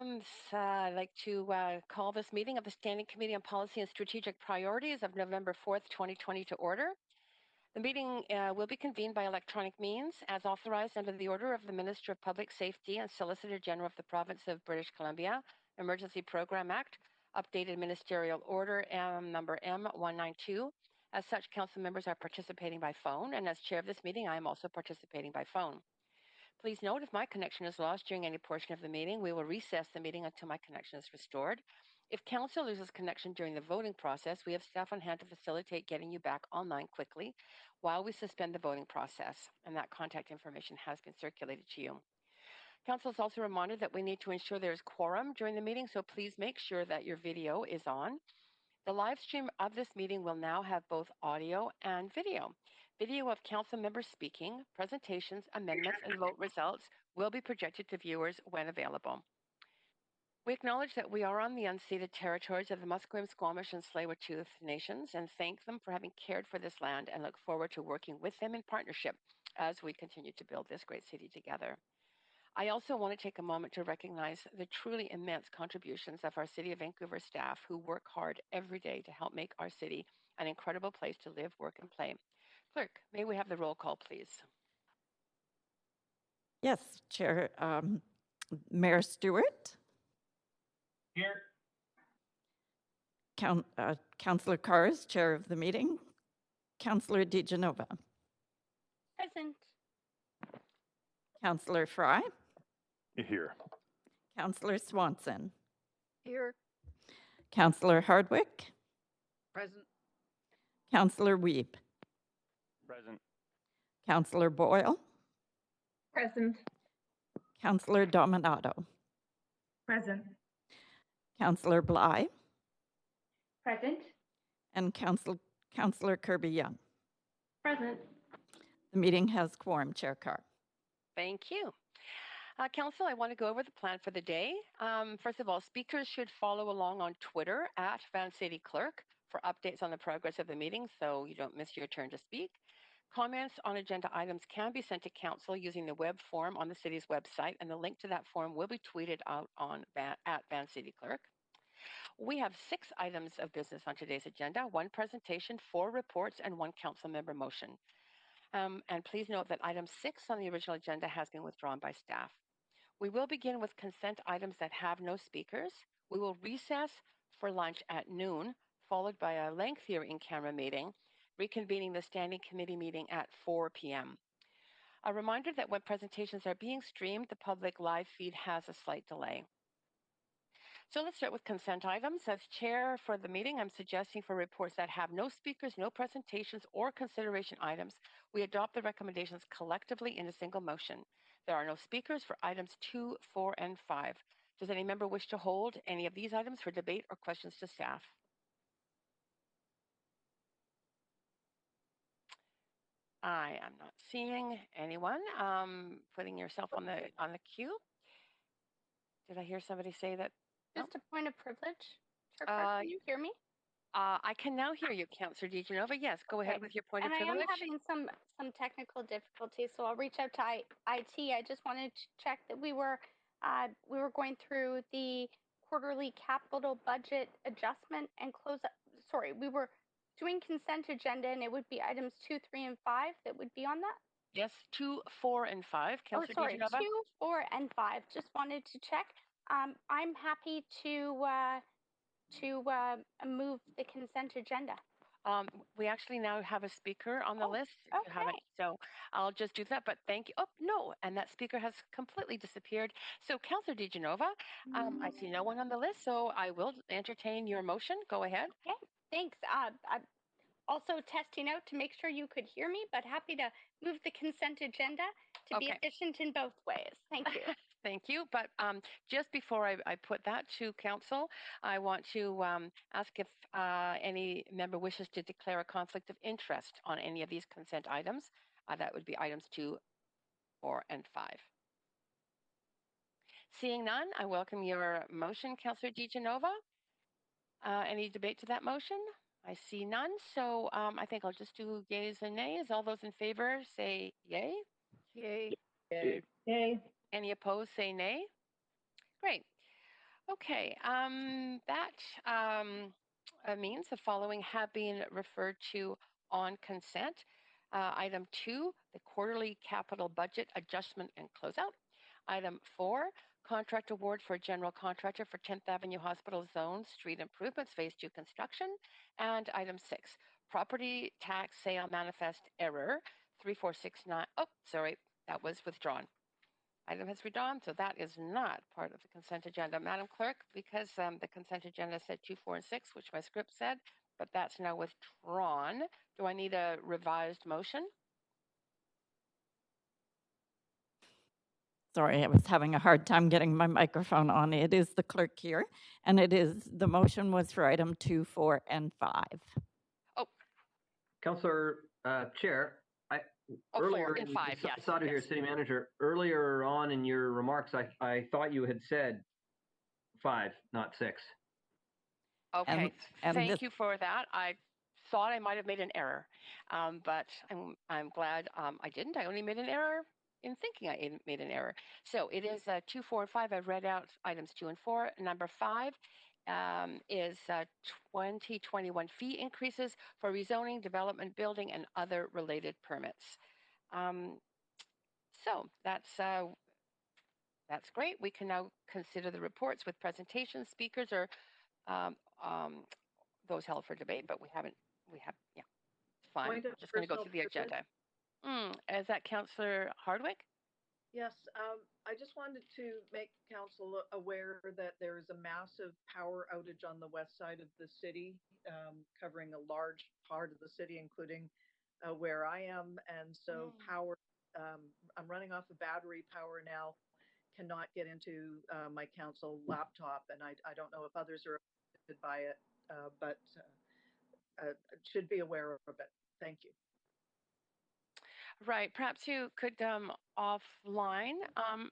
I'd like to call this meeting of the Standing Committee on Policy and Strategic Priorities of November 4th, 2020 to order. The meeting will be convened by electronic means as authorized under the order of the Minister of Public Safety and Solicitor General of the Province of British Columbia, Emergency Program Act, updated Ministerial Order number M192. As such, council members are participating by phone, and as chair of this meeting, I am also participating by phone. Please note if my connection is lost during any portion of the meeting, we will recess the meeting until my connection is restored. If council loses connection during the voting process, we have staff on hand to facilitate getting you back online quickly while we suspend the voting process, and that contact information has been circulated to you. Council is also reminded that we need to ensure there is quorum during the meeting, so please make sure that your video is on. The live stream of this meeting will now have both audio and video. Video of council members speaking, presentations, amendments, and vote results will be projected to viewers when available. We acknowledge that we are on the unceded territories of the Musqueam, Squamish, and Tsleil-Waututh nations and thank them for having cared for this land and look forward to working with them in partnership as we continue to build this great city together. I also want to take a moment to recognize the truly immense contributions of our City of Vancouver staff who work hard every day to help make our city an incredible place to live, work, and play. Clerk, may we have the roll call, please? Yes, Chair. Mayor Stewart. Here. Councillor Carrs, Chair of the meeting. Councillor DiGenova. Present. Councillor Fry. Here. Councillor Swanson. Here. Councillor Hardwick. Present. Councillor Wiebe. Present. Councillor Boyle. Present. Councillor Dominato. Present. Councillor Bly. Present. And Councillor Kirby-Yung. Present. The meeting has quorum, Chair Carr. Thank you. Council, I want to go over the plan for the day. First of all, speakers should follow along on Twitter at Vancity Clerk for updates on the progress of the meeting so you don't miss your turn to speak. Comments on agenda items can be sent to council using the web form on the city's website, and the link to that form will be tweeted out at Vancity Clerk. We have 6 items of business on today's agenda, 1 presentation, 4 reports, and 1 council member motion. And please note that item 6 on the original agenda has been withdrawn by staff. We will begin with consent items that have no speakers. We will recess for lunch at noon, followed by a lengthier in-camera meeting, reconvening the Standing Committee meeting at 4 p.m. A reminder that when presentations are being streamed, the public live feed has a slight delay. So let's start with consent items. As chair for the meeting, I'm suggesting for reports that have no speakers, no presentations, or consideration items, we adopt the recommendations collectively in a single motion. There are no speakers for items 2, 4, and 5. Does any member wish to hold any of these items for debate or questions to staff? I am not seeing anyone. Putting yourself on the queue. Did I hear somebody say that? Just a point of privilege. Can you hear me? I can now hear you, Councillor DiGenova. Yes, go ahead with your point of privilege. And I am having some technical difficulties, so I'll reach out to IT. I just wanted to check that we were going through the quarterly capital budget adjustment and we were doing consent agenda, and it would be items 2, 3, and 5 that would be on that. Yes, 2, 4, and 5. Councillor DiGenova. 2, 4, and 5. Just wanted to check. I'm happy to move the consent agenda. We actually now have a speaker on the list. Okay. So I'll just do that, but thank you. Oh, no, and that speaker has completely disappeared. So Councillor DiGenova, I see no one on the list, so I will entertain your motion. Go ahead. Okay, thanks. I'm also testing out to make sure you could hear me, but happy to move the consent agenda to be efficient in both ways. Thank you. Thank you. But just before I put that to council, I want to ask if any member wishes to declare a conflict of interest on any of these consent items. That would be items 2, 4, and 5. Seeing none, I welcome your motion, Councillor DiGenova. Any debate to that motion? I see none. So I think I'll just do yays and nays. All those in favor say yay. Yay. Yay. Yay. Any opposed say nay. Great. Okay, that means the following have been referred to on consent. Item 2, the quarterly capital budget adjustment and closeout. Item 4, contract award for general contractor for 10th Avenue Hospital Zone Street Improvements Phase 2 construction. And item 6, property tax sale manifest error 3469. Oh, sorry, that was withdrawn. Item has withdrawn, so that is not part of the consent agenda. Madam Clerk, because the consent agenda said 2, 4, and 6, which my script said, but that's now withdrawn. Do I need a revised motion? Sorry, I was having a hard time getting my microphone on. It is the clerk here, and the motion was for item 2, 4, and 5. Oh, Councillor Chair, oh, earlier 4 and 5, yes. Sadu here, yes. City Manager. Earlier on in your remarks, I thought you had said 5, not 6. Okay, and thank this- you for that. I thought I might have made an error, but I'm glad I didn't. I only made an error in thinking I made an error. So it is 2, 4, and 5. I've read out items 2 and 4. Number 5 is 2021 fee increases for rezoning, development, building, and other related permits. So that's great. We can now consider the reports with presentations, speakers, or um, um, those held for debate, but yeah, it's fine. Point We're of just going to go personal through the privilege. agenda. Is that Councillor Hardwick? Yes, I just wanted to make council aware that there is a massive power outage on the west side of the city, covering a large part of the city, including where I am. And so power, I'm running off of battery power now, cannot get into my council laptop. And I don't know if others are affected by it, but should be aware of it. Thank you. Right. Perhaps you could offline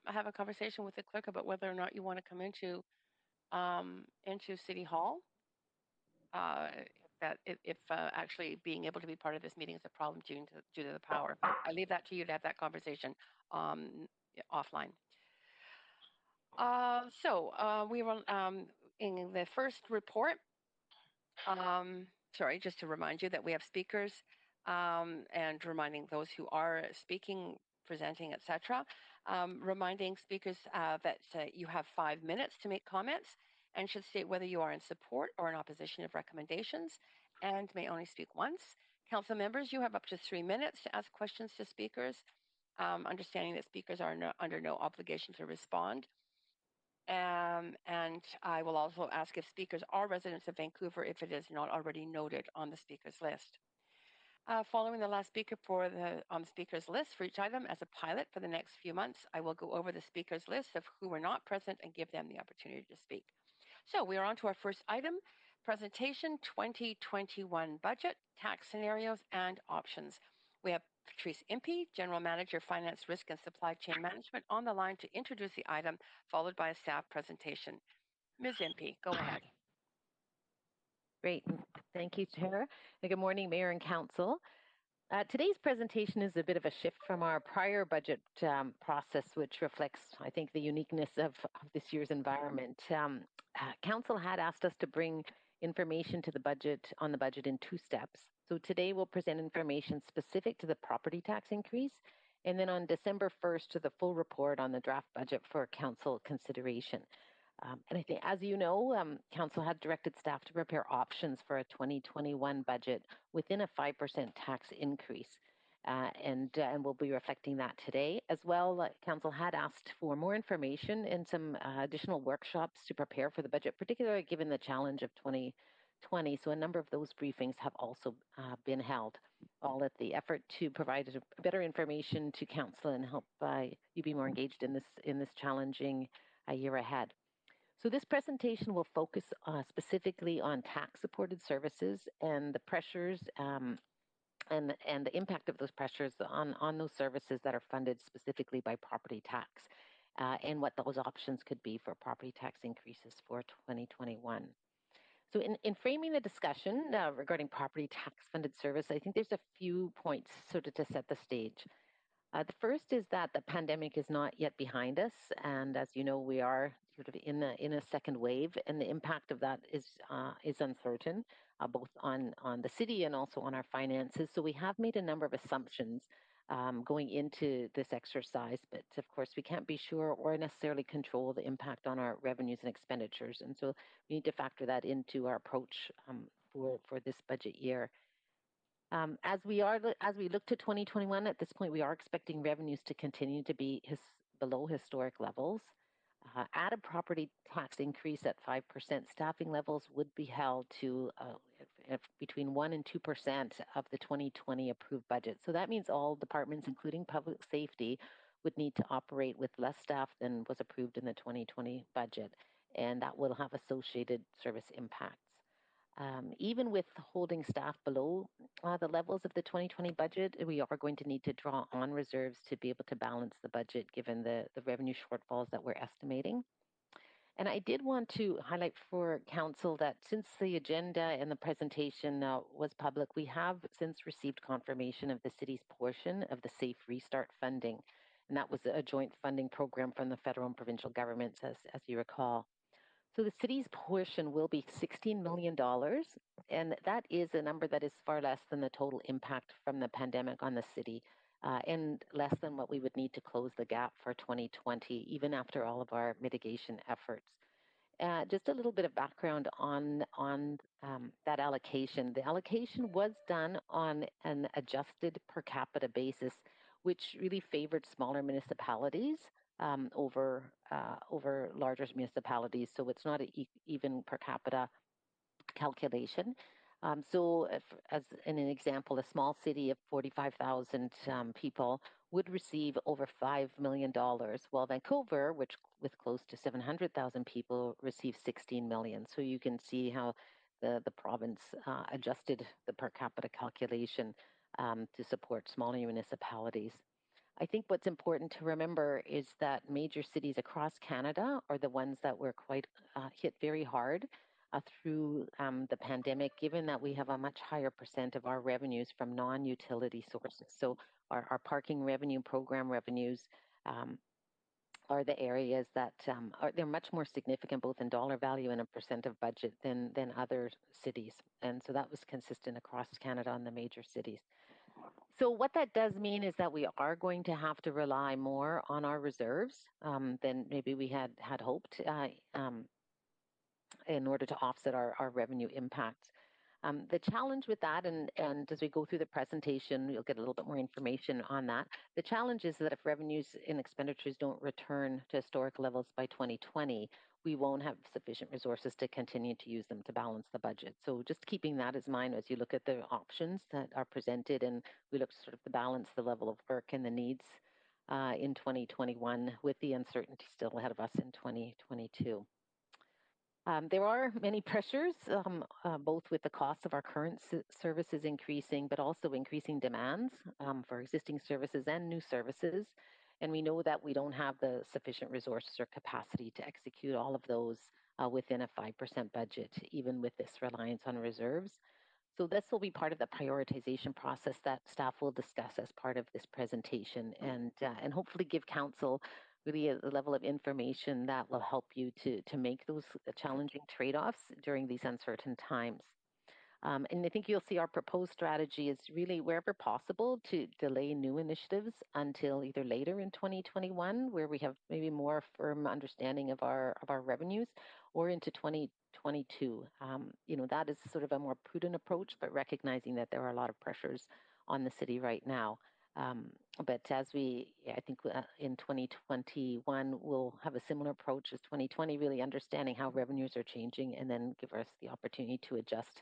have a conversation with the clerk about whether or not you want to come into City Hall. If actually being able to be part of this meeting is a problem due to the power. But I leave that to you to have that conversation offline. We were in the first report. Sorry, just to remind you that we have speakers and reminding those who are speaking, presenting, etc. Reminding speakers that you have 5 minutes to make comments and should state whether you are in support or in opposition of recommendations and may only speak once. Council members, you have up to 3 minutes to ask questions to speakers, understanding that speakers are under no obligation to respond. And I will also ask if speakers are residents of Vancouver if it is not already noted on the speakers list. Following the last speaker for the speakers list for each item as a pilot for the next few months, I will go over the speakers list of who were not present and give them the opportunity to speak. So we are on to our first item, presentation 2021 budget, tax scenarios, and options. We have Patrice Impey, General Manager, Finance, Risk, and Supply Chain Management, on the line to introduce the item, followed by a staff presentation. Ms. Impey, go ahead. Great. Thank you, Chair. And good morning, Mayor and Council. Today's presentation is a bit of a shift from our prior budget process, which reflects, I think, the uniqueness of this year's environment. Council had asked us to bring information to the budget in 2 steps. So today we'll present information specific to the property tax increase, and then on December 1st to the full report on the draft budget for Council consideration. And I think, as you know, Council had directed staff to prepare options for a 2021 budget within a 5% tax increase. And we'll be reflecting that today. As well, Council had asked for more information and some additional workshops to prepare for the budget, particularly given the challenge of 2020. So a number of those briefings have also been held, all at the effort to provide better information to Council and help you be more engaged in this challenging year ahead. So this presentation will focus specifically on tax-supported services and the pressures and the impact of those pressures on those services that are funded specifically by property tax and what those options could be for property tax increases for 2021. So in framing the discussion regarding property tax funded service, I think there's a few points sort of to set the stage. The first is that the pandemic is not yet behind us, and as you know, we are sort of in a second wave, and the impact of that is uncertain, both on the city and also on our finances. So we have made a number of assumptions going into this exercise, but of course we can't be sure or necessarily control the impact on our revenues and expenditures, and so we need to factor that into our approach for this budget year. As we look to 2021, at this point, we are expecting revenues to continue to be below historic levels. At a property tax increase at 5%, staffing levels would be held to between 1% and 2% of the 2020 approved budget. So that means all departments, including public safety, would need to operate with less staff than was approved in the 2020 budget, and that will have associated service impacts. Even with holding staff below the levels of the 2020 budget, we are going to need to draw on reserves to be able to balance the budget given the revenue shortfalls that we're estimating. And I did want to highlight for Council that since the agenda and the presentation was public, we have since received confirmation of the city's portion of the Safe Restart funding. And that was a joint funding program from the federal and provincial governments, as you recall. So the city's portion will be $16 million, and that is a number that is far less than the total impact from the pandemic on the city, and less than what we would need to close the gap for 2020, even after all of our mitigation efforts. Just a little bit of background on that allocation. The allocation was done on an adjusted per capita basis, which really favored smaller municipalities over larger municipalities. So it's not an even per capita calculation. So as in an example, a small city of 45,000 people would receive over $5 million, while Vancouver, which with close to 700,000 people, receives $16 million. So you can see how the province adjusted the per capita calculation to support smaller municipalities. I think what's important to remember is that major cities across Canada are the ones that were quite hit very hard through the pandemic, given that we have a much higher percent of our revenues from non-utility sources. So our parking revenue, program revenues are the areas that they're much more significant, both in dollar value and a percent of budget than other cities. And so that was consistent across Canada on the major cities. So what that does mean is that we are going to have to rely more on our reserves than maybe we had hoped in order to offset our revenue impacts. The challenge with that, and as we go through the presentation, you'll get a little bit more information on that. The challenge is that if revenues and expenditures don't return to historic levels by 2020, we won't have sufficient resources to continue to use them to balance the budget. So just keeping that in mind as you look at the options that are presented, and we look sort of to balance the level of work and the needs in 2021 with the uncertainty still ahead of us in 2022. There are many pressures, both with the cost of our current services increasing, but also increasing demands for existing services and new services. And we know that we don't have the sufficient resources or capacity to execute all of those within a 5% budget, even with this reliance on reserves. So this will be part of the prioritization process that staff will discuss as part of this presentation, and hopefully give Council really a level of information that will help you to make those challenging trade-offs during these uncertain times. And I think you'll see our proposed strategy is really, wherever possible, to delay new initiatives until either later in 2021, where we have maybe more firm understanding of our revenues, or into 2022. That is sort of a more prudent approach, but recognizing that there are a lot of pressures on the city right now. But I think in 2021, we'll have a similar approach as 2020, really understanding how revenues are changing, and then give us the opportunity to adjust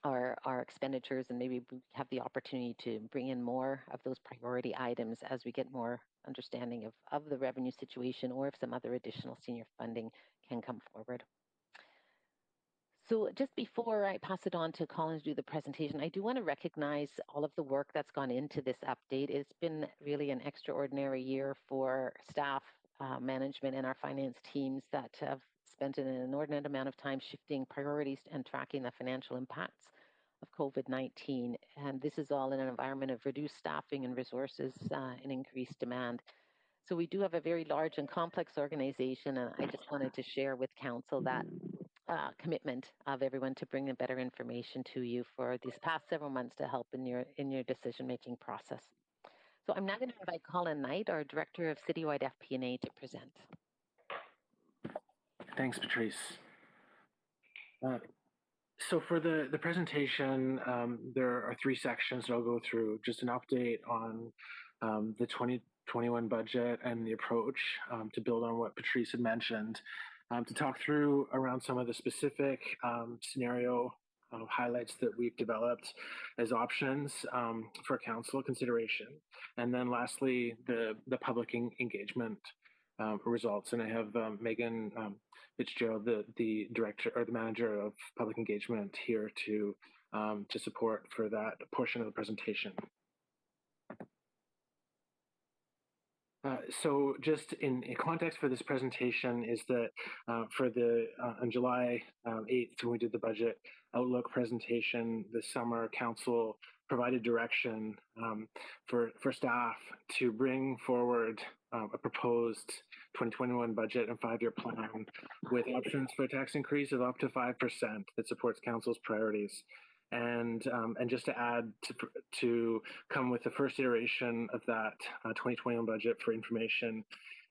our expenditures, and maybe have the opportunity to bring in more of those priority items as we get more understanding of the revenue situation, or if some other additional senior funding can come forward. So just before I pass it on to Colin to do the presentation, I do want to recognize all of the work that's gone into this update. It's been really an extraordinary year for staff, management, and our finance teams that have spent an inordinate amount of time shifting priorities and tracking the financial impacts of COVID-19. And this is all in an environment of reduced staffing and resources and increased demand. So we do have a very large and complex organization, and I just wanted to share with Council that commitment of everyone to bring in better information to you for these past several months to help in your decision-making process. So I'm now going to invite Colin Knight, our Director of Citywide FP&A, to present. Thanks, Patrice. So for the presentation, there are 3 sections that I'll go through. Just an update on the 2021 budget and the approach to build on what Patrice had mentioned, to talk through around some of the specific scenario highlights that we've developed as options for council consideration. And then lastly, the public engagement results. And I have Megan Fitzgerald, the director or the manager of public engagement, here to support for that portion of the presentation. So just in context for this presentation is that for the on July 8th, when we did the budget outlook presentation this summer, council provided direction for staff to bring forward a proposed 2021 budget and 5-year plan with options for a tax increase of up to 5% that supports council's priorities. And just to add to come with the first iteration of that 2021 budget for information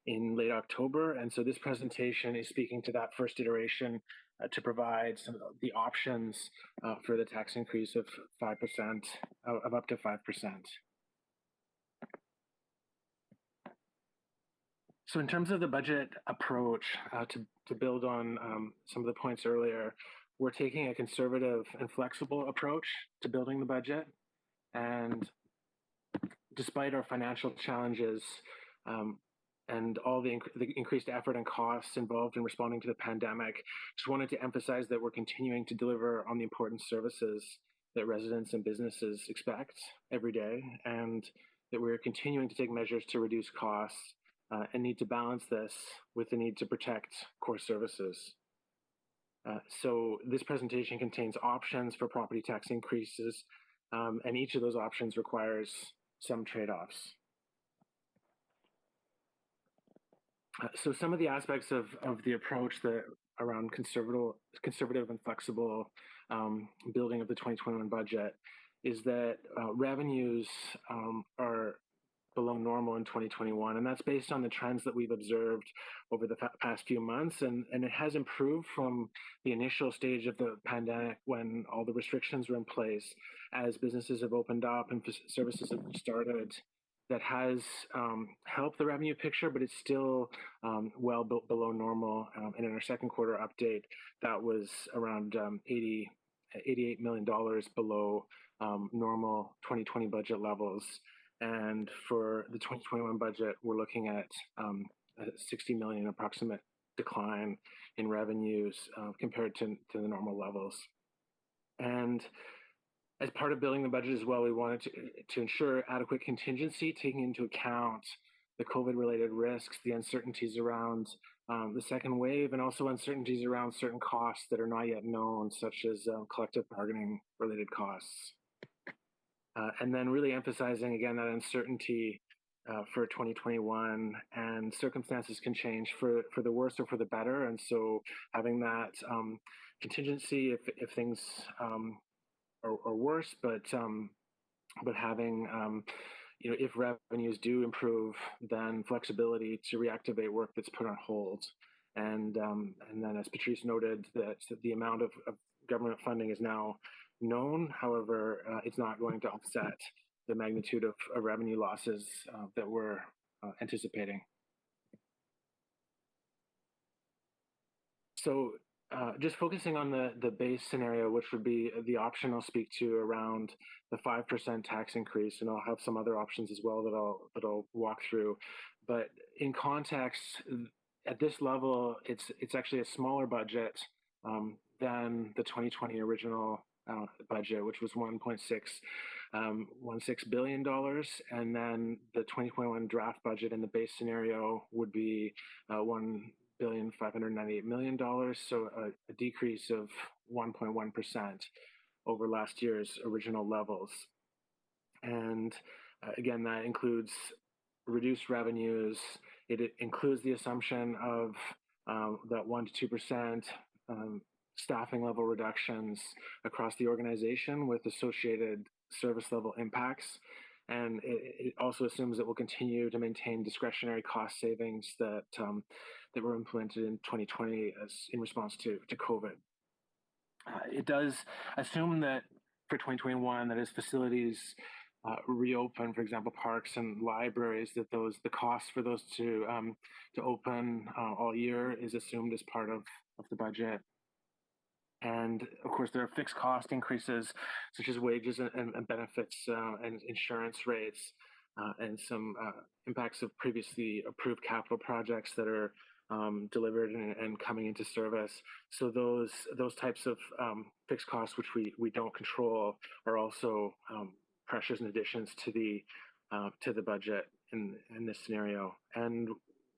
in late October. And so this presentation is speaking to that first iteration to provide some of the options for the tax increase of 5%, of up to 5%. So in terms of the budget approach, to build on some of the points earlier, we're taking a conservative and flexible approach to building the budget. And despite our financial challenges and all the increased effort and costs involved in responding to the pandemic, just wanted to emphasize that we're continuing to deliver on the important services that residents and businesses expect every day, and that we're continuing to take measures to reduce costs and need to balance this with the need to protect core services. So this presentation contains options for property tax increases, and each of those options requires some trade-offs. So some of the aspects of the approach that around conservative and flexible building of the 2021 budget is that revenues are below normal in 2021, and that's based on the trends that we've observed over the past few months, and it has improved from the initial stage of the pandemic when all the restrictions were in place. As businesses have opened up and services have started, that has helped the revenue picture, but it's still well below normal. And in our second quarter update, that was around $88 million below normal 2020 budget levels. And for the 2021 budget, we're looking at a 60 million approximate decline in revenues compared to the normal levels. And as part of building the budget as well, we wanted to ensure adequate contingency, taking into account the COVID-related risks, the uncertainties around the second wave, and also uncertainties around certain costs that are not yet known, such as collective bargaining related costs. And then really emphasizing, again, that uncertainty for 2021, and circumstances can change for the worse or for the better. And so having that contingency if things are worse, but having, if revenues do improve, then flexibility to reactivate work that's put on hold. And then, as Patrice noted, that the amount of government funding is now known. However, it's not going to offset the magnitude of revenue losses that we're anticipating. So just focusing on the base scenario, which would be the option I'll speak to around the 5% tax increase, and I'll have some other options as well that I'll walk through. But in context, at this level, it's actually a smaller budget than the 2020 original budget, which was $1.616 billion, and then the 2021 draft budget in the base scenario would be $1,598 million, so a decrease of 1.1%. over last year's original levels. And again, that includes reduced revenues. It includes the assumption of that 1 to 2% staffing level reductions across the organization with associated service level impacts. And it also assumes that we'll continue to maintain discretionary cost savings that that were implemented in 2020 as in response to COVID. It does assume that for 2021, that as facilities reopen, for example, parks and libraries, that the cost for those to open all year is assumed as part of the budget. And of course, there are fixed cost increases such as wages and benefits and insurance rates and some impacts of previously approved capital projects that are delivered and coming into service. So those types of fixed costs, which we don't control, are also pressures and additions to the budget in this scenario. And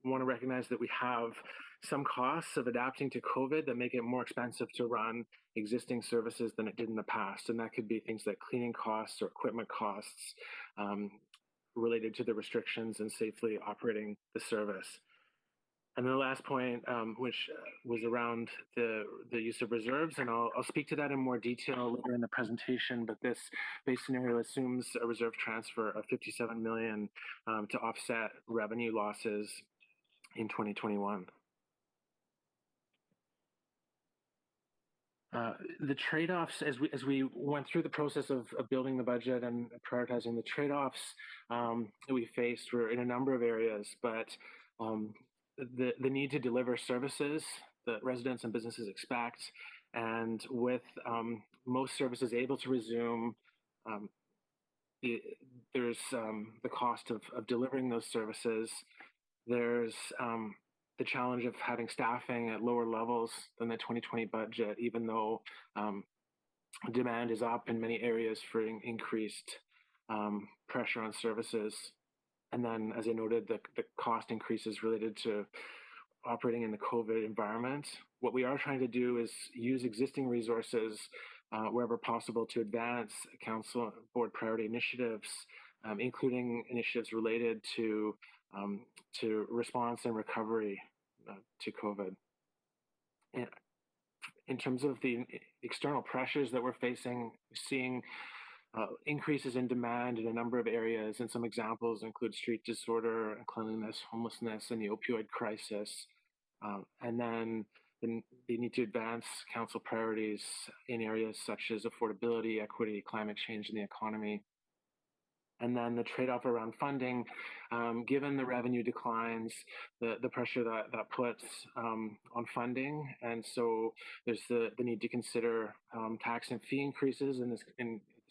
want to recognize that we have some costs of adapting to COVID that make it more expensive to run existing services than it did in the past. And that could be things like cleaning costs or equipment costs related to the restrictions and safely operating the service. And then the last point, which was around the use of reserves, and I'll speak to that in more detail later in the presentation, but this base scenario assumes a reserve transfer of $57 million to offset revenue losses in 2021. The trade-offs, as we went through the process of building the budget and prioritizing the trade-offs that we faced were in a number of areas, but the need to deliver services that residents and businesses expect, and with most services able to resume, there's the cost of delivering those services. There's the challenge of having staffing at lower levels than the 2020 budget, even though demand is up in many areas for increased pressure on services. And then, as I noted, the cost increases related to operating in the COVID environment. What we are trying to do is use existing resources wherever possible to advance council board priority initiatives, including initiatives related to response and recovery to COVID. In terms of the external pressures that we're facing, seeing increases in demand in a number of areas, and some examples include street disorder, cleanliness, homelessness, and the opioid crisis. And then they need to advance council priorities in areas such as affordability, equity, climate change, and the economy. And then the trade-off around funding, given the revenue declines, the pressure that puts on funding. And so there's the need to consider tax and fee increases in this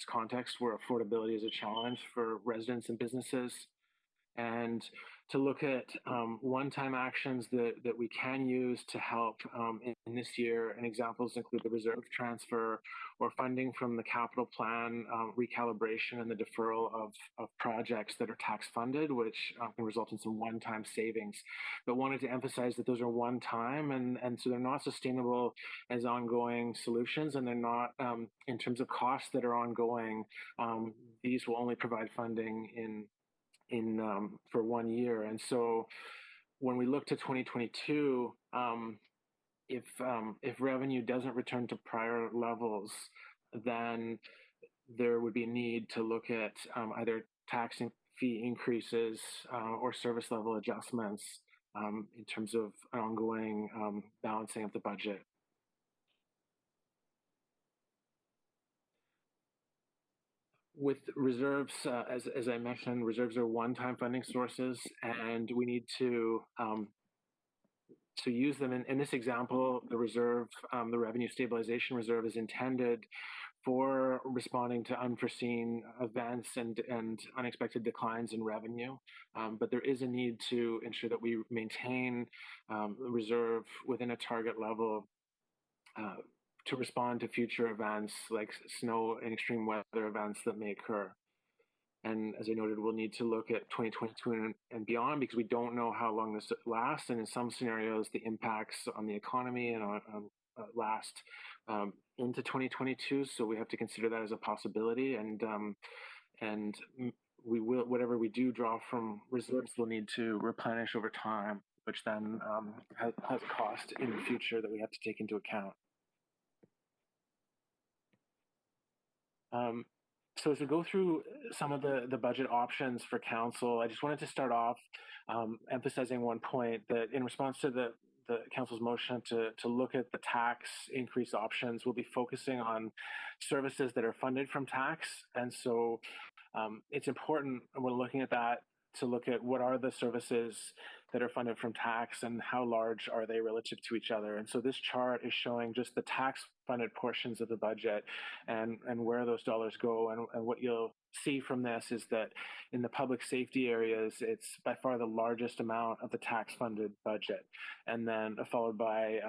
context where affordability is a challenge for residents and businesses, and to look at one-time actions that we can use to help in this year. And examples include the reserve transfer or funding from the capital plan recalibration and the deferral of projects that are tax funded, which can result in some one-time savings. But wanted to emphasize that those are one-time, and so they're not sustainable as ongoing solutions, and they're not in terms of costs that are ongoing. These will only provide funding in for 1 year. And so when we look to 2022, if revenue doesn't return to prior levels, then there would be a need to look at either tax and fee increases or service level adjustments in terms of an ongoing balancing of the budget. With reserves, as I mentioned, reserves are one-time funding sources, and we need to use them. In this example, the reserve, the revenue stabilization reserve, is intended for responding to unforeseen events and unexpected declines in revenue. But there is a need to ensure that we maintain the reserve within a target level to respond to future events like snow and extreme weather events that may occur. And as I noted, we'll need to look at 2022 and beyond, because we don't know how long this lasts. And in some scenarios, the impacts on the economy and on last into 2022. So we have to consider that as a possibility, and we will, whatever we do draw from reserves, we'll need to replenish over time, which then has a cost in the future that we have to take into account. So as we go through some of the budget options for council, I just wanted to start off emphasizing one point, that in response to the council's motion to look at the tax increase options, we'll be focusing on services that are funded from tax. And so it's important when looking at that to look at what are the services that are funded from tax and how large are they relative to each other. And so this chart is showing just the tax funded portions of the budget and where those dollars go. And what you'll see from this is that in the public safety areas, it's by far the largest amount of the tax funded budget, and then followed by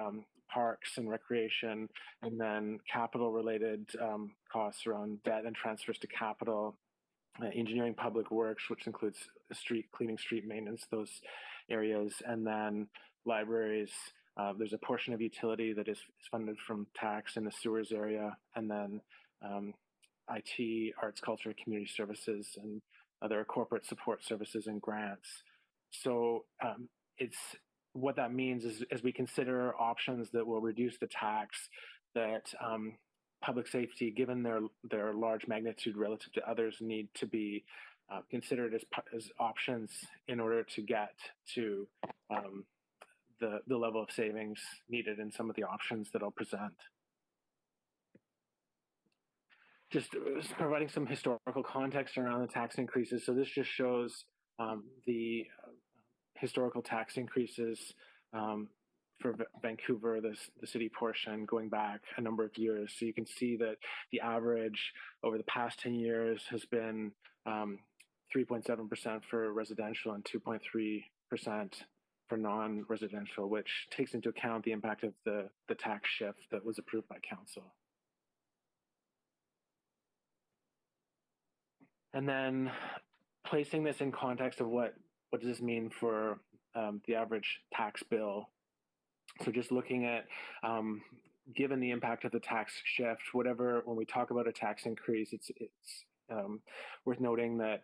parks and recreation, and then capital related costs around debt and transfers to capital, engineering, public works, which includes street cleaning, street maintenance, those areas, and then libraries. There's a portion of utility that is funded from tax in the sewers area, and then IT, arts, culture, community services, and other corporate support services and grants. So it's what that means is as we consider options that will reduce the tax, that public safety, given their large magnitude relative to others, need to be considered as options in order to get to the level of savings needed in some of the options that I'll present. Just providing some historical context around the tax increases. So this just shows the historical tax increases for Vancouver, the city portion, going back a number of years. So you can see that the average over the past 10 years has been 3.7% for residential and 2.3% for non-residential, which takes into account the impact of the tax shift that was approved by council. And then placing this in context of what does this mean for the average tax bill. So just looking at, given the impact of the tax shift, when we talk about a tax increase, it's worth noting that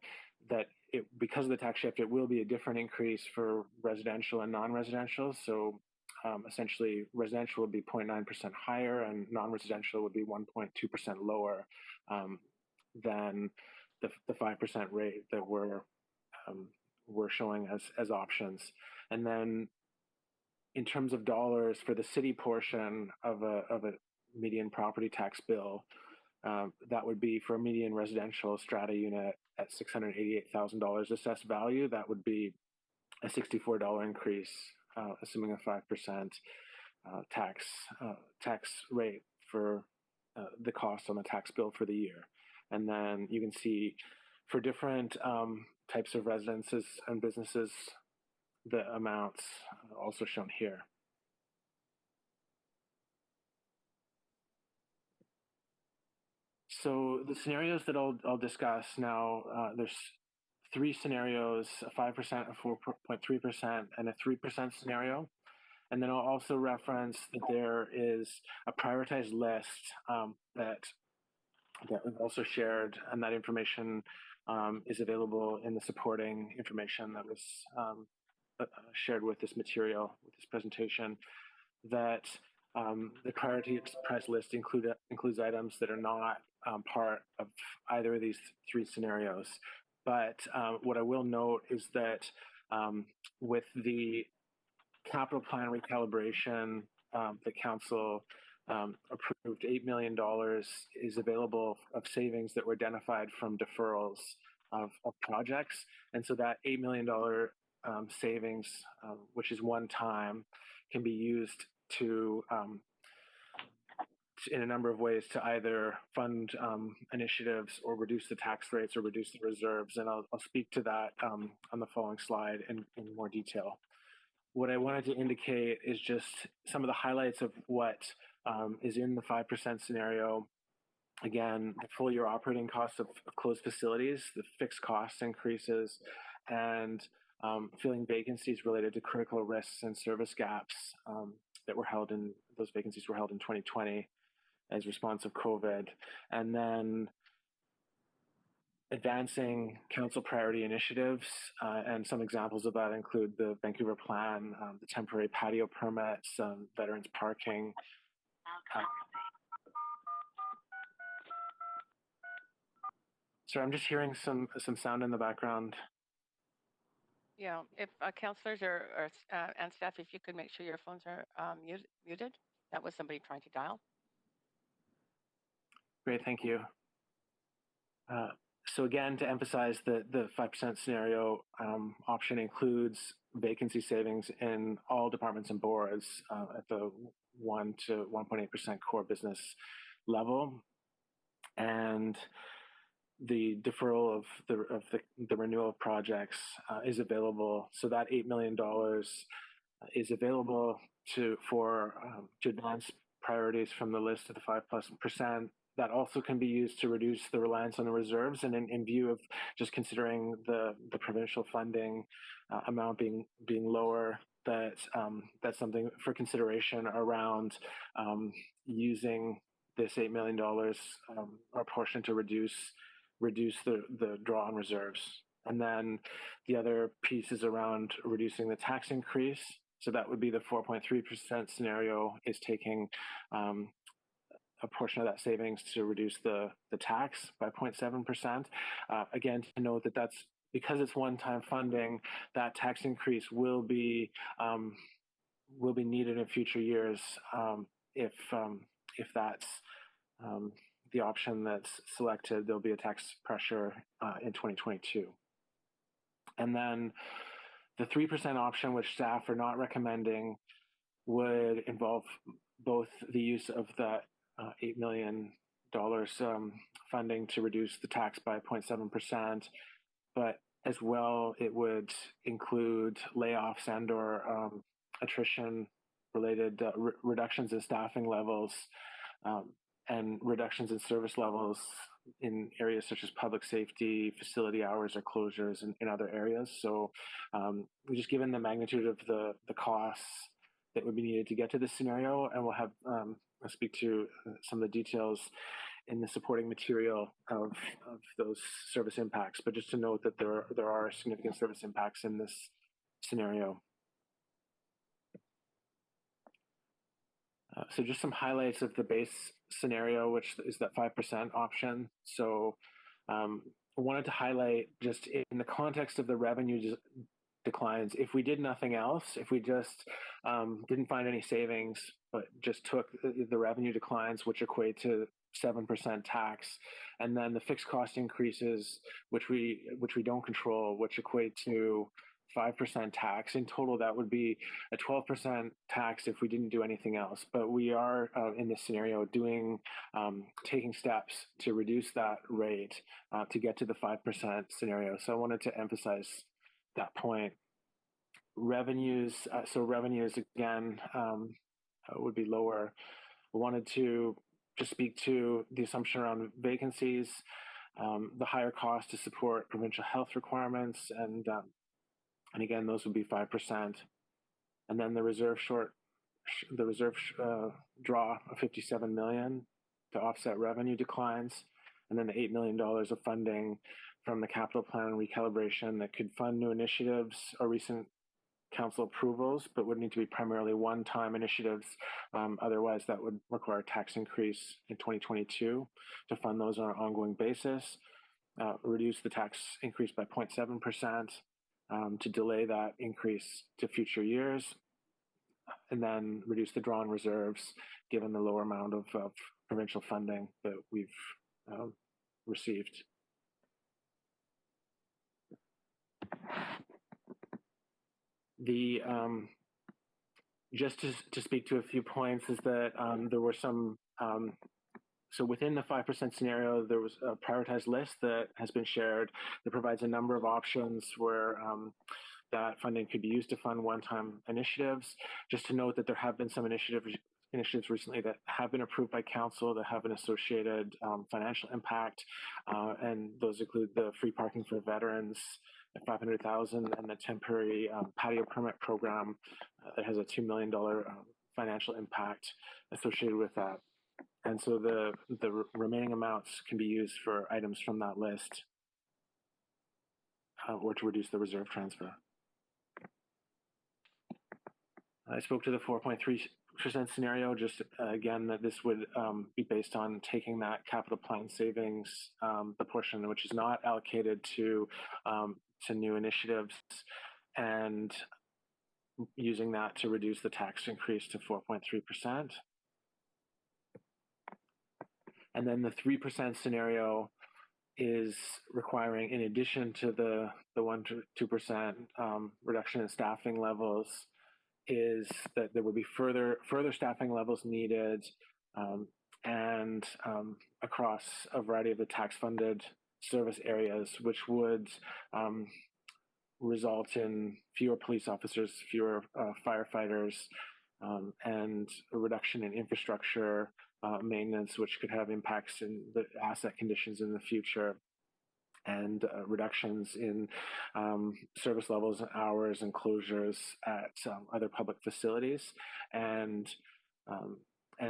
because of the tax shift, it will be a different increase for residential and non-residential. So essentially, residential would be 0.9% higher, and non-residential would be 1.2% lower than the 5% rate that we're showing as options. And then in terms of dollars for the city portion of a median property tax bill, that would be for a median residential strata unit at $688,000 assessed value. That would be a $64 increase, assuming a 5% tax rate for the cost on the tax bill for the year. And then you can see for different types of residences and businesses, the amounts also shown here. So the scenarios that I'll discuss now, there's three scenarios: a 5%, a 4.3%, and a 3% scenario. And then I'll also reference that there is a prioritized list that we've also shared, and that information is available in the supporting information that was shared with this material, with this presentation, that the priority price list includes items that are not part of either of these three scenarios. But what I will note is that with the capital plan recalibration, the council approved $8 million is available of savings that were identified from deferrals of projects. And so that $8 million savings, which is one time, can be used to in a number of ways to either fund initiatives or reduce the tax rates or reduce the reserves. And I'll speak to that on the following slide in more detail. What I wanted to indicate is just some of the highlights of what is in the 5% scenario. Again, the full year operating costs of closed facilities, the fixed cost increases, and filling vacancies related to critical risks and service gaps that were held in, those vacancies were held in 2020. as response of COVID, and then advancing council priority initiatives, and some examples of that include the Vancouver Plan, the temporary patio permits, veterans parking. Sorry, I'm just hearing some sound in the background. Yeah, if councillors and staff, if you could make sure your phones are muted. That was somebody trying to dial. Great, thank you. So again, to emphasize that the 5% scenario option includes vacancy savings in all departments and boards at the 1 to 1.8% core business level, and the deferral of the renewal of projects is available. So that $8 million is available to advance priorities from the list of the 5+%. That also can be used to reduce the reliance on the reserves, and in view of just considering the provincial funding amount being lower, that's something for consideration around using this $8 million or portion to reduce the draw on reserves. And then the other piece is around reducing the tax increase. So that would be the 4.3% scenario, is taking a portion of that savings to reduce the tax by 0.7%. Again, to note that that's because it's one-time funding, that tax increase will be needed in future years if that's the option that's selected. There'll be a tax pressure in 2022. And then the 3% option, which staff are not recommending, would involve both the use of that $8 million funding to reduce the tax by 0.7%, but as well it would include layoffs and or attrition-related reductions in staffing levels and reductions in service levels in areas such as public safety, facility hours or closures in other areas. So just given the magnitude of the costs that would be needed to get to this scenario, and we'll have I'll speak to some of the details in the supporting material of those service impacts, but just to note that there are significant service impacts in this scenario. So just some highlights of the base scenario, which is that 5% option. So I wanted to highlight, just in the context of the revenue declines, if we did nothing else, if we just didn't find any savings, but just took the revenue declines, which equate to 7% tax, and then the fixed cost increases, which we don't control, which equate to 5% tax. In total, that would be a 12% tax if we didn't do anything else. But we are in this scenario taking steps to reduce that rate to get to the 5% scenario. So I wanted to emphasize that point. Revenues, again would be lower. I wanted to just speak to the assumption around vacancies, the higher cost to support provincial health requirements, and again, those would be 5%. And then the reserve draw of $57 million to offset revenue declines, and then the $8 million of funding from the capital plan recalibration that could fund new initiatives or recent council approvals, but would need to be primarily one-time initiatives. Otherwise, that would require a tax increase in 2022 to fund those on an ongoing basis. Reduce the tax increase by 0.7%. To delay that increase to future years, and then reduce the drawn reserves given the lower amount of provincial funding that we've received. Just to speak to a few points is that there were some. So within the 5% scenario, there was a prioritized list that has been shared that provides a number of options where that funding could be used to fund one-time initiatives. Just to note that there have been some initiatives recently that have been approved by council that have an associated financial impact, and those include the free parking for veterans at $500,000 and the temporary patio permit program that has a $2 million financial impact associated with that. and so the remaining amounts can be used for items from that list or to reduce the reserve transfer. I spoke to the 4.3% scenario, just again, that this would be based on taking that capital plan savings, the portion which is not allocated to new initiatives, and using that to reduce the tax increase to 4.3%. And then the 3% scenario is requiring, in addition to the 1 to 2% reduction in staffing levels, is that there would be further staffing levels needed and across a variety of the tax-funded service areas, which would result in fewer police officers, fewer firefighters, and a reduction in infrastructure maintenance, which could have impacts in the asset conditions in the future, and reductions in service levels and hours and closures at other public facilities, and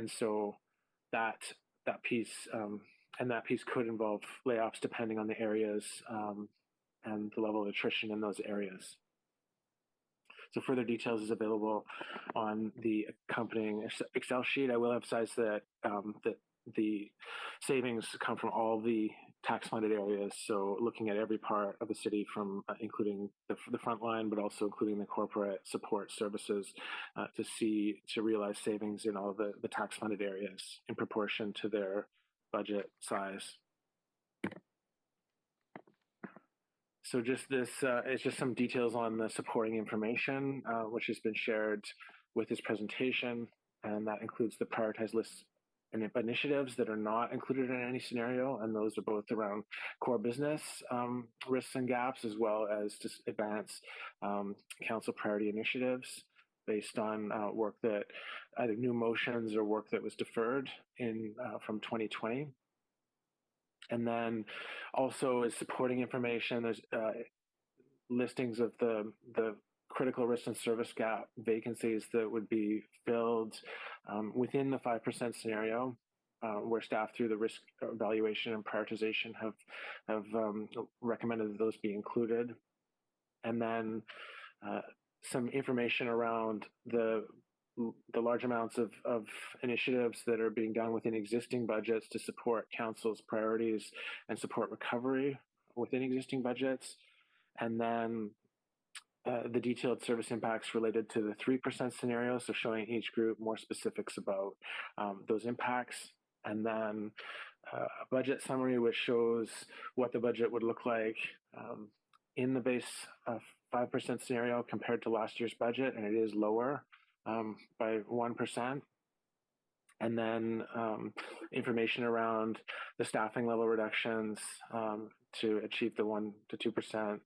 so that piece could involve layoffs depending on the areas and the level of attrition in those areas. So further details is available on the accompanying Excel sheet. I will emphasize that that the savings come from all the tax-funded areas, so looking at every part of the city, from including the front line, but also including the corporate support services, to realize savings in all the tax-funded areas in proportion to their budget size. So just this is just some details on the supporting information, which has been shared with this presentation, and that includes the prioritized lists and initiatives that are not included in any scenario, and those are both around core business risks and gaps, as well as just advance council priority initiatives based on work that either new motions or work that was deferred from 2020. And then also is supporting information. There's listings of the critical risk and service gap vacancies that would be filled within the 5% scenario, where staff through the risk evaluation and prioritization have recommended that those be included. And then some information around the large amounts of initiatives that are being done within existing budgets to support council's priorities and support recovery within existing budgets. And then the detailed service impacts related to the 3% scenario, so showing each group more specifics about those impacts. And then a budget summary, which shows what the budget would look like in the base 5% scenario compared to last year's budget, and it is lower by 1%. And then information around the staffing level reductions to achieve the 1 to 2%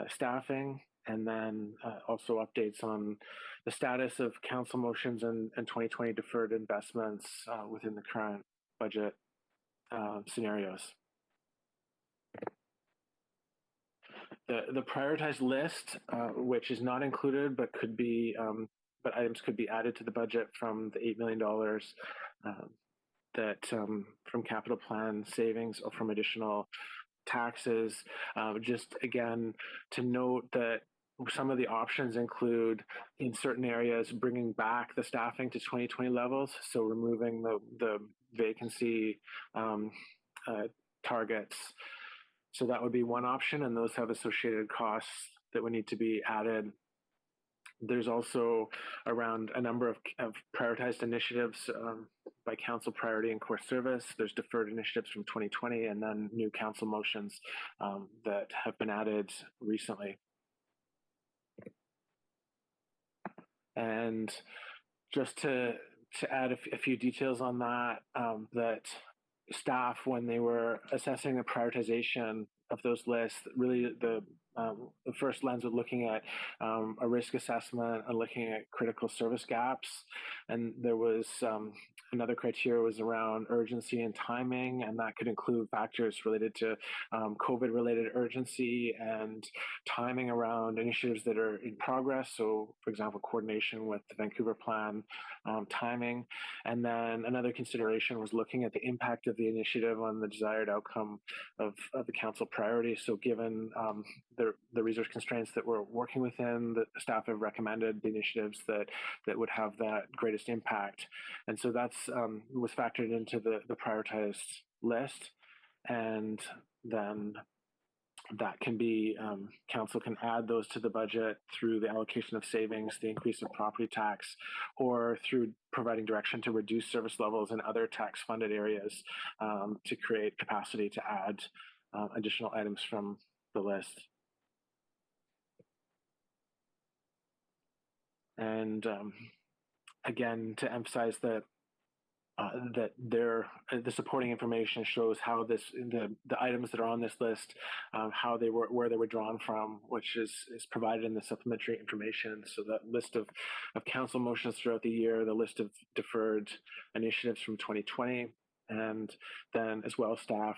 staffing, and then also updates on the status of council motions and 2020 deferred investments within the current budget scenarios. The prioritized list, which is not included but could be, but items could be added to the budget from the $8 million that from capital plan savings or from additional taxes. Just again to note that some of the options include, in certain areas, bringing back the staffing to 2020 levels, so removing the vacancy targets. So that would be one option, and those have associated costs that would need to be added. There's also around a number of prioritized initiatives by council priority and core service. There's deferred initiatives from 2020, and then new council motions that have been added recently. And just to add a few details on that, that staff, when they were assessing the prioritization of those lists, really the the first lens was looking at a risk assessment and looking at critical service gaps. And there was another criteria was around urgency and timing, and that could include factors related to COVID-related urgency and timing around initiatives that are in progress. So, for example, coordination with the Vancouver Plan, timing. And then another consideration was looking at the impact of the initiative on the desired outcome of the council priorities. So given the resource constraints that we're working within, the staff have recommended the initiatives that would have that greatest impact. And so that's was factored into the prioritized list. And then that can be, council can add those to the budget through the allocation of savings, the increase of property tax, or through providing direction to reduce service levels in other tax funded areas to create capacity to add additional items from the list. And again, to emphasize that the supporting information shows how the items that are on this list, how they were, where they were drawn from, which is provided in the supplementary information. So that list of council motions throughout the year, the list of deferred initiatives from 2020, and then as well staff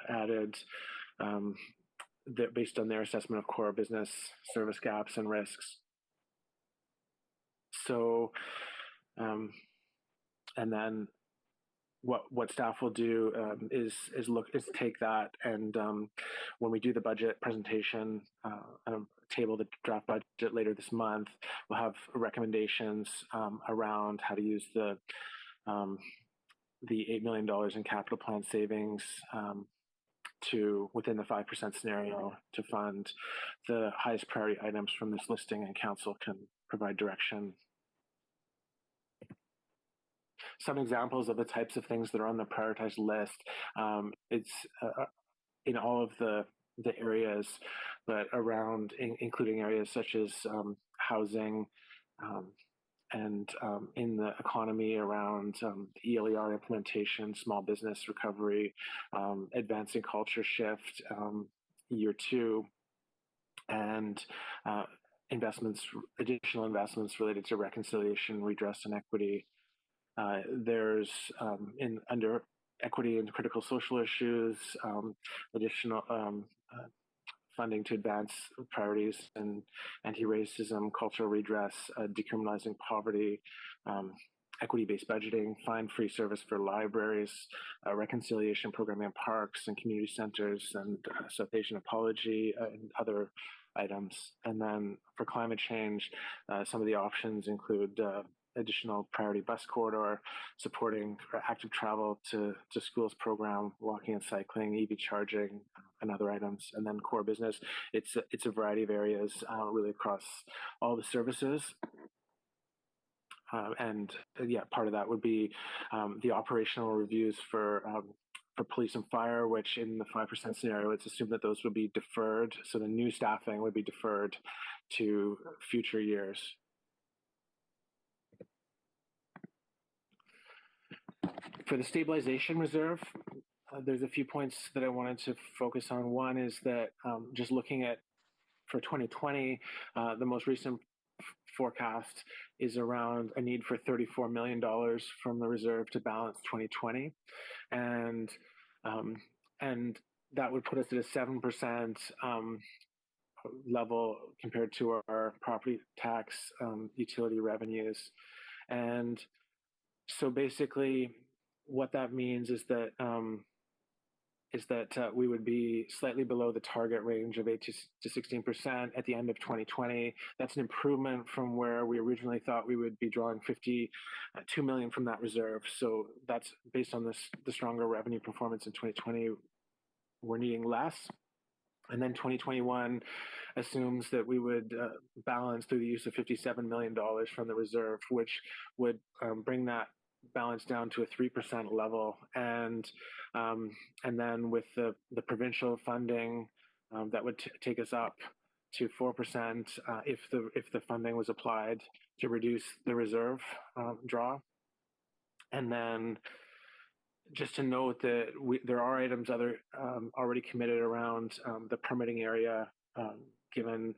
added based on their assessment of core business service gaps and risks. So. And then what staff will do is take that, and when we do the budget presentation, table the draft budget later this month, we'll have recommendations around how to use the $8 million in capital plan savings to within the 5% scenario to fund the highest priority items from this listing, and council can provide direction. Some examples of the types of things that are on the prioritized list. It's in all of the areas, but around, including areas such as housing, and in the economy around the ELER implementation, small business recovery, advancing culture shift, year 2, and additional investments related to reconciliation, redress, and equity. There's under equity and critical social issues, additional funding to advance priorities and anti-racism, cultural redress, decriminalizing poverty, equity-based budgeting, fine-free service for libraries, reconciliation programming in parks and community centers, and South Asian apology, and other items. And then for climate change, some of the options include additional priority bus corridor, supporting active travel to schools program, walking and cycling, EV charging, and other items. And then core business, it's a variety of areas really across all the services. And part of that would be the operational reviews for police and fire, which in the 5% scenario, it's assumed that those would be deferred. So the new staffing would be deferred to future years. For the stabilization reserve, there's a few points that I wanted to focus on. One is that just looking at for 2020, the most recent forecast is around a need for $34 million from the reserve to balance 2020, and that would put us at a 7% level compared to our property tax utility revenues. And so basically what that means is that we would be slightly below the target range of 8 to 16% at the end of 2020. That's an improvement from where we originally thought we would be drawing $52 million from that reserve. So that's based on the stronger revenue performance in 2020. We're needing less. And then 2021 assumes that we would balance through the use of $57 million from the reserve, which would bring that balance down to a 3% level, and then with the provincial funding, that would take us up to 4% if the funding was applied to reduce the reserve draw. And then just to note that there are items already committed around the permitting area, given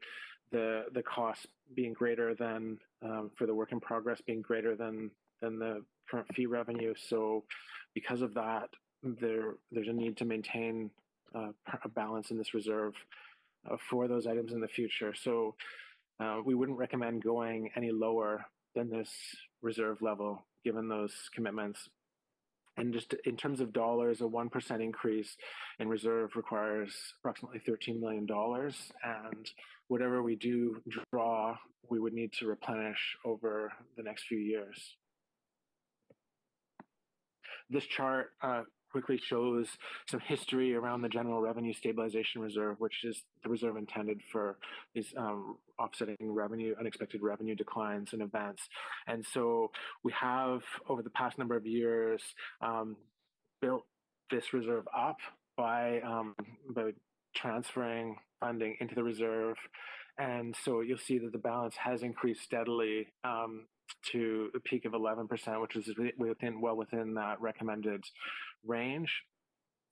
the cost being greater than for the work in progress being greater than the current fee revenue. So because of that, there's a need to maintain a balance in this reserve for those items in the future. So we wouldn't recommend going any lower than this reserve level, given those commitments. And just in terms of dollars, a 1% increase in reserve requires approximately $13 million. And whatever we do draw, we would need to replenish over the next few years. This chart quickly shows some history around the General Revenue Stabilization Reserve, which is the reserve intended for these offsetting unexpected revenue declines and events. And so we have, over the past number of years, built this reserve up by transferring funding into the reserve. And so you'll see that the balance has increased steadily to a peak of 11%, which is well within that recommended range.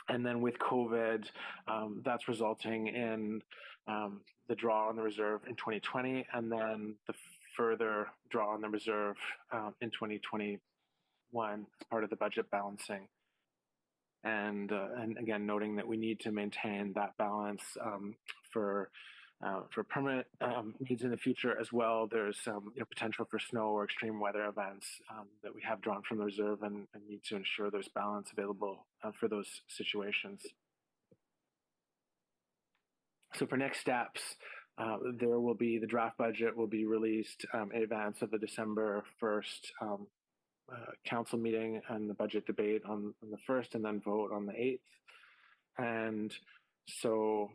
And then with COVID, that's resulting in the draw on the reserve in 2020, and then the further draw on the reserve in 2021 as part of the budget balancing. And again, noting that we need to maintain that balance for permanent needs in the future as well. There's potential for snow or extreme weather events that we have drawn from the reserve and need to ensure there's balance available for those situations. So for next steps, the draft budget will be released in advance of the December 1st council meeting and the budget debate on the 1st, and then vote on the 8th. And so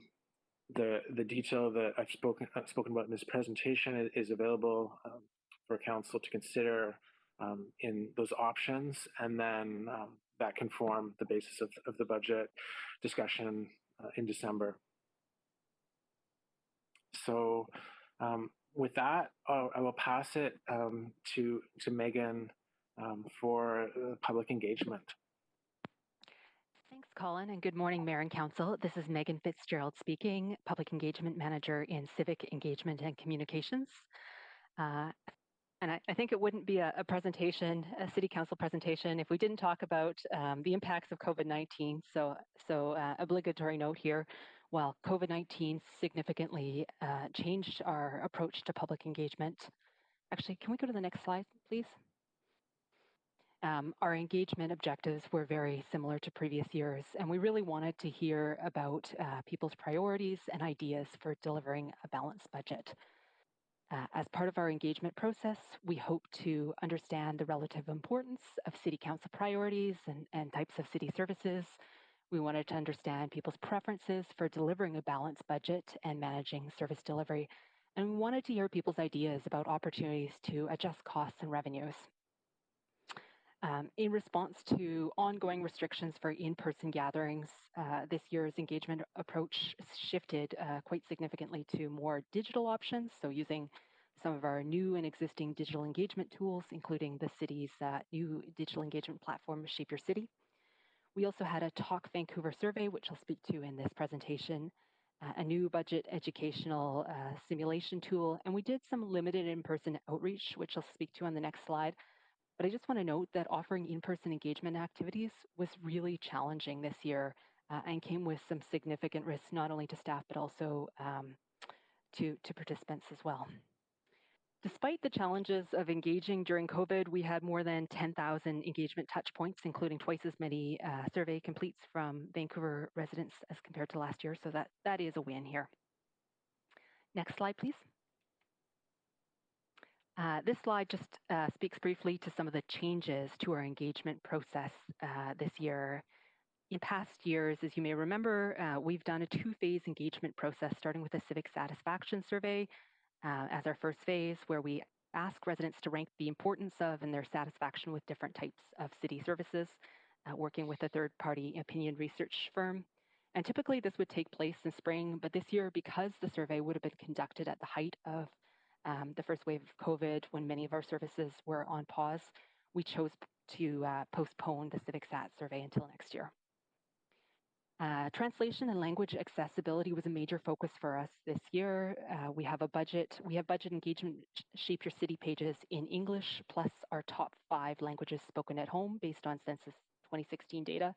the detail that I've spoken about in this presentation is available for council to consider in those options, and then that can form the basis of the budget discussion in December. So with that, I will pass it to Megan for public engagement. Thanks, Colin, and good morning, Mayor and Council. This is Megan Fitzgerald speaking, Public Engagement Manager in Civic Engagement and Communications. And I think it wouldn't be a City Council presentation, if we didn't talk about the impacts of COVID-19. So obligatory note here, while COVID-19 significantly changed our approach to public engagement. Actually, can we go to the next slide, please? Our engagement objectives were very similar to previous years, and we really wanted to hear about people's priorities and ideas for delivering a balanced budget. As part of our engagement process, we hope to understand the relative importance of City Council priorities and types of city services. We wanted to understand people's preferences for delivering a balanced budget and managing service delivery, and we wanted to hear people's ideas about opportunities to adjust costs and revenues. In response to ongoing restrictions for in-person gatherings, this year's engagement approach shifted quite significantly to more digital options, so using some of our new and existing digital engagement tools, including the city's new digital engagement platform, Shape Your City. We also had a Talk Vancouver survey, which I'll speak to in this presentation, a new budget educational simulation tool, and we did some limited in-person outreach, which I'll speak to on the next slide. But I just want to note that offering in-person engagement activities was really challenging this year and came with some significant risks, not only to staff, but also to participants as well. Despite the challenges of engaging during COVID, we had more than 10,000 engagement touch points, including twice as many survey completes from Vancouver residents as compared to last year. So that is a win here. Next slide, please. This slide just speaks briefly to some of the changes to our engagement process this year. In past years, as you may remember, we've done a two-phase engagement process, starting with a civic satisfaction survey as our first phase, where we ask residents to rank the importance of and their satisfaction with different types of city services, working with a third-party opinion research firm. And typically this would take place in spring, but this year, because the survey would have been conducted at the height of the first wave of COVID, when many of our services were on pause, we chose to postpone the CivicSat survey until next year. Translation and language accessibility was a major focus for us this year. We have budget engagement Shape Your City pages in English, plus our top 5 languages spoken at home based on Census 2016 data.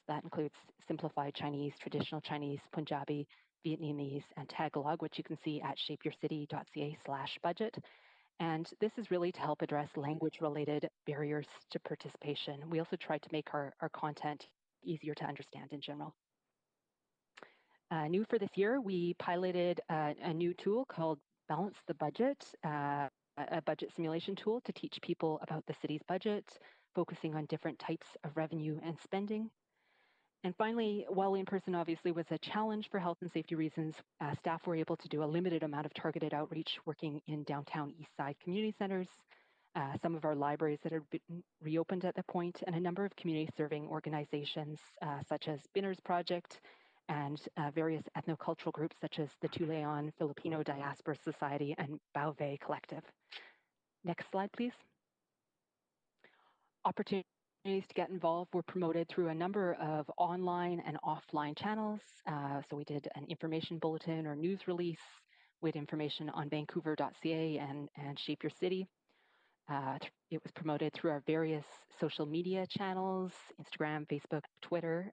So that includes simplified Chinese, traditional Chinese, Punjabi, Vietnamese, and Tagalog, which you can see at shapeyourcity.ca/budget. And this is really to help address language-related barriers to participation. We also tried to make our content easier to understand in general. New for this year, we piloted a new tool called Balance the Budget, a budget simulation tool to teach people about the city's budget, focusing on different types of revenue and spending. And finally, while in-person obviously was a challenge for health and safety reasons, staff were able to do a limited amount of targeted outreach working in downtown East Side community centers, some of our libraries that had been reopened at that point, and a number of community serving organizations such as Binners Project and various ethnocultural groups such as the Tuleon Filipino Diaspora Society and Bauve Collective. Next slide, please. Opportunities to get involved were promoted through a number of online and offline channels. So we did an information bulletin or news release with information on Vancouver.ca and Shape Your City. It was promoted through our various social media channels, Instagram, Facebook, Twitter,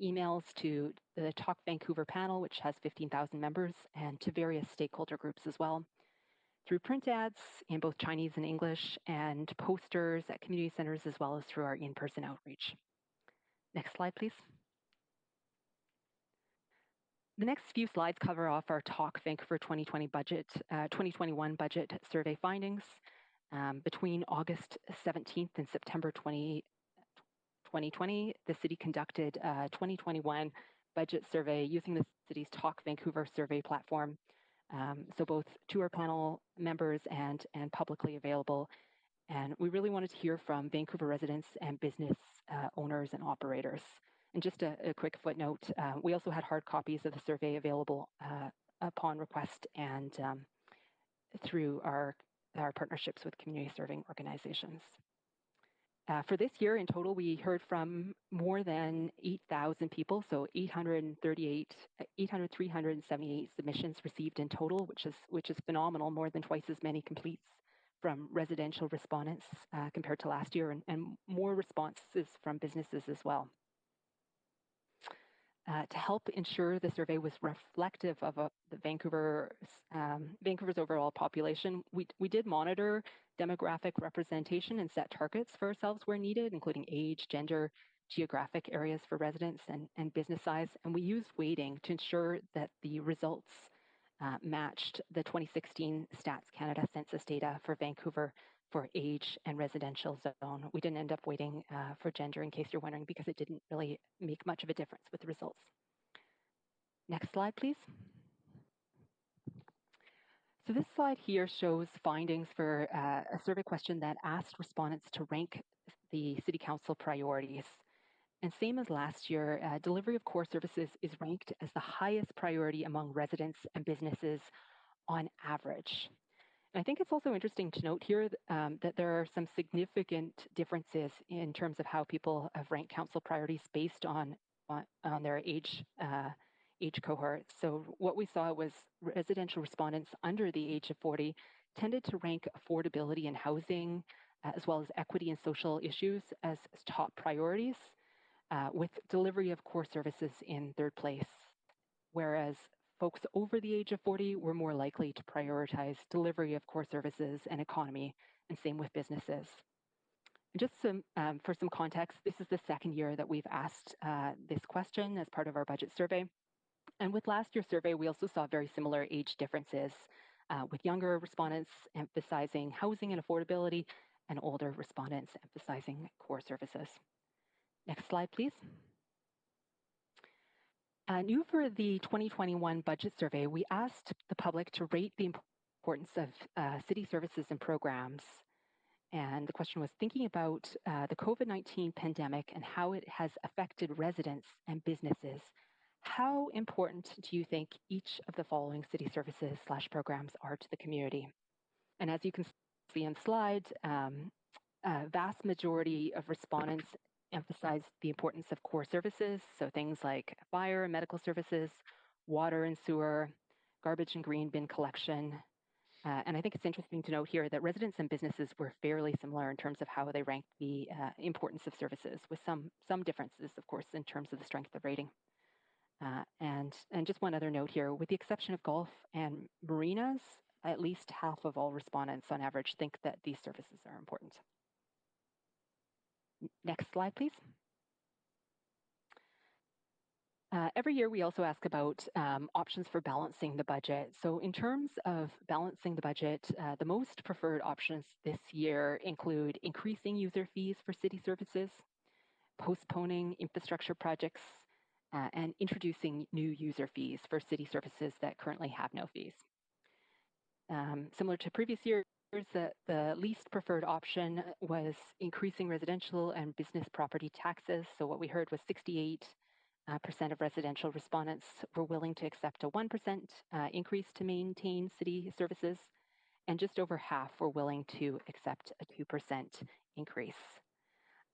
emails to the Talk Vancouver panel, which has 15,000 members, and to various stakeholder groups as well. Through print ads in both Chinese and English, and posters at community centers, as well as through our in-person outreach. Next slide, please. The next few slides cover off our Talk Vancouver 2021 budget survey findings. Between August 17th and September 2020, the city conducted a 2021 budget survey using the city's Talk Vancouver survey platform. So both to our panel members and publicly available. And we really wanted to hear from Vancouver residents and business owners and operators. And just a quick footnote, we also had hard copies of the survey available upon request and through our partnerships with community serving organizations. For this year in total, we heard from more than 8,000 people, so 378 submissions received in total, which is phenomenal, more than twice as many completes from residential respondents compared to last year, and more responses from businesses as well. To help ensure the survey was reflective of the Vancouver's overall population, we did monitor demographic representation and set targets for ourselves where needed, including age, gender, geographic areas for residents, and business size. And we used weighting to ensure that the results matched the 2016 Stats Canada census data for Vancouver for age and residential zone. We didn't end up weighting for gender, in case you're wondering, because it didn't really make much of a difference with the results. Next slide, please. So this slide here shows findings for a survey question that asked respondents to rank the City Council priorities. And same as last year, delivery of core services is ranked as the highest priority among residents and businesses on average. And I think it's also interesting to note here that there are some significant differences in terms of how people have ranked council priorities based on their age cohort. So what we saw was residential respondents under the age of 40 tended to rank affordability and housing, as well as equity and social issues as top priorities, with delivery of core services in third place, whereas folks over the age of 40 were more likely to prioritize delivery of core services and economy, and same with businesses. And just for some context, this is the second year that we've asked this question as part of our budget survey. And with last year's survey, we also saw very similar age differences, with younger respondents emphasizing housing and affordability, and older respondents emphasizing core services. Next slide, please. New for the 2021 budget survey, we asked the public to rate the importance of city services and programs. And the question was thinking about the COVID-19 pandemic and how it has affected residents and businesses. How important do you think each of the following city services/programs are to the community? And as you can see on the slide, vast majority of respondents emphasized the importance of core services, so things like fire and medical services, water and sewer, garbage and green bin collection. And I think it's interesting to note here that residents and businesses were fairly similar in terms of how they ranked the importance of services, with some differences, of course, in terms of the strength of rating. And just one other note here, with the exception of golf and marinas, at least half of all respondents on average think that these services are important. Next slide, please. Every year, we also ask about options for balancing the budget. So in terms of balancing the budget, the most preferred options this year include increasing user fees for city services, postponing infrastructure projects, and introducing new user fees for city services that currently have no fees. Similar to previous years, the least preferred option was increasing residential and business property taxes. So what we heard was 68% of residential respondents were willing to accept a 1% increase to maintain city services, and just over half were willing to accept a 2% increase.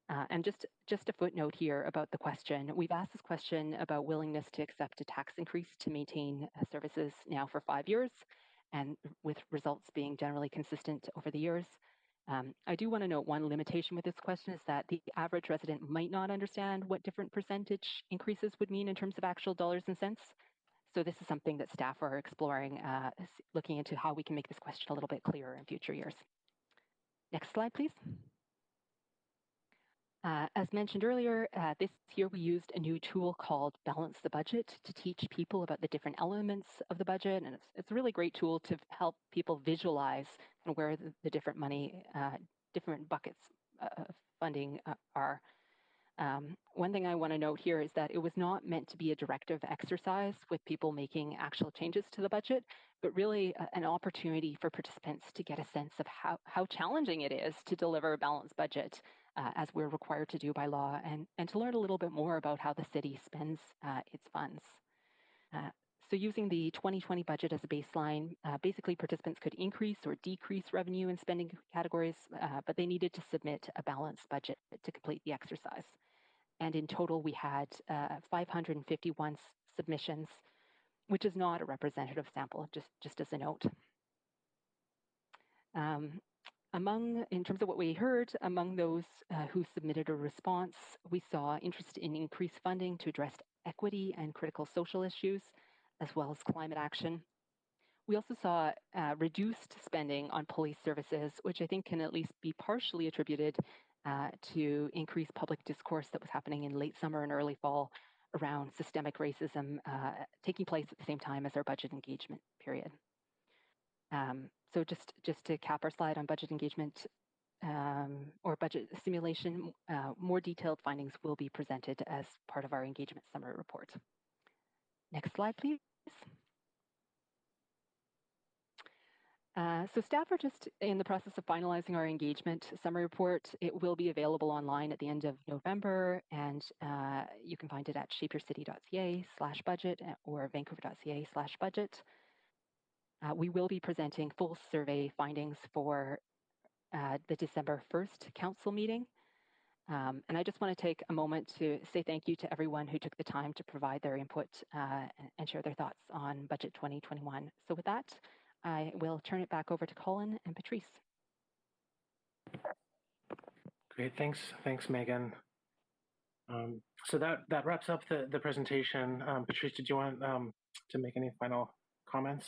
And just a footnote here about the question. We've asked this question about willingness to accept a tax increase to maintain services now for 5 years, and with results being generally consistent over the years. I do want to note one limitation with this question is that the average resident might not understand what different percentage increases would mean in terms of actual dollars and cents. So this is something that staff are exploring, looking into how we can make this question a little bit clearer in future years. Next slide, please. As mentioned earlier, this year we used a new tool called Balance the Budget to teach people about the different elements of the budget. And it's a really great tool to help people visualize where the different different buckets of funding are. One thing I want to note here is that it was not meant to be a directive exercise with people making actual changes to the budget, but really an opportunity for participants to get a sense of how challenging it is to deliver a balanced budget as we're required to do by law, and to learn a little bit more about how the city spends its funds. So using the 2020 budget as a baseline, basically participants could increase or decrease revenue and spending categories, but they needed to submit a balanced budget to complete the exercise. And in total, we had 551 submissions, which is not a representative sample, just as a note. In terms of what we heard, among those who submitted a response, we saw interest in increased funding to address equity and critical social issues, as well as climate action. We also saw reduced spending on police services, which I think can at least be partially attributed to increased public discourse that was happening in late summer and early fall around systemic racism taking place at the same time as our budget engagement period. So just to cap our slide on budget engagement or budget simulation, more detailed findings will be presented as part of our engagement summary report. Next slide, please. So staff are just in the process of finalizing our engagement summary report. It will be available online at the end of November, and you can find it at shapeyourcity.ca/budget or vancouver.ca/budget. We will be presenting full survey findings for the December 1st council meeting. And I just want to take a moment to say thank you to everyone who took the time to provide their input and share their thoughts on Budget 2021. So with that, I will turn it back over to Colin and Patrice. Great, thanks, Megan. So that wraps up the presentation. Patrice, did you want to make any final comments?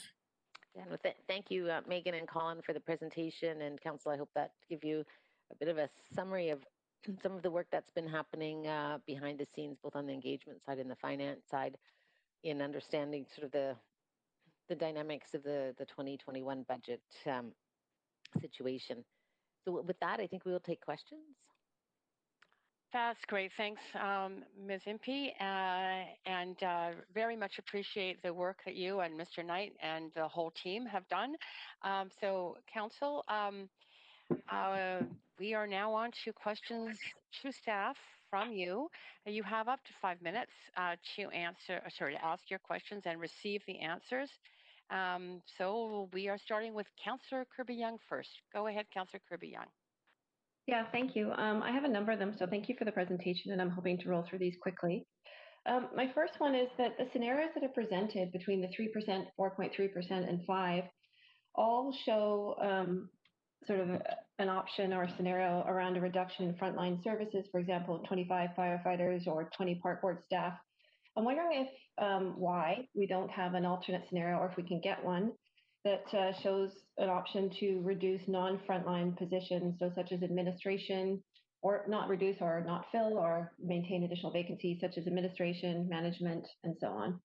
Yeah, well, thank you, Megan and Colin, for the presentation, and Council, I hope that give you a bit of a summary of some of the work that's been happening behind the scenes, both on the engagement side and the finance side, in understanding sort of the dynamics of the 2021 budget situation. So with that, I think we will take questions. That's great. Thanks, Ms. Impey, and very much appreciate the work that you and Mr. Knight and the whole team have done. So, Council, we are now on to questions to staff from you. You have up to 5 minutes to ask your questions and receive the answers. So we are starting with Councillor Kirby-Yung first. Go ahead, Councillor Kirby-Yung. Yeah, thank you. I have a number of them, so thank you for the presentation, and I'm hoping to roll through these quickly. My first one is that the scenarios that are presented between the 3%, 4.3%, and 5 all show sort of an option or a scenario around a reduction in frontline services, for example, 25 firefighters or 20 park board staff. I'm wondering if why we don't have an alternate scenario, or if we can get one that shows an option to reduce non-frontline positions, so such as administration, or not reduce or not fill or maintain additional vacancies, such as administration, management, and so on.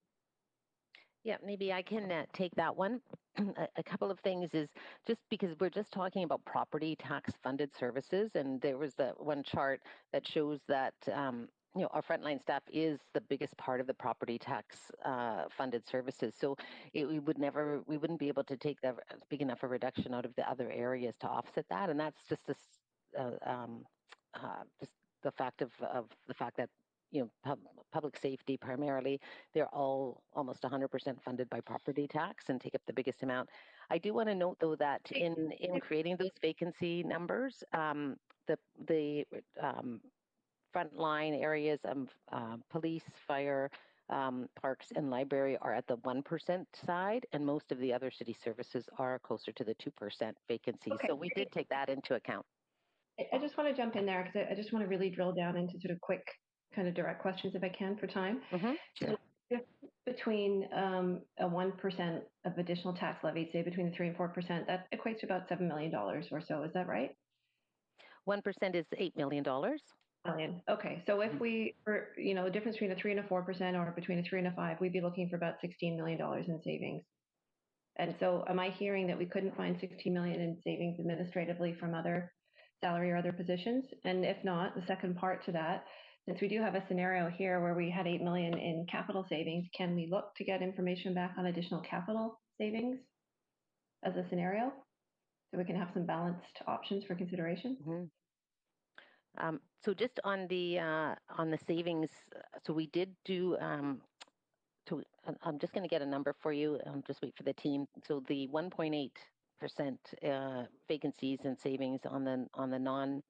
Yeah, maybe I can take that one. A couple of things is just because we're just talking about property tax funded services, and there was the one chart that shows that our frontline staff is the biggest part of the property tax funded services. So we wouldn't be able to take that big enough a reduction out of the other areas to offset that, and that's just this just the fact of the fact that public safety primarily, they're all almost 100% funded by property tax and take up the biggest amount. I do want to note, though, that in creating those vacancy numbers, the frontline areas of police, fire, parks, and library are at the 1% side, and most of the other city services are closer to the 2% vacancies. Okay. So we did take that into account. I just want to jump in there because I just want to really drill down into sort of quick, kind of direct questions if I can for time. Sure. So between a 1% of additional tax levy, say between the 3 and 4%, that equates to about $7 million or so. Is that right? 1% is $8 million. Million. Okay. So if we were, the difference between a 3 and a 4% or between a 3 and a 5, we'd be looking for about $16 million in savings. And so am I hearing that we couldn't find $16 million in savings administratively from other salary or other positions? And if not, the second part to that, since we do have a scenario here where we had $8 million in capital savings, can we look to get information back on additional capital savings as a scenario so we can have some balanced options for consideration? So just on the savings, so we did do. I'm just going to get a number for you. Just wait for the team. So the 1.8% vacancies and savings on the non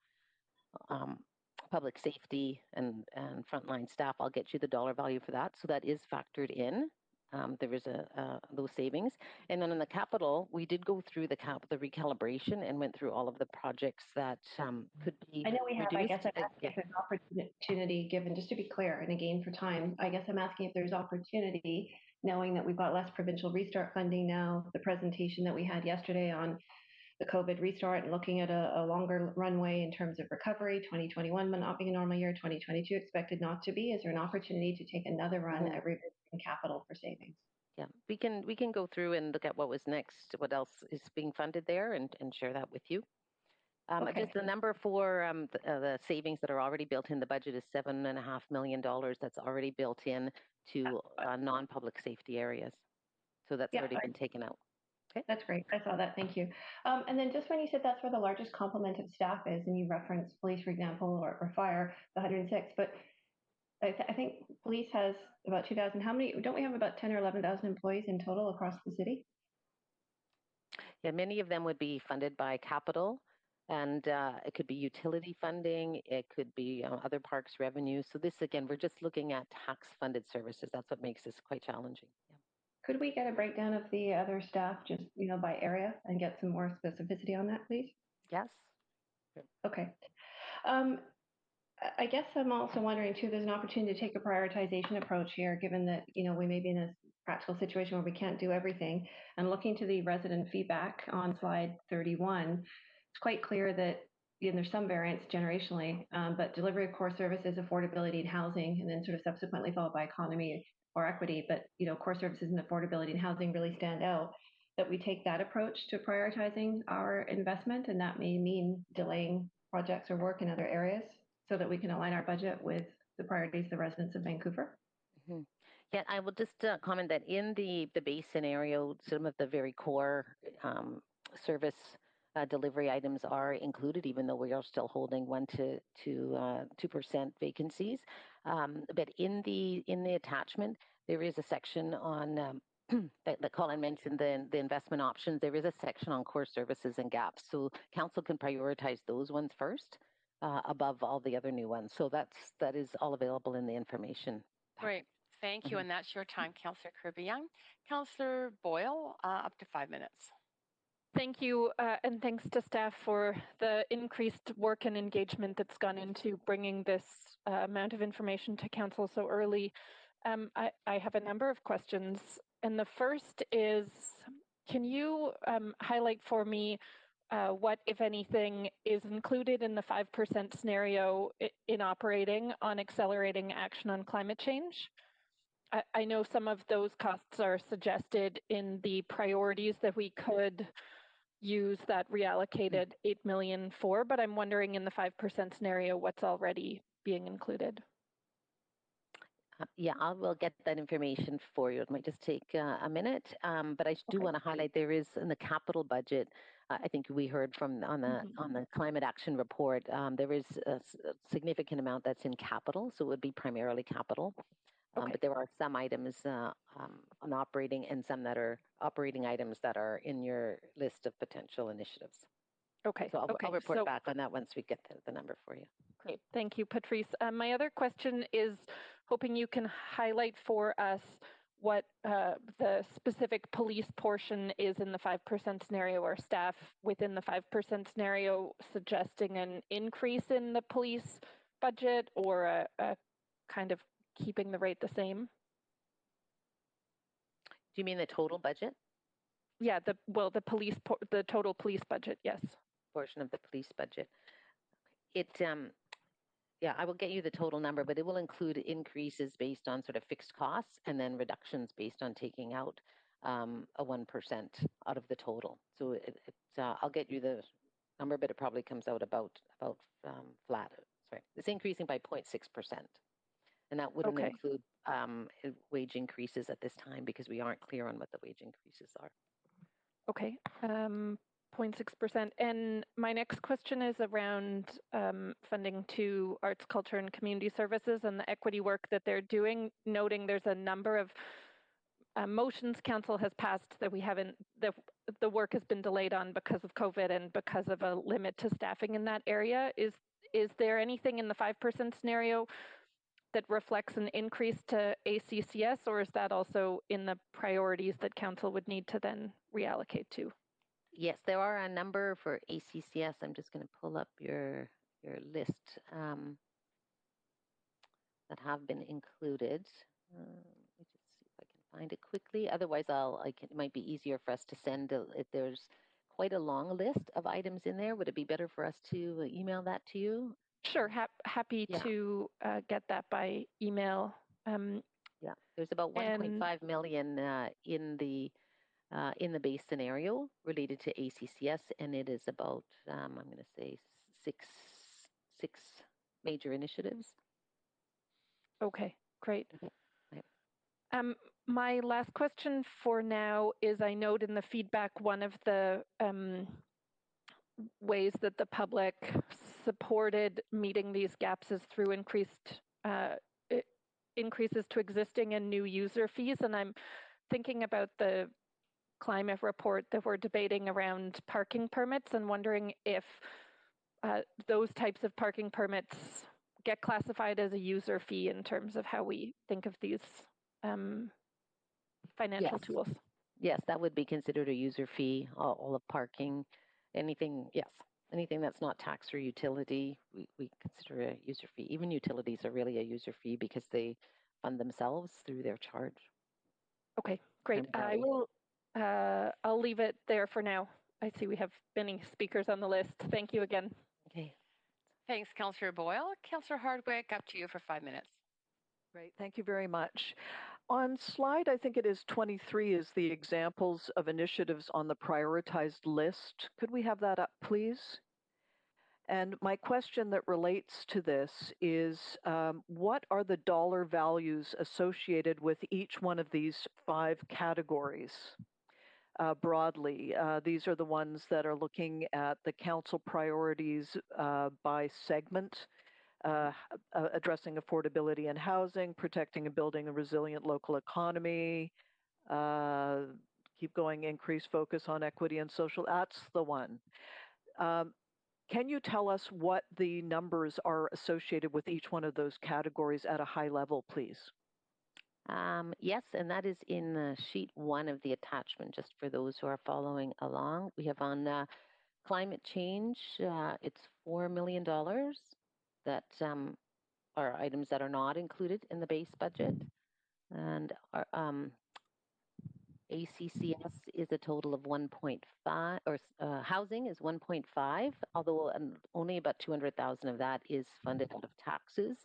public safety and frontline staff. I'll get you the dollar value for that. So that is factored in. There is those savings. And then in the capital, we did go through the recalibration and went through all of the projects that could be I know we have. reduced. I guess I'm asking if there's opportunity given, just to be clear, and again for time, I guess I'm asking if there's opportunity, knowing that we've got less provincial restart funding now, the presentation that we had yesterday on the COVID restart and looking at a longer runway in terms of recovery, 2021 not being a normal year, 2022 expected not to be. Is there an opportunity to take another run at revisiting capital for savings? Yeah, we can go through and look at what was next, what else is being funded there, and share that with you. Okay. Just the number for the savings that are already built in the budget is $7.5 million. That's already built in to non-public safety areas. So that's already been taken out. Okay. That's great. I saw that. Thank you. And then just when you said that's where the largest complement of staff is, and you referenced police, for example, or fire, the 106, but I think police has about 2,000. How many? Don't we have about 10 or 11,000 employees in total across the city? Yeah, many of them would be funded by capital, and it could be utility funding. It could be other parks revenue. So this, again, we're just looking at tax-funded services. That's what makes this quite challenging. Yeah. Could we get a breakdown of the other staff just, by area and get some more specificity on that, please? Yes. Sure. Okay. I guess I'm also wondering too, there's an opportunity to take a prioritization approach here, given that, we may be in a practical situation where we can't do everything. And looking to the resident feedback on slide 31, it's quite clear that there's some variance generationally, but delivery of core services, affordability and housing, and then sort of subsequently followed by economy or equity, but core services and affordability and housing really stand out, that we take that approach to prioritizing our investment, and that may mean delaying projects or work in other areas so that we can align our budget with the priorities of the residents of Vancouver. Yeah, I will just comment that in the base scenario, some of the very core service delivery items are included, even though we are still holding 1 to 2% vacancies. But in the attachment, there is a section on that Colin mentioned, the investment options, there is a section on core services and gaps. So council can prioritize those ones first above all the other new ones. So that is all available in the information. Great. Thank you. And that's your time, Councillor Kirby-Yung. Councillor Boyle, up to 5 minutes. Thank you, and thanks to staff for the increased work and engagement that's gone into bringing this amount of information to council so early. I have a number of questions, and the first is, can you highlight for me what, if anything, is included in the 5% scenario in operating on accelerating action on climate change? I know some of those costs are suggested in the priorities that we could use that reallocated 8 million for, but I'm wondering in the 5% scenario what's already being included. Yeah, I will get that information for you. It might just take a minute, but I do want to highlight there is in the capital budget. I think we heard from on the climate action report. There is a significant amount that's in capital, so it would be primarily capital. But there are some items on operating and some that are operating items that are in your list of potential initiatives. Okay. So I'll report back on that once we get the number for you. Great. Thank you, Patrice. My other question is hoping you can highlight for us what the specific police portion is in the 5% scenario, or staff within the 5% scenario suggesting an increase in the police budget or a kind of keeping the rate the same? Do you mean the total budget? Yeah, the total police budget, yes. Portion of the police budget. Yeah, I will get you the total number, but it will include increases based on sort of fixed costs and then reductions based on taking out a 1% out of the total. So I'll get you the number, but it probably comes out about flat. Sorry, it's increasing by 0.6%. And that wouldn't include wage increases at this time because we aren't clear on what the wage increases are. Okay, 0.6%. And my next question is around funding to arts, culture, and community services and the equity work that they're doing, noting there's a number of motions council has passed that we haven't, the work has been delayed on because of COVID and because of a limit to staffing in that area. Is there anything in the 5% scenario that reflects an increase to ACCS, or is that also in the priorities that council would need to then reallocate to? Yes, there are a number for ACCS. I'm just going to pull up your list that have been included. Let me just see if I can find it quickly. Otherwise, it might be easier for us to send. There's quite a long list of items in there. Would it be better for us to email that to you? Sure, happy to get that by email. Yeah, there's about 1.5 million in the base scenario related to ACCS, and it is about I'm going to say six major initiatives. Okay, great. My last question for now is, I note in the feedback one of the ways that the public supported meeting these gaps is through increases to existing and new user fees. And I'm thinking about the climate report that we're debating around parking permits and wondering if those types of parking permits get classified as a user fee in terms of how we think of these financial tools. Yes, that would be considered a user fee, all of parking. Anything that's not tax or utility, we consider a user fee. Even utilities are really a user fee because they fund themselves through their charge. Okay, great. I'll leave it there for now. I see we have many speakers on the list. Thank you again. Okay. Thanks, Councillor Boyle. Councillor Hardwick, up to you for 5 minutes. Great, thank you very much. On slide, I think it is 23, is the examples of initiatives on the prioritized list. Could we have that up, please? And my question that relates to this is, what are the dollar values associated with each one of these 5 categories? Broadly, these are the ones that are looking at the council priorities by segment, addressing affordability and housing, protecting and building a resilient local economy, Keep going, increased focus on equity and social. That's the one. Can you tell us what the numbers are associated with each one of those categories at a high level, please? Yes, and that is in sheet 1 of the attachment, just for those who are following along. We have on climate change, it's $4 million that are items that are not included in the base budget. And our, ACCS is a total of 1.5, or housing is 1.5, although only about 200,000 of that is funded out of taxes.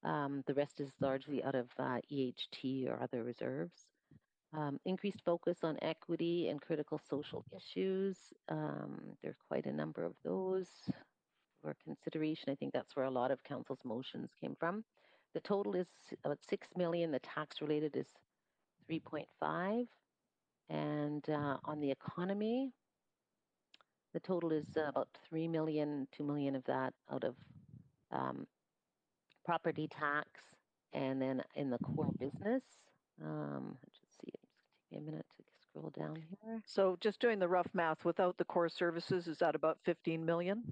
The rest is largely out of EHT or other reserves. Increased focus on equity and critical social issues. There are quite a number of those for consideration. I think that's where a lot of council's motions came from. The total is about 6 million. The tax related is 3.5. And on the economy, the total is about 3 million, 2 million of that out of property tax. And then in the core business, let's see, it's going to take me a minute to scroll down here. So just doing the rough math, without the core services, is that about 15 million?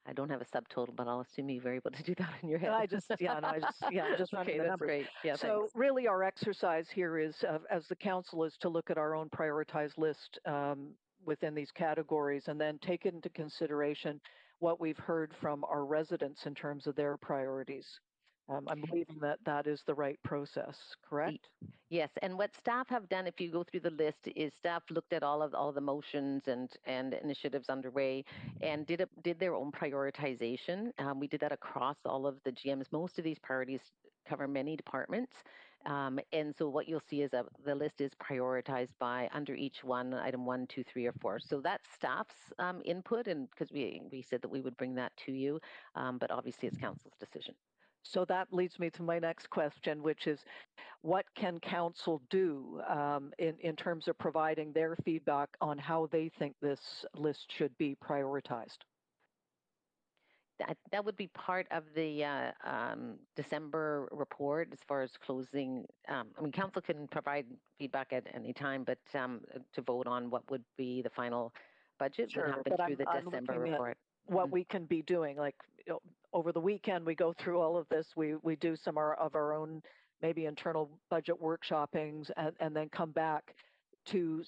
I don't have a subtotal, but I'll assume you were able to do that in your head. I'm just running okay, the that's numbers. Great. Yeah, so thanks. really our exercise here is, as the council, is to look at our own prioritized list within these categories and then take into consideration what we've heard from our residents in terms of their priorities. I'm believing that that is the right process, correct? Yes, and what staff have done, if you go through the list, is staff looked at all the motions and initiatives underway, and did their own prioritization. We did that across all of the GMs. Most of these priorities cover many departments, and so what you'll see is that the list is prioritized by under each one, item 1, 2, 3, or 4. So that's staff's input, and because we said that we would bring that to you, but obviously it's council's decision. So that leads me to my next question, which is, what can council do in terms of providing their feedback on how they think this list should be prioritized? That would be part of the December report as far as closing. I mean, council can provide feedback at any time, but to vote on what would be the final budget would happen through the December report. What we can be doing, like over the weekend, we go through all of this. We do some of our own maybe internal budget workshoppings, and then come back to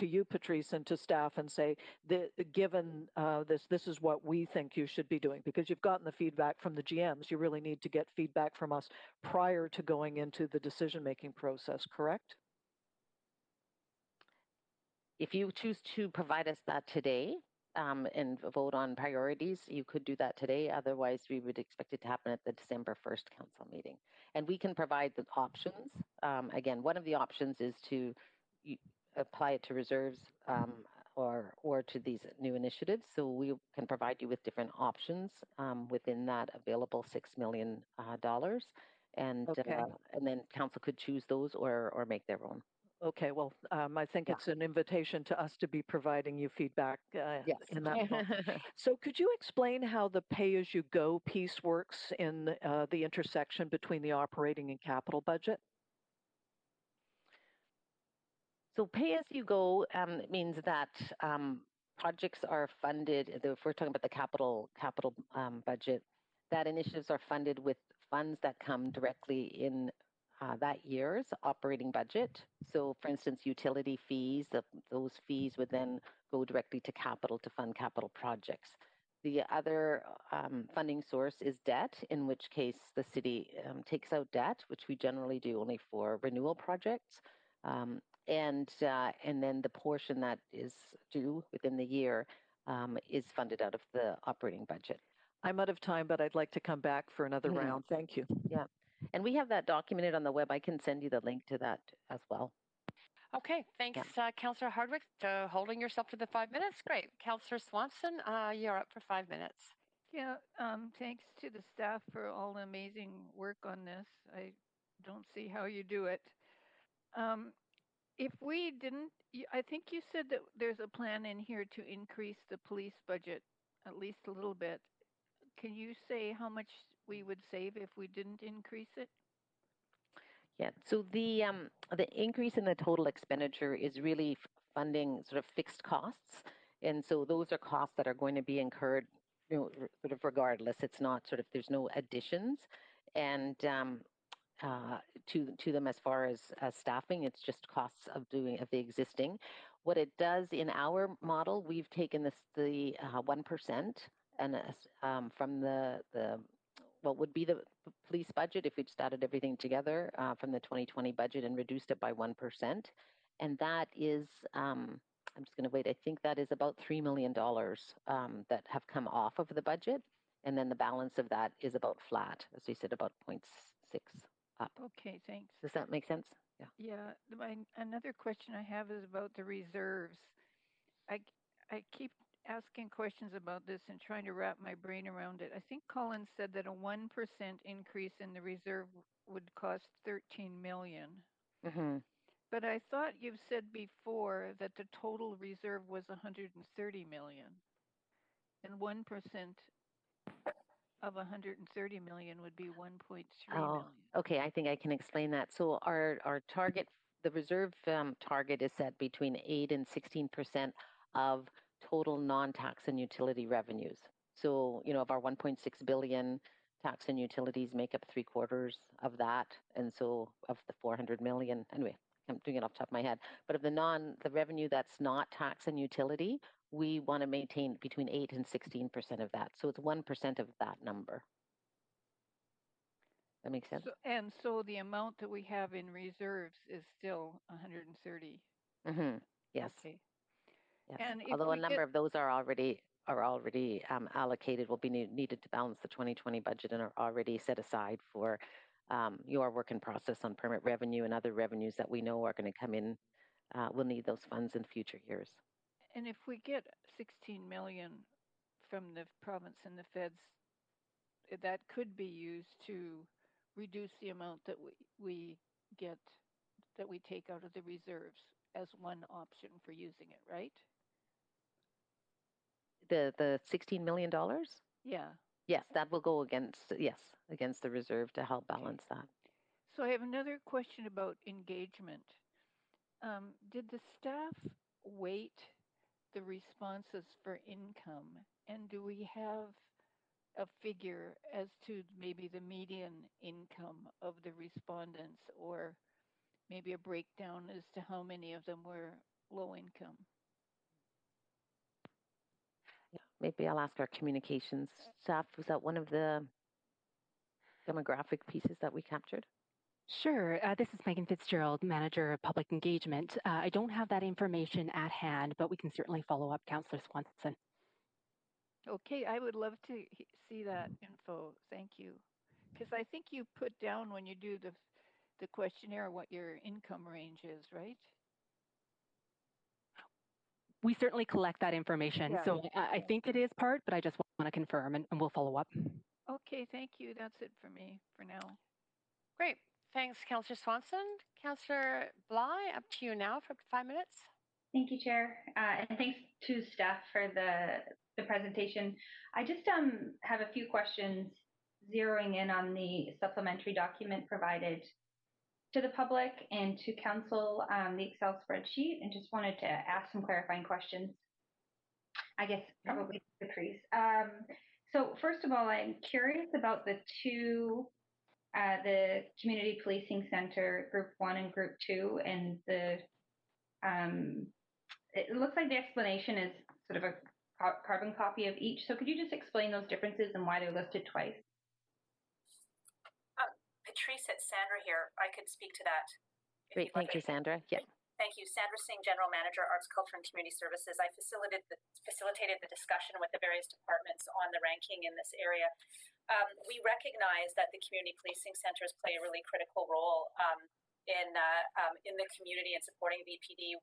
you, Patrice, and to staff, and say, given this is what we think you should be doing, because you've gotten the feedback from the GMs. You really need to get feedback from us prior to going into the decision-making process, correct? If you choose to provide us that today, and vote on priorities, you could do that today. Otherwise, we would expect it to happen at the December 1st council meeting. And we can provide the options. Again, one of the options is to apply it to reserves or to these new initiatives. So we can provide you with different options within that available $6 million. And then council could choose those or make their own. Okay, well, I think it's an invitation to us to be providing you feedback in that point. So could you explain how the pay-as-you-go piece works in the intersection between the operating and capital budget? So pay-as-you-go means that projects are funded, if we're talking about the capital budget, that initiatives are funded with funds that come directly in that year's operating budget. So for instance, utility fees, those fees would then go directly to capital to fund capital projects. The other funding source is debt, in which case the city takes out debt, which we generally do only for renewal projects. And then the portion that is due within the year is funded out of the operating budget. I'm out of time, but I'd like to come back for another round. Thank you. Yeah. And we have that documented on the web. I can send you the link to that as well. Okay, thanks, Councillor Hardwick, for holding yourself to the 5 minutes. Great. Councillor Swanson, you're up for 5 minutes. Yeah, thanks to the staff for all the amazing work on this. I don't see how you do it. If we didn't, I think you said that there's a plan in here to increase the police budget at least a little bit. Can you say how much we would save if we didn't increase it? Yeah. So the increase in the total expenditure is really funding sort of fixed costs, and so those are costs that are going to be incurred, sort of regardless. It's not sort of there's no additions, and to them as far as staffing. It's just costs of the existing. What it does in our model, we've taken the 1% and from the what would be the police budget if we'd started everything together from the 2020 budget and reduced it by 1%. And that is, I'm just going to wait, I think that is about $3 million that have come off of the budget. And then the balance of that is about flat, as we said, about 0.6 up. Okay, thanks. Does that make sense? Yeah. Yeah. Another question I have is about the reserves. I keep asking questions about this and trying to wrap my brain around it. I think Colin said that a 1% increase in the reserve would cost $13 million. Mm-hmm. But I thought you've said before that the total reserve was $130 million, and 1% of $130 million would be $1.3 million. Okay. I think I can explain that. So our target, the reserve target is set between 8 and 16% of total non-tax and utility revenues. So, of our 1.6 billion, tax and utilities make up 3/4 of that. And so of the 400 million, anyway, I'm doing it off the top of my head, but of the revenue that's not tax and utility, we want to maintain between 8 and 16% of that. So it's 1% of that number. That makes sense? So the amount that we have in reserves is still 130. Mm-hmm. Yes. Okay. Yes. And although a number of those are already allocated, will be needed to balance the 2020 budget and are already set aside for your work in process on permit revenue and other revenues that we know are going to come in. We'll need those funds in future years. And if we get 16 million from the province and the feds, that could be used to reduce the amount that we get, that we take out of the reserves as one option for using it, right? The $16 million? Yeah. Yes, that will go against the reserve to help balance that. So I have another question about engagement. Did the staff weight the responses for income, and do we have a figure as to maybe the median income of the respondents, or maybe a breakdown as to how many of them were low income? Yeah, maybe I'll ask our communications staff. Was that one of the demographic pieces that we captured? Sure. This is Megan Fitzgerald, Manager of Public Engagement. I don't have that information at hand, but we can certainly follow up, Councillor Swanson. Okay, I would love to see that info. Thank you. Because I think you put down when you do the questionnaire what your income range is, right? We certainly collect that information. Yeah. So I think it is part, but I just want to confirm and we'll follow up. Okay, thank you. That's it for me for now. Great. Thanks, Councillor Swanson. Councillor Bly, up to you now for 5 minutes. Thank you, Chair. And thanks to staff for the presentation. I just have a few questions zeroing in on the supplementary document provided to the public and to Council, the Excel spreadsheet, and just wanted to ask some clarifying questions. I guess probably Patrice. So first of all, I'm curious about the Community Policing Center Group 1 and Group 2, and it looks like the explanation is sort of a carbon copy of each. So could you just explain those differences and why they're listed twice? Patrice, it's Sandra here. I could speak to that. Great, thank you, Sandra. Yeah. Thank you. Sandra Singh, General Manager, Arts, Culture and Community Services. I facilitated the discussion with the various departments on the ranking in this area. We recognize that the community policing centers play a really critical role in the community and supporting VPD.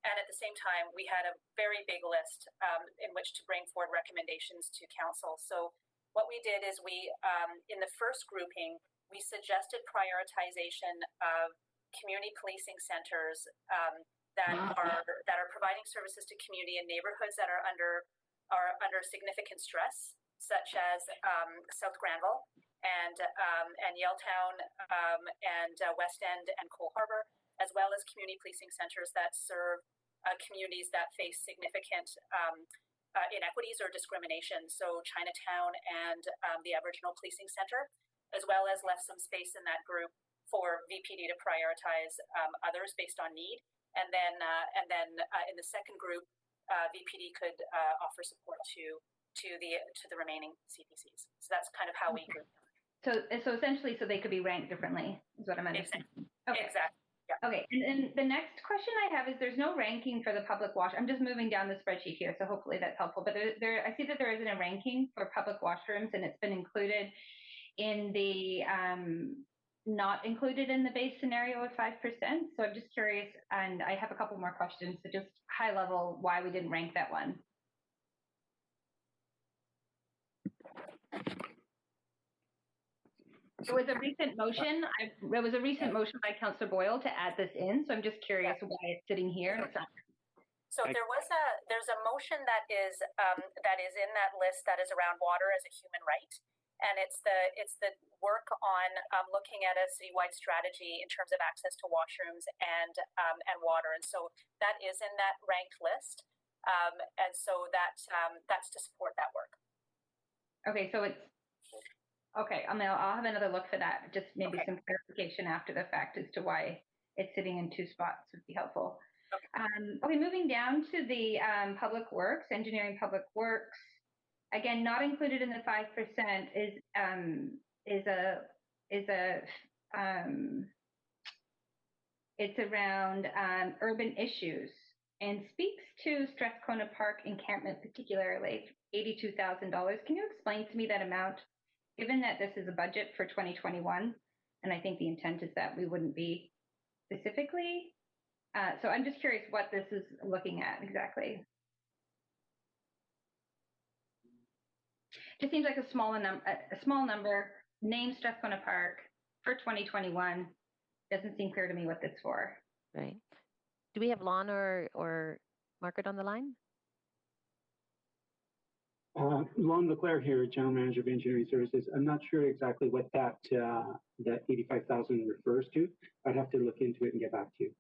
And at the same time, we had a very big list in which to bring forward recommendations to council. So what we did is in the first grouping, we suggested prioritization of community policing centers that are providing services to community in neighborhoods that are under significant stress, such as South Granville and Yaletown, and West End and Cole Harbour, as well as community policing centers that serve communities that face significant inequities or discrimination. So Chinatown and the Aboriginal Policing Center, as well as left some space in that group for VPD to prioritize others based on need. And then in the second group, VPD could offer support to the remaining CPCs. So that's kind of how we group them. So essentially, so they could be ranked differently, is what I'm understanding. Exactly. Okay. Exactly. Yeah. Okay, and the next question I have is there's no ranking for the public wash. I'm just moving down the spreadsheet here, so hopefully that's helpful. But I see that there isn't a ranking for public washrooms, and it's been included in the not included in the base scenario of 5%. So I'm just curious, and I have a couple more questions. So just high level, why we didn't rank that one. It was a recent motion. There was a recent motion by Councillor Boyle to add this in. So I'm just curious why it's sitting here. So there's a motion that is in that list that is around water as a human right, and it's the work on looking at a citywide strategy in terms of access to washrooms and water, and so that is in that ranked list, and so that's to support that work. Okay, so it's. Okay, I'll have another look for that. Just maybe some clarification after the fact as to why it's sitting in two spots would be helpful. Okay, moving down to the public works, engineering public works. Again, not included in the 5% it's around urban issues and speaks to Strathcona Park encampment, particularly $82,000. Can you explain to me that amount? Given that this is a budget for 2021, and I think the intent is that we wouldn't be specifically. So I'm just curious what this is looking at exactly. Just seems like a small number, name Strathcona Park for 2021. Doesn't seem clear to me what that's for. Right. Do we have Lon or Margaret on the line? Lon Leclerc here, General Manager of Engineering Services. I'm not sure exactly what that 85,000 refers to. I'd have to look into it and get back to you.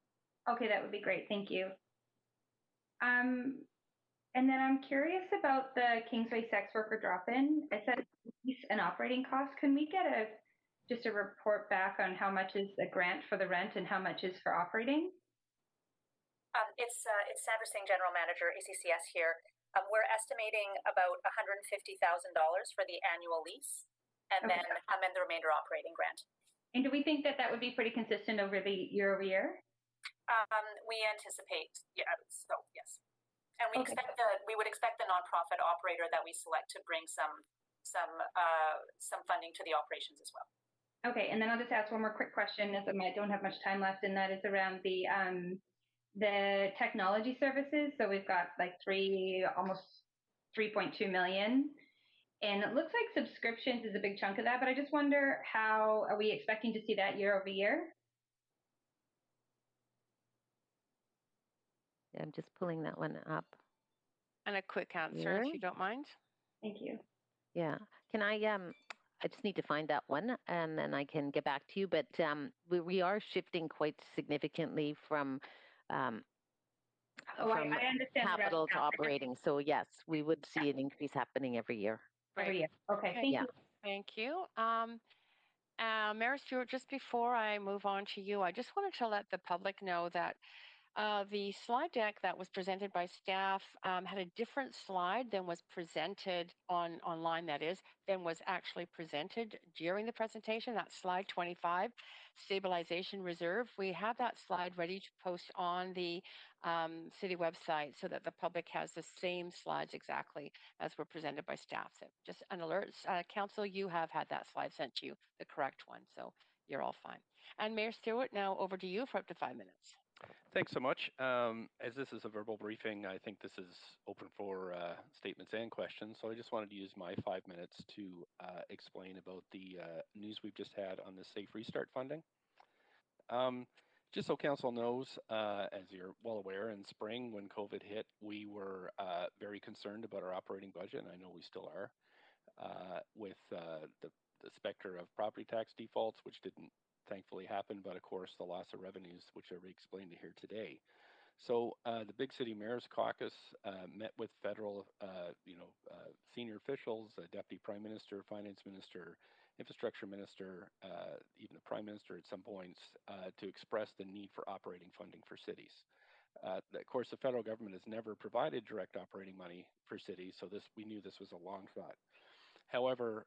Okay, that would be great. Thank you. And then I'm curious about the Kingsway sex worker drop-in. It said lease and operating costs. Can we get just a report back on how much is the grant for the rent and how much is for operating? It's Sandra Singh, General Manager, ACCS here. We're estimating about $150,000 for the annual lease, and then the remainder operating grant. And do we think that would be pretty consistent over the year over year? We anticipate, so yes, and we would expect the nonprofit operator that we select to bring some funding to the operations as well. Okay, and then I'll just ask one more quick question, as I don't have much time left, and that is around the technology services. So we've got like almost 3.2 million. And it looks like subscriptions is a big chunk of that, but I just wonder, how are we expecting to see that year over year? Yeah, I'm just pulling that one up. And a quick answer, if you don't mind. Thank you. Yeah. Can I just need to find that one and then I can get back to you. But we are shifting quite significantly from I understand capital to operating. So yes, we would see an increase happening every year. Every year. Okay, thank you. Thank you. Mayor Stewart, just before I move on to you, I just wanted to let the public know that the slide deck that was presented by staff had a different slide than was presented online, that is, than was actually presented during the presentation. That's slide 25, stabilization reserve. We have that slide ready to post on the city website so that the public has the same slides exactly as were presented by staff. So just an alert, Council, you have had that slide sent to you, the correct one, so you're all fine. And Mayor Stewart, now over to you for up to 5 minutes. Thanks so much. As this is a verbal briefing, I think this is open for statements and questions. So I just wanted to use my 5 minutes to explain about the news we've just had on the Safe Restart funding. Just so Council knows, as you're well aware, in spring when COVID hit, we were very concerned about our operating budget, and I know we still are, with the the specter of property tax defaults, which didn't thankfully happen, but of course the loss of revenues, which I explained here today. So the Big City Mayors Caucus met with federal, senior officials, Deputy Prime Minister, Finance Minister, Infrastructure Minister, even the Prime Minister at some points, to express the need for operating funding for cities. Of course, the federal government has never provided direct operating money for cities, so we knew this was a long shot. However,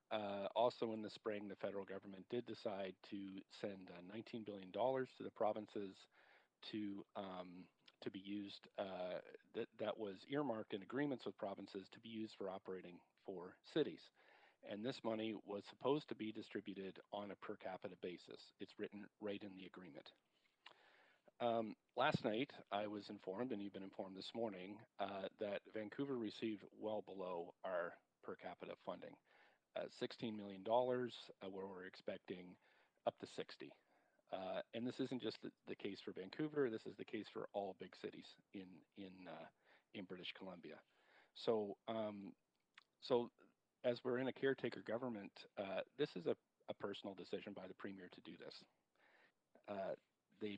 also in the spring, the federal government did decide to send $19 billion to the provinces to be used, that was earmarked in agreements with provinces to be used for operating for cities. And this money was supposed to be distributed on a per capita basis. It's written right in the agreement. Last night, I was informed, and you've been informed this morning, that Vancouver received well below our per capita funding. $16 million, where we're expecting up to 60. And this isn't just the case for Vancouver. This is the case for all big cities in British Columbia. So, so as we're in a caretaker government, this is a personal decision by the Premier to do this. The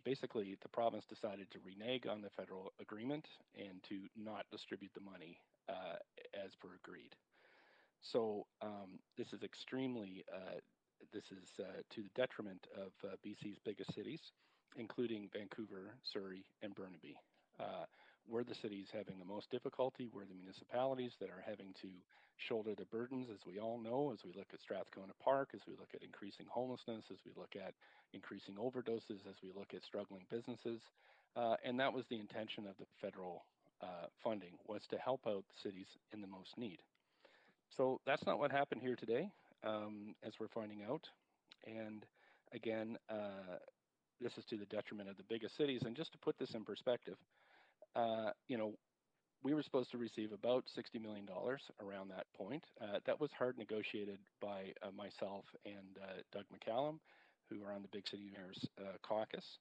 province decided to renege on the federal agreement and to not distribute the money as per agreed. So this is extremely, to the detriment of BC's biggest cities, including Vancouver, Surrey, and Burnaby. We're the cities having the most difficulty. We're the municipalities that are having to shoulder the burdens, as we all know, as we look at Strathcona Park, as we look at increasing homelessness, as we look at increasing overdoses, as we look at struggling businesses. And that was the intention of the federal funding, was to help out cities in the most need. So that's not what happened here today, as we're finding out. And again, this is to the detriment of the biggest cities. And just to put this in perspective, we were supposed to receive about $60 million around that point. That was hard negotiated by myself and Doug McCallum, who are on the Big City Mayors Caucus.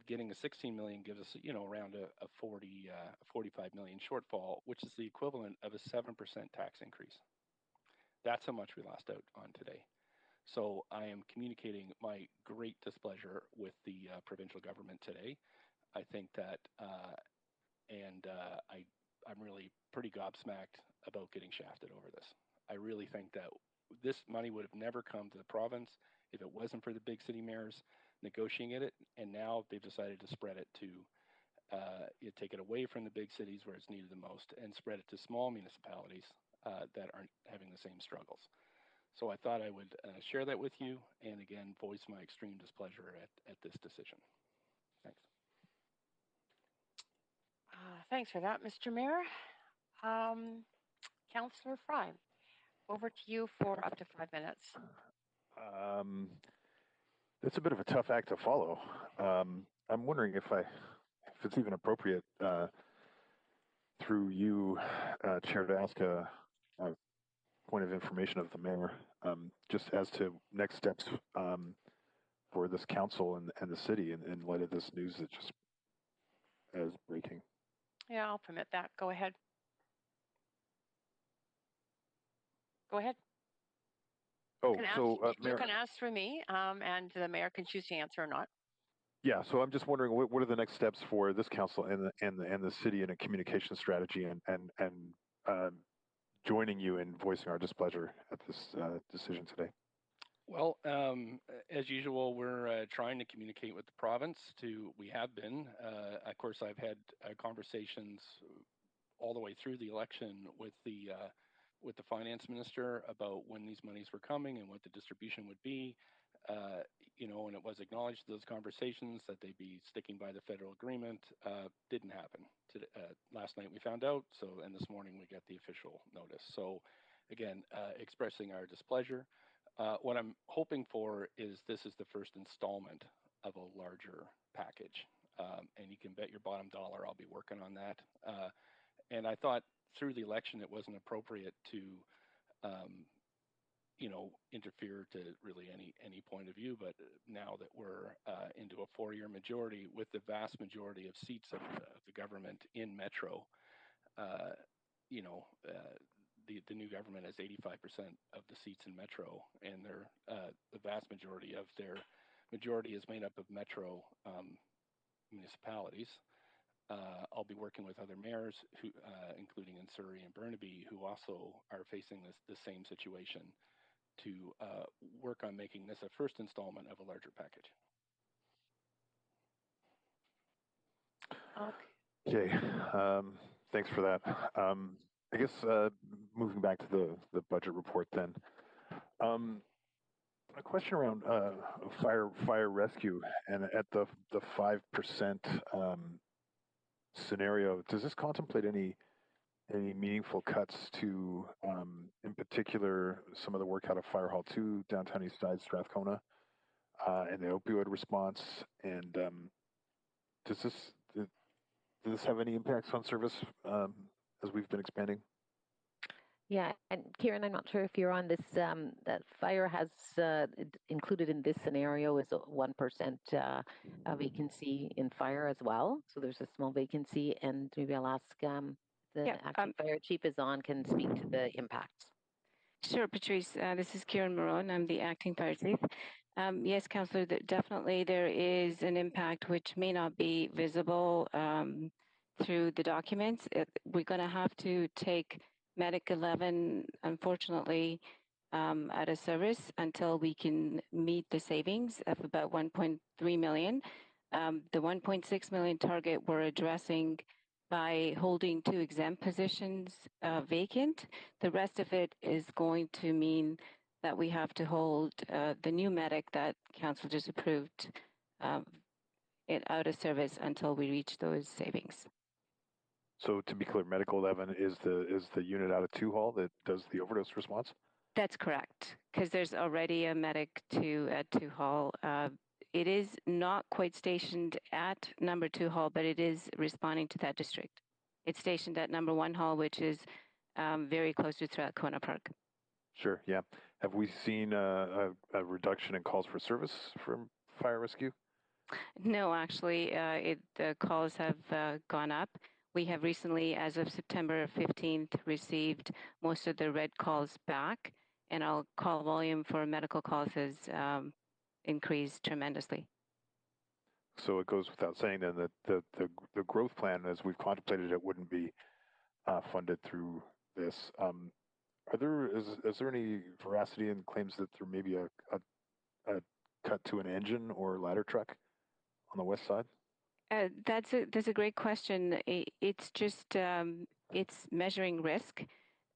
Getting a $16 million gives us, around a 45 million shortfall, which is the equivalent of a 7% tax increase. That's how much we lost out on today. So I am communicating my great displeasure with the provincial government today. I think that, I'm really pretty gobsmacked about getting shafted over this. I really think that this money would have never come to the province if it wasn't for the Big City Mayors negotiating it, and now they've decided to spread it to take it away from the big cities where it's needed the most and spread it to small municipalities that aren't having the same struggles. So I thought I would share that with you, and again, voice my extreme displeasure at this decision. Thanks. Thanks for that, Mr. Mayor. Councillor Fry, over to you for up to 5 minutes. It's a bit of a tough act to follow. I'm wondering if it's even appropriate through you, Chair, to ask a point of information of the mayor, just as to next steps for this council and the city in light of this news that just is breaking. Yeah, I'll permit that. Go ahead. Go ahead. Oh, you can ask for me, and the mayor can choose to answer or not. Yeah, so I'm just wondering what are the next steps for this council and the city in a communication strategy and joining you in voicing our displeasure at this decision today. Well, as usual, we're trying to communicate with the province. We have been. Of course, I've had conversations all the way through the election with the finance minister about when these monies were coming and what the distribution would be. And it was acknowledged those conversations that they'd be sticking by the federal agreement. Didn't happen. Last night we found out, and this morning we got the official notice. So again, expressing our displeasure. What I'm hoping for is this is the first installment of a larger package. And you can bet your bottom dollar I'll be working on that. And I thought through the election it wasn't appropriate to interfere to really any point of view, but now that we're into a 4-year majority with the vast majority of seats of the government in Metro, the new government has 85% of the seats in Metro, and the vast majority of their majority is made up of Metro municipalities. I'll be working with other mayors, who, including in Surrey and Burnaby, who also are facing the same situation, to work on making this a first installment of a larger package. Okay, thanks for that. I guess moving back to the budget report then. A question around fire rescue, and at the 5% scenario, does this contemplate any meaningful cuts to, in particular, some of the work out of Fire Hall 2, downtown East Side, Strathcona, and the opioid response? And does this have any impacts on service as we've been expanding? Yeah, and Kieran, I'm not sure if you're on this. That fire has included in this scenario is a 1% vacancy in fire as well. So there's a small vacancy, and maybe I'll ask the acting fire chief is on, can speak to the impacts. Sure, Patrice. This is Kieran Marone. I'm the acting fire chief. Yes, Councillor, definitely there is an impact which may not be visible through the documents. We're going to have to take Medic 11, unfortunately, out of service until we can meet the savings of about 1.3 million. The 1.6 million target we're addressing by holding 2 exempt positions vacant. The rest of it is going to mean that we have to hold the new medic that council just approved it out of service until we reach those savings. So to be clear, Medical 11 is the unit out of 2 Hall that does the overdose response? That's correct, because there's already a medic 2 at 2 Hall. It is not quite stationed at number 2 Hall, but it is responding to that district. It's stationed at number 1 Hall, which is very close to Strathcona Park. Sure, yeah. Have we seen a reduction in calls for service from fire rescue? No, actually, the calls have gone up. We have recently, as of September 15th, received most of the red calls back, and our call volume for medical calls has increased tremendously. So it goes without saying then that the growth plan, as we've contemplated it, wouldn't be funded through this. Is there any veracity in claims that there may be a cut to an engine or ladder truck on the west side? That's a great question. It's just it's measuring risk.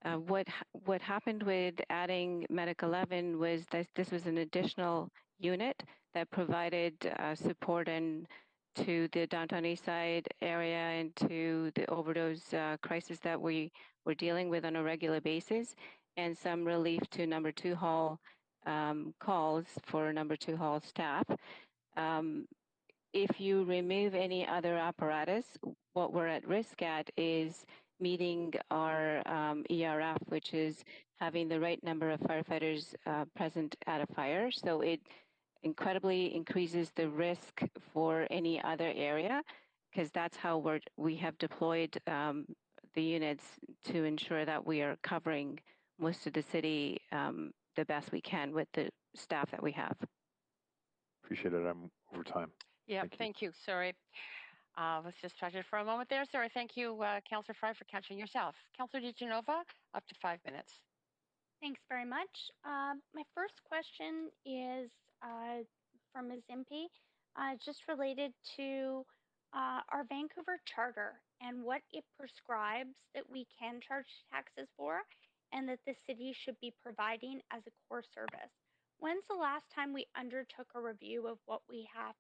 What happened with adding Medic 11 was that this was an additional unit that provided support to the downtown east side area and to the overdose crisis that we were dealing with on a regular basis, and some relief to number 2 Hall calls for number 2 Hall staff. If you remove any other apparatus, what we're at risk at is meeting our ERF, which is having the right number of firefighters present at a fire. So it incredibly increases the risk for any other area, because that's how we have deployed the units to ensure that we are covering most of the city the best we can with the staff that we have. Appreciate it. I'm over time. Yeah, thank you. Sorry. Let's just touch it for a moment there. Sorry. Thank you, Councillor Fry, for catching yourself. Councillor DiGenova, up to 5 minutes. Thanks very much. My first question is from Ms. Impey, just related to our Vancouver Charter and what it prescribes that we can charge taxes for and that the city should be providing as a core service. When's the last time we undertook a review of what we have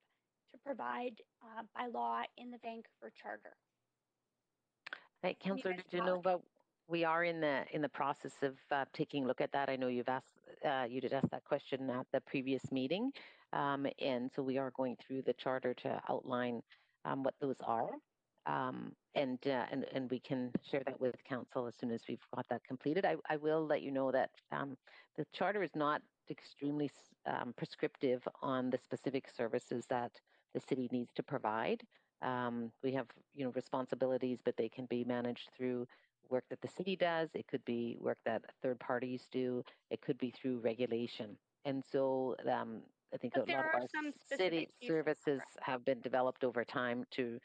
to provide by law in the Vancouver Charter? Right, Councillor DiGenova, we are in the process of taking a look at that. I know you did ask that question at the previous meeting, and so we are going through the charter to outline what those are, and we can share that with council as soon as we've got that completed. I will let you know that the charter is not extremely prescriptive on the specific services that the city needs to provide. We have responsibilities, but they can be managed through work that the city does. It could be work that third parties do. It could be through regulation. And so I think But a lot of our city services have been developed over time to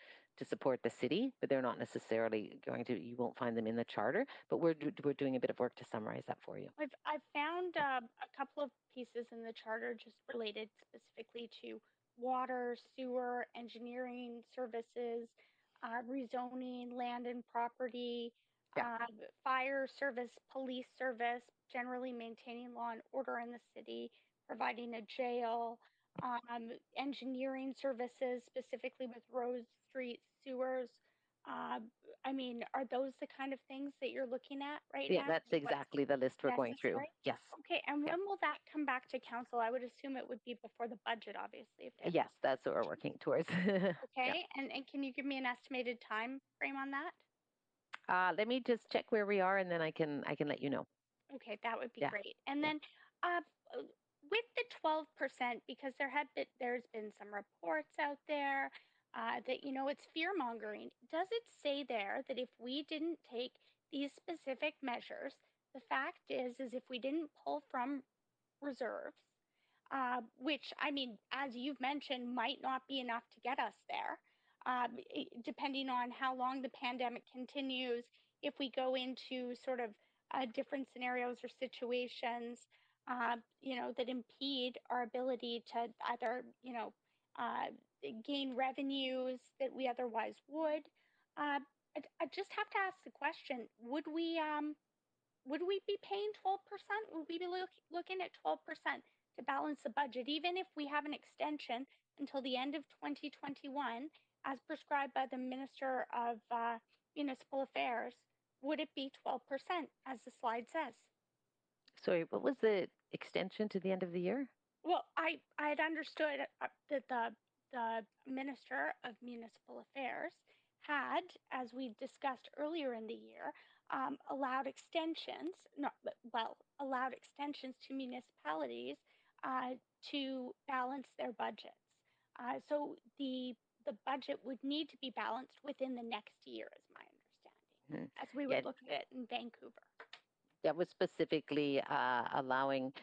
support the city, but they're not necessarily going to. You won't find them in the charter. But we're doing a bit of work to summarize that for you. I've found a couple of pieces in the charter just related specifically to water, sewer, engineering services, rezoning, land and property, fire service, police service, generally maintaining law and order in the city, providing a jail, engineering services, specifically with roads, streets, sewers. I mean, are those the kind of things that you're looking at right now? Yeah, that's exactly the list we're going through. Yes. Okay, and when will that come back to council? I would assume it would be before the budget, obviously. Yes, that's what we're working towards. Okay, and can you give me an estimated time frame on that? Let me just check where we are, and then I can let you know. Okay, that would be great. And then with the 12%, because there's been some reports out there that it's fear mongering. Does it say there that if we didn't take these specific measures, the fact is if we didn't pull from reserves, which I mean, as you've mentioned, might not be enough to get us there, depending on how long the pandemic continues, if we go into sort of different scenarios or situations, that impede our ability to either, gain revenues that we otherwise would. I just have to ask the question: would we be paying 12%? Would we be looking at 12% to balance the budget, even if we have an extension until the end of 2021, as prescribed by the Minister of Municipal Affairs? Would it be 12%, as the slide says? Sorry, what was the extension to the end of the year? Well, I had understood that the Minister of Municipal Affairs had, as we discussed earlier in the year, allowed extensions to municipalities to balance their budgets. So the budget would need to be balanced within the next year, is my understanding, as we would look at it in Vancouver. That was specifically allowing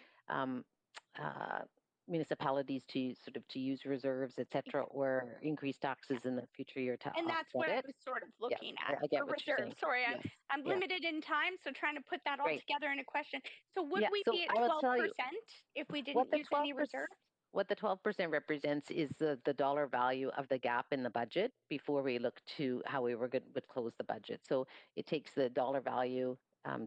municipalities to use reserves, et cetera, or increase taxes in the future year to and that's what I was sort of looking at. I get for what you're saying. reserves. Sorry, I'm limited in time, so trying to put that all together in a question. So would we be at 12% if we didn't use any reserves? What the 12% represents is the dollar value of the gap in the budget before we look to how we would close the budget. So it takes the dollar value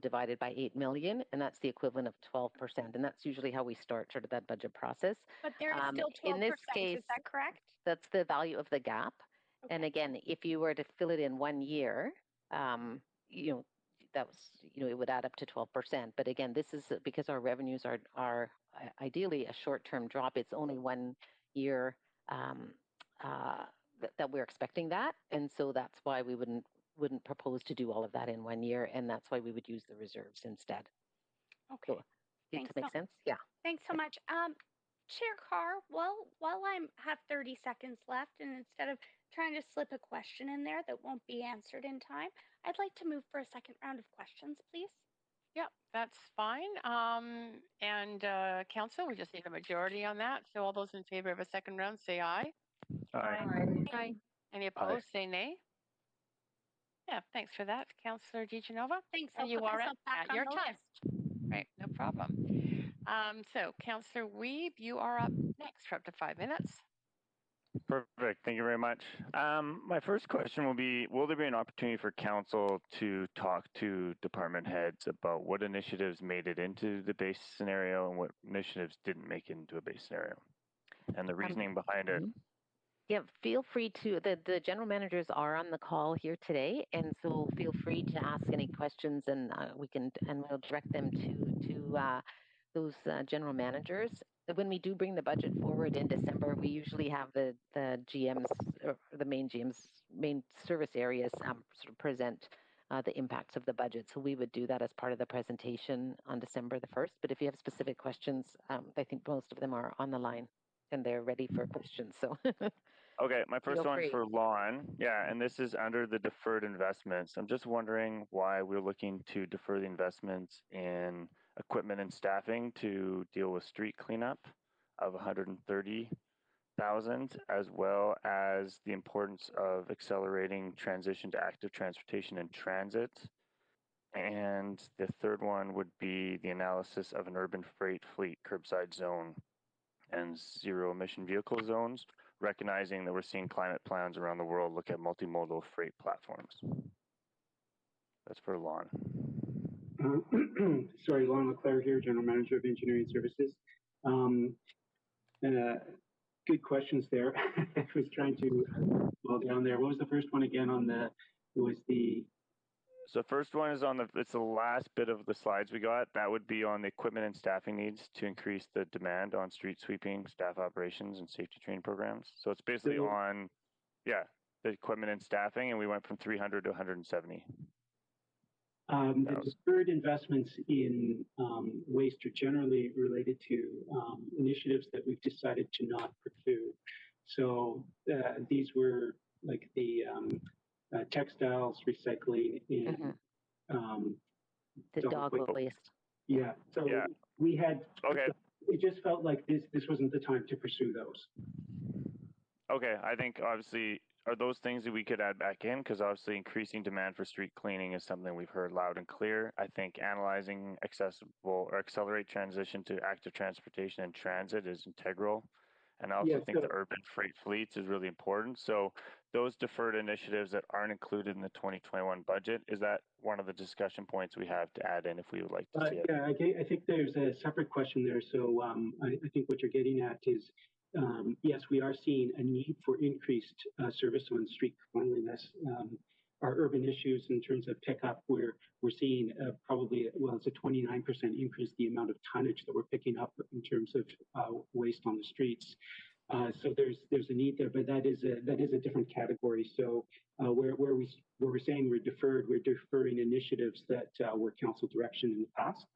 divided by 8 million, and that's the equivalent of 12%. And that's usually how we start sort of that budget process. But there is still 12%, in this case, is that correct? That's the value of the gap. Okay. And again, if you were to fill it in 1 year, that was, it would add up to 12%. But again, this is because our revenues are ideally a short-term drop. It's only 1 year that we're expecting that. And so that's why we wouldn't propose to do all of that in 1 year, and that's why we would use the reserves instead. Okay. So, does that make sense? Yeah. Thanks so much. Chair Carr, while I have 30 seconds left, and instead of trying to slip a question in there that won't be answered in time, I'd like to move for a second round of questions, please. Yep, that's fine. And council, we just need a majority on that. So all those in favor of a second round, say aye. Aye. Aye. Any opposed, say nay. Yeah, thanks for that, Councillor DiGenova. Thanks. And you are at your time. Right, no problem. So, Councillor Wiebe, you are up next for up to 5 minutes. Perfect. Thank you very much. My first question will be, will there be an opportunity for council to talk to department heads about what initiatives made it into the base scenario and what initiatives didn't make it into a base scenario? And the reasoning behind it. Yeah, feel free to, the general managers are on the call here today, and so feel free to ask any questions, and we'll direct them to those general managers. When we do bring the budget forward in December, we usually have the GMs, or the main GMs, main service areas sort of present the impacts of the budget. So we would do that as part of the presentation on December the 1st. But if you have specific questions, I think most of them are on the line and they're ready for questions. So Okay, my first Feel one's free. for Lon. Yeah, and this is under the deferred investments. I'm just wondering why we're looking to defer the investments in equipment and staffing to deal with street cleanup of 130,000, as well as the importance of accelerating transition to active transportation and transit. And the third one would be the analysis of an urban freight fleet curbside zone and zero emission vehicle zones, recognizing that we're seeing climate plans around the world look at multimodal freight platforms. That's for Lon. Sorry, Lon LeClaire here, General Manager of Engineering Services. Good questions there. I was trying to well down there. What was the first one again on the, it was the So first one is on it's the last bit of the slides we got. That would be on the equipment and staffing needs to increase the demand on street sweeping, staff operations, and safety training programs. So it's basically on, yeah, the equipment and staffing, and we went from 300 to 170. The deferred investments in waste are generally related to initiatives that we've decided to not pursue. So these were like the textiles, recycling, and the dog waste. Yeah. So we had. Okay. It just felt like this wasn't the time to pursue those. Okay, I think obviously are those things that we could add back in, because obviously increasing demand for street cleaning is something we've heard loud and clear. I think analyzing accessible or accelerate transition to active transportation and transit is integral. And I also think the urban freight fleets is really important. So those deferred initiatives that aren't included in the 2021 budget, is that one of the discussion points we have to add in if we would like to see it? Yeah, I think there's a separate question there. So I think what you're getting at is, yes, we are seeing a need for increased service on street cleanliness. Our urban issues in terms of pickup, we're seeing probably, well, it's a 29% increase the amount of tonnage that we're picking up in terms of waste on the streets. So there's a need there, but that is a different category. So where we're saying we're deferring initiatives that were council direction in the past.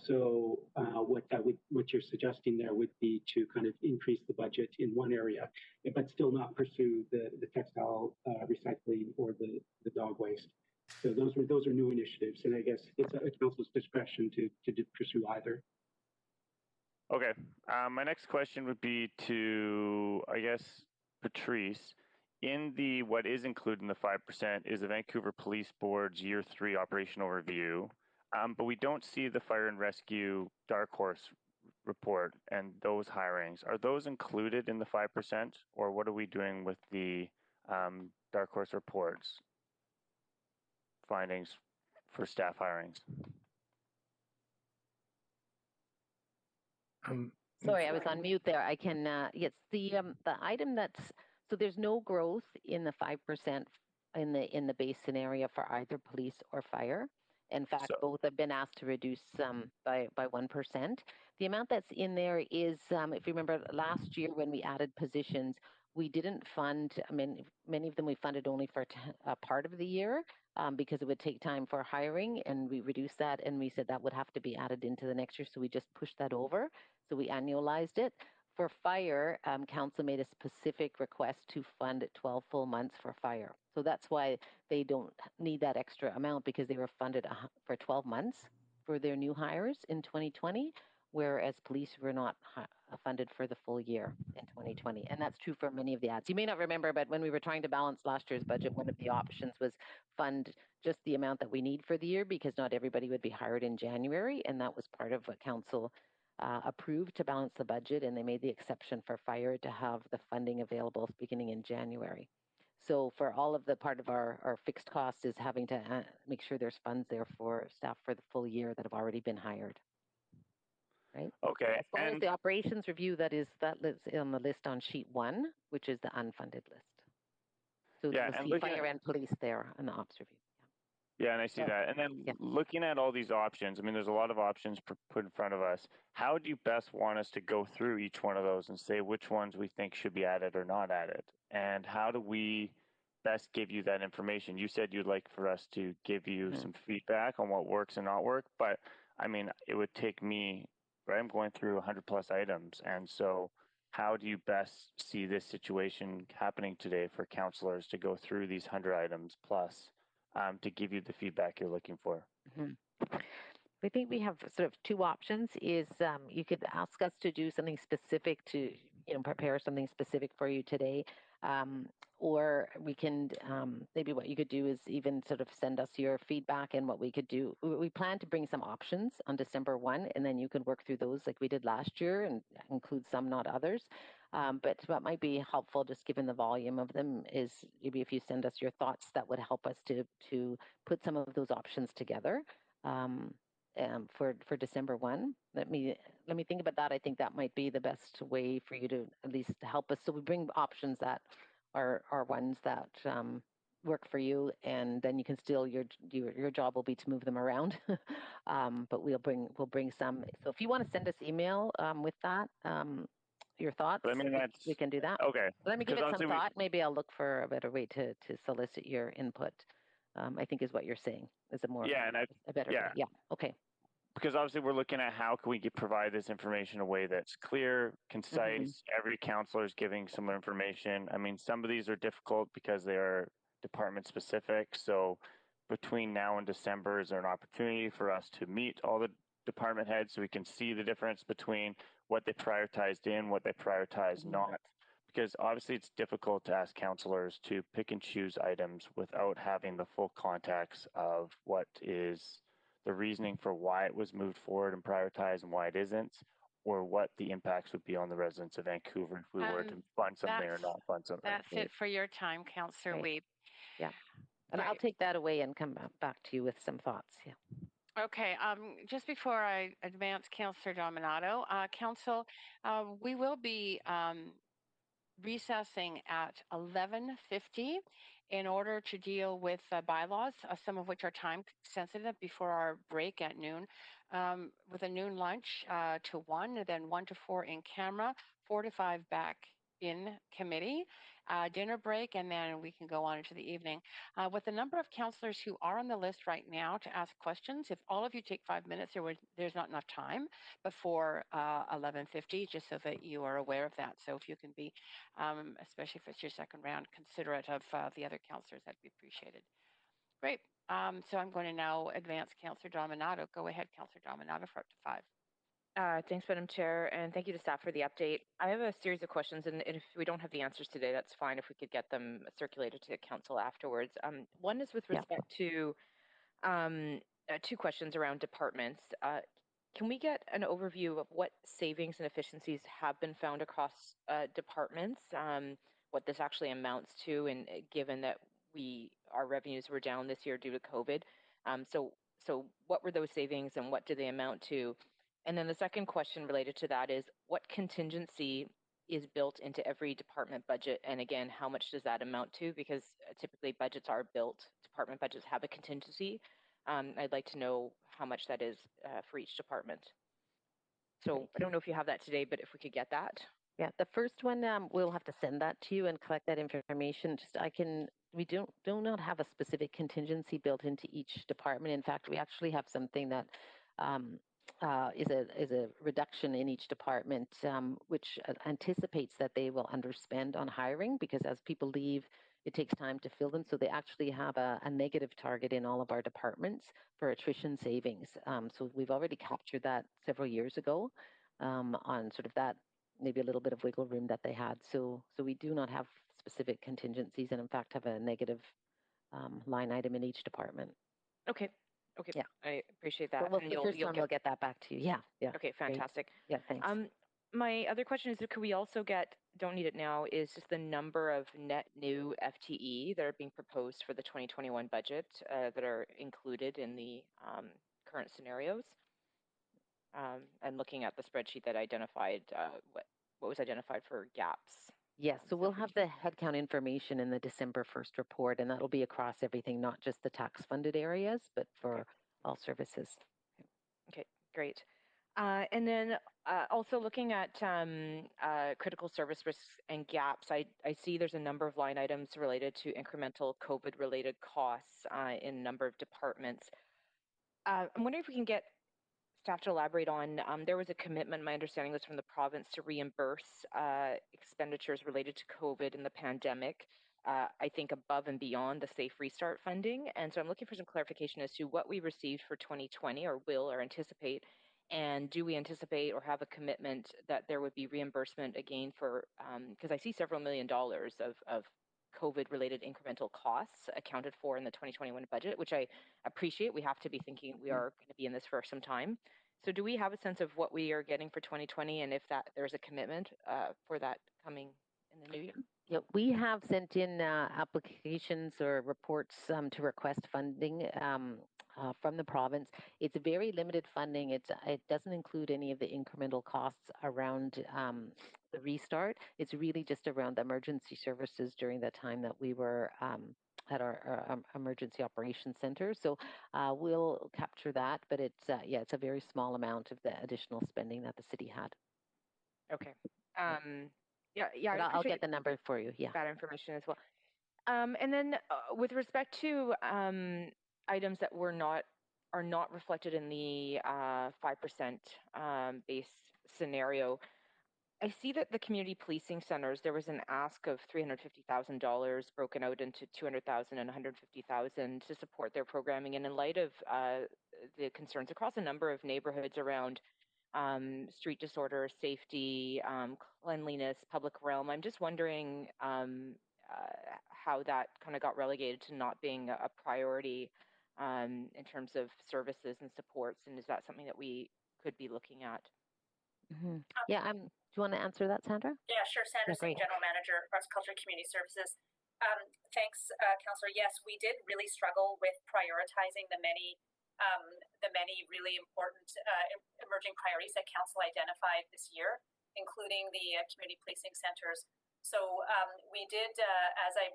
So what you're suggesting there would be to kind of increase the budget in one area, but still not pursue the textile recycling or the dog waste. So those are new initiatives, and I guess it's a council's discretion to pursue either. Okay, my next question would be to, I guess, Patrice. In the what is included in the 5% is the Vancouver Police Board's Year 3 operational review. But we don't see the fire and rescue Dark Horse report and those hirings. Are those included in the 5%, or what are we doing with the Dark Horse reports findings for staff hirings? Sorry, I was on mute there. I can, yes, the item that's, so there's no growth in the 5% in the base scenario for either police or fire. In fact, both have been asked to reduce by 1%. The amount that's in there is, if you remember last year when we added positions, we didn't fund, I mean, many of them we funded only for a part of the year because it would take time for hiring, and we reduced that, and we said that would have to be added into the next year, so we just pushed that over. So we annualized it. For fire, council made a specific request to fund 12 full months for fire. So that's why they don't need that extra amount, because they were funded for 12 months for their new hires in 2020, whereas police were not funded for the full year in 2020. And that's true for many of the ads. You may not remember, but when we were trying to balance last year's budget, one of the options was fund just the amount that we need for the year, because not everybody would be hired in January. And that was part of what council approved to balance the budget, and they made the exception for fire to have the funding available beginning in January. So for all of the part of our fixed cost is having to make sure there's funds there for staff for the full year that have already been hired. Right? Okay. As far as the operations review, that lives on the list on sheet 1, which is the unfunded list. So yeah, you'll see fire and police there on the ops review. Yeah, and I see that. And then looking at all these options, I mean, there's a lot of options put in front of us. How do you best want us to go through each one of those and say which ones we think should be added or not added? And how do we best give you that information? You said you'd like for us to give you some feedback on what works and not work, but I mean, it would take me, right? I'm going through 100+ items. And so how do you best see this situation happening today for councillors to go through these 100 items plus to give you the feedback you're looking for? I think we have sort of two options. Is you could ask us to do something specific to, prepare something specific for you today, or we can maybe what you could do is even sort of send us your feedback and what we could do. We plan to bring some options on December 1, and then you can work through those like we did last year and include some, not others. But what might be helpful, just given the volume of them, is maybe if you send us your thoughts, that would help us to put some of those options together. For December 1. Let me think about that. I think that might be the best way for you to at least help us. So we bring options that are ones that work for you, and then you can still your job will be to move them around. But we'll bring some. So if you want to send us email with that. Your thoughts, we can do that. Okay. Let me give it some thought. Maybe I'll look for a better way to solicit your input. I think is what you're saying is a more a better way. Yeah. Okay. Because obviously we're looking at how can we provide this information in a way that's clear, concise. Every councillor is giving similar information. I mean, some of these are difficult because they are department specific. So between now and December, is there an opportunity for us to meet all the department heads so we can see the difference between what they prioritized in, what they prioritize not? Because obviously it's difficult to ask councillors to pick and choose items without having the full context of what is the reasoning for why it was moved forward and prioritized and why it isn't, or what the impacts would be on the residents of Vancouver if we were to fund something or not fund something. That's it for your time, Councillor Wiebe. Yeah. And I'll take that away and come back to you with some thoughts. Yeah. Okay. Just before I advance Councillor Dominato, Council, we will be recessing at 11:50 in order to deal with bylaws, some of which are time sensitive before our break at noon, with a noon lunch to 1, and then 1 to 4 in camera, 4 to 5 back in committee, dinner break, and then we can go on into the evening. With the number of councillors who are on the list right now to ask questions, if all of you take 5 minutes, there's not enough time before 11:50, just so that you are aware of that. So if you can be, especially if it's your second round, considerate of the other councillors, that'd be appreciated. Great. So I'm going to now advance Councillor Dominato. Go ahead, Councillor Dominato, for up to 5. Thanks, Madam Chair, and thank you to staff for the update. I have a series of questions, and if we don't have the answers today, that's fine if we could get them circulated to the council afterwards. One is with respect to 2 questions around departments. Can we get an overview of what savings and efficiencies have been found across departments, what this actually amounts to, and given that our revenues were down this year due to COVID? So what were those savings and what do they amount to? And then the second question related to that is what contingency is built into every department budget? And again, how much does that amount to? Because typically budgets are built, department budgets have a contingency. I'd like to know how much that is for each department. So I don't know if you have that today, but if we could get that. Yeah, the first one, we'll have to send that to you and collect that information. We do not have a specific contingency built into each department. In fact, we actually have something that is a reduction in each department, which anticipates that they will underspend on hiring, because as people leave, it takes time to fill them. So they actually have a negative target in all of our departments for attrition savings. So we've already captured that several years ago on sort of that, maybe a little bit of wiggle room that they had. So we do not have specific contingencies, and in fact have a negative line item in each department. Okay. Okay. Yeah. I appreciate that. But the first one, we'll get that back to you. Yeah. Yeah. Okay. Fantastic. Great. Yeah. Thanks. My other question is, could we also get, don't need it now, is just the number of net new FTE that are being proposed for the 2021 budget that are included in the current scenarios? And looking at the spreadsheet that identified what was identified for gaps. Yes, so we'll have the headcount information in the December 1st report, and that'll be across everything, not just the tax-funded areas, but for all services. Okay, great. And then also looking at critical service risks and gaps, I see there's a number of line items related to incremental COVID-related costs in a number of departments. I'm wondering if we can get staff to elaborate on, there was a commitment, my understanding was from the province, to reimburse expenditures related to COVID and the pandemic, I think above and beyond the Safe Restart funding. And so I'm looking for some clarification as to what we received for 2020 or will or anticipate. And do we anticipate or have a commitment that there would be reimbursement again for, because I see several $1 million of COVID-related incremental costs accounted for in the 2021 budget, which I appreciate. We have to be thinking we are going to be in this for some time. So do we have a sense of what we are getting for 2020 and if that there's a commitment for that coming in the new year? Yeah, we have sent in applications or reports to request funding from the province. It's very limited funding. It doesn't include any of the incremental costs around the restart. It's really just around the emergency services during the time that we were at our emergency operations center. So we'll capture that, but it's it's a very small amount of the additional spending that the city had. Okay. But I'll get the number for you. Yeah. That information as well. And then with respect to items that are not reflected in the 5% base scenario, I see that the community policing centers, there was an ask of $350,000 broken out into $200,000 and $150,000 to support their programming. And in light of the concerns across a number of neighborhoods around street disorder, safety, cleanliness, public realm, I'm just wondering how that kind of got relegated to not being a priority in terms of services and supports. And is that something that we could be looking at? Mm-hmm. Yeah, do you want to answer that, Sandra? Yeah, sure. Sandra Singh, General Manager, Arts, Culture, Community Services. Thanks, Councillor. Yes, we did really struggle with prioritizing the many really important emerging priorities that Council identified this year, including the community policing centers. So we did, as I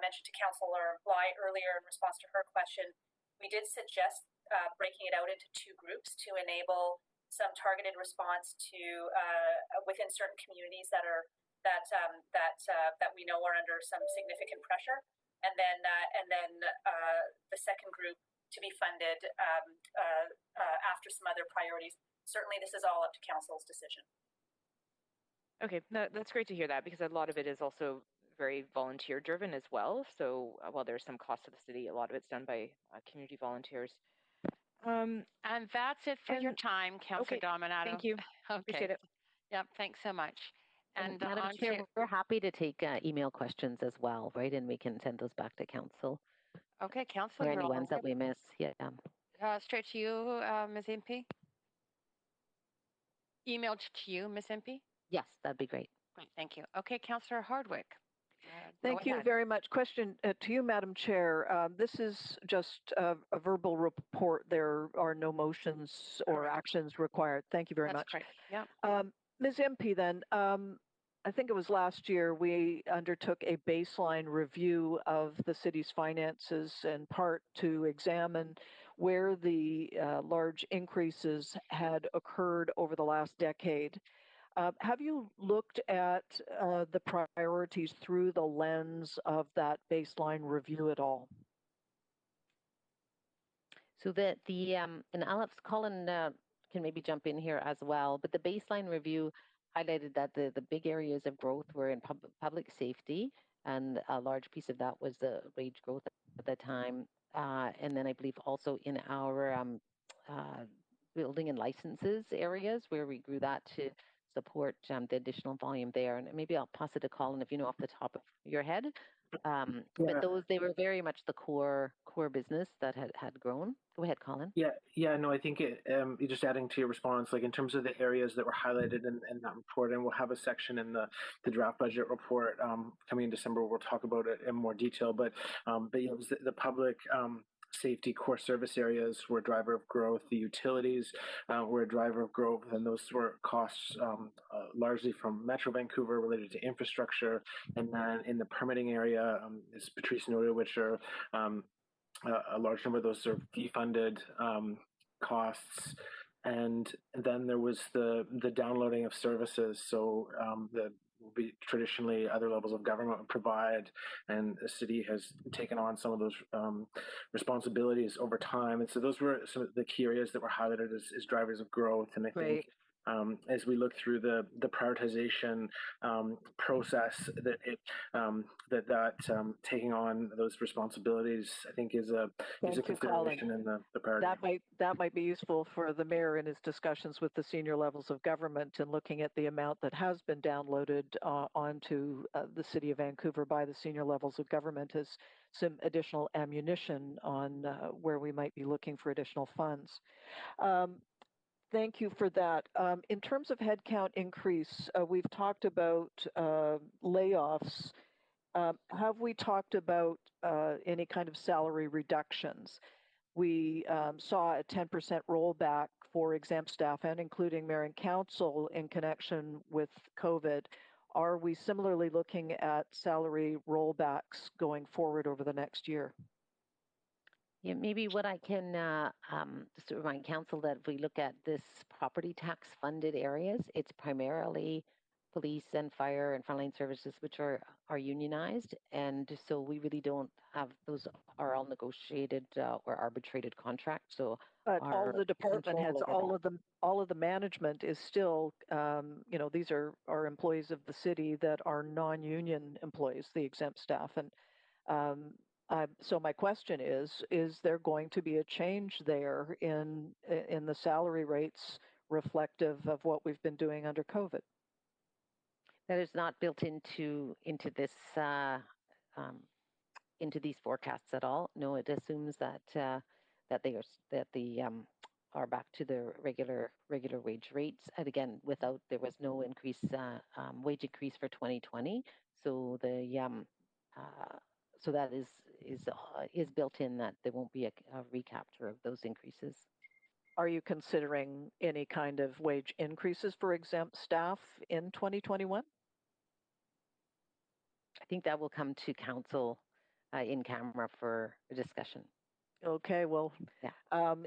mentioned to Councillor Bly earlier in response to her question, we did suggest breaking it out into two groups to enable some targeted response to within certain communities that we know are under some significant pressure, and then the second group to be funded after some other priorities. Certainly, this is all up to Council's decision. Okay, that's great to hear that, because a lot of it is also very volunteer driven as well. So while there's some cost to the city, a lot of it's done by community volunteers. And that's it for your time, Councillor Dominato. Thank you. Okay. Appreciate it. Yep, thanks so much. And Madam Chair, we're happy to take email questions as well, right? And we can send those back to Council. Okay, Councillor. Or any ones that we miss. Yeah. Straight to you, Ms. MP. Emailed to you, Ms. MP. Yes, that'd be great. Great, thank you. Okay, Councillor Hardwick. Thank you very much. Question to you, Madam Chair. This is just a verbal report. There are no motions or actions required. Thank you very much. That's great. Yeah. Ms. MP, then, I think it was last year we undertook a baseline review of the city's finances, in part to examine where the large increases had occurred over the last decade. Have you looked at the priorities through the lens of that baseline review at all? So and Alex, Colin can maybe jump in here as well, but the baseline review highlighted that the big areas of growth were in public safety, and a large piece of that was the wage growth at the time. And then I believe also in our building and licenses areas, where we grew that to support the additional volume there. And maybe I'll pass it to Colin if you know off the top of your head. But they were very much the core business that had grown. Go ahead, Colin. Yeah. No, I think just adding to your response, like in terms of the areas that were highlighted in that report, and we'll have a section in the draft budget report coming in December. We'll talk about it in more detail. But it was the public safety core service areas were a driver of growth. The utilities were a driver of growth, and those were costs largely from Metro Vancouver related to infrastructure. And then in the permitting area, as Patrice noted, which are a large number of those are fee-funded costs. And then there was the downloading of services. So traditionally other levels of government would provide, and the city has taken on some of those responsibilities over time. And so those were some of the key areas that were highlighted as drivers of growth. And I think as we look through the prioritization process, taking on those responsibilities, I think is a consideration in the priority. That might be useful for the mayor in his discussions with the senior levels of government and looking at the amount that has been downloaded onto the City of Vancouver by the senior levels of government as some additional ammunition on where we might be looking for additional funds. Thank you for that. In terms of headcount increase, we've talked about layoffs. Have we talked about any kind of salary reductions? We saw a 10% rollback for exempt staff and including mayor and council in connection with COVID. Are we similarly looking at salary rollbacks going forward over the next year? Yeah, maybe what I can just remind council that if we look at this property tax funded areas, it's primarily police and fire and frontline services, which are unionized. And so we really don't have, those are all negotiated or arbitrated contracts. So but all the department heads, all of the management is still, these are employees of the city that are non-union employees, the exempt staff. And so my question is there going to be a change there in the salary rates reflective of what we've been doing under COVID? That is not built into this into these forecasts at all. No, it assumes that they are back to their regular wage rates. And again, there was no increase wage increase for 2020. So so that is built in, that there won't be a recapture of those increases. Are you considering any kind of wage increases for exempt staff in 2021? I think that will come to council in camera for a discussion. Okay, well,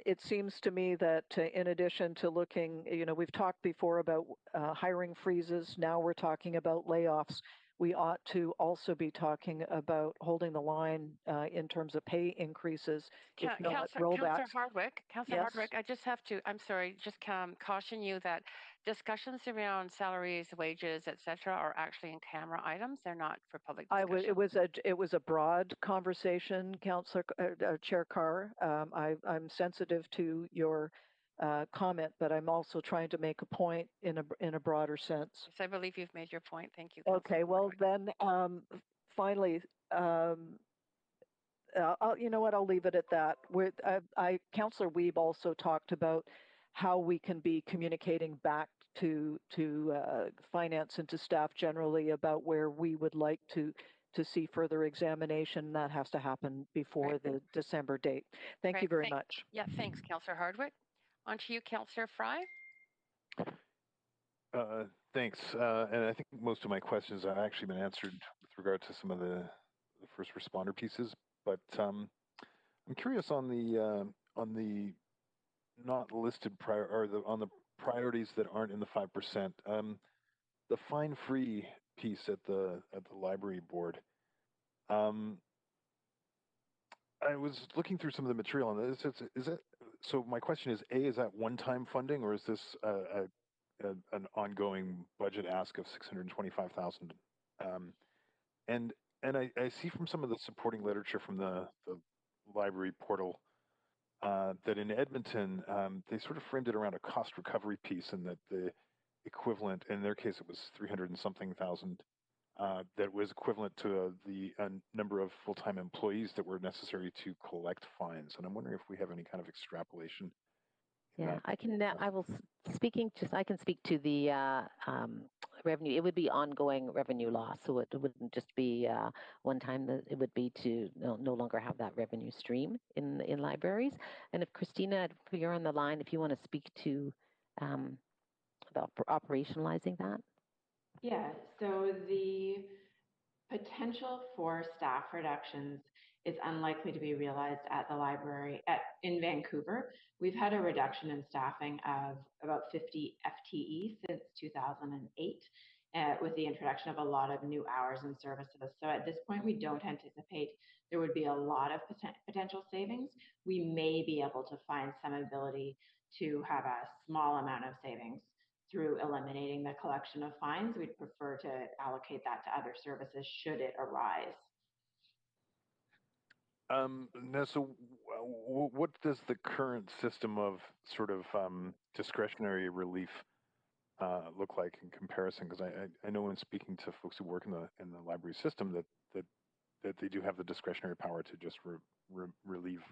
it seems to me that in addition to looking, we've talked before about hiring freezes. Now we're talking about layoffs. We ought to also be talking about holding the line in terms of pay increases, if not rollbacks. Councillor Hardwick, I just have to, I'm sorry, just caution you that discussions around salaries, wages, etc., are actually in camera items. They're not for public discussion. It was a broad conversation, Councillor Chair Carr. I'm sensitive to your comment, but I'm also trying to make a point in a broader sense. Yes, I believe you've made your point. Thank you. Okay, well then, finally, you know what? I'll leave it at that. Councillor Wiebe also talked about how we can be communicating back to finance and to staff generally about where we would like to see further examination. That has to happen before the December date. Thank you very much. Yeah, thanks, Councillor Hardwick. On to you, Councillor Fry. Thanks. And I think most of my questions have actually been answered with regard to some of the first responder pieces. But I'm curious on the not listed on the priorities that aren't in the 5%. The fine-free piece at the library board. I was looking through some of the material on this. So my question is, A, is that one-time funding, or is this an ongoing budget ask of $625,000? And I see from some of the supporting literature from the library portal that in Edmonton, they sort of framed it around a cost recovery piece, and that the equivalent, in their case, it was 300 and something thousand, that was equivalent to the number of full-time employees that were necessary to collect fines. And I'm wondering if we have any kind of extrapolation. Yeah, I can speak to the revenue. It would be ongoing revenue loss, so it wouldn't just be one time. It would be to no longer have that revenue stream in libraries. And if Christina, if you're on the line, if you want to speak to the operationalizing that. Yeah, so the potential for staff reductions is unlikely to be realized at the library in Vancouver. We've had a reduction in staffing of about 50 FTE since 2008. with the introduction of a lot of new hours and services. So at this point, we don't anticipate there would be a lot of potential savings. We may be able to find some ability to have a small amount of savings through eliminating the collection of fines. We'd prefer to allocate that to other services should it arise. Now, so what does the current system of sort of discretionary relief look like in comparison? Because I know when speaking to folks who work in the library system that they do have the discretionary power to just relieve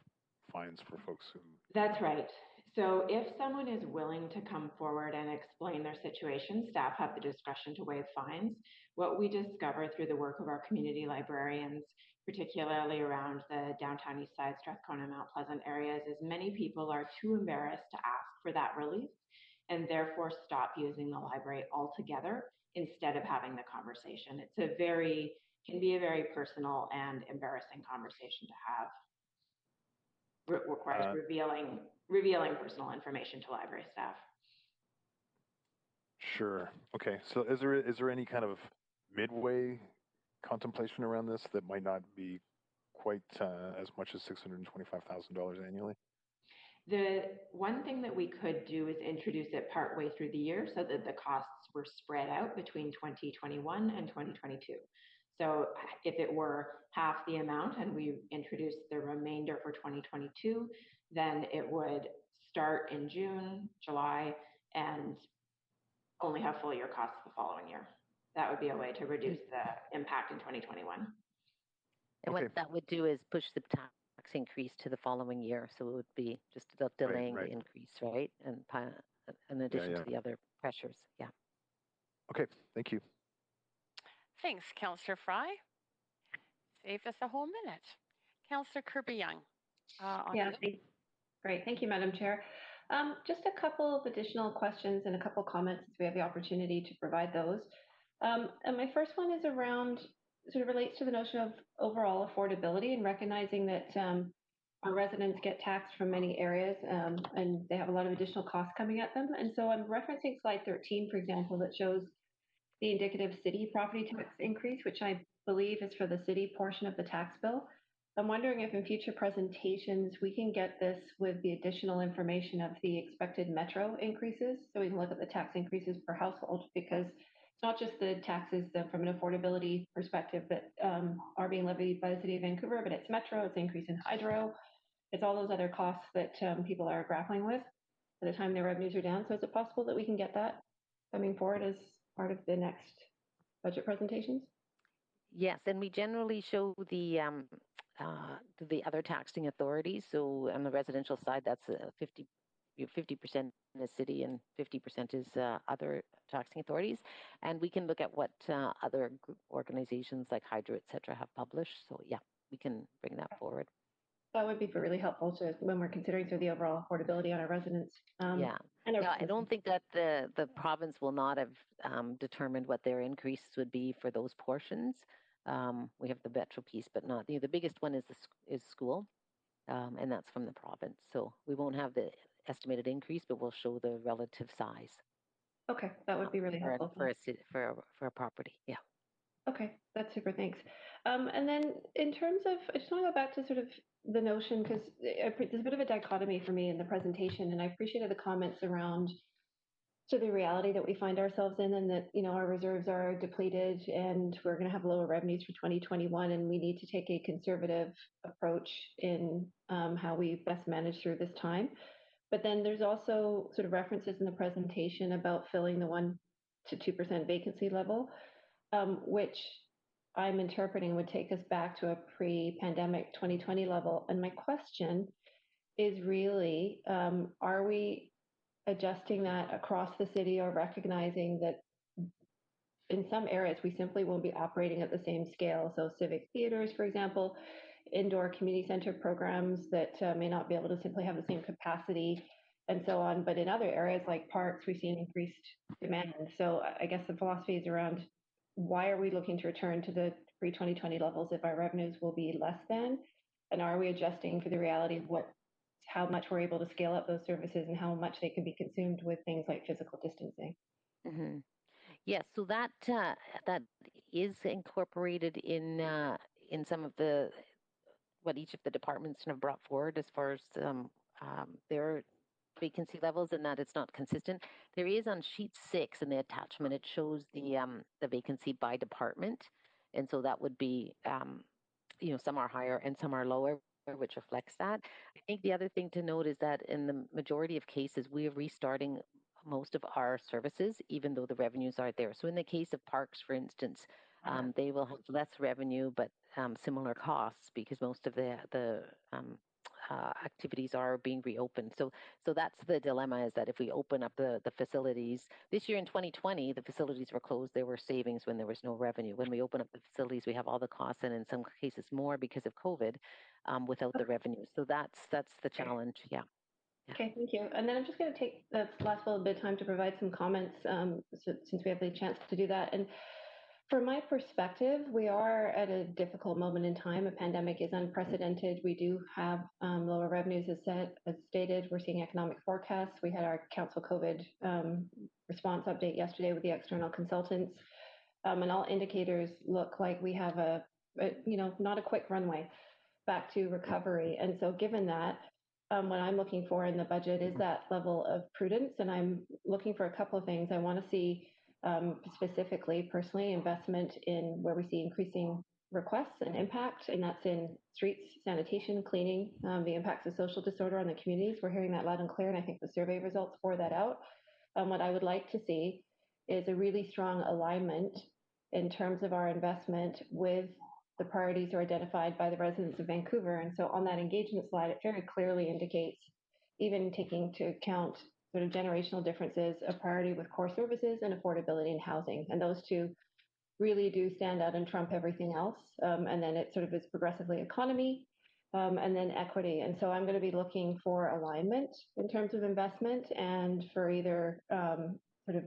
fines for folks who. That's right. So if someone is willing to come forward and explain their situation, staff have the discretion to waive fines. What we discover through the work of our community librarians, particularly around the downtown east side, Strathcona, Mount Pleasant areas, is many people are too embarrassed to ask for that relief and therefore stop using the library altogether instead of having the conversation. Can be a very personal and embarrassing conversation to have. Requires revealing personal information to library staff. Sure. Okay. So is there any kind of midway contemplation around this that might not be quite as much as $625,000 annually? The one thing that we could do is introduce it partway through the year so that the costs were spread out between 2021 and 2022. So if it were half the amount and we introduced the remainder for 2022, then it would start in June, July, and only have full year costs the following year. That would be a way to reduce the impact in 2021. And what that would do is push the tax increase to the following year. So it would be just delaying the increase, right? And in addition to the other pressures. Yeah. Okay. Thank you. Thanks, Councillor Fry. Saved us a whole minute. Councillor Kirby-Yung. Great. Thank you, Madam Chair. Just a couple of additional questions and a couple of comments as we have the opportunity to provide those. And my first one is around, sort of relates to the notion of overall affordability and recognizing that our residents get taxed from many areas and they have a lot of additional costs coming at them. And so I'm referencing slide 13, for example, that shows the indicative city property tax increase, which I believe is for the city portion of the tax bill. I'm wondering if in future presentations we can get this with the additional information of the expected metro increases, so we can look at the tax increases per household, because it's not just the taxes from an affordability perspective that are being levied by the City of Vancouver, but it's metro, it's the increase in hydro, it's all those other costs that people are grappling with at the time their revenues are down. So is it possible that we can get that coming forward as part of the next budget presentations? Yes, and we generally show the other taxing authorities. So on the residential side, that's 50% in the city and 50% is other taxing authorities. And we can look at what other group organizations like Hydro, et cetera, have published. So yeah, we can bring that forward. That would be really helpful to when we're considering the overall affordability on our residents. I don't think that the province will not have determined what their increases would be for those portions. We have the metro piece, but not the biggest one is school, and that's from the province. So we won't have the estimated increase, but we'll show the relative size. Okay, that would be really helpful for a property. Yeah. Okay, that's super. Thanks. And then in terms of, I just want to go back to sort of the notion, because there's a bit of a dichotomy for me in the presentation, and I appreciated the comments around the reality that we find ourselves in, and that our reserves are depleted and we're going to have lower revenues for 2021, and we need to take a conservative approach in how we best manage through this time. But then there's also sort of references in the presentation about filling the 1 to 2% vacancy level, which I'm interpreting would take us back to a pre-pandemic 2020 level. And my question is really, are we adjusting that across the city, or recognizing that in some areas we simply won't be operating at the same scale? So civic theaters, for example, indoor community center programs that may not be able to simply have the same capacity and so on. But in other areas like parks, we've seen increased demand. So I guess the philosophy is around, why are we looking to return to the pre-2020 levels if our revenues will be less than? And are we adjusting for the reality of how much we're able to scale up those services and how much they can be consumed with things like physical distancing? Mm-hmm. Yes, so that is incorporated in some of the what each of the departments have brought forward as far as their vacancy levels, and that it's not consistent. There is on sheet 6 in the attachment, it shows the vacancy by department, and so that would be some are higher and some are lower, which reflects that. I think the other thing to note is that in the majority of cases, we are restarting most of our services, even though the revenues aren't there. So in the case of parks, for instance, they will have less revenue, but similar costs because most of the activities are being reopened. So that's the dilemma, is that if we open up the facilities, this year in 2020, the facilities were closed. There were savings when there was no revenue. When we open up the facilities, we have all the costs, and in some cases more because of COVID, without the revenue. So that's the challenge. Yeah. Okay, thank you. And then I'm just going to take the last little bit of time to provide some comments since we have the chance to do that. And from my perspective, we are at a difficult moment in time. A pandemic is unprecedented. We do have lower revenues, as stated. We're seeing economic forecasts. We had our council COVID response update yesterday with the external consultants, and all indicators look like we have a not a quick runway back to recovery. And so, given that, what I'm looking for in the budget is that level of prudence, and I'm looking for a couple of things. I want to see specifically, personally, investment in where we see increasing requests and impact, and that's in streets, sanitation, cleaning, the impacts of social disorder on the communities. We're hearing that loud and clear, and I think the survey results bore that out. What I would like to see is a really strong alignment in terms of our investment with the priorities are identified by the residents of Vancouver. And so on that engagement slide, it very clearly indicates, even taking into account sort of generational differences, a priority with core services and affordability and housing. And those two really do stand out and trump everything else. And then it sort of is progressively economy, and then equity. And so I'm going to be looking for alignment in terms of investment, and for either sort of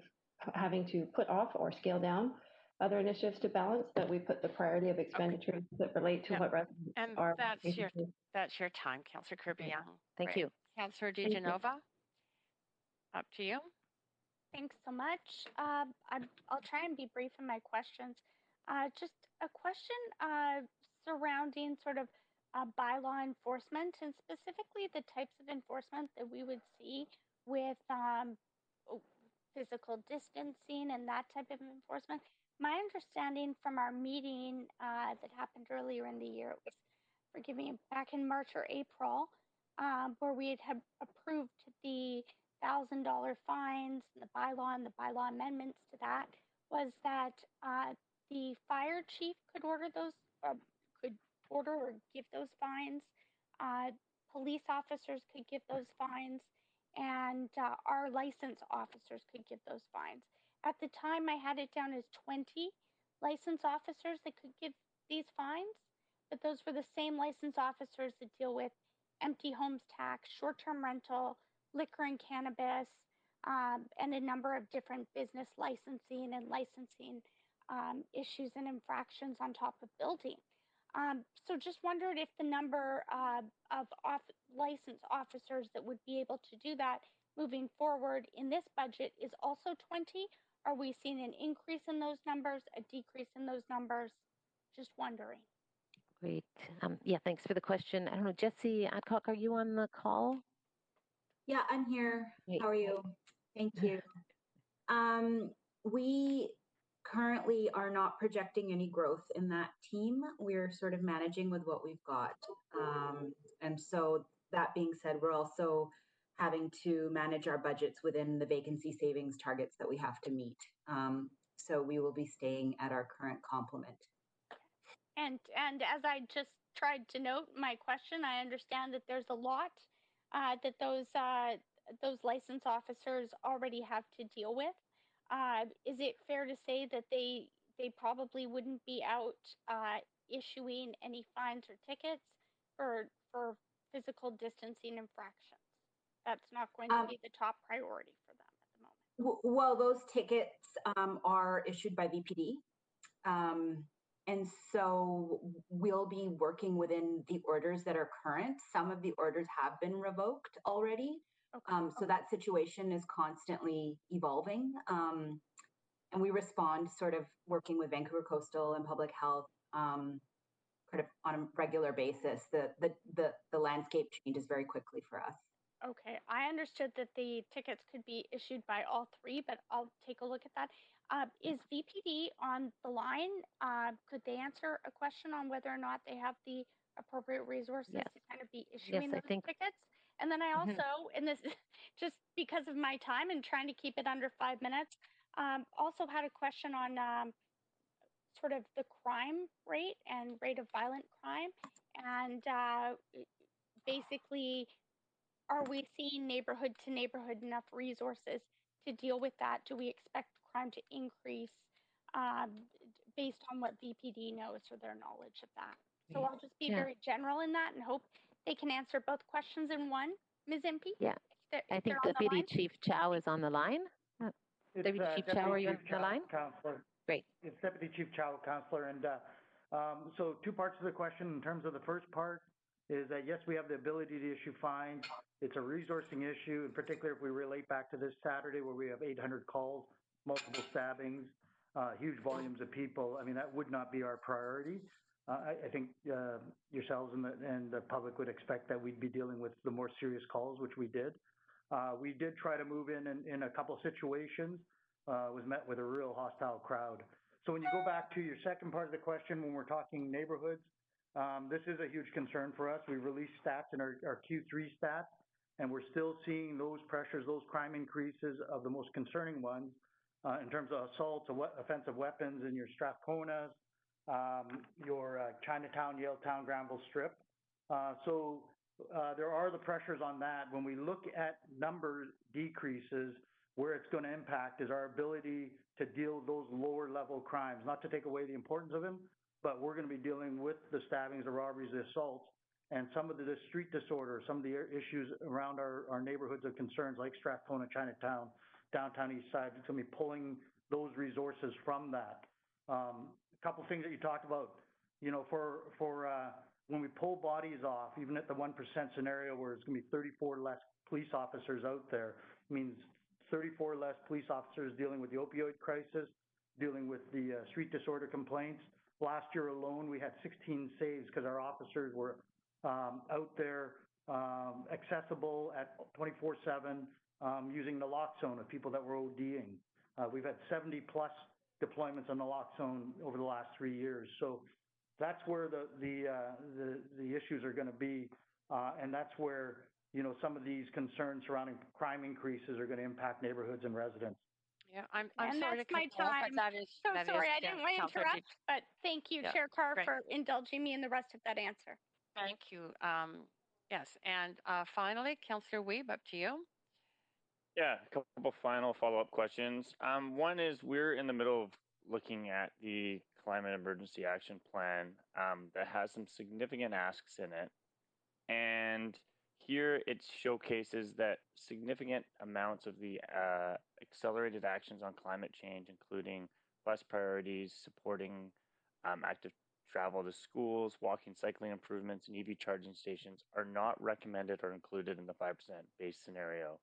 having to put off or scale down other initiatives to balance, that we put the priority of expenditures that relate to what residents are. That's your time, Councillor Kirby-Yung. Thank you. Councillor DiGenova, up to you. Thanks so much. I'll try and be brief in my questions. Just a question surrounding sort of bylaw enforcement, and specifically the types of enforcement that we would see with physical distancing and that type of enforcement. My understanding from our meeting that happened earlier in the year, it was, forgive me, back in March or April, where we had approved the $1,000 fines and the bylaw amendments to that, was that the fire chief could order those, or give those fines. Police officers could give those fines, and our license officers could give those fines. At the time, I had it down as 20 license officers that could give these fines, but those were the same license officers that deal with empty homes tax, short-term rental, liquor and cannabis, and a number of different business licensing and licensing issues and infractions on top of building. So just wondered if the number of licensed officers that would be able to do that moving forward in this budget is also 20. Are we seeing an increase in those numbers, a decrease in those numbers? Just wondering. Great. Yeah, thanks for the question. I don't know, Jesse Adcock, are you on the call? Yeah, I'm here. How are you? Thank you. We currently are not projecting any growth in that team. We're sort of managing with what we've got. And so that being said, we're also having to manage our budgets within the vacancy savings targets that we have to meet. So we will be staying at our current complement. And as I just tried to note my question, I understand that there's a lot that those license officers already have to deal with. Is it fair to say that they probably wouldn't be out issuing any fines or tickets for physical distancing infractions? That's not going to be the top priority for them at the moment. Well, those tickets are issued by VPD. And so we'll be working within the orders that are current. Some of the orders have been revoked already. Okay. So that situation is constantly evolving. and we respond sort of working with Vancouver Coastal and Public Health kind of on a regular basis. The landscape changes very quickly for us. Okay, I understood that the tickets could be issued by all three, but I'll take a look at that. Is VPD on the line? Could they answer a question on whether or not they have the appropriate resources to kind of be issuing those tickets? And then I also, and this just because of my time and trying to keep it under 5 minutes, also had a question on sort of the crime rate and rate of violent crime, and basically, are we seeing neighborhood to neighborhood enough resources to deal with that? Do we expect crime to increase based on what VPD knows or their knowledge of that? So I'll just be very general in that and hope they can answer both questions in one. Ms. Impey? Yeah, I think Deputy Chief Chow is on the line. Deputy Chief Chow, are you on the line? Councillor. Great. It's Deputy Chief Chow, Councillor. And so 2 parts of the question. In terms of the first part is that, yes, we have the ability to issue fines. It's a resourcing issue, in particular if we relate back to this Saturday where we have 800 calls, multiple stabbings, huge volumes of people. I mean, that would not be our priority. I think yourselves and the public would expect that we'd be dealing with the more serious calls, which we did. We did try to move in a couple situations, was met with a real hostile crowd. So when you go back to your second part of the question, when we're talking neighborhoods, this is a huge concern for us. We released stats in our Q3 stats, and we're still seeing those pressures, those crime increases of the most concerning ones in terms of assaults, offensive weapons in your Strathconas, your Chinatown, Yaletown, Granville Strip. So there are the pressures on that. When we look at number decreases, where it's going to impact is our ability to deal with those lower level crimes, not to take away the importance of them, but we're going to be dealing with the stabbings, the robberies, the assaults, and some of the street disorder, some of the issues around our neighborhoods of concerns like Strathcona, Chinatown, downtown East Side. It's going to be pulling those resources from that. A couple things that you talked about, you know, for when we pull bodies off, even at the 1% scenario where it's going to be 34 less police officers out there, means 34 less police officers dealing with the opioid crisis, dealing with the street disorder complaints. Last year alone, we had 16 saves because our officers were out there accessible at 24/7 using the lock zone of people that were ODing. We've had 70 plus deployments on the lock zone over the last 3 years. So that's where the issues are going to be, and that's where, you know, some of these concerns surrounding crime increases are going to impact neighborhoods and residents. Yeah, I'm and sorry that's to my cut you off, time. but that is So sorry, I didn't want to Councillor interrupt, but thank you, Chair Carr, great. for indulging me in the rest of that answer. Thank you. Yes, and finally, Councillor Wiebe, up to you. Yeah, a couple final follow-up questions. One is we're in the middle of looking at the Climate Emergency Action Plan that has some significant asks in it. And here it showcases that significant amounts of the accelerated actions on climate change, including bus priorities, supporting active travel to schools, walking, cycling improvements, and EV charging stations are not recommended or included in the 5% base scenario.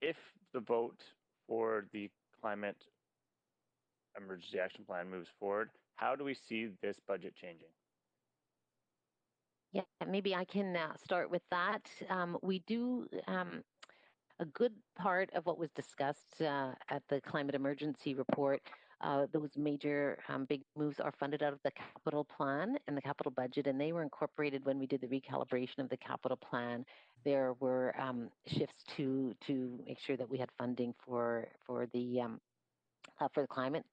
If the vote for the Climate Emergency Action Plan moves forward, how do we see this budget changing? Yeah, maybe I can start with that. We do a good part of what was discussed at the climate emergency report. Those major big moves are funded out of the capital plan and the capital budget, and they were incorporated when we did the recalibration of the capital plan. There were shifts to make sure that we had funding for the climate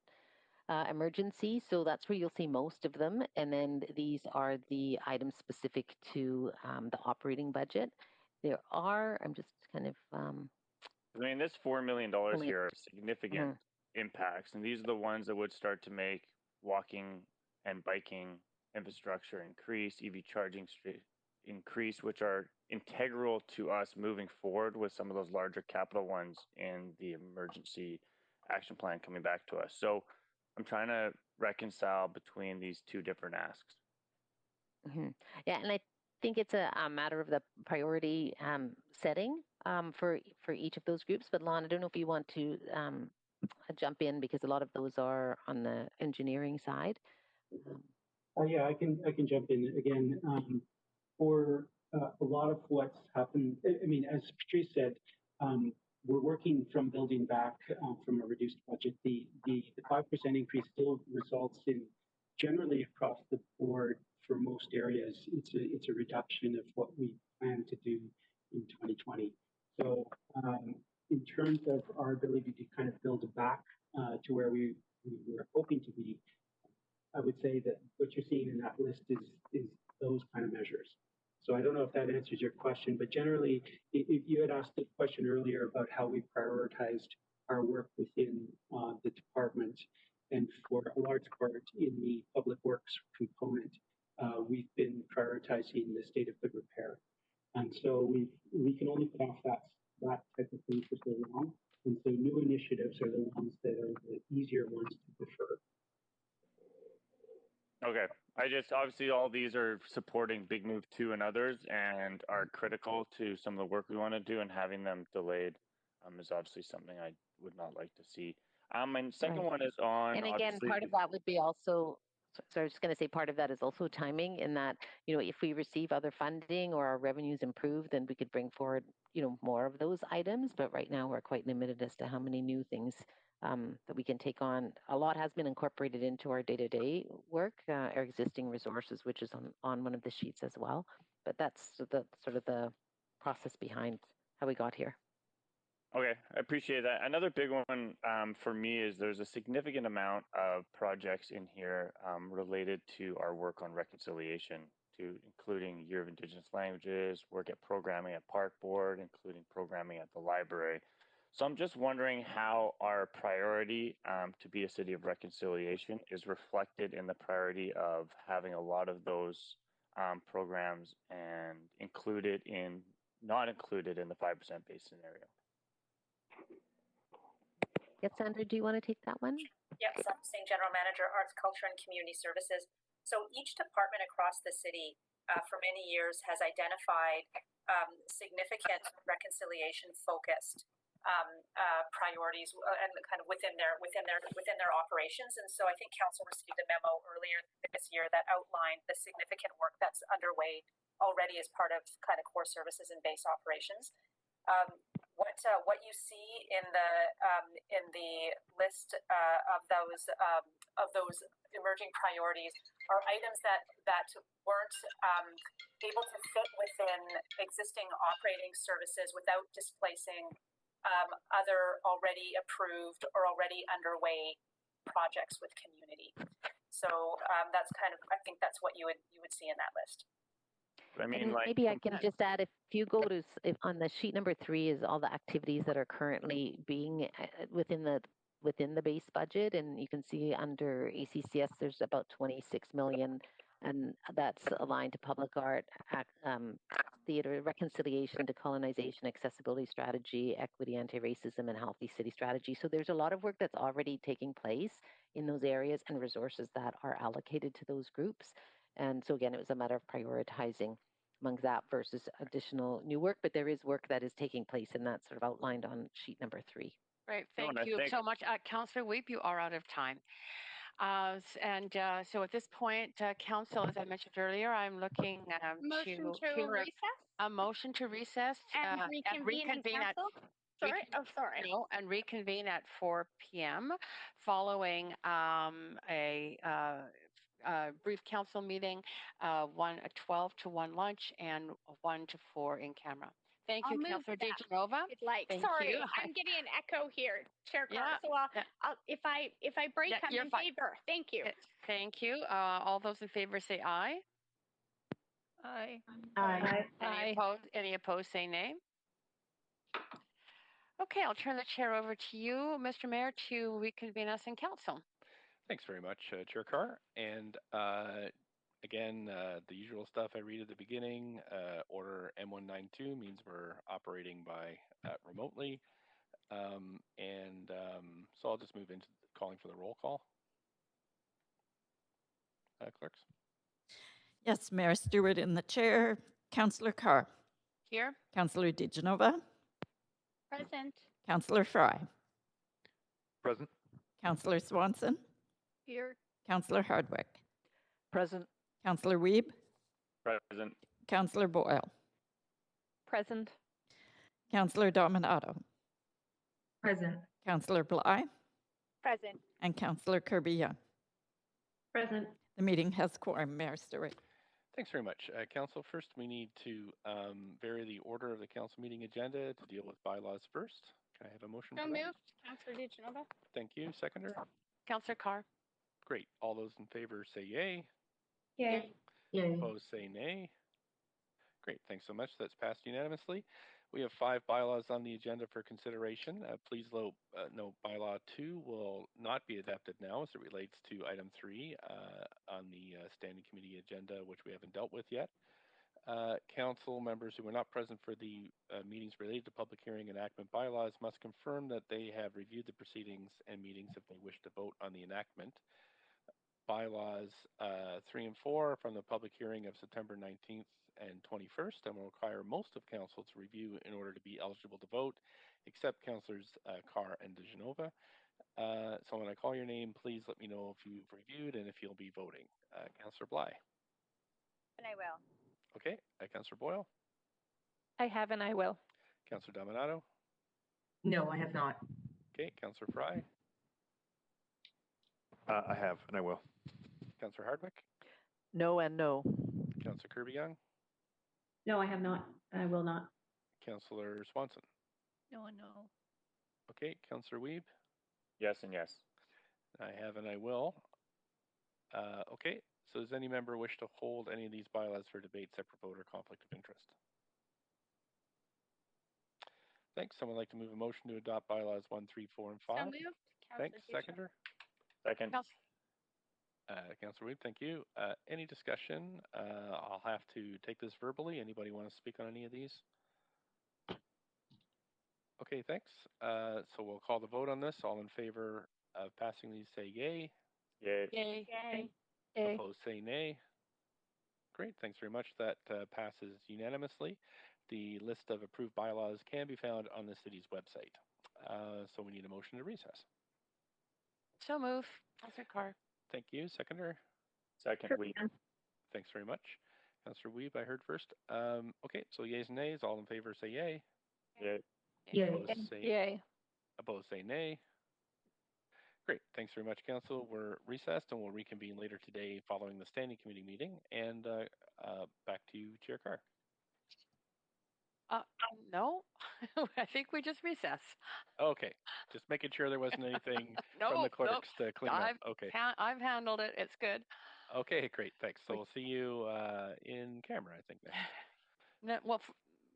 emergency. So that's where you'll see most of them. And then these are the items specific to the operating budget. There are, I'm just kind of... I mean, this $4 million here are significant impacts, and these are the ones that would start to make walking and biking infrastructure increase, EV charging increase, which are integral to us moving forward with some of those larger capital ones in the emergency action plan coming back to us. So I'm trying to reconcile between these two different asks. Yeah, and I think it's a matter of the priority setting for each of those groups. But Lon, I don't know if you want to jump in because a lot of those are on the engineering side. Yeah, I can jump in again. For a lot of what's happened, I mean, as Patrice said, we're working from building back from a reduced budget. The 5% increase still results in generally across the board for most areas. It's a reduction of what we plan to do in 2020. So in terms of our ability to kind of build back to where we were hoping to be, I would say that what you're seeing in that list is those kind of measures. So I don't know if that answers your question, but generally, if you had asked the question earlier about how we prioritized our work within the department, and for a large part in the public works component, we've been prioritizing the state of good repair. And so we can only put off that type of thing for so long. And so new initiatives are the ones that are the easier ones to prefer. Okay. Obviously all these are supporting Big Move 2 and others and are critical to some of the work we want to do, and having them delayed is obviously something I would not like to see. And second one is on. And again, part of that would be also, so I was just going to say part of that is also timing, in that, if we receive other funding or our revenues improve, then we could bring forward, more of those items. But right now we're quite limited as to how many new things that we can take on. A lot has been incorporated into our day-to-day work, our existing resources, which is on one of the sheets as well. But that's the sort of the process behind how we got here. Okay, I appreciate that. Another big one for me is there's a significant amount of projects in here related to our work on reconciliation, including Year of Indigenous Languages, work at programming at Park Board, including programming at the library. So I'm just wondering how our priority to be a city of reconciliation is reflected in the priority of having a lot of those programs and not included in the 5% base scenario. Yes, Sandra, do you want to take that one? Yes, I'm Singh, General Manager, Arts, Culture, and Community Services. So each department across the city for many years has identified significant reconciliation-focused priorities and kind of within their operations. And so I think Council received a memo earlier this year that outlined the significant work that's underway already as part of kind of core services and base operations. What you see in the list of those emerging priorities are items that weren't able to fit within existing operating services without displacing other already approved or already underway projects with community. So that's kind of, I think that's what you would see in that list. I mean, maybe I can just add, if you go to on the sheet number 3 is all the activities that are currently being within the base budget, and you can see under ACCS there's about 26 million, and that's aligned to public art, theater, reconciliation, decolonization, accessibility strategy, equity, anti-racism, and healthy city strategy. So there's a lot of work that's already taking place in those areas and resources that are allocated to those groups. And so again, it was a matter of prioritizing among that versus additional new work, but there is work that is taking place, and that's sort of outlined on sheet number 3. Right, thank you so much. Councillor Weep, you are out of time. So at this point, Council, as I mentioned earlier, I'm looking a motion to recess and reconvene and reconvene at 4 p.m. following a brief council meeting, 12 to 1 lunch and 1 to 4 in camera. Thank you, Councillor DeGenova. Sorry, I'm getting an echo here, Chair Carr. So if I break, I'm in favor. Thank you. Thank you. All those in favor say aye. Aye. Aye. Any opposed say nay. Okay, I'll turn the chair over to you, Mr. Mayor, to reconvene us in council. Thanks very much, Chair Carr. And again, the usual stuff I read at the beginning, order M192 means we're operating by remotely. So I'll just move into calling for the roll call. Clerks. Yes, Mayor Stewart in the chair. Councillor Carr. Here. Councillor DeGenova. Present. Councillor Fry. Present. Councillor Swanson, Here. Councillor Hardwick, Present. Councillor Wiebe, Present. Councillor Boyle, Present. Councillor Dominato, Present. Councillor Bly, Present. and Councillor Kirby-Yung. Present. The meeting has quorum. Mayor Stewart. Thanks very much. Council, first we need to vary the order of the council meeting agenda to deal with bylaws first. Can I have a motion So for that? moved. Councillor DeGenova. Thank you. Seconder? Councillor Carr. Great. All those in favor say yay. Yay. Yay. Opposed say nay. Great. Thanks so much. That's passed unanimously. We have 5 bylaws on the agenda for consideration. Please note bylaw 2 will not be adopted now as it relates to item 3 on the standing committee agenda, which we haven't dealt with yet. Council members who were not present for the meetings related to public hearing enactment bylaws must confirm that they have reviewed the proceedings and meetings if they wish to vote on the enactment. Bylaws 3 and 4 from the public hearing of September 19th and 21st and will require most of council to review in order to be eligible to vote, except councillors Carr and DeGenova. So when I call your name, please let me know if you've reviewed and if you'll be voting. Councillor Bly. And I will. Okay. Councillor Boyle. I have and I will. Councillor Dominato. No, I have not. Okay. Councillor Fry. I have, and I will. Councillor Hardwick. No and no. Councillor Kirby-Yung. No, I have not. I will not. Councillor Swanson. No and no. Okay. Councillor Wiebe. Yes and yes. I have and I will. Okay. So does any member wish to hold any of these bylaws for debate, separate vote, or conflict of interest? Thanks. Someone like to move a motion to adopt bylaws 1, 3, 4, and 5? So moved. Thanks. Seconder? Second. Councillor Wiebe, thank you. Any discussion? I'll have to take this verbally. Anybody want to speak on any of these? Okay, thanks. So we'll call the vote on this. All in favor of passing these say yay. Yay. Yay. Yay. Yay. Opposed say nay. Great, thanks very much. That passes unanimously. The list of approved bylaws can be found on the city's website. So we need a motion to recess. So move. Councillor Carr. Thank you. Seconder? Second. Wiebe. Thanks very much. Councillor Wiebe, I heard first. Okay, so yays and nays. All in favor say yay. Yay. Yay. Opposed say, Yay. opposed say nay. Great. Thanks very much, Council. We're recessed and we'll reconvene later today following the standing committee meeting. And back to you, Chair Carr. No, I think we just recess. Okay, just making sure there wasn't anything No, from the clerks nope. to clean up. Okay. I've handled it. It's good. Okay, great. Thanks. So we'll see you in camera, I think. Next. No, well,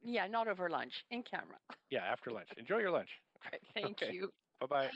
yeah, not over lunch, in camera. Yeah, after lunch. Enjoy your lunch. Right, thank you. Bye-bye.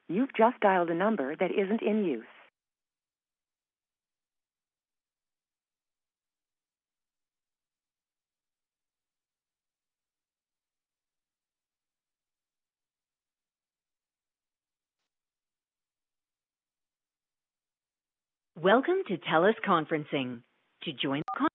You've just dialed a number that isn't in use. Welcome to TELUS Conferencing. To join the conference,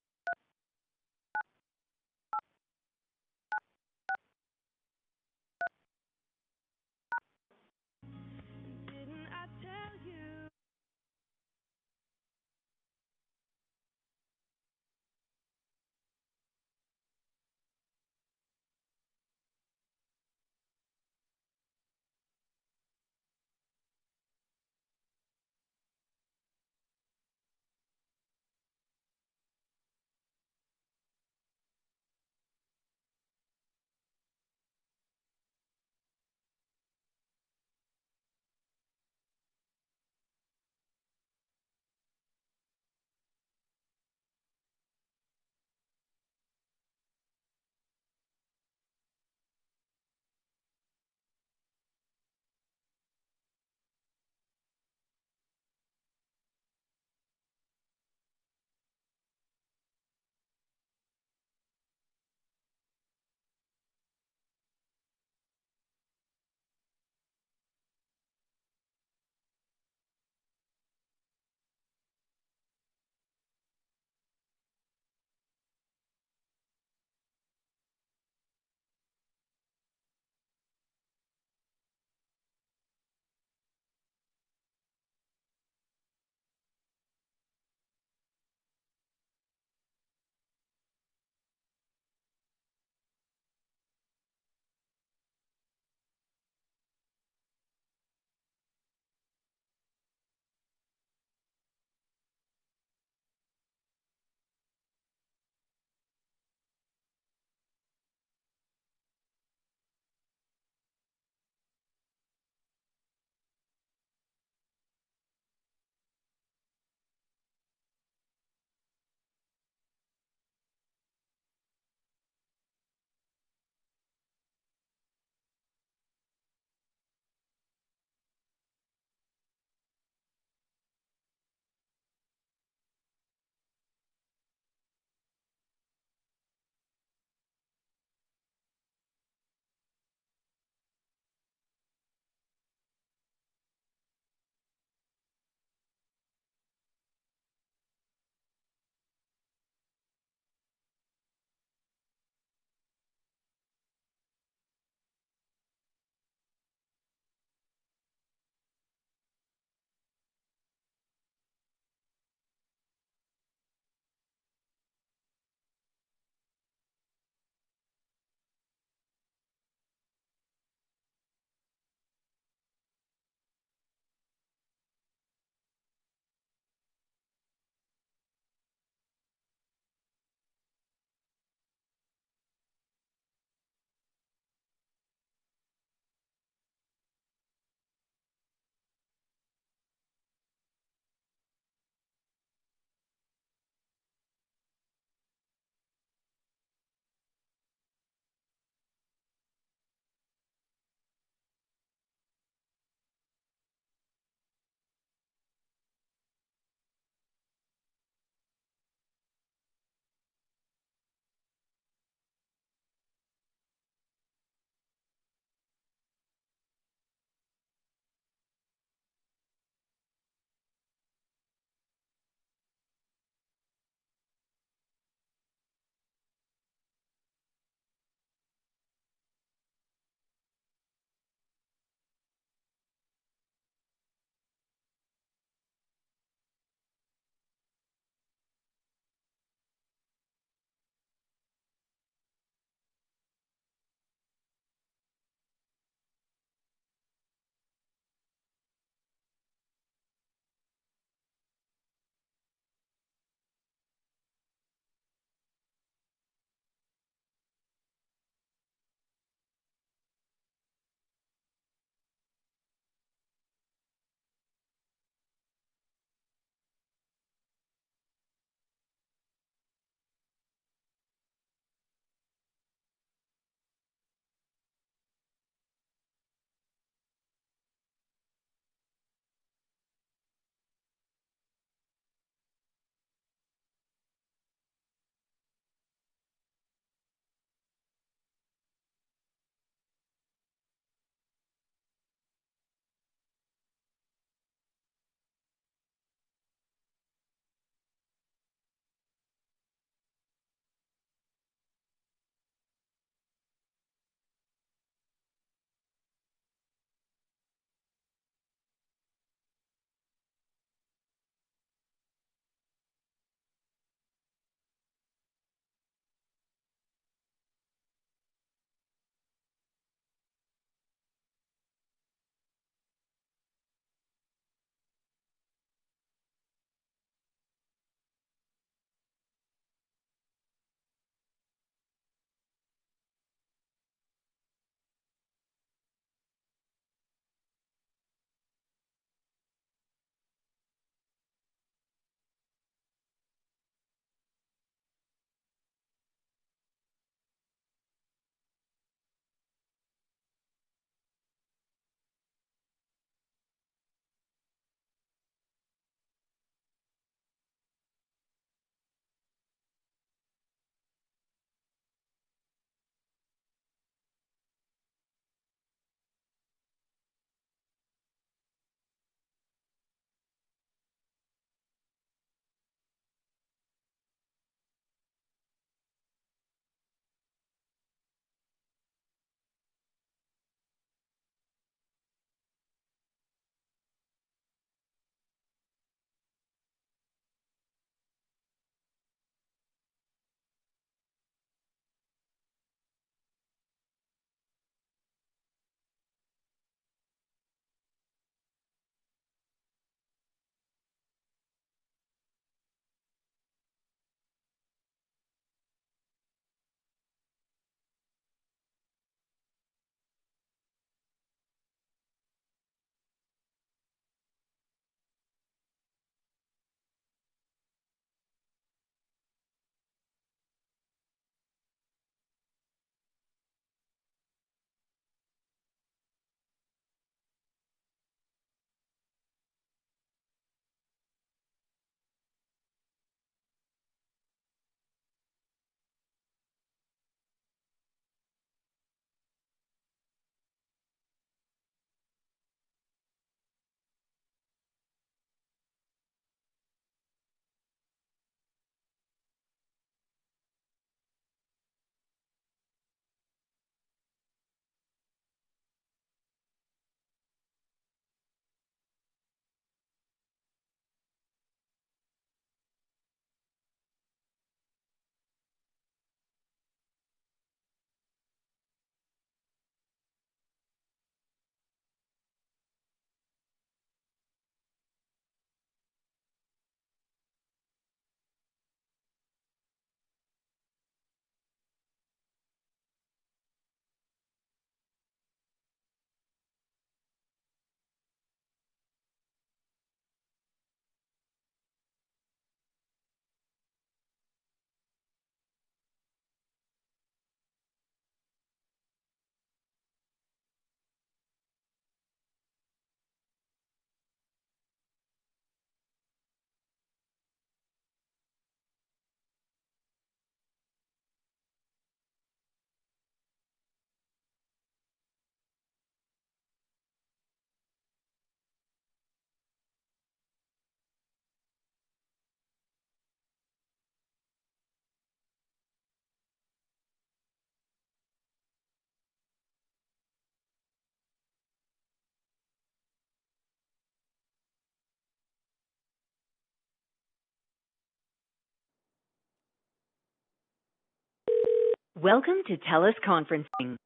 Welcome to TELUS Conferencing.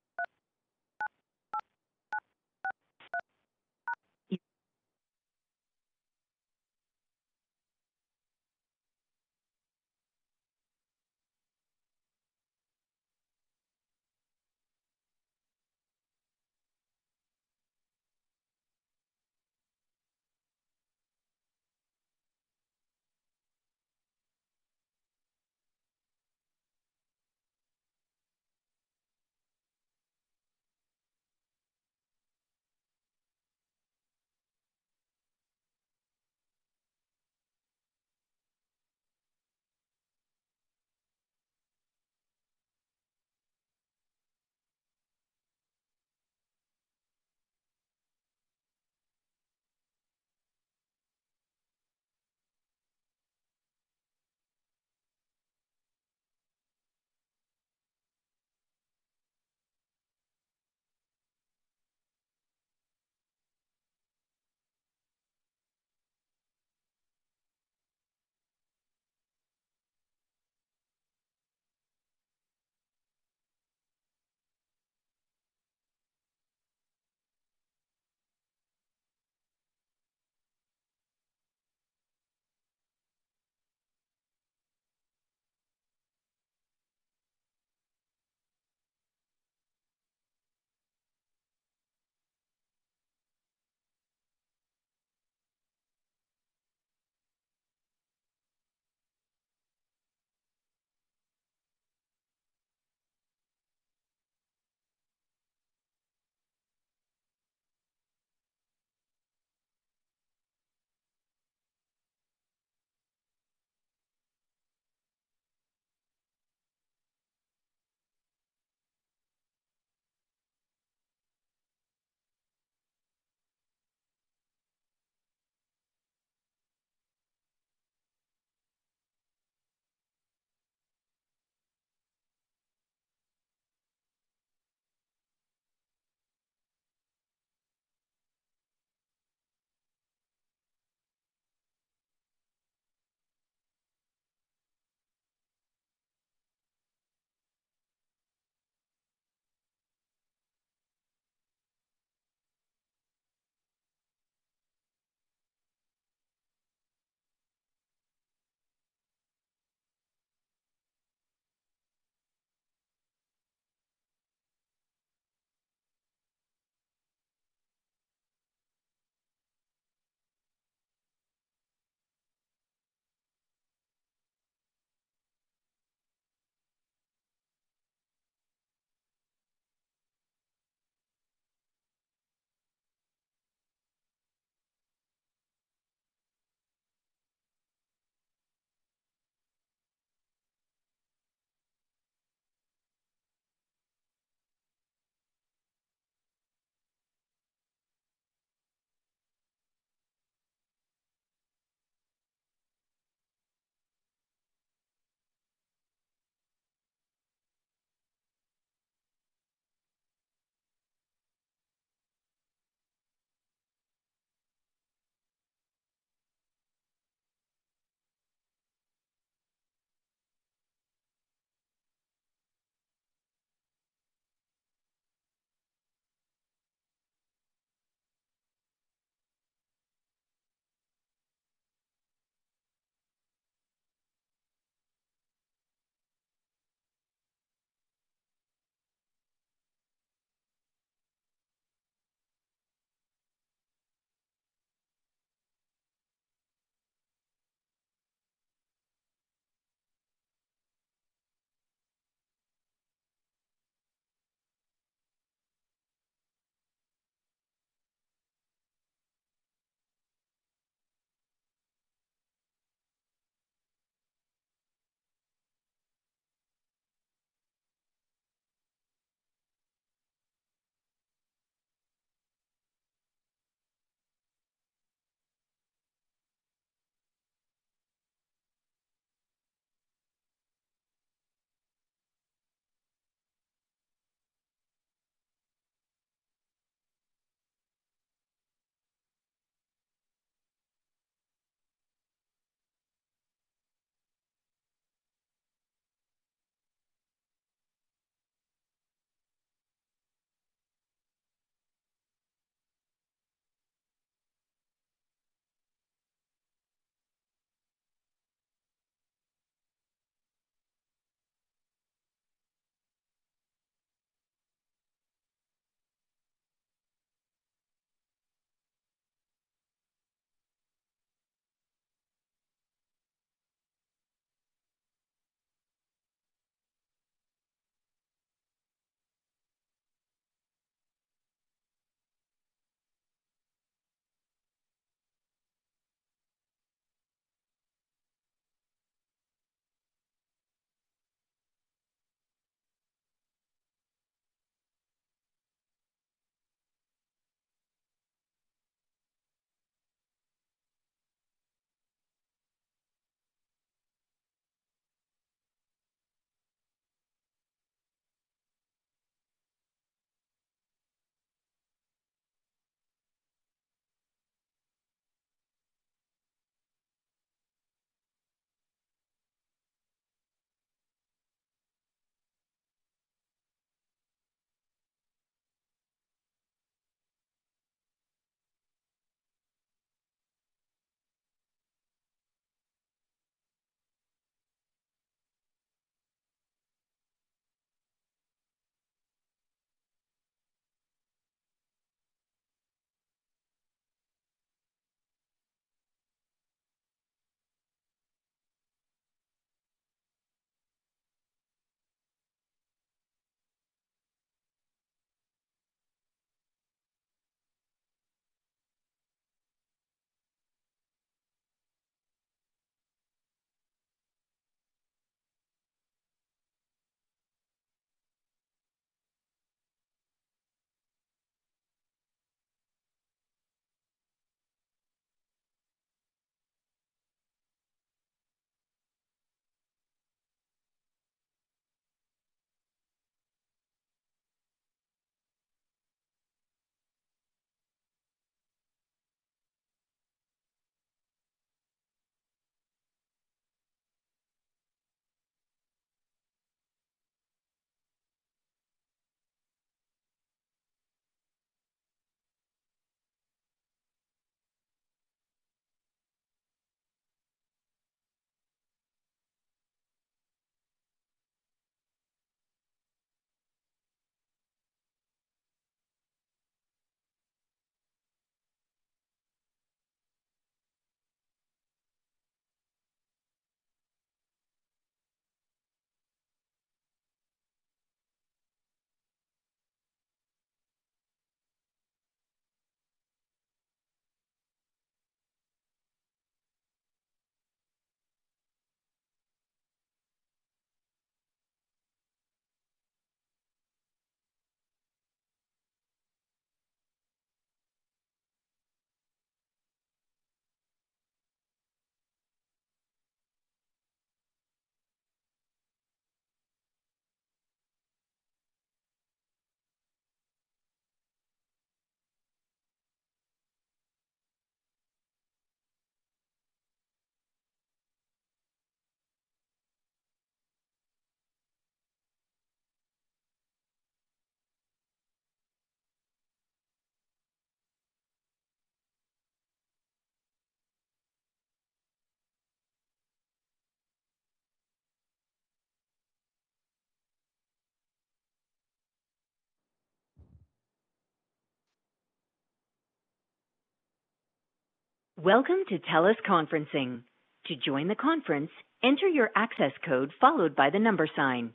Welcome to TELUS Conferencing. To join the conference, enter your access code followed by the number sign.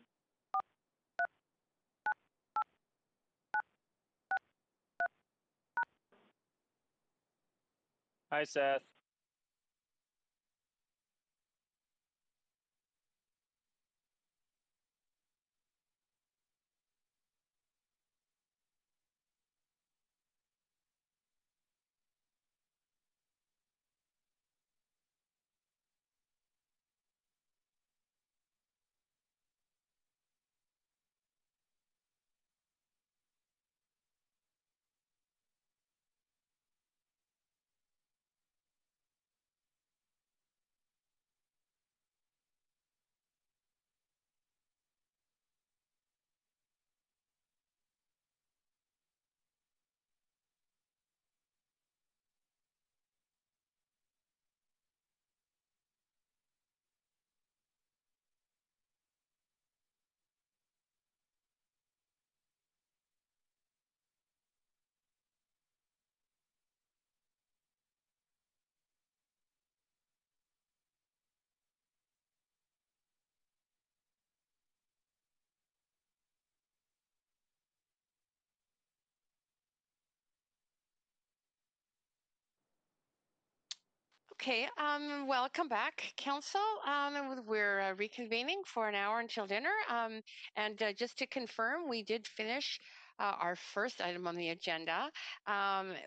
Hi, Seth. Okay, welcome back, Council. We're reconvening for an hour until dinner. And just to confirm, we did finish our first item on the agenda,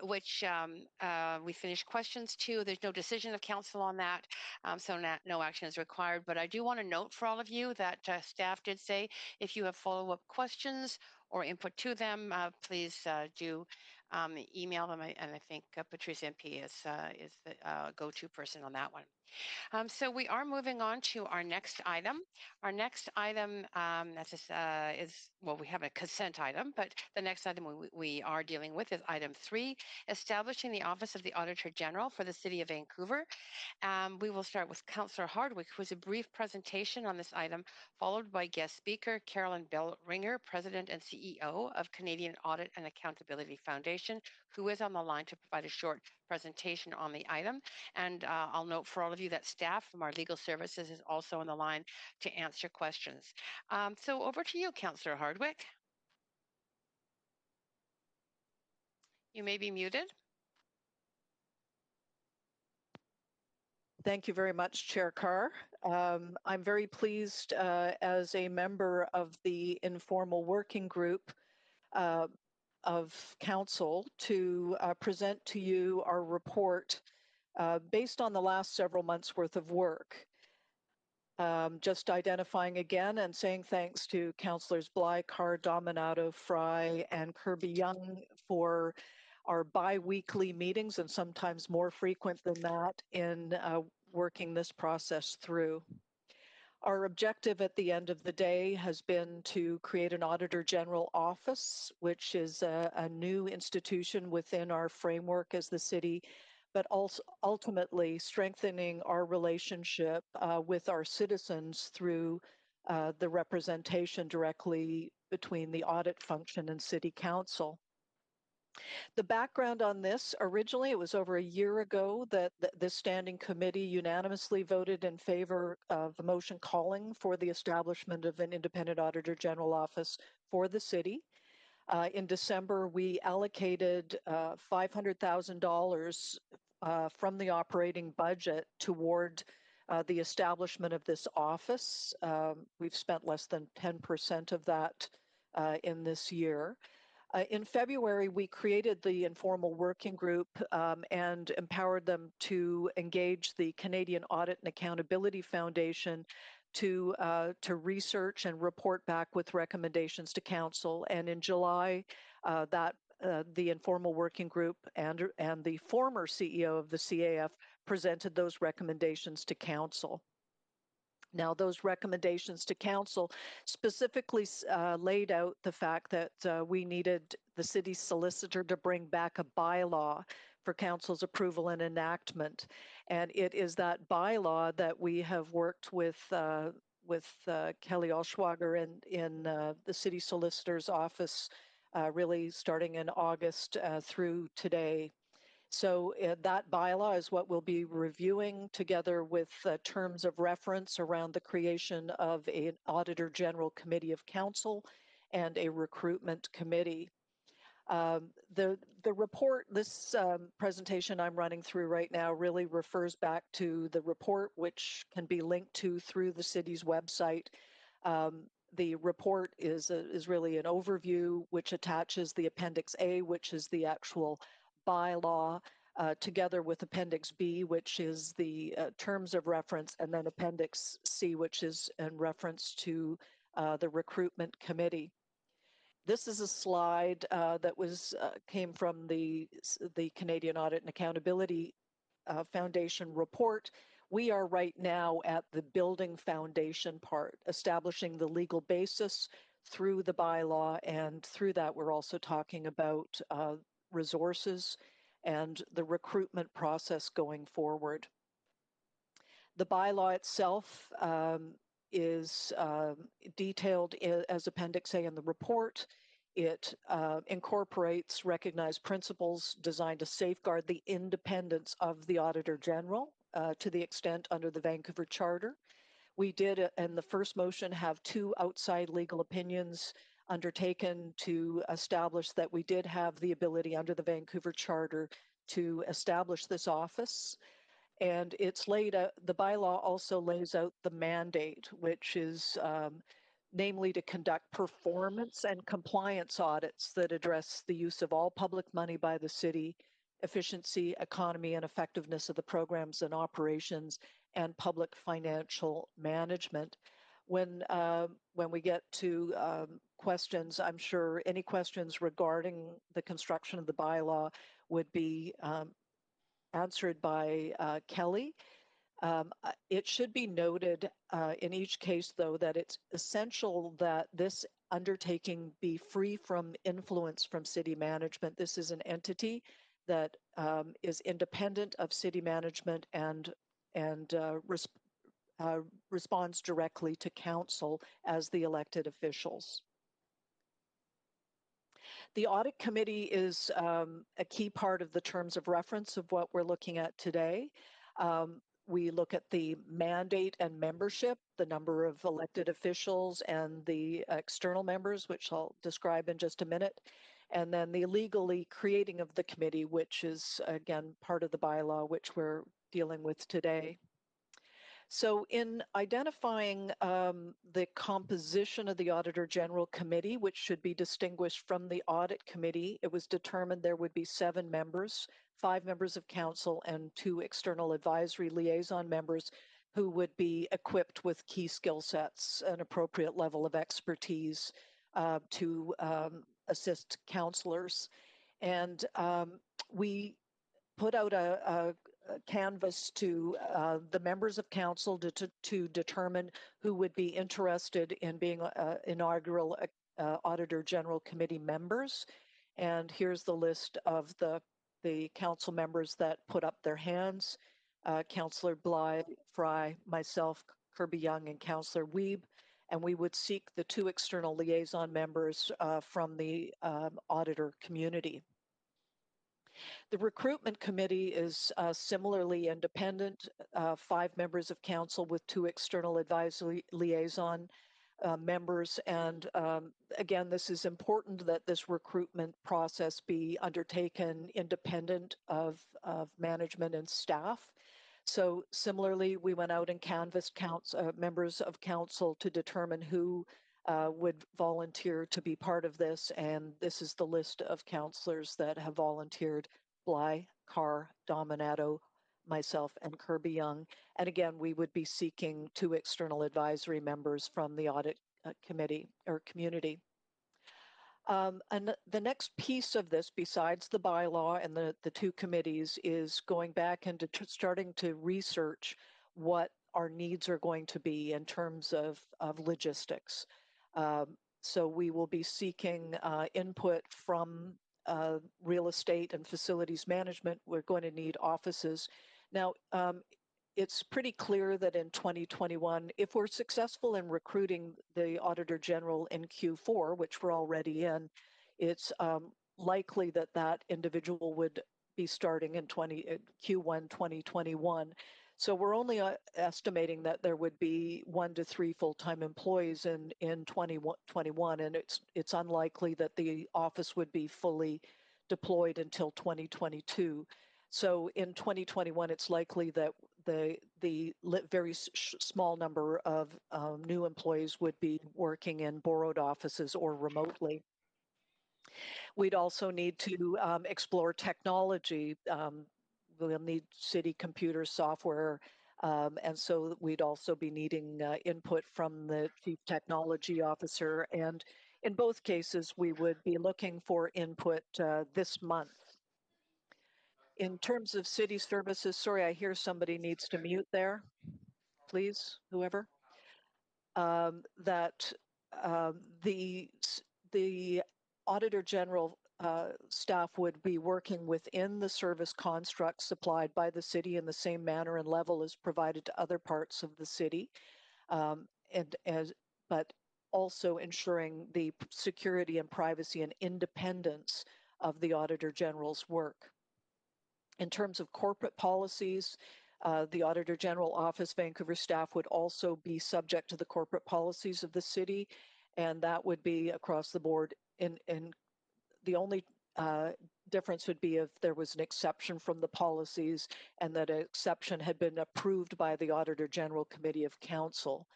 which we finished questions to. There's no decision of Council on that, so no action is required. But I do want to note for all of you that staff did say if you have follow-up questions or input to them, please do email them, and I think Patrice MP is the go-to person on that one. So we are moving on to our next item. Our next item we have a consent item, but the next item we are dealing with is item 3, establishing the Office of the Auditor General for the City of Vancouver. We will start with Councillor Hardwick, who has a brief presentation on this item, followed by guest speaker Carolyn Bell-Ringer, President and CEO of Canadian Audit and Accountability Foundation, who is on the line to provide a short presentation on the item. And I'll note for all of you that staff from our legal services is also on the line to answer questions. So over to you, Councillor Hardwick. You may be muted. Thank you very much, Chair Carr. I'm very pleased as a member of the informal working group of Council to present to you our report based on the last several months' worth of work. Just identifying again and saying thanks to Councillors Bly, Carr, Dominato, Fry, and Kirby-Yung for our bi-weekly meetings, and sometimes more frequent than that, in working this process through. Our objective at the end of the day has been to create an Auditor General Office, which is a new institution within our framework as the city, but also ultimately strengthening our relationship with our citizens through the representation directly between the audit function and City Council. The background on this, originally it was over a year ago that this standing committee unanimously voted in favor of the motion calling for the establishment of an independent Auditor General Office for the city. In December, we allocated $500,000 from the operating budget toward the establishment of this office. We've spent less than 10% of that in this year. In February, we created the informal working group and empowered them to engage the Canadian Audit and Accountability Foundation to research and report back with recommendations to Council. And in July, the informal working group and the former CEO of the CAF presented those recommendations to Council. Now, those recommendations to Council specifically laid out the fact that we needed the city's solicitor to bring back a bylaw for Council's approval and enactment. And it is that bylaw that we have worked with Kelly Olschwager in the city solicitor's office really starting in August through today. So that bylaw is what we'll be reviewing together with terms of reference around the creation of an Auditor General Committee of Council and a recruitment committee. The report, this presentation I'm running through right now really refers back to the report, which can be linked to through the city's website. The report is really an overview which attaches the Appendix A, which is the actual bylaw, together with Appendix B, which is the terms of reference, and then Appendix C, which is in reference to the recruitment committee. This is a slide that came from the Canadian Audit and Accountability Foundation report. We are right now at the building foundation part, establishing the legal basis through the bylaw, and through that we're also talking about resources and the recruitment process going forward. The bylaw itself is detailed as Appendix A in the report. It incorporates recognized principles designed to safeguard the independence of the Auditor General to the extent under the Vancouver Charter. We did, in the first motion, have 2 outside legal opinions undertaken to establish that we did have the ability under the Vancouver Charter to establish this office. And it's laid out, the bylaw also lays out the mandate, which is namely to conduct performance and compliance audits that address the use of all public money by the city, efficiency, economy, and effectiveness of the programs and operations, and public financial management. When we get to questions, I'm sure any questions regarding the construction of the bylaw would be answered by Kelly. It should be noted in each case, though, that it's essential that this undertaking be free from influence from city management. This is an entity that is independent of city management and responds directly to council as the elected officials. The audit committee is a key part of the terms of reference of what we're looking at today. We look at the mandate and membership, the number of elected officials and the external members, which I'll describe in just a minute, and then the legally creating of the committee, which is, again, part of the bylaw, which we're dealing with today. So in identifying the composition of the Auditor General Committee, which should be distinguished from the Audit Committee, it was determined there would be 7 members, 5 members of council and 2 external advisory liaison members who would be equipped with key skill sets, an appropriate level of expertise to assist councillors. And we put out a canvas to the members of council to determine who would be interested in being inaugural Auditor General Committee members. And here's the list of the council members that put up their hands. Councillor Blythe, Fry, myself, Kirby-Yung, and Councillor Wiebe. And we would seek the 2 external liaison members from the auditor community. The recruitment committee is similarly independent, 5 members of council with 2 external advisory liaison members. And again, this is important that this recruitment process be undertaken independent of management and staff. So similarly, we went out and canvassed members of council to determine who would volunteer to be part of this. And this is the list of councillors that have volunteered: Bly, Carr, Dominato, myself, and Kirby-Yung. And again, we would be seeking 2 external advisory members from the audit committee or community. And the next piece of this, besides the bylaw and the 2 committees, is going back and starting to research what our needs are going to be in terms of logistics. So we will be seeking input from real estate and facilities management. We're going to need offices. Now, it's pretty clear that in 2021, if we're successful in recruiting the Auditor General in Q4, which we're already in, it's likely that that individual would be starting in Q1 2021. So we're only estimating that there would be 1 to 3 full-time employees in 2021, and it's unlikely that the office would be fully deployed until 2022. So in 2021, it's likely that the very small number of new employees would be working in borrowed offices or remotely. We'd also need to explore technology. We'll need city computer software, and so we'd also be needing input from the chief technology officer. And in both cases, we would be looking for input this month. In terms of city services, sorry, I hear somebody needs to mute there. Please, whoever. The Auditor General staff would be working within the service construct supplied by the city in the same manner and level as provided to other parts of the city, but also ensuring the security and privacy and independence of the Auditor General's work. In terms of corporate policies, the Auditor General Office Vancouver staff would also be subject to the corporate policies of the city, and that would be across the board. In the only difference would be if there was an exception from the policies and that an exception had been approved by the Auditor General Committee of Council,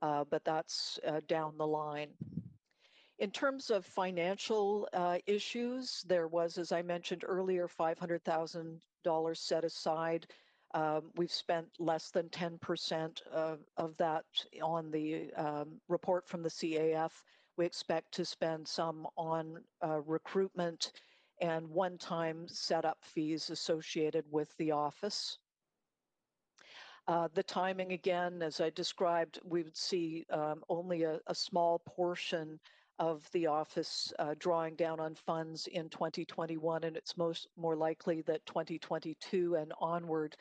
but that's down the line. In terms of financial issues, there was, as I mentioned earlier, $500,000 set aside. We've spent less than 10% of that on the report from the CAF. We expect to spend some on recruitment and one-time setup fees associated with the office. The timing, again, as I described, we would see only a small portion of the office drawing down on funds in 2021, and it's more likely that 2022 and onward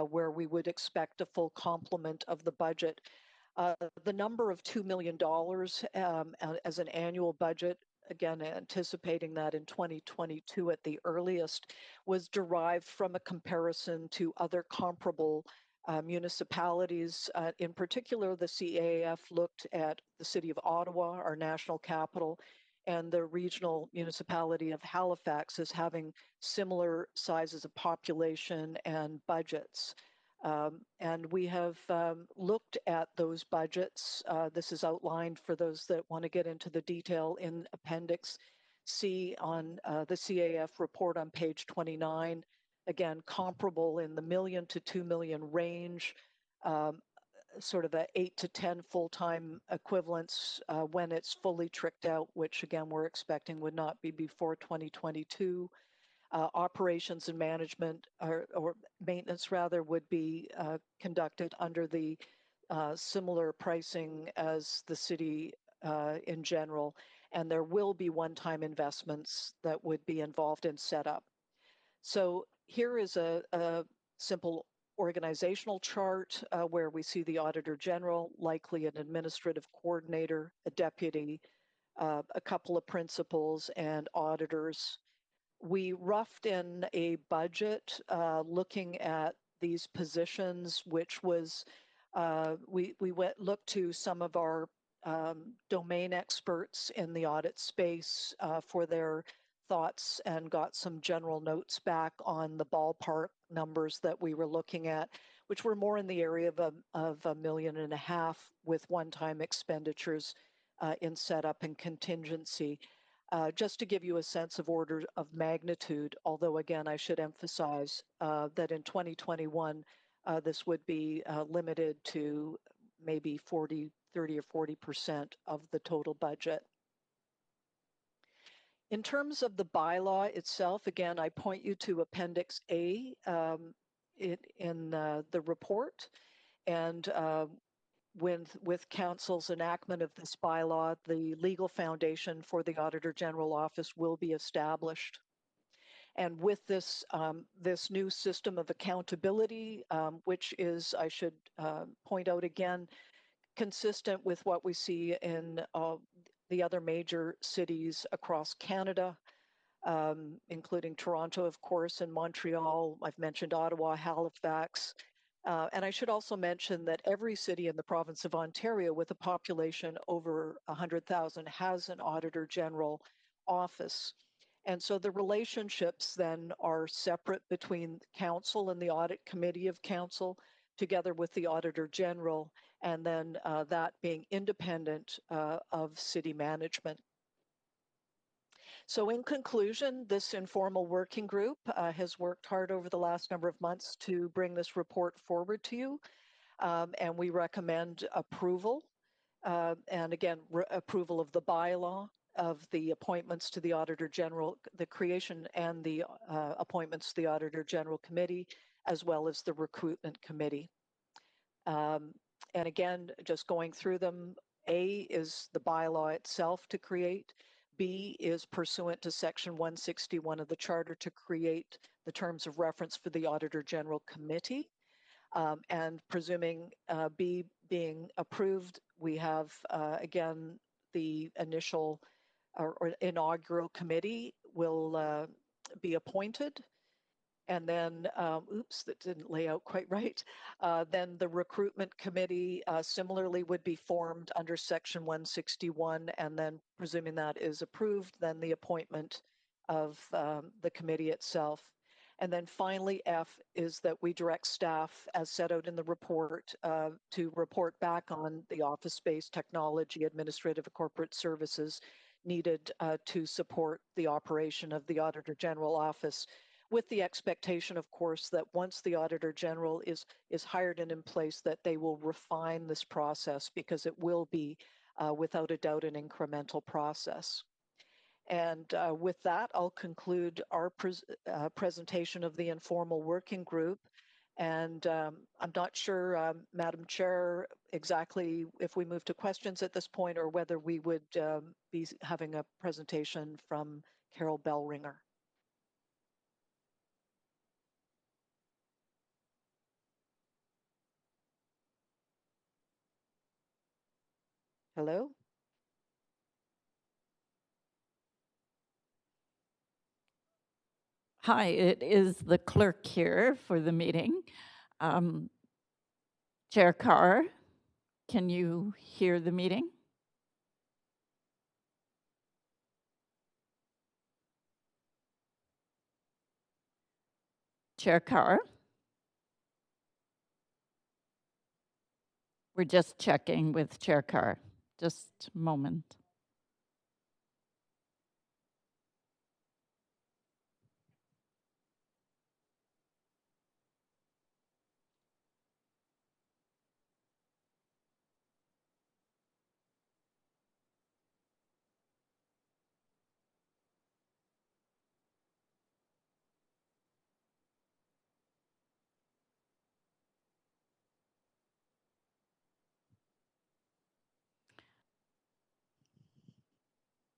where we would expect a full complement of the budget. The number of $2 million as an annual budget, again, anticipating that in 2022 at the earliest, was derived from a comparison to other comparable municipalities. In particular, the CAF looked at the city of Ottawa, our national capital, and the regional municipality of Halifax as having similar sizes of population and budgets. And we have looked at those budgets. This is outlined for those that want to get into the detail in Appendix C on the CAF report on page 29. Again, comparable in the $1 million to $2 million range, sort of a 8 to 10 full-time equivalents when it's fully tricked out, which again, we're expecting would not be before 2022. Operations and management or maintenance rather would be conducted under the similar pricing as the city in general. And there will be one-time investments that would be involved in setup. So here is a simple organizational chart where we see the Auditor General, likely an administrative coordinator, a deputy, a couple of principals and auditors. We roughed in a budget looking at these positions, which was, we looked to some of our domain experts in the audit space for their thoughts and got some general notes back on the ballpark numbers that we were looking at, which were more in the area of $1.5 million with one-time expenditures in setup and contingency. Just to give you a sense of order of magnitude, although again, I should emphasize that in 2021, this would be limited to maybe 30 or 40% of the total budget. In terms of the bylaw itself, again, I point you to Appendix A in the report. And with Council's enactment of this bylaw, the legal foundation for the Auditor General Office will be established. And with this, this new system of accountability, which is, I should point out again, consistent with what we see in the other major cities across Canada, including Toronto, of course, and Montreal. I've mentioned Ottawa, Halifax. And I should also mention that every city in the province of Ontario with a population over 100,000 has an Auditor General office. And so the relationships then are separate between Council and the Audit Committee of Council, together with the Auditor General, and then that being independent of city management. So in conclusion, this informal working group has worked hard over the last number of months to bring this report forward to you, and we recommend approval. And again, approval of the bylaw, of the appointments to the Auditor General, the creation and the appointments to the Auditor General Committee, as well as the Recruitment Committee. And again, just going through them, A is the bylaw itself to create. B is pursuant to Section 161 of the Charter to create the terms of reference for the Auditor General Committee. And presuming B being approved, we have, again, the initial or inaugural committee will be appointed. And then, oops, that didn't lay out quite right. Then the recruitment committee similarly would be formed under Section 161, and then presuming that is approved, then the appointment of the committee itself. And then finally, F is that we direct staff, as set out in the report, to report back on the office space, technology, administrative, and corporate services needed to support the operation of the Auditor General Office, with the expectation, of course, that once the Auditor General is hired and in place, that they will refine this process, because it will be, without a doubt, an incremental process. And with that, I'll conclude our presentation of the informal working group. And I'm not sure, Madam Chair, exactly if we move to questions at this point, or whether we would be having a presentation from Carol Bellringer. Hello? Hi, it is the clerk here for the meeting. Chair Carr, can you hear the meeting? Chair Carr? We're just checking with Chair Carr. Just a moment.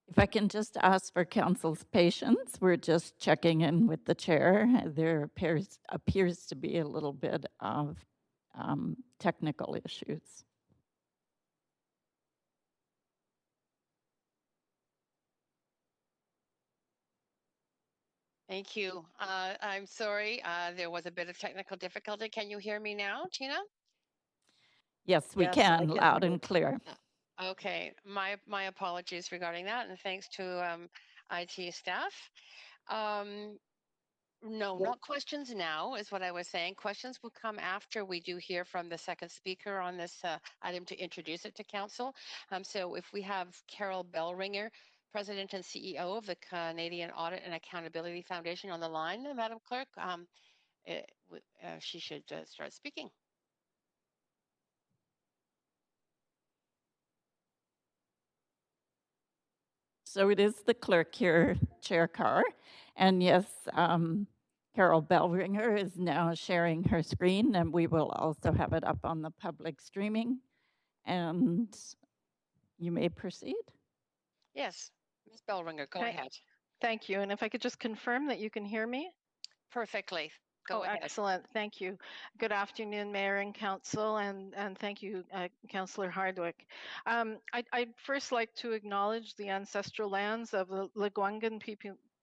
If I can just ask for council's patience, we're just checking in with the chair. There appears to be a little bit of technical issues. Thank you. I'm sorry, there was a bit of technical difficulty. Can you hear me now, Tina? Yes, we can, loud and clear. Okay, my apologies regarding that, and thanks to IT staff. No, not questions now, is what I was saying. Questions will come after we do hear from the second speaker on this item to introduce it to council. So if we have Carol Bellringer, President and CEO of the Canadian Audit and Accountability Foundation on the line, Madam Clerk, she should start speaking. So it is the clerk here, Chair Carr. And yes, Carol Bellringer is now sharing her screen, and we will also have it up on the public streaming. And you may proceed. Yes, Ms. Bellringer, go ahead. Thank you. And if I could just confirm that you can hear me? Perfectly. Go ahead. Excellent. Thank you. Good afternoon, Mayor and Council, and thank you, Councillor Hardwick. I'd first like to acknowledge the ancestral lands of the Lekwungen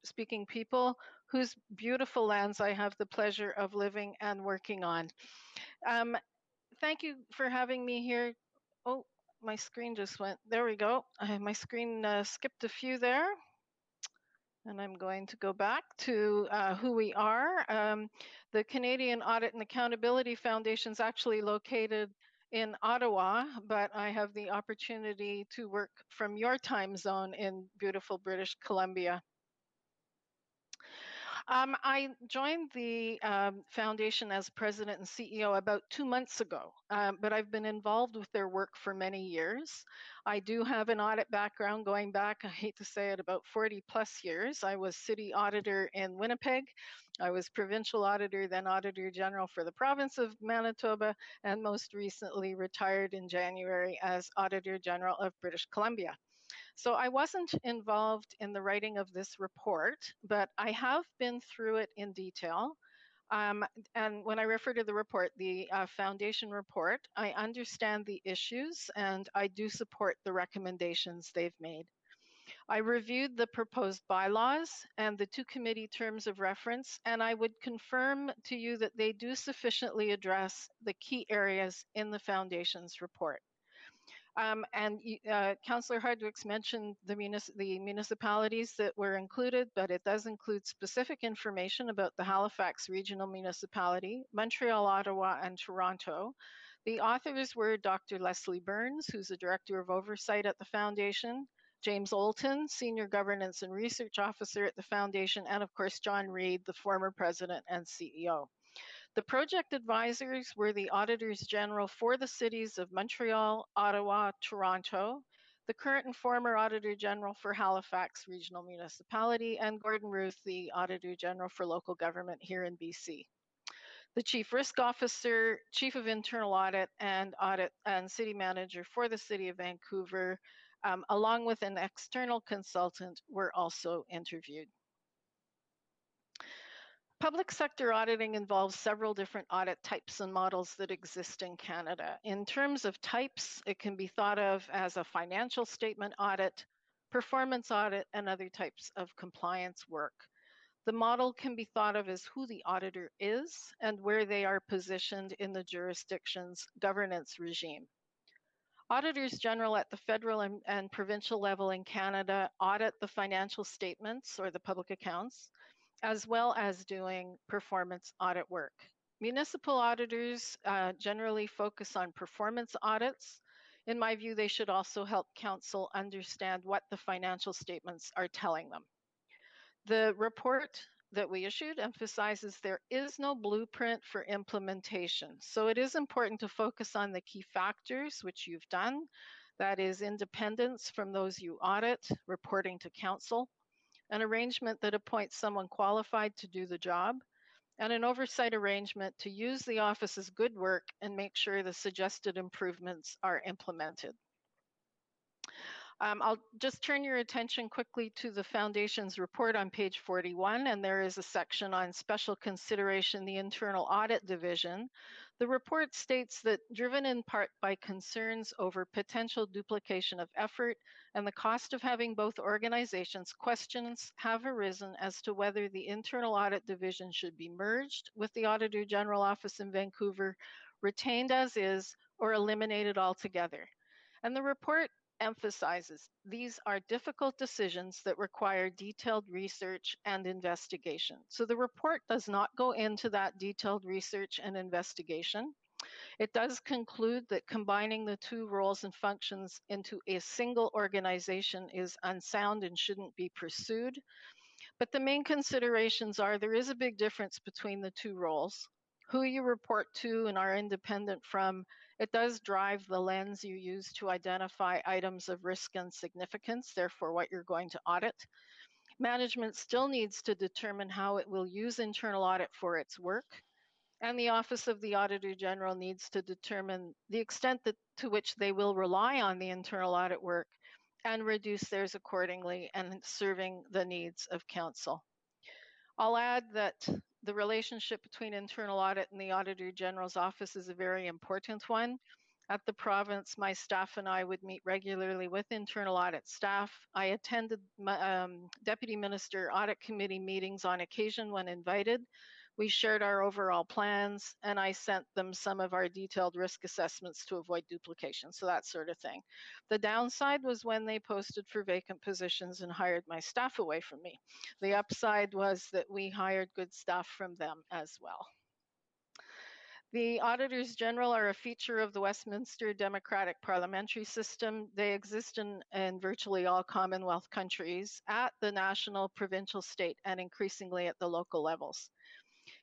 speaking people whose beautiful lands I have the pleasure of living and working on. Thank you for having me here. Oh, my screen just went, there we go. My screen skipped a few there. And I'm going to go back to who we are. The Canadian Audit and Accountability Foundation is actually located in Ottawa, but I have the opportunity to work from your time zone in beautiful British Columbia. I joined the foundation as president and CEO about 2 months ago, but I've been involved with their work for many years. I do have an audit background going back, I hate to say it, about 40 plus years. I was city auditor in Winnipeg. I was provincial auditor, then auditor general for the province of Manitoba, and most recently retired in January as auditor general of British Columbia. So I wasn't involved in the writing of this report, but I have been through it in detail. And when I refer to the report, the foundation report, I understand the issues and I do support the recommendations they've made. I reviewed the proposed bylaws and the 2 committee terms of reference, and I would confirm to you that they do sufficiently address the key areas in the foundation's report. Councillor Hardwicks mentioned the municipalities that were included, but it does include specific information about the Halifax Regional Municipality, Montreal, Ottawa, and Toronto. The authors were Dr. Leslie Burns, who's the Director of Oversight at the Foundation, James Olton, Senior Governance and Research Officer at the Foundation, and of course, John Reid, the former President and CEO. The project advisors were the Auditors General for the cities of Montreal, Ottawa, Toronto, the current and former Auditor General for Halifax Regional Municipality, and Gordon Ruth, the Auditor General for Local Government here in BC. The Chief Risk Officer, Chief of Internal Audit and City Manager for the City of Vancouver, along with an external consultant, were also interviewed. Public sector auditing involves several different audit types and models that exist in Canada. In terms of types, it can be thought of as a financial statement audit, performance audit, and other types of compliance work. The model can be thought of as who the auditor is and where they are positioned in the jurisdiction's governance regime. Auditors General at the federal and provincial level in Canada audit the financial statements or the public accounts, as well as doing performance audit work. Municipal auditors generally focus on performance audits. In my view, they should also help council understand what the financial statements are telling them. The report that we issued emphasizes there is no blueprint for implementation. So it is important to focus on the key factors, which you've done. That is independence from those you audit, reporting to council, an arrangement that appoints someone qualified to do the job, and an oversight arrangement to use the office's good work and make sure the suggested improvements are implemented. I'll just turn your attention quickly to the Foundation's report on page 41, and there is a section on special consideration, the Internal Audit Division. The report states that, driven in part by concerns over potential duplication of effort and the cost of having both organizations, questions have arisen as to whether the Internal Audit Division should be merged with the Auditor General Office in Vancouver, retained as is, or eliminated altogether. And the report emphasizes these are difficult decisions that require detailed research and investigation. So the report does not go into that detailed research and investigation. It does conclude that combining the 2 roles and functions into a single organization is unsound and shouldn't be pursued. But the main considerations are there is a big difference between the 2 roles. Who you report to and are independent from, it does drive the lens you use to identify items of risk and significance, therefore what you're going to audit. Management still needs to determine how it will use internal audit for its work, and the Office of the Auditor General needs to determine the extent to which they will rely on the internal audit work and reduce theirs accordingly and serving the needs of council. I'll add that the relationship between internal audit and the Auditor General's office is a very important one. At the province, my staff and I would meet regularly with internal audit staff. I attended Deputy Minister Audit Committee meetings on occasion when invited. We shared our overall plans, and I sent them some of our detailed risk assessments to avoid duplication, so that sort of thing. The downside was when they posted for vacant positions and hired my staff away from me. The upside was that we hired good staff from them as well. The Auditors General are a feature of the Westminster democratic parliamentary system. They exist in virtually all Commonwealth countries at the national, provincial, state, and increasingly at the local levels.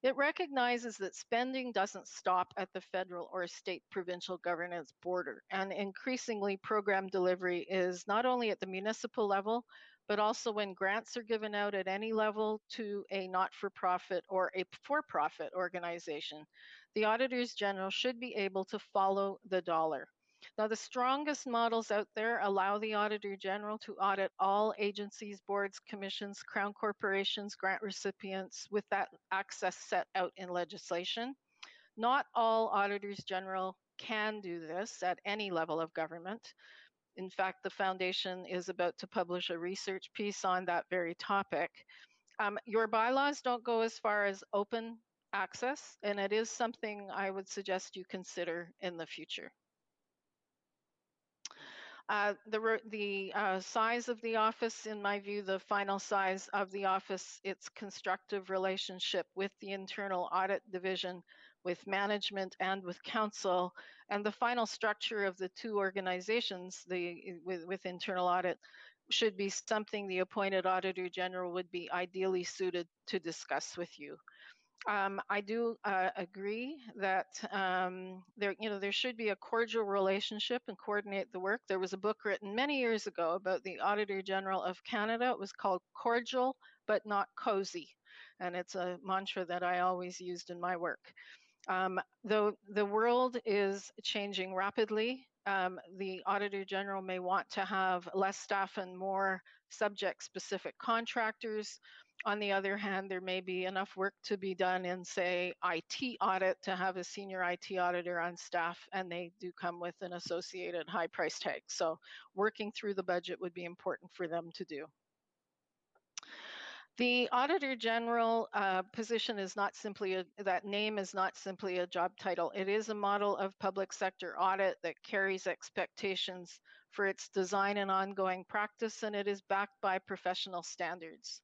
It recognizes that spending doesn't stop at the federal or state provincial governance border, and increasingly program delivery is not only at the municipal level, but also when grants are given out at any level to a not-for-profit or a for-profit organization. The Auditors General should be able to follow the dollar. Now, the strongest models out there allow the Auditor General to audit all agencies, boards, commissions, crown corporations, grant recipients with that access set out in legislation. Not all Auditors General can do this at any level of government. In fact, the Foundation is about to publish a research piece on that very topic. Your bylaws don't go as far as open access, and it is something I would suggest you consider in the future. The size of the office, in my view, the final size of the office, its constructive relationship with the internal audit division, with management and with council, and the final structure of the two organizations with internal audit should be something the appointed Auditor General would be ideally suited to discuss with you. I do agree that there should be a cordial relationship and coordinate the work. There was a book written many years ago about the Auditor General of Canada. It was called Cordial but Not Cozy, and it's a mantra that I always used in my work. Though the world is changing rapidly, the Auditor General may want to have less staff and more subject-specific contractors. On the other hand, there may be enough work to be done in, say, IT audit to have a senior IT auditor on staff, and they do come with an associated high price tag. So working through the budget would be important for them to do. The Auditor General position is not simply, that name is not simply a job title. It is a model of public sector audit that carries expectations for its design and ongoing practice, and it is backed by professional standards.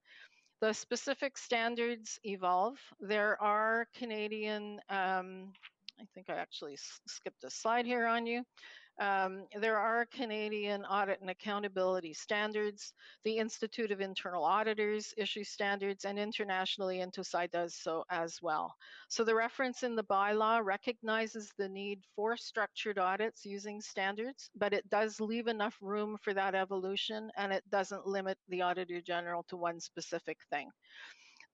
The specific standards evolve. There are Canadian, I think I actually skipped a slide here on you. There are Canadian audit and accountability standards. The Institute of Internal Auditors issues standards, and internationally, INTOSAI does so as well. So the reference in the bylaw recognizes the need for structured audits using standards, but it does leave enough room for that evolution, and it doesn't limit the Auditor General to one specific thing.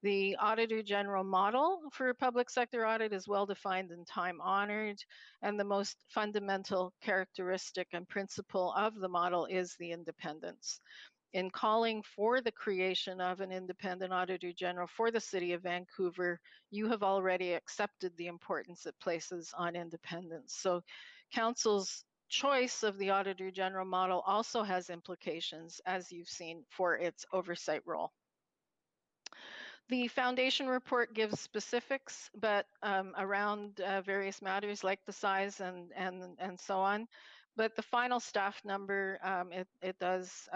The Auditor General model for public sector audit is well defined and time honored, and the most fundamental characteristic and principle of the model is the independence. In calling for the creation of an independent Auditor General for the City of Vancouver, you have already accepted the importance it places on independence. So Council's choice of the Auditor General model also has implications, as you've seen, for its oversight role. The Foundation report gives specifics, but around various matters like the size and so on. But the final staff number, it does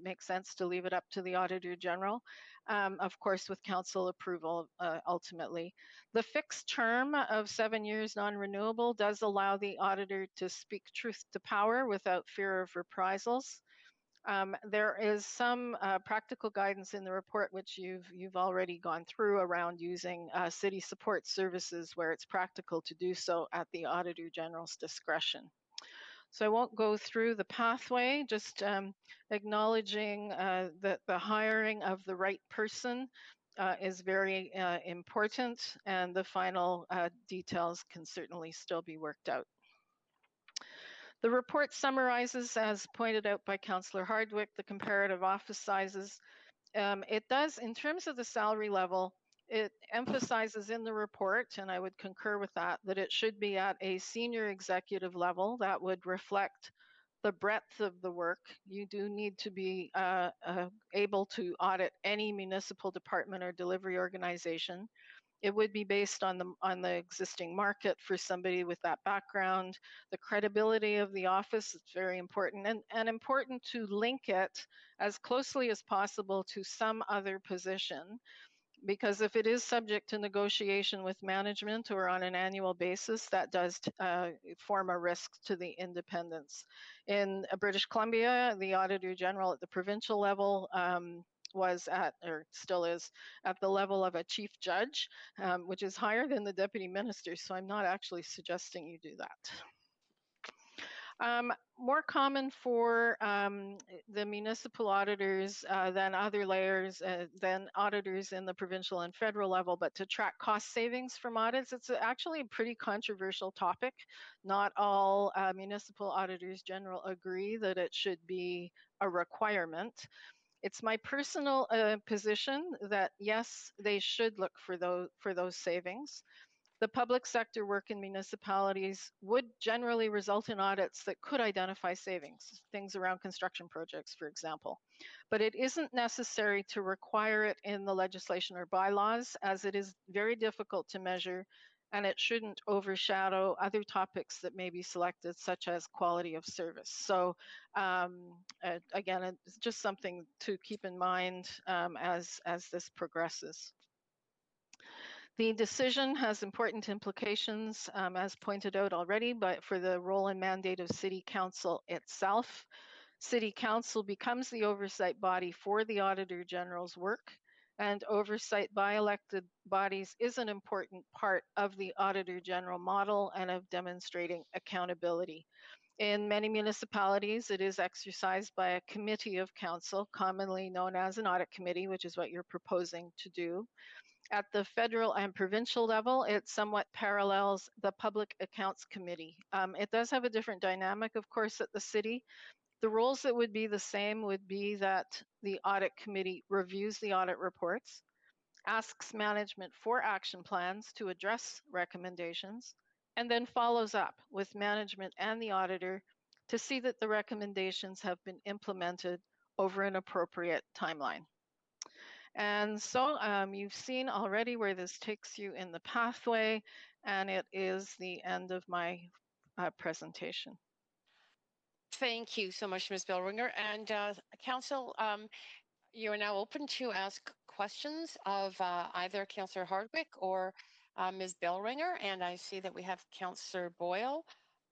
make sense to leave it up to the Auditor General, of course, with council approval ultimately. The fixed term of 7 years non-renewable does allow the auditor to speak truth to power without fear of reprisals. There is some practical guidance in the report, which you've already gone through, around using city support services where it's practical to do so at the Auditor General's discretion. So I won't go through the pathway, just acknowledging that the hiring of the right person is very important, and the final details can certainly still be worked out. The report summarizes, as pointed out by Councillor Hardwick, the comparative office sizes. It does, in terms of the salary level, it emphasizes in the report, and I would concur with that it should be at a senior executive level that would reflect the breadth of the work. You do need to be able to audit any municipal department or delivery organization. It would be based on the existing market for somebody with that background. The credibility of the office is very important, and important to link it as closely as possible to some other position, because if it is subject to negotiation with management or on an annual basis, that does form a risk to the independence. In British Columbia, the Auditor General at the provincial level was at, or still is, at the level of a chief judge, which is higher than the deputy minister. So I'm not actually suggesting you do that. More common for the municipal auditors than other layers, than auditors in the provincial and federal level, but to track cost savings from audits, it's actually a pretty controversial topic. Not all municipal auditors general agree that it should be a requirement. It's my personal position that yes, they should look for those savings. The public sector work in municipalities would generally result in audits that could identify savings, things around construction projects, for example. But it isn't necessary to require it in the legislation or bylaws, as it is very difficult to measure, and it shouldn't overshadow other topics that may be selected, such as quality of service. So again, it's just something to keep in mind as this progresses. The decision has important implications, as pointed out already, but for the role and mandate of City Council itself. City Council becomes the oversight body for the Auditor General's work, and oversight by elected bodies is an important part of the Auditor General model and of demonstrating accountability. In many municipalities, it is exercised by a committee of council, commonly known as an audit committee, which is what you're proposing to do. At the federal and provincial level, it somewhat parallels the Public Accounts Committee. It does have a different dynamic, of course, at the city. The roles that would be the same would be that the audit committee reviews the audit reports, asks management for action plans to address recommendations, and then follows up with management and the auditor to see that the recommendations have been implemented over an appropriate timeline. And so you've seen already where this takes you in the pathway, and it is the end of my presentation. Thank you so much, Ms. Bellringer. And Council, you are now open to ask questions of either Councillor Hardwick or Ms. Bellringer. And I see that we have Councillor Boyle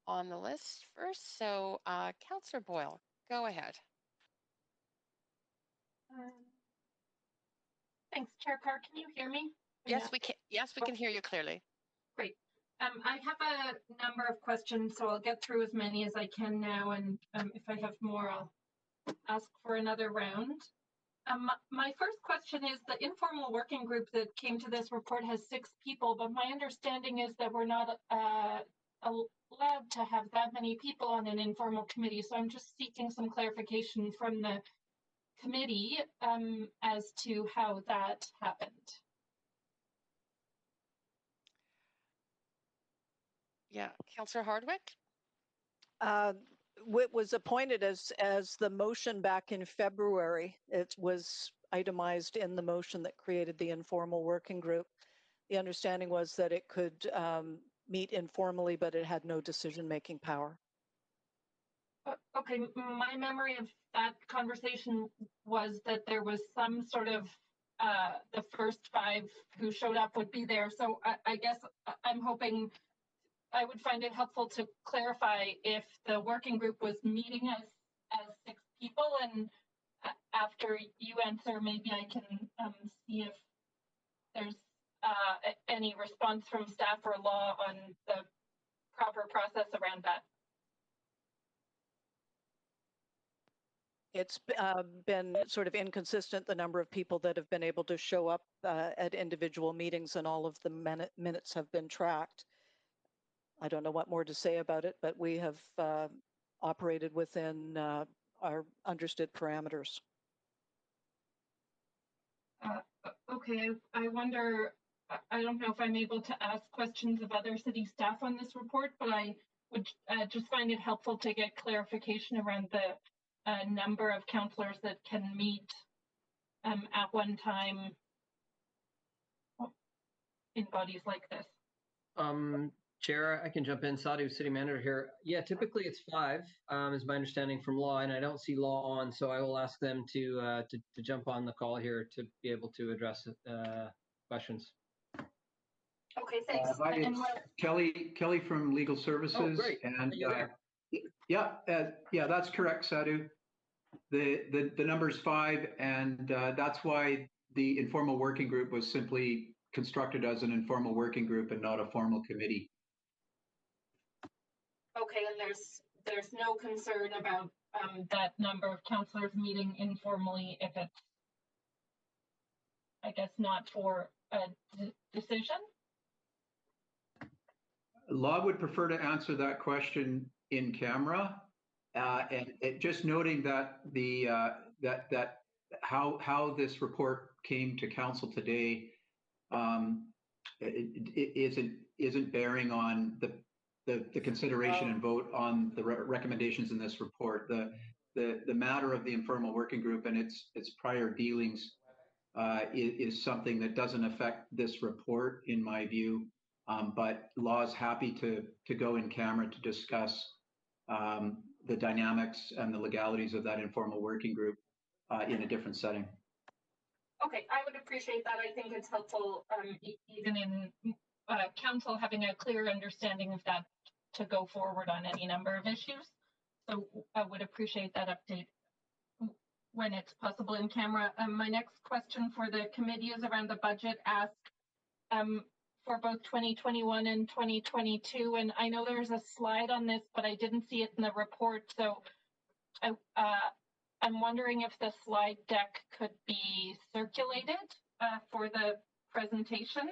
on the list first. So Councillor Boyle, go ahead. Thanks, Chair Carr. Can you hear me? Yes, we can. Yes, we can hear you clearly. Great. I have a number of questions, so I'll get through as many as I can now, and if I have more, I'll ask for another round. My first question is, the informal working group that came to this report has 6 people, but my understanding is that we're not allowed to have that many people on an informal committee, so I'm just seeking some clarification from the committee as to how that happened. Yeah, Councillor Hardwick? It was appointed as the motion back in February. It was itemized in the motion that created the informal working group. The understanding was that it could meet informally, but it had no decision-making power. Okay, my memory of that conversation was that there was some sort of the first 5 who showed up would be there. So I guess I'm hoping, I would find it helpful to clarify if the working group was meeting as 6 people, and after you answer, maybe I can see if there's any response from staff or law on the proper process around that. It's been sort of inconsistent, the number of people that have been able to show up at individual meetings, and all of the minutes have been tracked. I don't know what more to say about it, but we have operated within our understood parameters. Okay, I wonder, I don't know if I'm able to ask questions of other city staff on this report, but I would just find it helpful to get clarification around the number of councillors that can meet at one time in bodies like this. Chair, I can jump in. Sadhu, City Manager here. Yeah, typically it's 5, is my understanding from law, and I don't see law on, so I will ask them to jump on the call here to be able to address questions. Okay, thanks. Hi, it's Kelly from Legal Services. Oh, great. And yeah, that's correct, Sadhu. The number's 5, and that's why the informal working group was simply constructed as an informal working group and not a formal committee. Okay, and there's no concern about that number of councillors meeting informally if it's, I guess, not for a decision? Law would prefer to answer that question in camera, and just noting that how this report came to council today it isn't bearing on the consideration and vote on the recommendations in this report. The matter of the informal working group and its prior dealings is something that doesn't affect this report, in my view. But law is happy to go in camera to discuss the dynamics and the legalities of that informal working group in a different setting. Okay, I would appreciate that. I think it's helpful, even in council having a clear understanding of that to go forward on any number of issues. So I would appreciate that update when it's possible in camera. My next question for the committee is around the budget ask for both 2021 and 2022. And I know there's a slide on this, but I didn't see it in the report. So I'm wondering if the slide deck could be circulated for the presentation.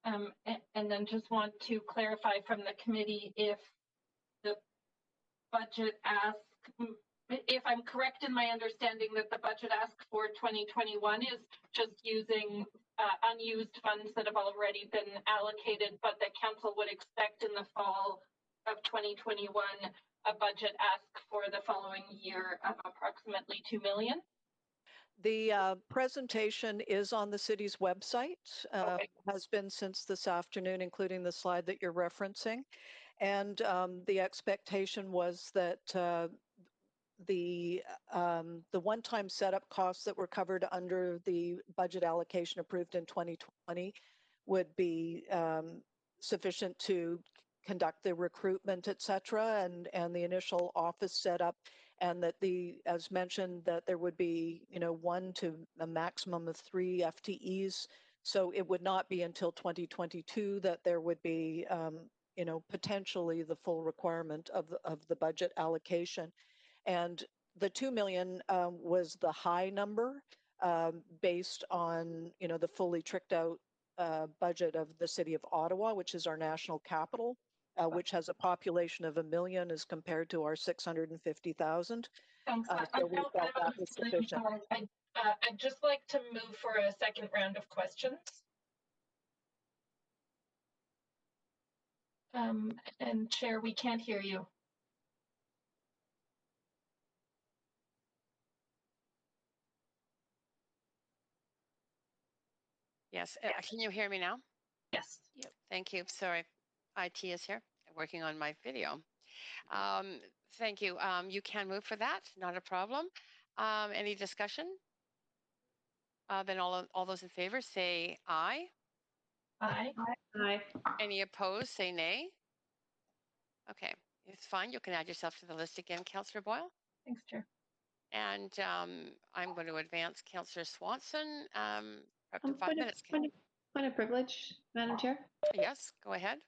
And then just want to clarify from the committee if the budget ask, if I'm correct in my understanding that the budget ask for 2021 is just using unused funds that have already been allocated, but the council would expect in the fall of 2021 a budget ask for the following year of approximately $2 million. The presentation is on the city's website, has been since this afternoon, including the slide that you're referencing. And the expectation was that the one-time setup costs that were covered under the budget allocation approved in 2020 would be sufficient to conduct the recruitment, et cetera, and the initial office setup, and that as mentioned, that there would be, 1 to a maximum of 3 FTEs. So it would not be until 2022 that there would be, potentially the full requirement of the budget allocation. And the 2 million was the high number based on, the fully tricked out budget of the city of Ottawa, which is our national capital, which has a population of 1 million as compared to our 650,000. Thanks. So we felt that was sufficient. I'd just like to move for a second round of questions. And Chair, we can't hear you. Yes, can you hear me now? Yes. Yep. Thank you. Sorry, IT is here, working on my video. Thank you. You can move for that, not a problem. Any discussion? Then all those in favor say aye. Aye. Aye. Any opposed say nay. Okay, it's fine. You can add yourself to the list again, Councillor Boyle. Thanks, Chair. And I'm going to advance Councillor Swanson. Up to 5 minutes. Point of privilege, Madam Chair. Yes, go ahead.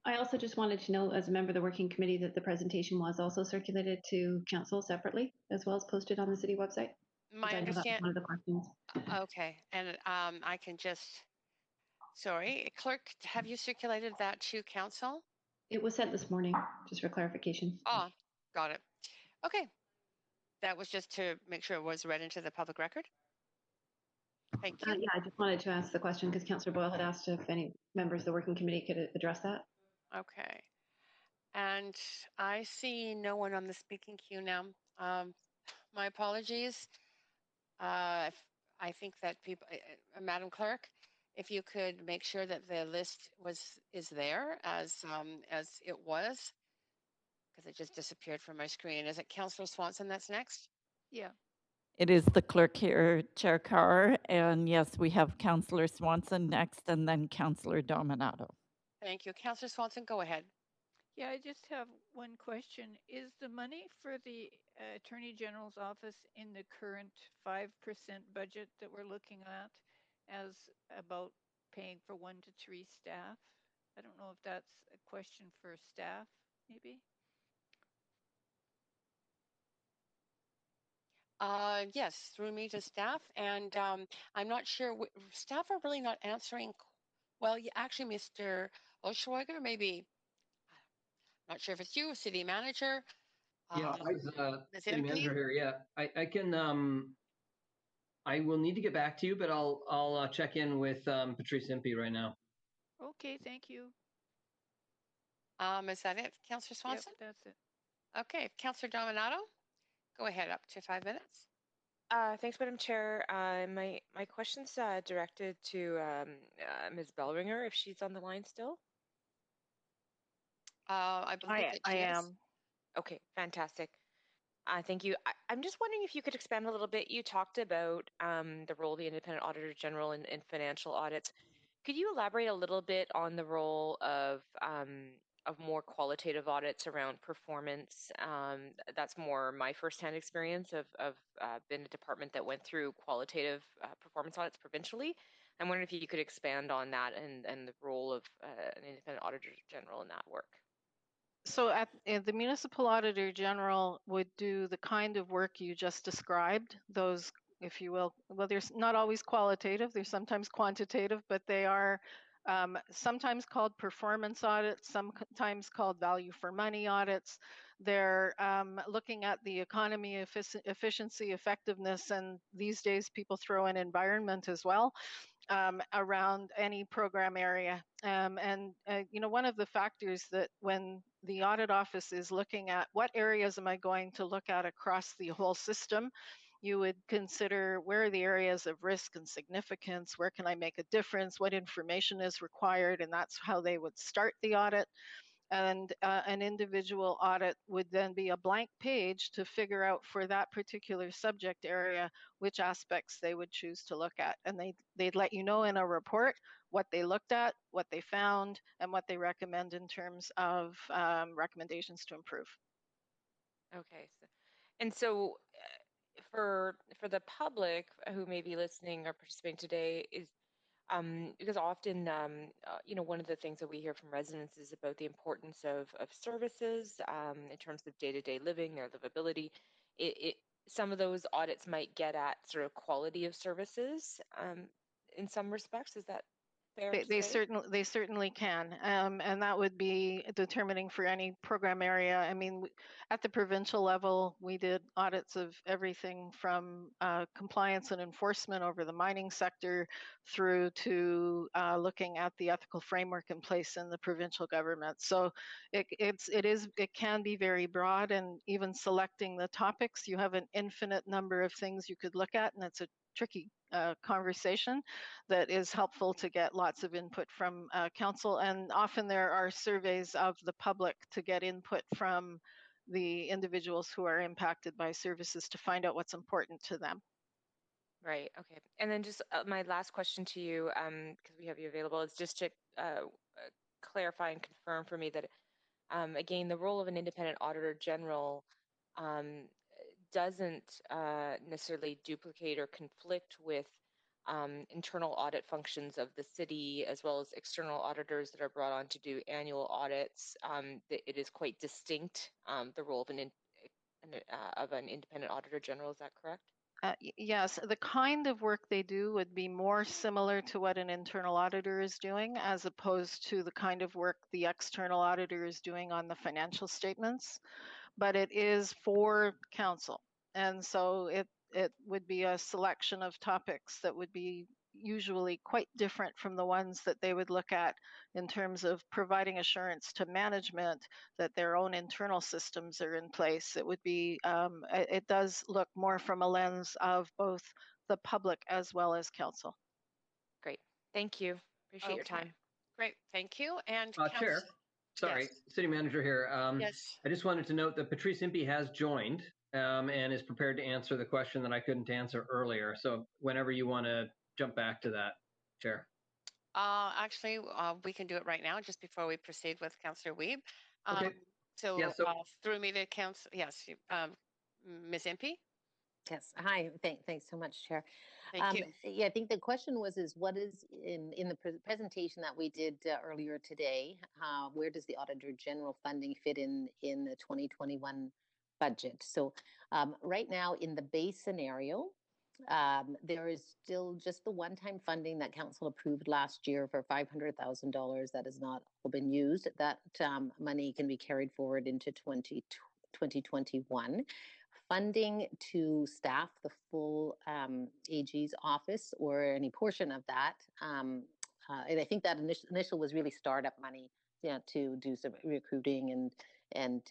I also just wanted to know, as a member of the working committee, that the presentation was also circulated to council separately, as well as posted on the city website. My understanding. One of the questions. Okay, and I can just. Sorry, clerk, have you circulated that to council? It was sent this morning, just for clarification. Oh, got it. Okay, that was just to make sure it was read into the public record. Thank you. Yeah, I just wanted to ask the question because Councillor Boyle had asked if any members of the working committee could address that. Okay. And I see no one on the speaking queue now. My apologies. I think that people, Madam Clerk, if you could make sure that the list is there as it was, because it just disappeared from my screen. Is it Councillor Swanson that's next? Yeah. It is the clerk here, Chair Carr, and yes, we have Councillor Swanson next, and then Councillor Dominato. Thank you. Councillor Swanson, go ahead. Yeah, I just have one question. Is the money for the Attorney General's office in the current 5% budget that we're looking at as about paying for 1 to 3 staff? I don't know if that's a question for staff, maybe? Yes, through me to staff, and I'm not sure, staff are really not answering. Well, actually, Mr. Oschweiger, maybe, not sure if it's you, city manager. Yeah, city manager here. Yeah, I can. I will need to get back to you, but I'll check in with Patrice Impey right now. Okay, thank you. Is that it, Councillor Swanson? Yep, that's it. Okay, Councillor Dominato, go ahead, up to 5 minutes. Thanks, Madam Chair. My question's directed to Ms. Bellringer, if she's on the line still. I believe that she is. am. Okay, fantastic. Thank you. I'm just wondering if you could expand a little bit. You talked about the role of the Independent Auditor General in financial audits. Could you elaborate a little bit on the role of more qualitative audits around performance? That's more my firsthand experience of been a department that went through qualitative performance audits provincially. I'm wondering if you could expand on that and the role of an Independent Auditor General in that work. So the Municipal Auditor General would do the kind of work you just described, those, if you will, well, there's not always qualitative, there's sometimes quantitative, but they are sometimes called performance audits, sometimes called value for money audits. They're looking at the economy, efficiency, effectiveness, and these days people throw in environment as well. Around any program area. One of the factors that when the audit office is looking at what areas am I going to look at across the whole system, you would consider where are the areas of risk and significance, where can I make a difference, what information is required, and that's how they would start the audit. And an individual audit would then be a blank page to figure out for that particular subject area which aspects they would choose to look at. And they'd let you know in a report what they looked at, what they found, and what they recommend in terms of recommendations to improve. Okay. So for the public who may be listening or participating today is because often, one of the things that we hear from residents is about the importance of services in terms of day-to-day living, their livability. Some of those audits might get at sort of quality of services in some respects. Is that fair to say? They certainly can, and that would be determining for any program area. I mean, at the provincial level, we did audits of everything from compliance and enforcement over the mining sector through to looking at the ethical framework in place in the provincial government. So it can be very broad, and even selecting the topics, you have an infinite number of things you could look at, and it's a tricky conversation that is helpful to get lots of input from council. And often there are surveys of the public to get input from the individuals who are impacted by services to find out what's important to them. Right. Okay. And then just my last question to you, because we have you available, is just to clarify and confirm for me that, again, the role of an Independent Auditor General doesn't necessarily duplicate or conflict with internal audit functions of the city, as well as external auditors that are brought on to do annual audits. It is quite distinct, the role of an Independent Auditor General. Is that correct? Yes, the kind of work they do would be more similar to what an internal auditor is doing, as opposed to the kind of work the external auditor is doing on the financial statements. But it is for council, and so it would be be a selection of topics that would be usually quite different from the ones that they would look at in terms of providing assurance to management that their own internal systems are in place. It would be, it does look more from a lens of both the public as well as council. Great. Thank you. Appreciate your time. Great. Thank you. And Chair, sorry, yes. City Manager here. Yes. I just wanted to note that Patrice Impey has joined and is prepared to answer the question that I couldn't answer earlier. So whenever you want to jump back to that, Chair. Actually, we can do it right now, just before we proceed with Councillor Wiebe. Okay. So, Yeah, through me to Council, yes, Ms. Impey. Yes. Hi. Thanks so much, Chair. Thank you. Yeah, I think the question was what is in the presentation that we did earlier today, where does the Auditor General funding fit in the 2021 budget? So right now in the base scenario, there is still just the one-time funding that Council approved last year for $500,000 that has not been used. That money can be carried forward into 2021. Funding to staff the full AG's office or any portion of that. And I think that initial was really startup money, to do some recruiting and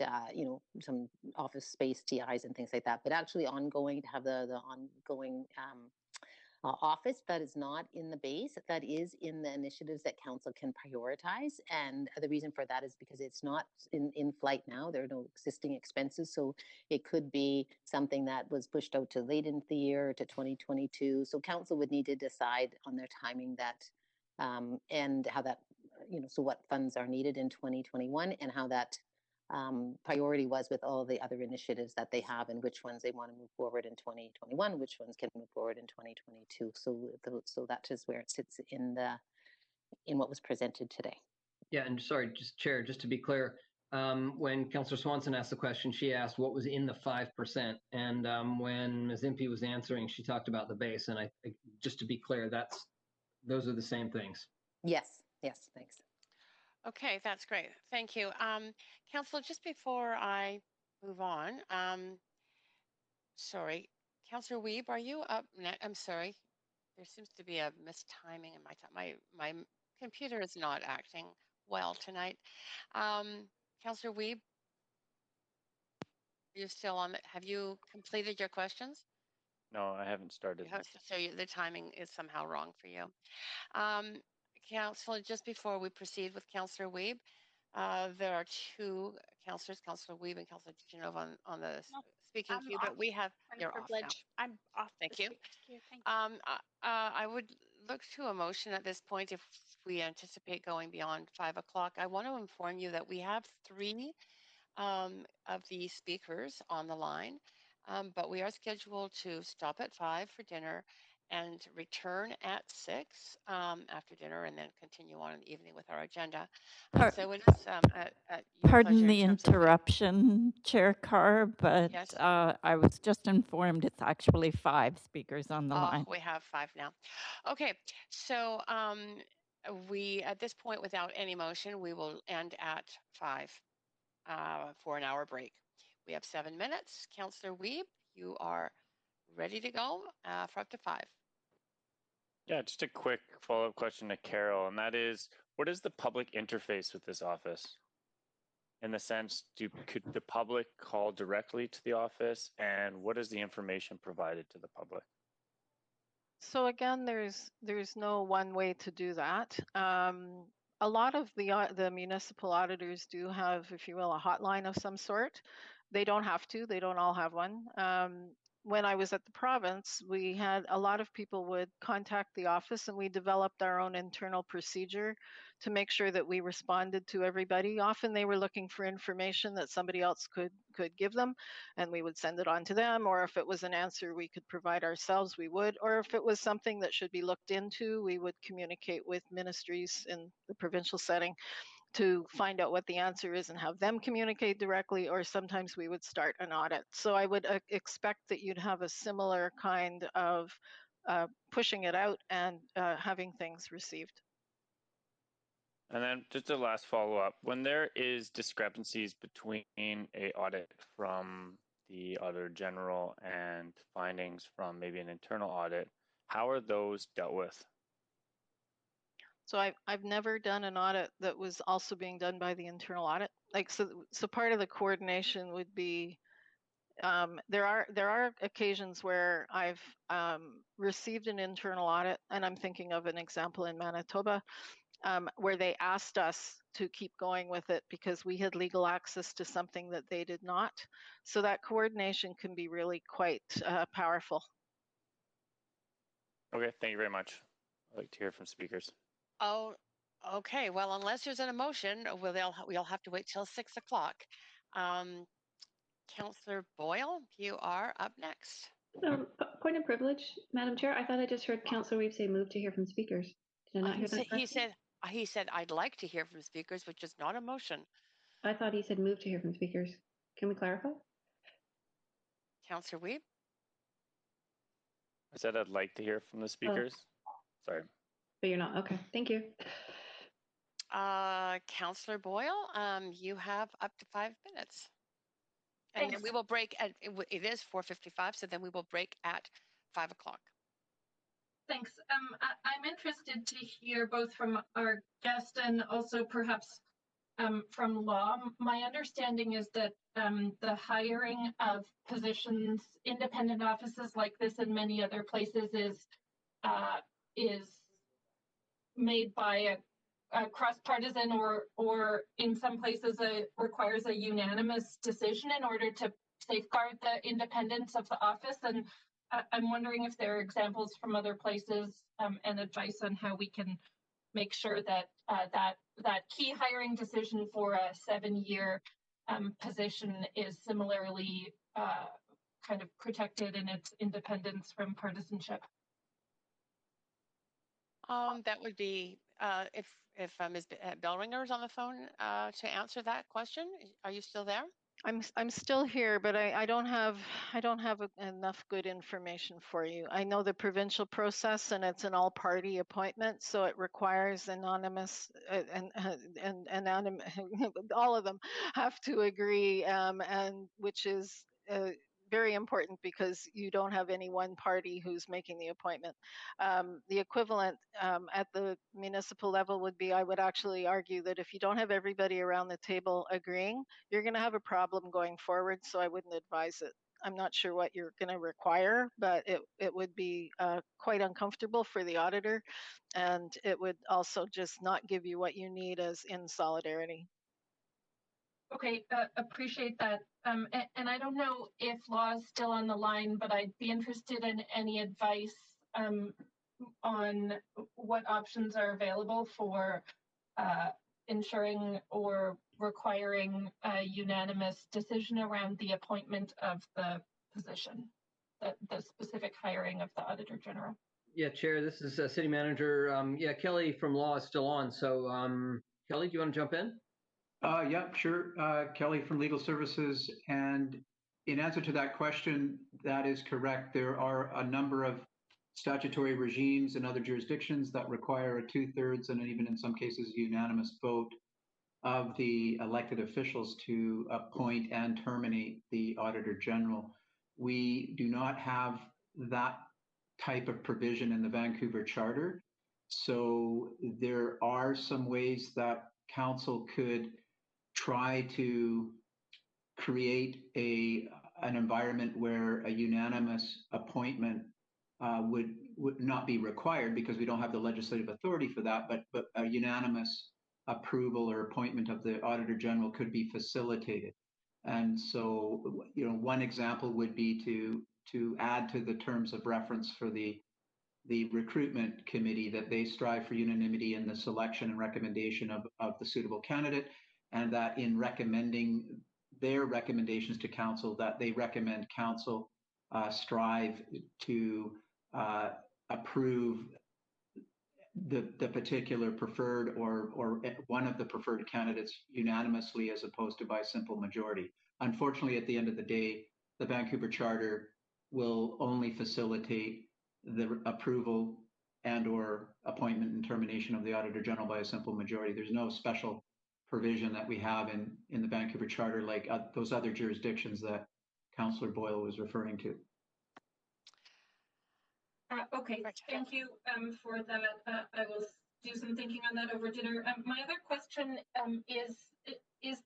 some office space TIs and things like that. But actually ongoing, to have the ongoing office, that is not in the base, that is in the initiatives that council can prioritize. And the reason for that is because it's not in flight now. There are no existing expenses. So it could be something that was pushed out to late in the year, to 2022. So council would need to decide on their timing that and how that, so what funds are needed in 2021 and how that priority was with all the other initiatives that they have and which ones they want to move forward in 2021, which ones can move forward in 2022. So that is where it sits in what was presented today. Yeah, and sorry, Chair, just to be clear, when Councillor Swanson asked the question, she asked what was in the 5%, and when Ms. Impey was answering, she talked about the base. And I just to be clear, those are the same things. Yes, thanks. Okay, that's great. Thank you. Council, just before I move on, sorry, Councillor Wiebe, are you up next? I'm sorry. There seems to be a mistiming in my time. My computer is not acting well tonight. Councillor Wiebe, you're still on. Have you completed your questions? No, I haven't started. So the timing is somehow wrong for you. Councillor, just before we proceed with Councillor Wiebe, there are two councillors, Councillor Wiebe and Councillor Genova on the speaking queue, but we have, you're off now. I'm off. Thank you. Thank you. I would look to a motion at this point if we anticipate going beyond 5 o'clock. I want to inform you that we have three of the speakers on the line, but we are scheduled to stop at 5 for dinner and return at 6 after dinner, and then continue on in the evening with our agenda. So it is pardon the interruption, Chair Carr, but yes. I was just informed it's actually 5 speakers on the line. We have 5 now. Okay, so we, at this point, without any motion, we will end at 5 for an hour break. We have 7 minutes. Councillor Wiebe, you are ready to go for up to 5. Yeah, just a quick follow-up question to Carol, and that is, what is the public interface with this office? In the sense, could the public call directly to the office, and what is the information provided to the public? So again, there's no one way to do that. A lot of the municipal auditors do have, if you will, a hotline of some sort. They don't have to. They don't all have one. When I was at the province, we had a lot of people would contact the office, and we developed our own internal procedure to make sure that we responded to everybody. Often they were looking for information that somebody else could give them, and we would send it on to them. Or if it was an answer we could provide ourselves, we would. Or if it was something that should be looked into, we would communicate with ministries in the provincial setting to find out what the answer is and have them communicate directly, or sometimes we would start an audit. So I would expect that you'd have a similar kind of pushing it out and having things received. And then just a last follow-up. When there is discrepancies between a audit from the Auditor General and findings from maybe an internal audit, how are those dealt with? So I've never done an audit that was also being done by the internal audit. Like so part of the coordination would be there are occasions where I've received an internal audit, and I'm thinking of an example in Manitoba where they asked us to keep going with it because we had legal access to something that they did not. So that coordination can be really quite powerful. Okay, thank you very much. I'd like to hear from speakers. Oh, okay. Well, unless there's an emotion, we'll have to wait till 6 o'clock. Councillor Boyle, you are up next. Point of privilege, Madam Chair. I thought I just heard Councillor Weave say move to hear from speakers. Did I not hear that correctly? He said I'd like to hear from speakers, which is not a motion. I thought he said move to hear from speakers. Can we clarify? Councillor Weave? I said I'd like to hear from the speakers. Sorry. But you're not. Okay, thank you. Councillor Boyle, you have up to 5 minutes. And then we will break at, it is 4:55, so then we will break at 5 o'clock. Thanks. I'm interested to hear both from our guest and also perhaps from law. My understanding is that the hiring of positions, independent offices like this and many other places is made by a cross-partisan or in some places requires a unanimous decision in order to safeguard the independence of the office. And I'm wondering if there are examples from other places and advice on how we can make sure that that key hiring decision for a 7-year position is similarly kind of protected in its independence from partisanship. That would be if Ms. Bellringer is on the phone to answer that question. Are you still there? I'm still here, but I don't have enough good information for you. I know the provincial process, and it's an all-party appointment, so it requires anonymous and all of them have to agree, and which is very important because you don't have any one party who's making the appointment. The equivalent at the municipal level would be, I would actually argue that if you don't have everybody around the table agreeing, you're going to have a problem going forward, so I wouldn't advise it. I'm not sure what you're going to require, but it would be quite uncomfortable for the auditor, and it would also just not give you what you need as in solidarity. Okay, appreciate that. And I don't know if law is still on the line, but I'd be interested in any advice on what options are available for ensuring or requiring a unanimous decision around the appointment of the position, the specific hiring of the Auditor General. Yeah, Chair, this is City Manager. Yeah, Kelly from Law is still on. So, Kelly, do you want to jump in? Yeah, sure. Kelly from Legal Services. And in answer to that question, that is correct. There are a number of statutory regimes in other jurisdictions that require a 2/3 and even in some cases unanimous vote of the elected officials to appoint and terminate the Auditor General. We do not have that type of provision in the Vancouver Charter. So there are some ways that Council could try to create an environment where a unanimous appointment would not be required because we don't have the legislative authority for that, but a unanimous approval or appointment of the Auditor General could be facilitated. And so, one example would be to add to the terms of reference for the recruitment committee that they strive for unanimity in the selection and recommendation of the suitable candidate, and that in recommending their recommendations to Council, that they recommend Council strive to approve the particular preferred or one of the preferred candidates unanimously as opposed to by simple majority. Unfortunately, at the end of the day, the Vancouver Charter will only facilitate the approval and or appointment and termination of the Auditor General by a simple majority. There's no special provision that we have in the Vancouver Charter like those other jurisdictions that Councillor Boyle was referring to. Okay, thank you for that. I will do some thinking on that over dinner. My other question is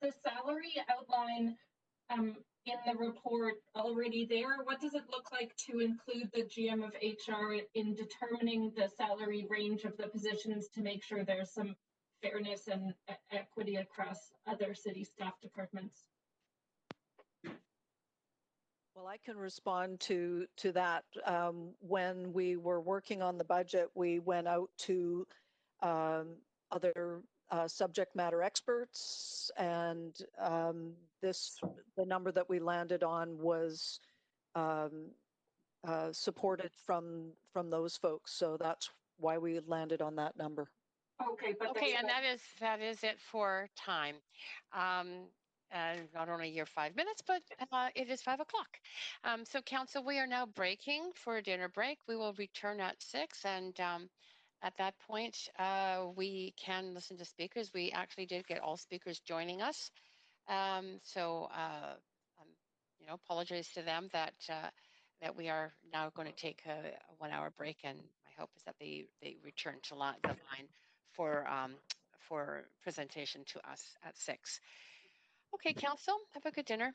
the salary outline in the report already there? What does it look like to include the GM of HR in determining the salary range of the positions to make sure there's some fairness and equity across other city staff departments? Well, I can respond to that. When we were working on the budget, we went out to other subject matter experts, and the number that we landed on was supported from those folks. So that's why we landed on that number. Okay, but okay, and that is it for time. Not only your 5 minutes, but it is 5 o'clock. So council, we are now breaking for a dinner break. We will return at 6, and at that point, we can listen to speakers. We actually did get all speakers joining us. Apologize to them that that we are now going to take a 1 hour break, and my hope is that they return to the line for presentation to us at 6. Okay, council, have a good dinner.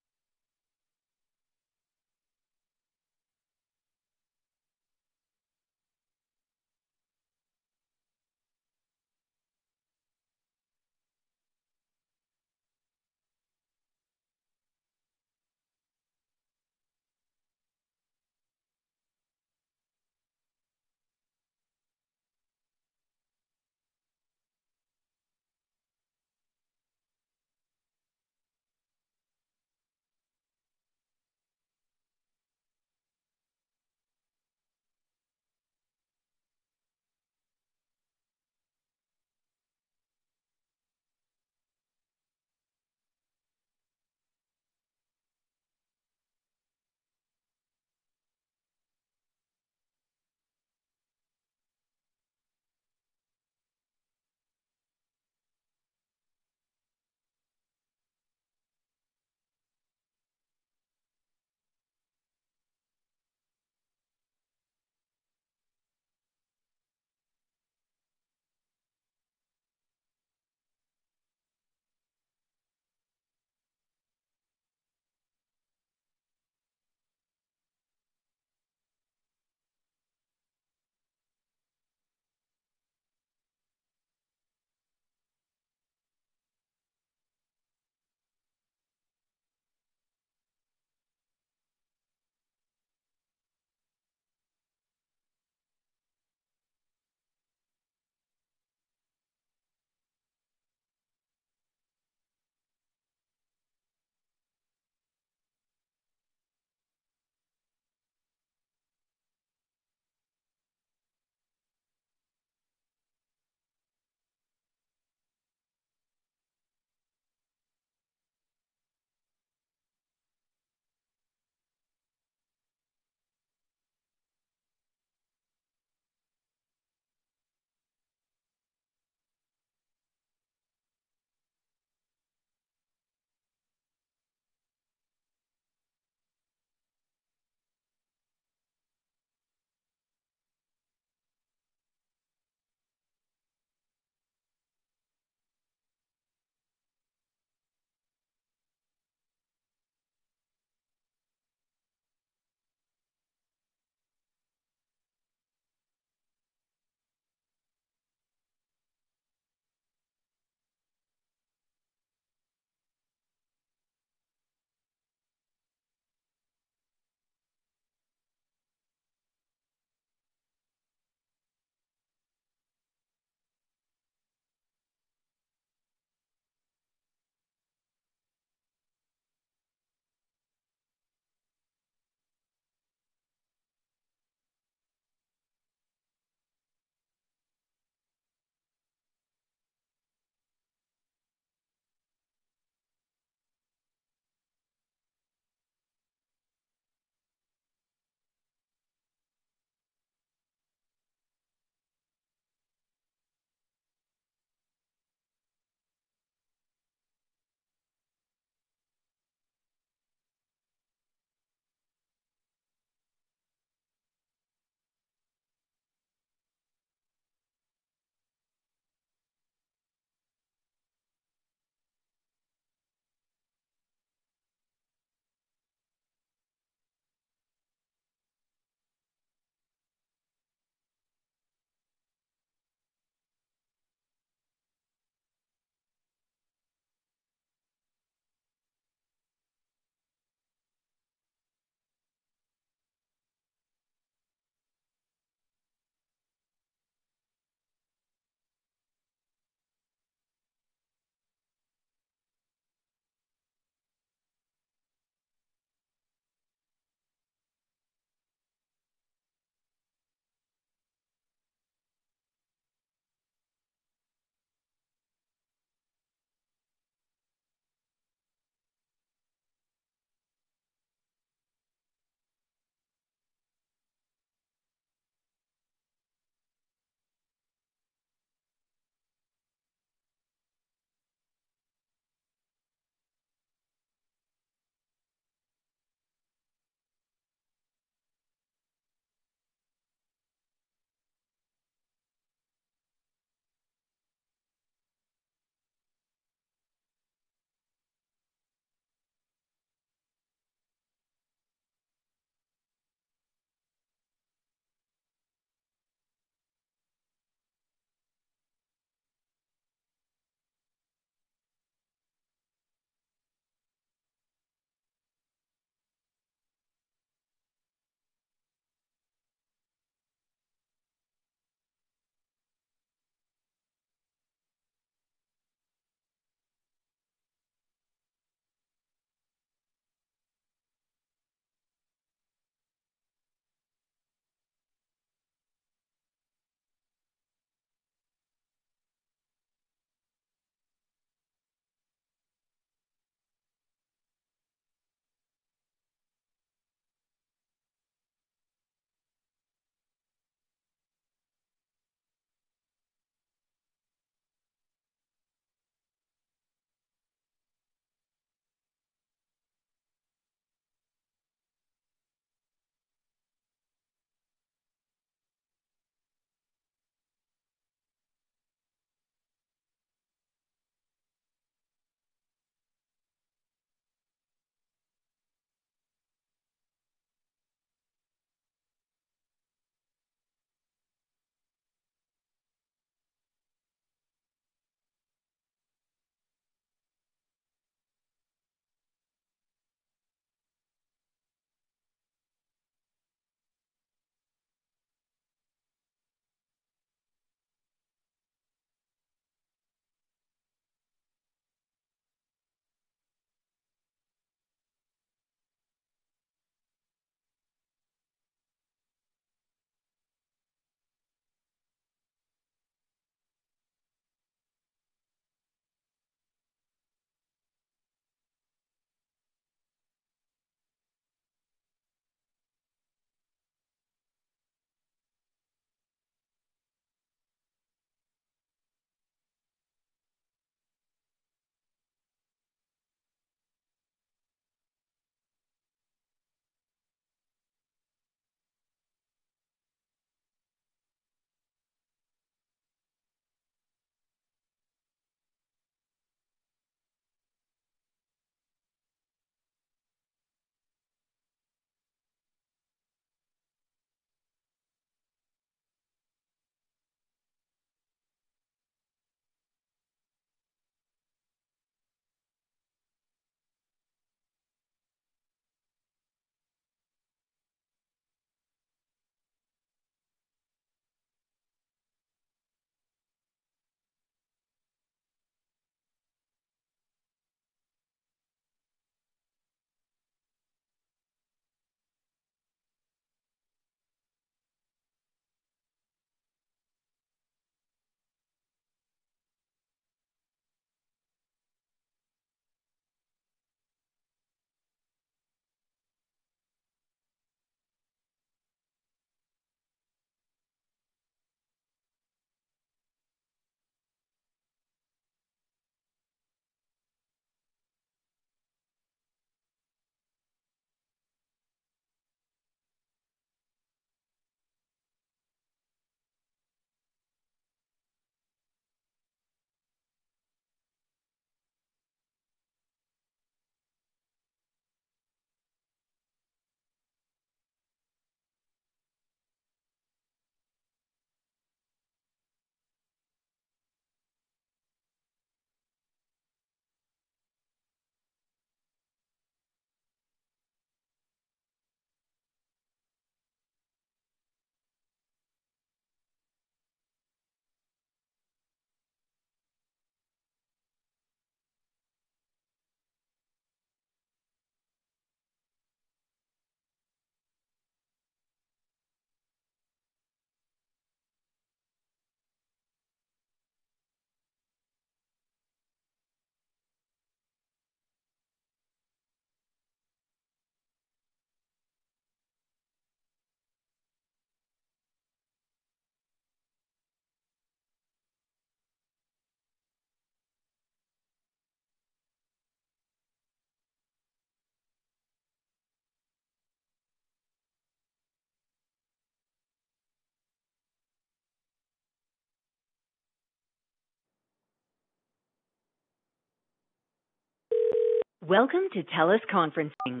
Welcome to TELUS Conferencing.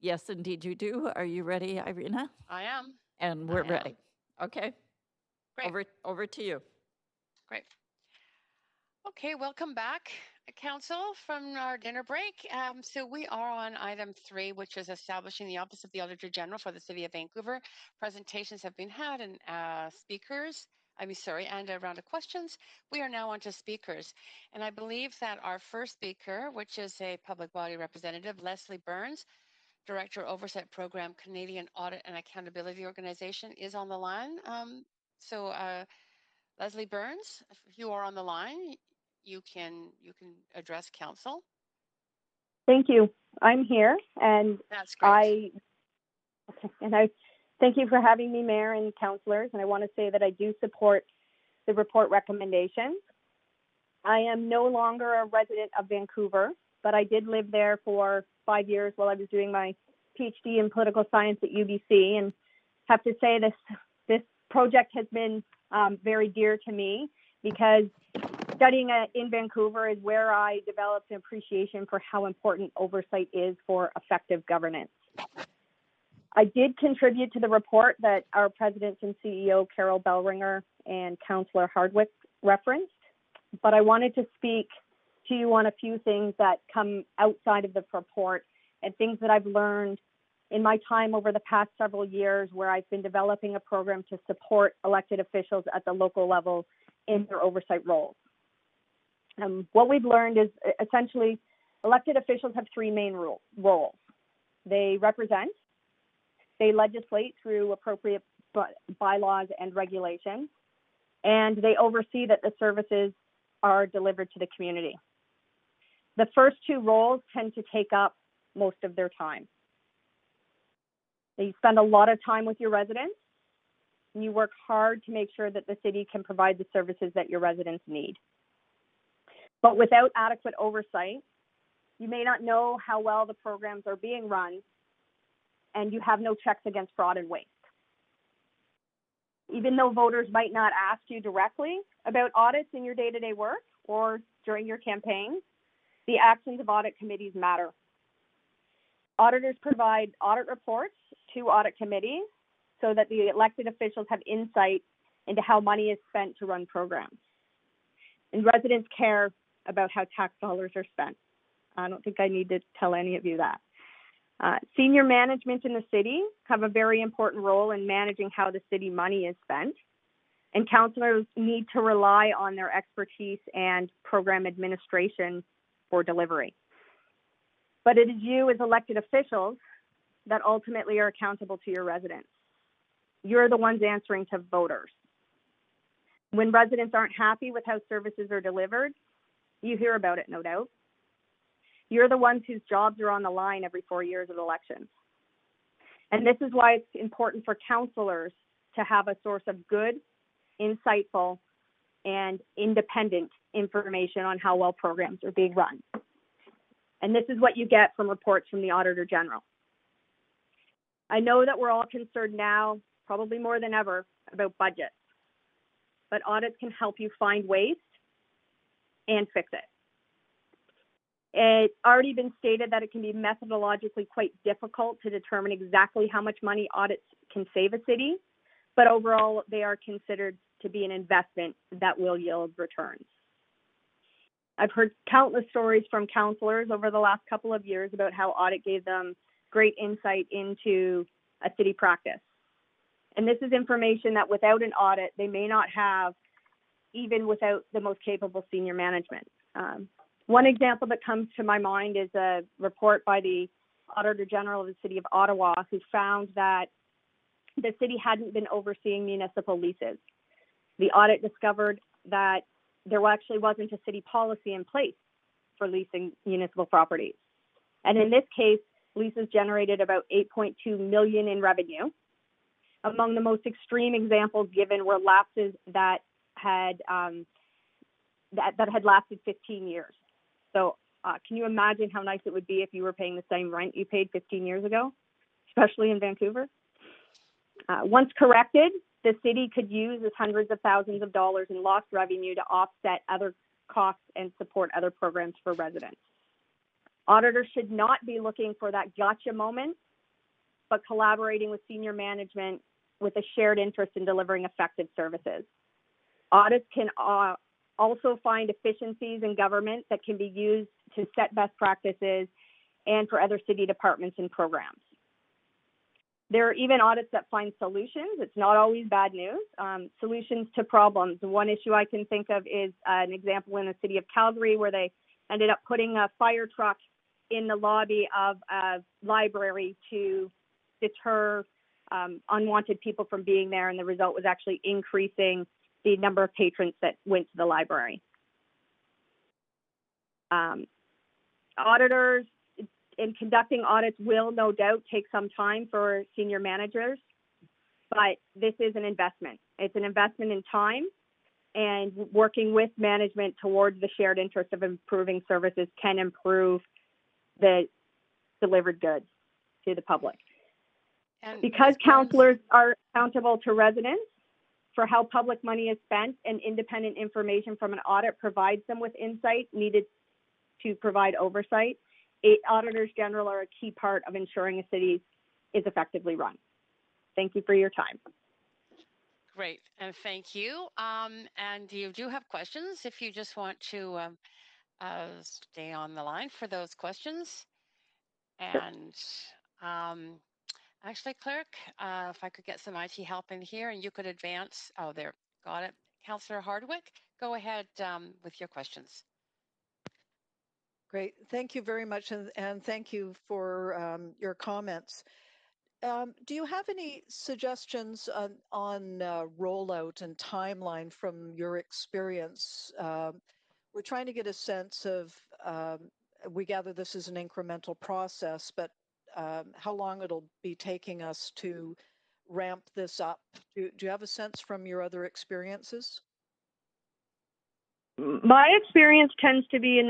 Yes, indeed you do. Are you ready, Irina? I am. And we're I am. ready. Okay. Great. Over to you. Great. Okay, welcome back, Council, from our dinner break. So we are on item 3, which is establishing the Office of the Auditor General for the City of Vancouver. Presentations have been had and and a round of questions. We are now on to speakers. And I believe that our first speaker, which is a public body representative, Leslie Burns, Director Oversight Program, Canadian Audit and Accountability Organization, is on the line. Leslie Burns, if you are on the line, you can address council. Thank you. I'm here, and that's great. I thank you for having me, Mayor and councillors. And I want to say that I do support the report recommendations. I am no longer a resident of Vancouver, but I did live there for 5 years while I was doing my PhD in political science at UBC, and have to say this project has been very dear to me, because studying in Vancouver is where I developed an appreciation for how important oversight is for effective governance. I did contribute to the report that our President and CEO, Carol Bellringer, and Councillor Hardwick referenced, but I wanted to speak to you on a few things that come outside of the report and things that I've learned in my time over the past several years, where I've been developing a program to support elected officials at the local level in their oversight roles. What we've learned is essentially elected officials have 3 main roles. They represent, they legislate through appropriate bylaws and regulations, and they oversee that the services are delivered to the community. The first 2 roles tend to take up most of their time. You spend a lot of time with your residents, and you work hard to make sure that the city can provide the services that your residents need. But without adequate oversight, you may not know how well the programs are being run, and you have no checks against fraud and waste. Even though voters might not ask you directly about audits in your day-to-day work or during your campaign, the actions of audit committees matter. Auditors provide audit reports to audit committees so that the elected officials have insight into how money is spent to run programs. And residents care about how tax dollars are spent. I don't think I need to tell any of you that. Senior management in the city have a very important role in managing how the city money is spent, and councillors need to rely on their expertise and program administration for delivery. But it is you as elected officials that ultimately are accountable to your residents. You're the ones answering to voters. When residents aren't happy with how services are delivered, you hear about it, no doubt. You're the ones whose jobs are on the line every 4 years of elections. And this is why it's important for councillors to have a source of good, insightful, and independent information on how well programs are being run. And this is what you get from reports from the Auditor General. I know that we're all concerned now, probably more than ever, about budgets, but audits can help you find waste and fix it. It's already been stated that it can be methodologically quite difficult to determine exactly how much money audits can save a city, but overall they are considered to be an investment that will yield returns. I've heard countless stories from councillors over the last couple of years about how audit gave them great insight into a city practice. And this is information that without an audit, they may not have, even without the most capable senior management. One example that comes to my mind is a report by the Auditor General of the City of Ottawa, who found that the city hadn't been overseeing municipal leases. The audit discovered that there actually wasn't a city policy in place for leasing municipal properties. And in this case, leases generated about $8.2 million in revenue. Among the most extreme examples given were lapses that had lasted 15 years. So can you imagine how nice it would be if you were paying the same rent you paid 15 years ago, especially in Vancouver? Once corrected, the city could use this hundreds of thousands of dollars in lost revenue to offset other costs and support other programs for residents. Auditors should not be looking for that gotcha moment but collaborating with senior management with a shared interest in delivering effective services. Audits can also find efficiencies in government that can be used to set best practices and for other city departments and programs. There are even audits that find solutions. It's not always bad news. Solutions to problems. One issue I can think of is an example in the city of Calgary where they ended up putting a fire truck in the lobby of a library to deter unwanted people from being there, and the result was actually increasing the number of patrons that went to the library. Auditors in conducting audits will no doubt take some time for senior managers, but this is an investment. It's an investment in time, and working with management towards the shared interest of improving services can improve the delivered goods to the public. And because councillors are accountable to residents for how public money is spent, and independent information from an audit provides them with insight needed to provide oversight, auditors general are a key part of ensuring a city is effectively run. Thank you for your time. Great, and thank you. And you do have questions if you just want to stay on the line for those questions. And actually, clerk, if I could get some IT help in here and you could advance. Oh, there, got it. Councillor Hardwick, go ahead with your questions. Great. Thank you very much, and thank you for your comments. Do you have any suggestions on rollout and timeline from your experience? We're trying to get a sense of, we gather this is an incremental process, but how long it'll be taking us to ramp this up. Do you have a sense from your other experiences? My experience tends to be in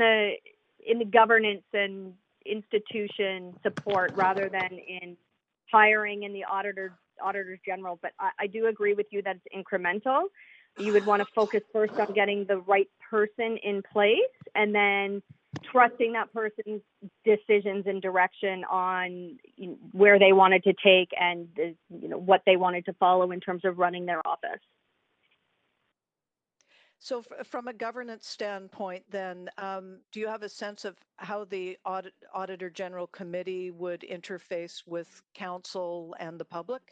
the governance and institution support rather than in hiring in the auditors general. But I do agree with you that it's incremental. You would want to focus first on getting the right person in place and then trusting that person's decisions and direction on where they wanted to take and what they wanted to follow in terms of running their office. So from a governance standpoint, then, do you have a sense of how the Auditor General Committee would interface with council and the public?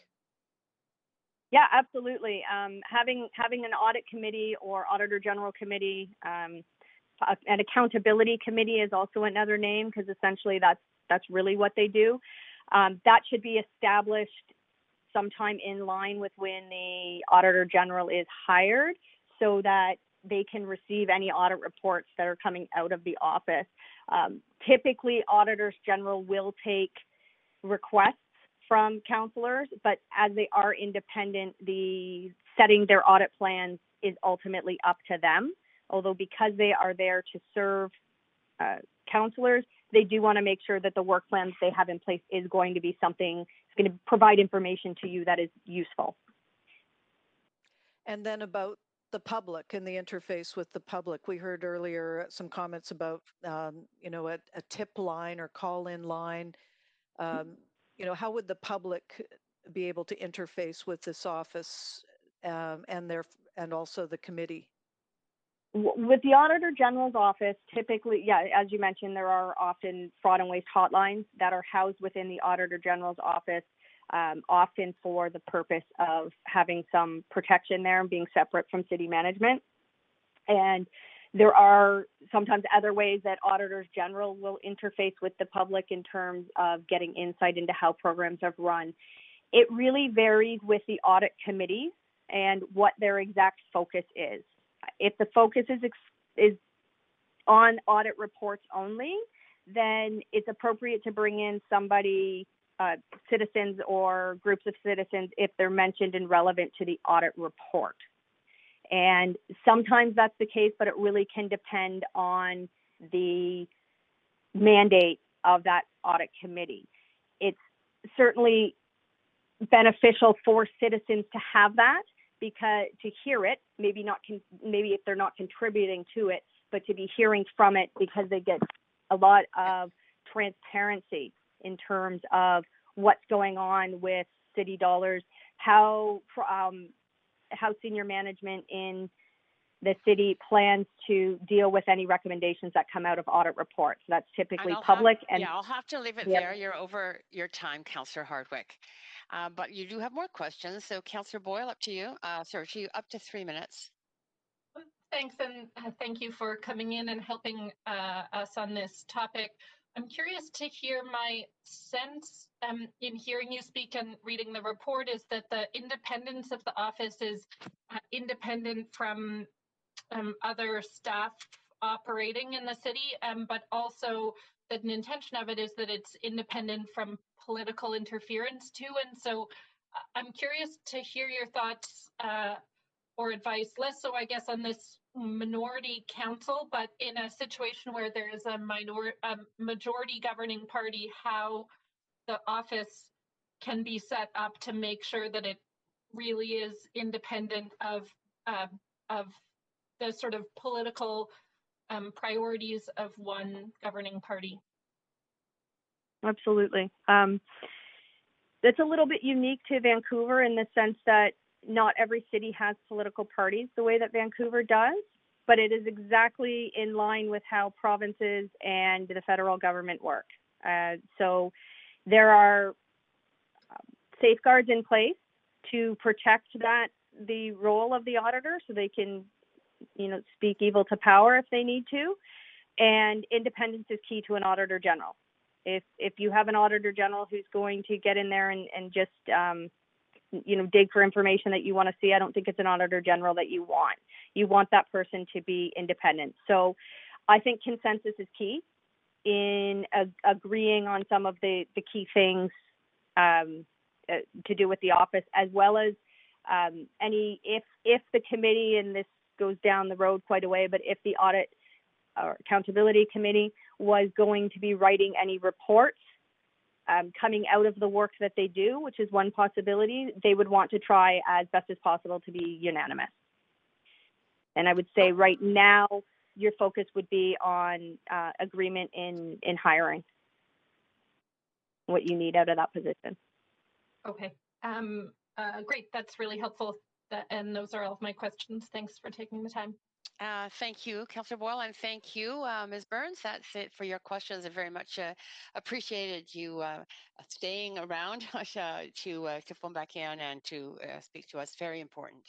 Yeah, absolutely. Having an audit committee or Auditor General Committee, an accountability committee is also another name, because essentially that's really what they do. That should be established sometime in line with when the Auditor General is hired, so that they can receive any audit reports that are coming out of the office. Typically, Auditors General will take requests from councillors, but as they are independent, the setting their audit plans is ultimately up to them. Although because they are there to serve councillors, they do want to make sure that the work plans they have in place is going to be something that's going to provide information to you that is useful. And then about the public and the interface with the public. We heard earlier some comments about, a tip line or call-in line. How would the public be able to interface with this office and also the committee? With the Auditor General's office, typically, yeah, as you mentioned, there are often fraud and waste hotlines that are housed within the Auditor General's office. Often for the purpose of having some protection there and being separate from city management. And there are sometimes other ways that Auditors General will interface with the public in terms of getting insight into how programs have run. It really varies with the audit committees and what their exact focus is. If the focus is on audit reports only, then it's appropriate to bring in somebody, citizens or groups of citizens, if they're mentioned and relevant to the audit report. And sometimes that's the case, but it really can depend on the mandate of that audit committee. It's certainly beneficial for citizens to have that, because to hear it, maybe if they're not contributing to it, but to be hearing from it, because they get a lot of transparency in terms of what's going on with city dollars, how senior management in the city plans to deal with any recommendations that come out of audit reports. That's typically public. I'll have to leave it there. You're over your time, Councillor Hardwick. But you do have more questions. So Councillor Boyle, up to you. Up to 3 minutes. Thanks, and thank you for coming in and helping us on this topic. I'm curious to hear my sense in hearing you speak and reading the report is that the independence of the office is independent from other staff operating in the city, but also that an intention of it is that it's independent from political interference too. And so I'm curious to hear your thoughts or advice, less so I guess on this minority council, but in a situation where there is a majority governing party, how the office can be set up to make sure that it really is independent of the sort of political priorities of one governing party. Absolutely. That's a little bit unique to Vancouver in the sense that not every city has political parties the way that Vancouver does, but it is exactly in line with how provinces and the federal government work. So there are safeguards in place to protect the role of the auditor so they can, speak evil to power if they need to. And independence is key to an auditor general. If you have an auditor general who's going to get in there and just dig for information that you want to see, I don't think it's an auditor general that you want. You want that person to be independent. So I think consensus is key in agreeing on some of the key things to do with the office, as well as if the committee, and this goes down the road quite a way, but if the audit or accountability committee was going to be writing any reports coming out of the work that they do, which is one possibility, they would want to try as best as possible to be unanimous. And I would say right now, your focus would be on agreement in hiring, what you need out of that position. Okay, great. That's really helpful. And those are all of my questions. Thanks for taking the time. Thank you, Councillor Boyle, and thank you, Ms. Burns. That's it for your questions. I very much appreciated you staying around to phone back in and to speak to us. Very important,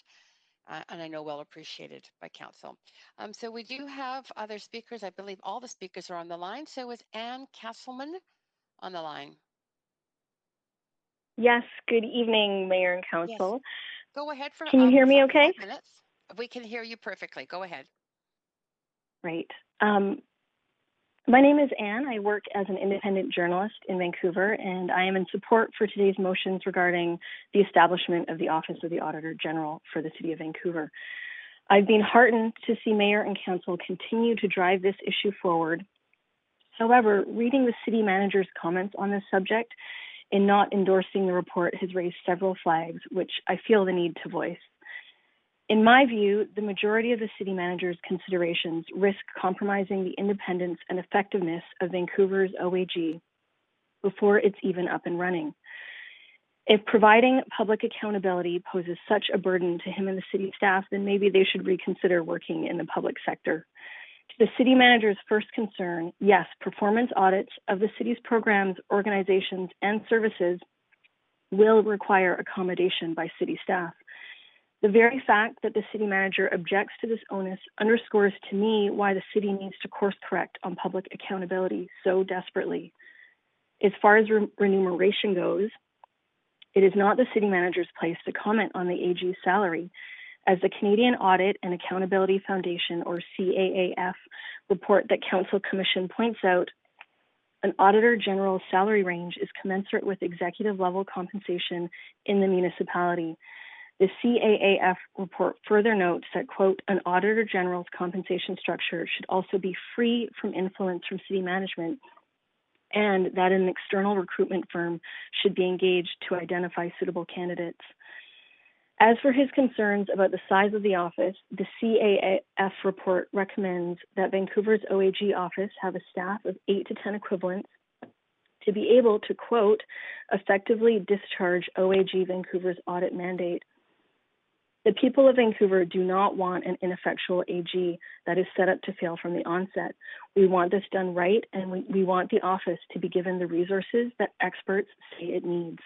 and I know well appreciated by Council. So we do have other speakers. I believe all the speakers are on the line. So is Ann Castleman on the line? Yes, good evening, Mayor and Council. Yes. Go ahead. Can you hear me okay? 5 minutes. We can hear you perfectly. Go ahead. Great. My name is Anne. I work as an independent journalist in Vancouver, and I am in support for today's motions regarding the establishment of the Office of the Auditor General for the City of Vancouver. I've been heartened to see Mayor and Council continue to drive this issue forward. However, reading the City Manager's comments on this subject and not endorsing the report has raised several flags, which I feel the need to voice. In my view, the majority of the City Manager's considerations risk compromising the independence and effectiveness of Vancouver's OAG before it's even up and running. If providing public accountability poses such a burden to him and the city staff, then maybe they should reconsider working in the public sector. To the City Manager's first concern, yes, performance audits of the city's programs, organizations, and services will require accommodation by city staff. The very fact that the City Manager objects to this onus underscores to me why the city needs to course correct on public accountability so desperately. As far as remuneration goes, it is not the City Manager's place to comment on the AG's salary. As the Canadian Audit and Accountability Foundation, or CAAF, report that Council Commission points out, an Auditor General's salary range is commensurate with executive level compensation in the municipality. The CAAF report further notes that, quote, an Auditor General's compensation structure should also be free from influence from city management, and that an external recruitment firm should be engaged to identify suitable candidates. As for his concerns about the size of the office, the CAAF report recommends that Vancouver's OAG office have a staff of 8 to 10 equivalents, to be able to, quote, effectively discharge OAG Vancouver's audit mandate. The people of Vancouver do not want an ineffectual AG that is set up to fail from the onset. We want this done right, and we want the office to be given the resources that experts say it needs.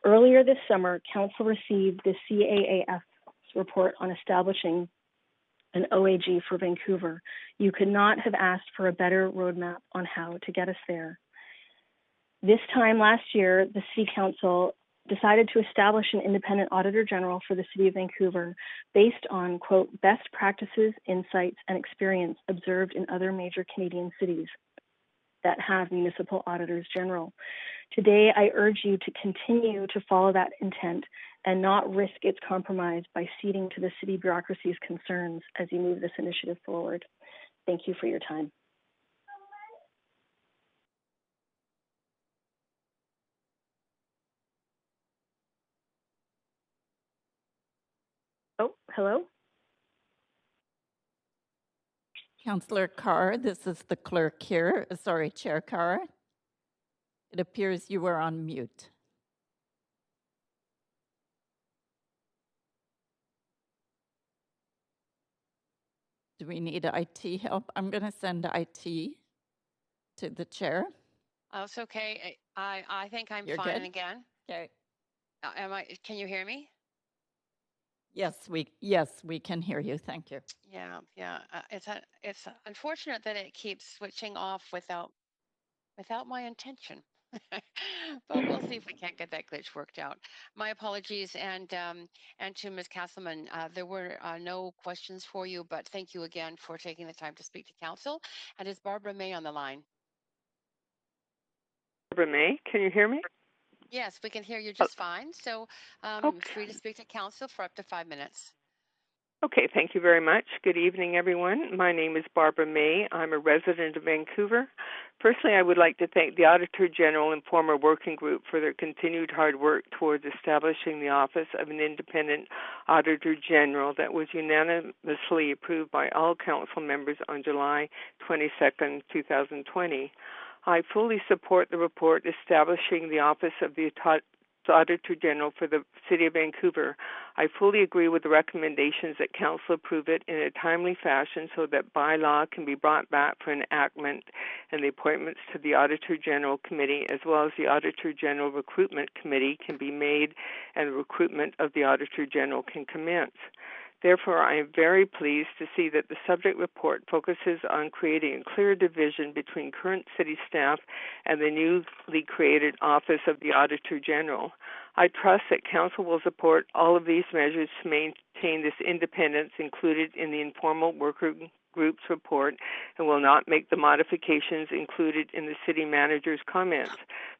Earlier this summer, Council received the CAAF's report on establishing an OAG for Vancouver. You could not have asked for a better roadmap on how to get us there. This time last year, the City Council decided to establish an independent Auditor General for the City of Vancouver based on, quote, best practices, insights, and experience observed in other major Canadian cities that have municipal auditors general. Today, I urge you to continue to follow that intent and not risk its compromise by ceding to the city bureaucracy's concerns as you move this initiative forward. Thank you for your time. Oh, hello? Councillor Carr, this is the clerk here. Sorry, Chair Carr. It appears you were on mute. Do we need IT help? I'm going to send IT to the chair. Oh, it's okay. I think I'm You're fine good? again. Okay. Can you hear me? Yes, we can hear you. Thank you. Yeah. It's unfortunate that it keeps switching off without my intention. But we'll see if we can't get that glitch worked out. My apologies, and to Ms. Castleman, there were no questions for you, but thank you again for taking the time to speak to Council. And is Barbara May on the line? Barbara May, can you hear me? Yes, we can hear you just fine. So free to speak to Council for up to 5 minutes. Okay, thank you very much. Good evening, everyone. My name is Barbara May. I'm a resident of Vancouver. Personally, I would like to thank the Auditor General and former working group for their continued hard work towards establishing the office of an independent Auditor General that was unanimously approved by all Council members on July 22nd, 2020. I fully support the report establishing the office of the Auditor General for the City of Vancouver. I fully agree with the recommendations that Council approve it in a timely fashion so that bylaw can be brought back for enactment and the appointments to the Auditor General Committee as well as the Auditor General Recruitment Committee can be made and the recruitment of the Auditor General can commence. Therefore, I am very pleased to see that the subject report focuses on creating a clear division between current city staff and the newly created Office of the Auditor General. I trust that Council will support all of these measures to maintain this independence included in the informal worker group's report and will not make the modifications included in the City Manager's comments.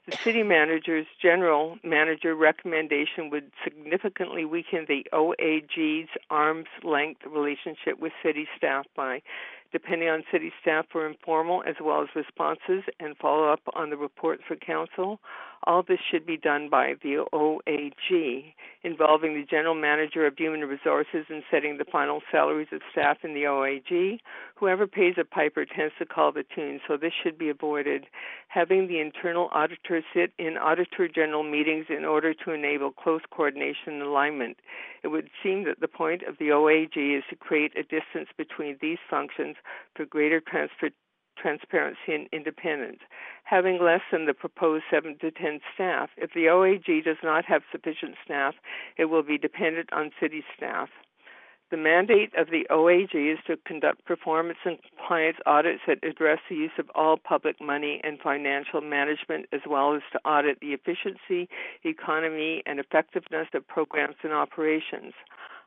The City Manager's General Manager recommendation would significantly weaken the OAG's arm's length relationship with City staff by depending on City staff for informal as well as responses and follow up on the reports for Council. All this should be done by the OAG, involving the General Manager of Human Resources in setting the final salaries of staff in the OAG. Whoever pays a piper tends to call the tune, so this should be avoided. Having the internal auditor sit in Auditor General meetings in order to enable close coordination and alignment. It would seem that the point of the OAG is to create a distance between these functions for greater transparency and independence. Having less than the proposed 7 to 10 staff, if the OAG does not have sufficient staff, it will be dependent on city staff. The mandate of the OAG is to conduct performance and compliance audits that address the use of all public money and financial management, as well as to audit the efficiency, economy, and effectiveness of programs and operations.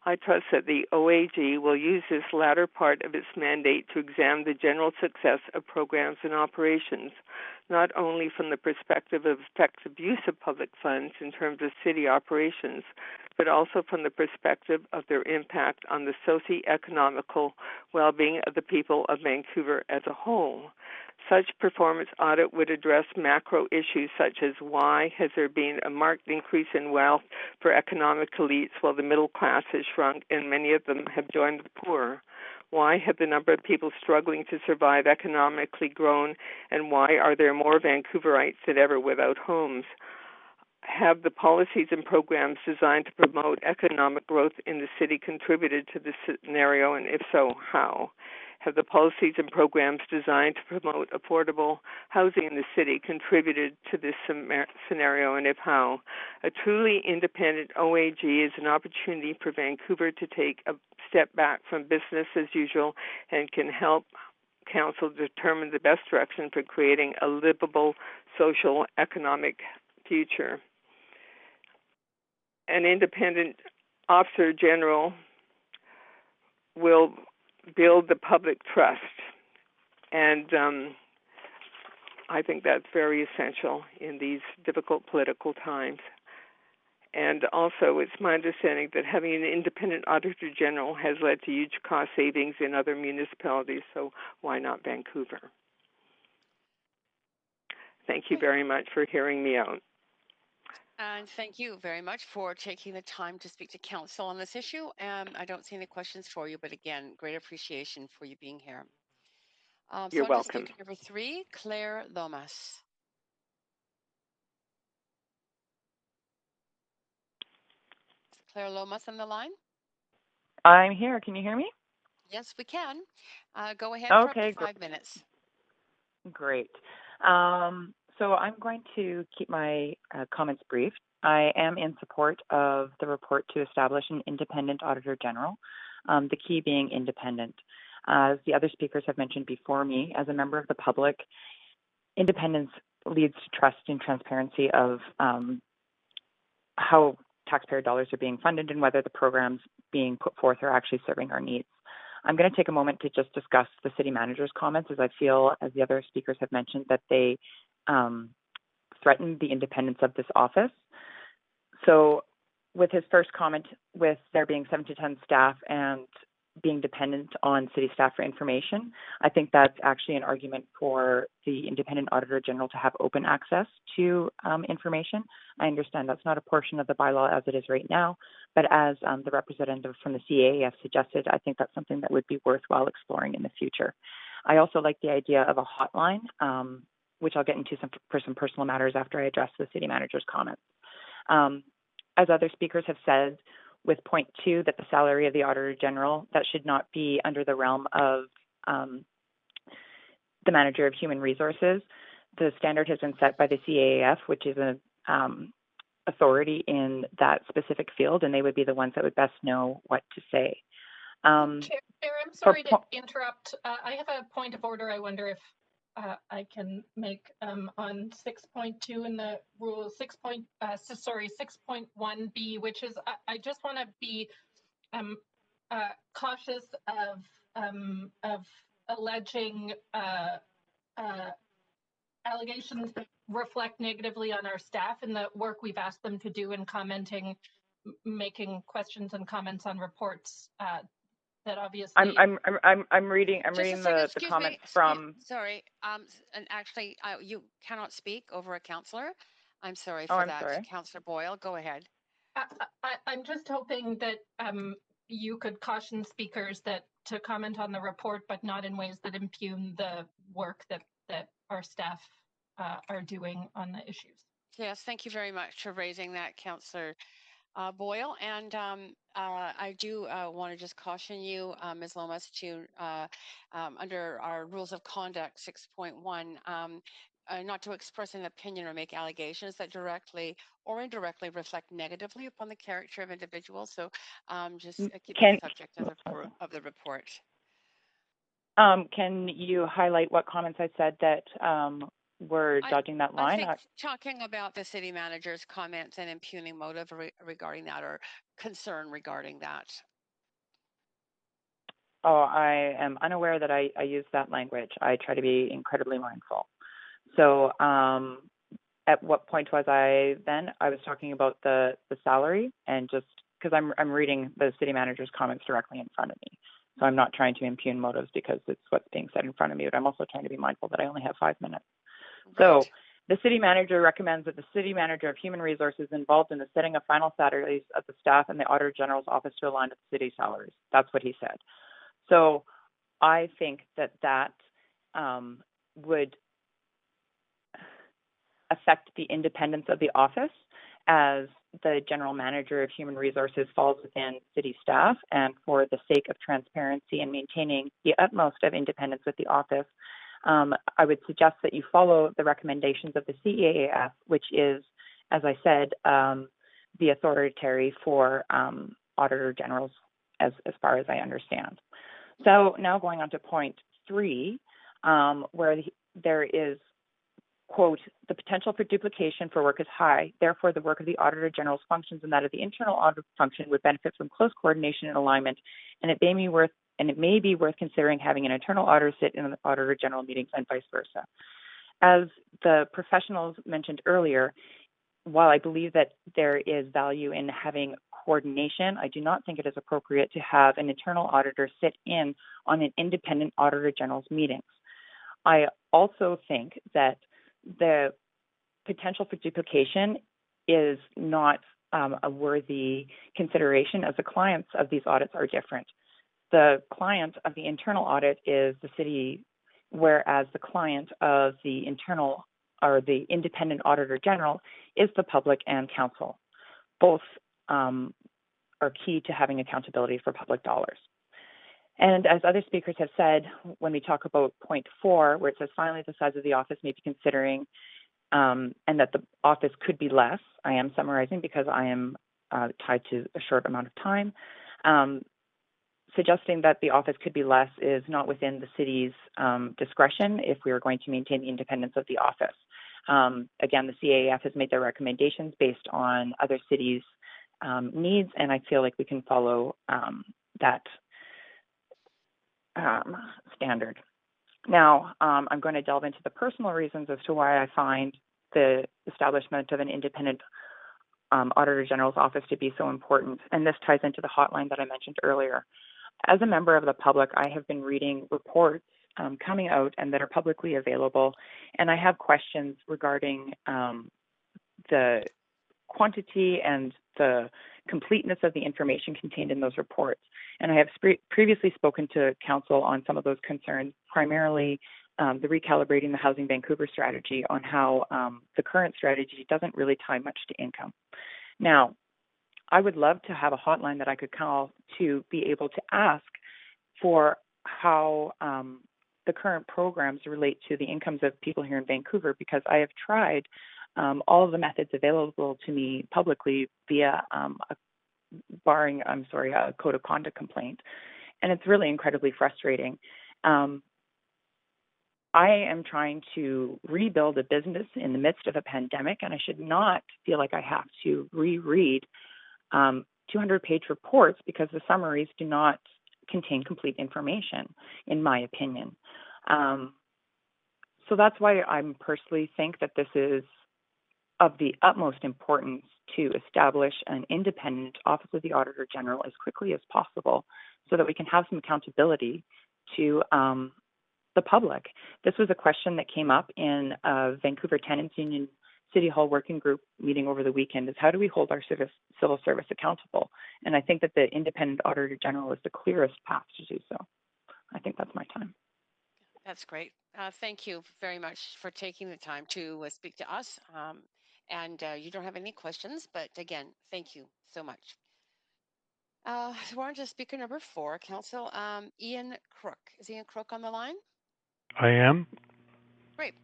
I trust that the OAG will use this latter part of its mandate to examine the general success of programs and operations, not only from the perspective of effective use of public funds in terms of city operations, but also from the perspective of their impact on the socio-economical well-being of the people of Vancouver as a whole. Such performance audit would address macro issues such as why has there been a marked increase in wealth for economic elites while the middle class has shrunk and many of them have joined the poor? Why have the number of people struggling to survive economically grown, and why are there more Vancouverites than ever without homes? Have the policies and programs designed to promote economic growth in the city contributed to this scenario, and if so, how? Have the policies and programs designed to promote affordable housing in the city contributed to this scenario, and if how? A truly independent OAG is an opportunity for Vancouver to take a step back from business as usual and can help Council determine the best direction for creating a livable social economic future. An independent officer general will build the public trust, and I think that's very essential in these difficult political times. And also, it's my understanding that having an independent auditor general has led to huge cost savings in other municipalities, so why not Vancouver? Thank you very much for hearing me out. And thank you very much for taking the time to speak to Council on this issue. I don't see any questions for you, but again, great appreciation for you being here. You're welcome. Speaker number 3, Claire Lomas. Is Claire Lomas on the line? I'm here. Can you hear me? Yes, we can. Go ahead for up to 5 minutes. Great. So I'm going to keep my comments brief. I am in support of the report to establish an independent auditor general, the key being independent. As the other speakers have mentioned before me, as a member of the public, independence leads to trust and transparency of how taxpayer dollars are being funded and whether the programs being put forth are actually serving our needs. I'm going to take a moment to just discuss the city manager's comments, as I feel, as the other speakers have mentioned, that they threaten the independence of this office. So with his first comment, with there being 7 to 10 staff and being dependent on city staff for information, I think that's actually an argument for the independent auditor general to have open access to information. I understand that's not a portion of the bylaw as it is right now, but as the representative from the CAAF suggested, I think that's something that would be worthwhile exploring in the future. I also like the idea of a hotline, which I'll get into for some personal matters after I address the city manager's comments. As other speakers have said, with point 2, that the salary of the Auditor General, that should not be under the realm of the Manager of Human Resources. The standard has been set by the CAAF, which is an authority in that specific field, and they would be the ones that would best know what to say. Chair, I'm sorry to interrupt. I have a point of order. I wonder if I can make on 6.2 in the rule 6.1B, which is I just want to be cautious of alleging allegations that reflect negatively on our staff and the work we've asked them to do in commenting, making questions and comments on reports. That obviously I'm reading the comments from. Sorry, and actually, you cannot speak over a councillor. I'm sorry for that. Sorry. Councillor Boyle, go ahead. I'm just hoping that you could caution speakers that to comment on the report, but not in ways that impugn the work that our staff are doing on the issues. Yes, thank you very much for raising that, Councillor Boyle, and I do want to just caution you, Ms. Lomas, to under our rules of conduct 6.1, not to express an opinion or make allegations that directly or indirectly reflect negatively upon the character of individuals. So just keep the subject of the report. Can you highlight what comments I said that were dodging that line? I think talking about the city manager's comments and impugning motive regarding that, or concern regarding that. Oh, I am unaware that I use that language. I try to be incredibly mindful. So at what point was I then? I was talking about the salary, and just because I'm reading the city manager's comments directly in front of me. So I'm not trying to impugn motives because it's what's being said in front of me, but I'm also trying to be mindful that I only have 5 minutes. So the city manager recommends that the city manager of human resources involved in the setting of final salaries of the staff and the Auditor General's office to align with the city salaries. That's what he said. So I think that would affect the independence of the office, as the general manager of human resources falls within city staff, and for the sake of transparency and maintaining the utmost of independence with the office, I would suggest that you follow the recommendations of the CEAF, which is, as I said, the authority for auditor generals as far as I understand. So now going on to point 3, where there is, quote, the potential for duplication for work is high. Therefore, the work of the Auditor General's functions and that of the internal audit function would benefit from close coordination and alignment, and it may be worth considering having an internal auditor sit in the Auditor General meetings and vice versa. As the professionals mentioned earlier, while I believe that there is value in having coordination, I do not think it is appropriate to have an internal auditor sit in on an independent Auditor General's meetings. I also think that the potential for duplication is not a worthy consideration, as the clients of these audits are different. The client of the internal audit is the city, whereas the client of the internal or the independent Auditor General is the public and council. Both are key to having accountability for public dollars. And as other speakers have said, when we talk about point 4, where it says finally the size of the office may be considering, and that the office could be less, I am summarizing because I am tied to a short amount of time, suggesting that the office could be less is not within the city's discretion if we are going to maintain the independence of the office. Again, the CAF has made their recommendations based on other cities' needs, and I feel like we can follow that standard. Now, I'm going to delve into the personal reasons as to why I find the establishment of an independent Auditor General's office to be so important, and this ties into the hotline that I mentioned earlier. As a member of the public, I have been reading reports coming out and that are publicly available, and I have questions regarding the quantity and the completeness of the information contained in those reports. And I have previously spoken to Council on some of those concerns, primarily the recalibrating the Housing Vancouver strategy, on how the current strategy doesn't really tie much to income. Now, I would love to have a hotline that I could call to be able to ask for how the current programs relate to the incomes of people here in Vancouver, because I have tried all of the methods available to me publicly via a code of conduct complaint. And it's really incredibly frustrating. I am trying to rebuild a business in the midst of a pandemic, and I should not feel like I have to reread 200-page reports because the summaries do not contain complete information, in my opinion. So that's why I personally think that this is of the utmost importance to establish an independent Office of the Auditor General as quickly as possible so that we can have some accountability to the public. This was a question that came up in a Vancouver Tenants Union City Hall Working Group meeting over the weekend, is how do we hold our civil service accountable? And I think that the independent Auditor General is the clearest path to do so. I think that's my time. That's great. Thank you very much for taking the time to speak to us. And you don't have any questions, but again, thank you so much. So we're on to speaker number 4, Council. Ian Crook. Is Ian Crook on the line? I am. Great.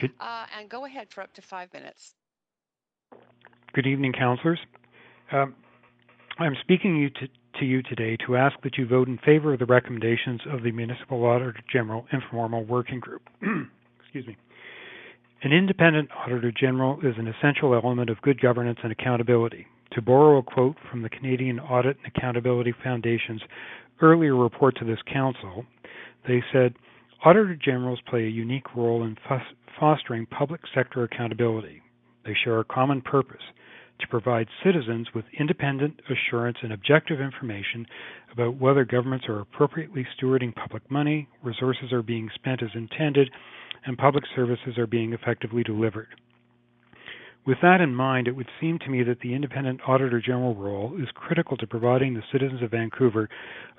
And go ahead for up to 5 minutes. Good evening, councillors. I'm speaking to you today to ask that you vote in favor of the recommendations of the Municipal Auditor General Informal Working Group. Excuse me. An independent Auditor General is an essential element of good governance and accountability. To borrow a quote from the Canadian Audit and Accountability Foundation's earlier report to this council, they said, Auditor Generals play a unique role in fostering public sector accountability. They share a common purpose, to provide citizens with independent assurance and objective information about whether governments are appropriately stewarding public money, resources are being spent as intended, and public services are being effectively delivered. With that in mind, it would seem to me that the Independent Auditor General role is critical to providing the citizens of Vancouver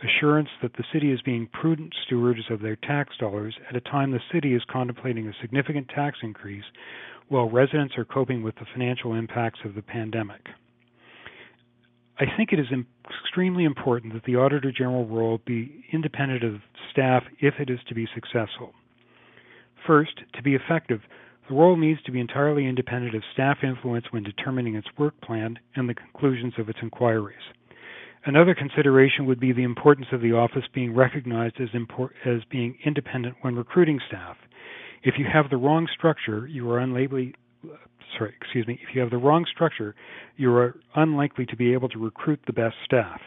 assurance that the city is being prudent stewards of their tax dollars at a time the city is contemplating a significant tax increase while residents are coping with the financial impacts of the pandemic. I think it is extremely important that the Auditor General role be independent of staff if it is to be successful. First, to be effective, the role needs to be entirely independent of staff influence when determining its work plan and the conclusions of its inquiries. Another consideration would be the importance of the office being recognized as being independent when recruiting staff. If you have the wrong structure, you are unlikely to be able to recruit the best staff.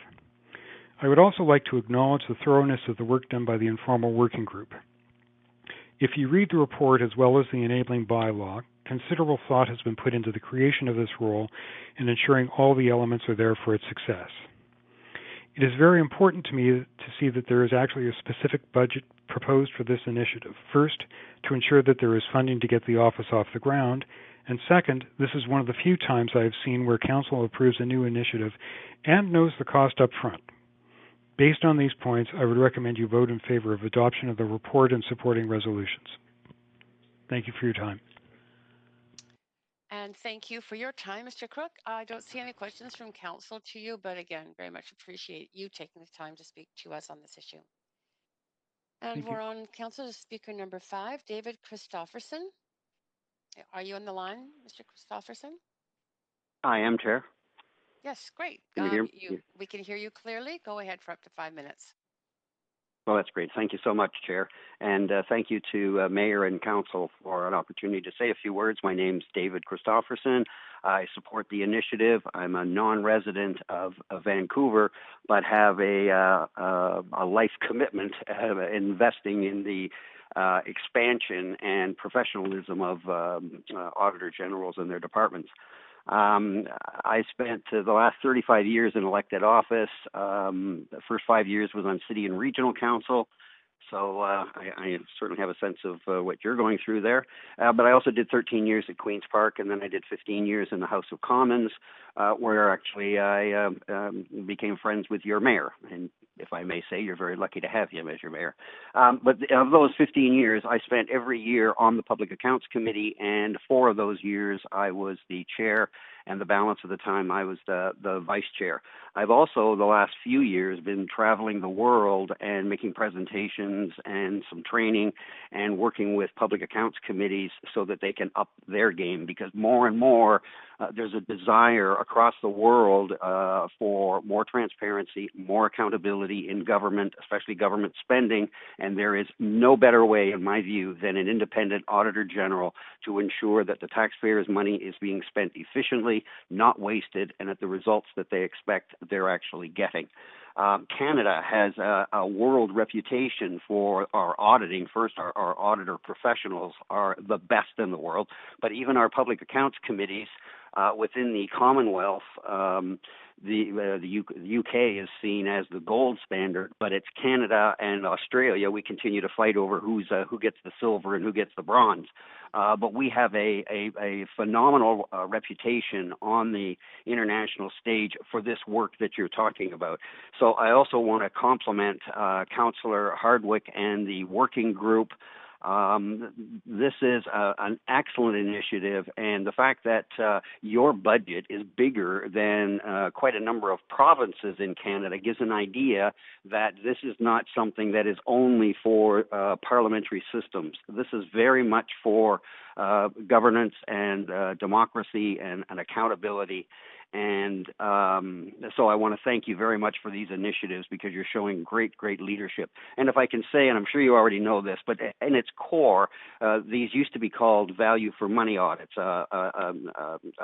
I would also like to acknowledge the thoroughness of the work done by the informal working group. If you read the report as well as the enabling bylaw, considerable thought has been put into the creation of this role and ensuring all the elements are there for its success. It is very important to me to see that there is actually a specific budget proposed for this initiative. First, to ensure that there is funding to get the office off the ground, and second, this is one of the few times I have seen where Council approves a new initiative and knows the cost up front. Based on these points, I would recommend you vote in favor of adoption of the report and supporting resolutions. Thank you for your time. And thank you for your time, Mr. Crook. I don't see any questions from Council to you, but again, very much appreciate you taking the time to speak to us on this issue. And we're on Council Speaker number 5, David Christopherson. Are you on the line, Mr. Christopherson? I am, Chair. Yes, great. Can you hear me? We can hear you clearly. Go ahead for up to 5 minutes. Well, that's great. Thank you so much, Chair. And thank you to Mayor and Council for an opportunity to say a few words. My name's David Christopherson. I support the initiative. I'm a non-resident of Vancouver, but have a life commitment investing in the expansion and professionalism of Auditor Generals and their departments. I spent the last 35 years in elected office. The first 5 years was on City and Regional Council. So I certainly have a sense of what you're going through there. But I also did 13 years at Queen's Park, and then I did 15 years in the House of Commons, where actually I became friends with your mayor. And if I may say, you're very lucky to have him as your mayor. But of those 15 years, I spent every year on the Public Accounts Committee, and 4 of those years I was the chair, and the balance of the time I was the vice chair. I've also, the last few years, been traveling the world and making presentations and some training and working with public accounts committees so that they can up their game, because more and more there's a desire across the world for more transparency, more accountability in government, especially government spending, and there is no better way, in my view, than an independent Auditor General to ensure that the taxpayers' money is being spent efficiently, not wasted, and at the results that they expect they're actually getting. Canada has a world reputation for our auditing. First, our auditor professionals are the best in the world, but even our public accounts committees within the Commonwealth, the UK is seen as the gold standard, but it's Canada and Australia. We continue to fight over who gets the silver and who gets the bronze. But we have a phenomenal reputation on the international stage for this work that you're talking about. So I also want to compliment Councillor Hardwick and the working group. This is an excellent initiative, and the fact that your budget is bigger than quite a number of provinces in Canada gives an idea that this is not something that is only for parliamentary systems. This is very much for governance and democracy and accountability. And so I want to thank you very much for these initiatives, because you're showing great leadership. And if I can say, and I'm sure you already know this, but in its core, these used to be called value for money audits. A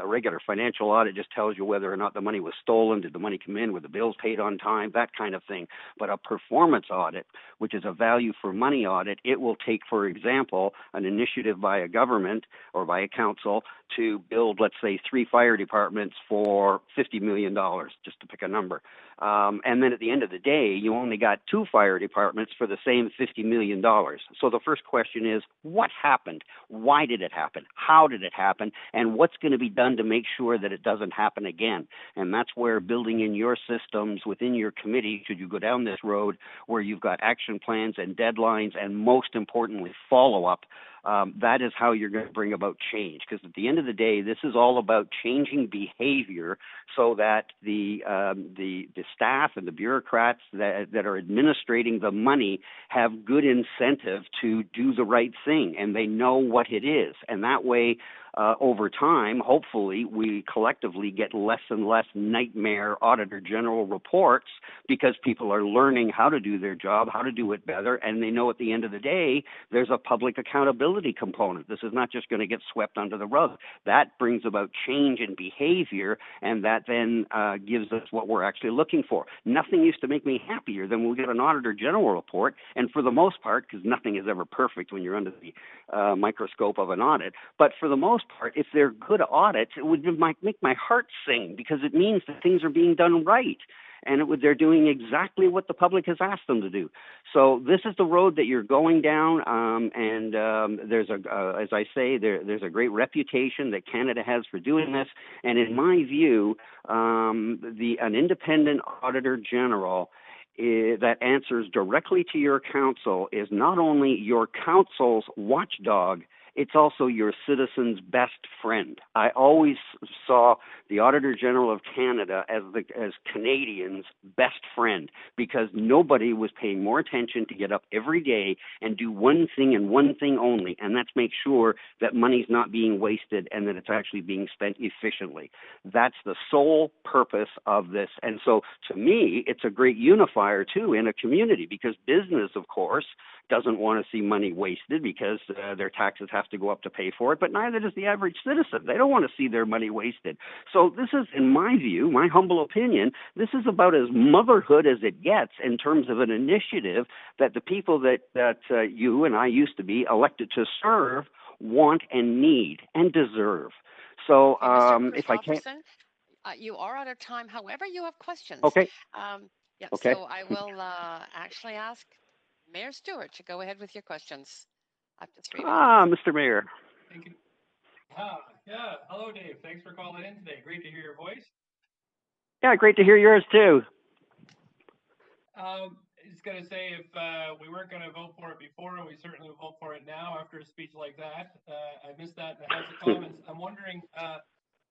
regular financial audit just tells you whether or not the money was stolen, did the money come in, were the bills paid on time, that kind of thing. But a performance audit, which is a value for money audit, it will take, for example, an initiative by a government or by a council to build, let's say, 3 fire departments for for $50 million, just to pick a number. And then at the end of the day, you only got 2 fire departments for the same $50 million. So the first question is, what happened? Why did it happen? How did it happen? And what's going to be done to make sure that it doesn't happen again? And that's where building in your systems within your committee, should you go down this road, where you've got action plans and deadlines, and most importantly, follow-up, that is how you're going to bring about change. Because at the end of the day, this is all about changing behavior so that the staff and the bureaucrats that are administrating the money have good incentive to do the right thing, and they know what it is. And that way, over time, hopefully, we collectively get less and less nightmare Auditor General reports, because people are learning how to do their job, how to do it better, and they know at the end of the day, there's a public accountability component. This is not just going to get swept under the rug. That brings about change in behavior, and that then gives us what we're actually looking for. Nothing used to make me happier than when we get an Auditor General report, and for the most part, because nothing is ever perfect when you're under the microscope of an audit, but for the most part, if they're good audits, it would make my heart sing, because it means that things are being done right, and they're doing exactly what the public has asked them to do. So this is the road that you're going down, and there's as I say, there's a great reputation that Canada has for doing this, and in my view, an independent Auditor General that answers directly to your council is not only your council's watchdog, it's also your citizen's best friend. I always saw the Auditor General of Canada as Canadians' best friend, because nobody was paying more attention to get up every day and do one thing and one thing only, and that's make sure that money's not being wasted and that it's actually being spent efficiently. That's the sole purpose of this. And so to me, it's a great unifier too in a community, because business, of course, doesn't want to see money wasted, because their taxes have to go up to pay for it, but neither does the average citizen. They don't want to see their money wasted. So this is, in my view, my humble opinion, this is about as motherhood as it gets in terms of an initiative that the people that you and I used to be elected to serve want and need and deserve. So if I can't... you are out of time. However, you have questions. Okay. Yeah, okay. So I will actually ask Mayor Stewart to go ahead with your questions. Up to 3 minutes. Mr. Mayor. Thank you. Yeah. Hello, Dave. Thanks for calling in today. Great to hear your voice. Yeah, great to hear yours too. I was going to say, if we weren't going to vote for it before, we certainly will vote for it now after a speech like that. I missed that in the House of Commons. I'm wondering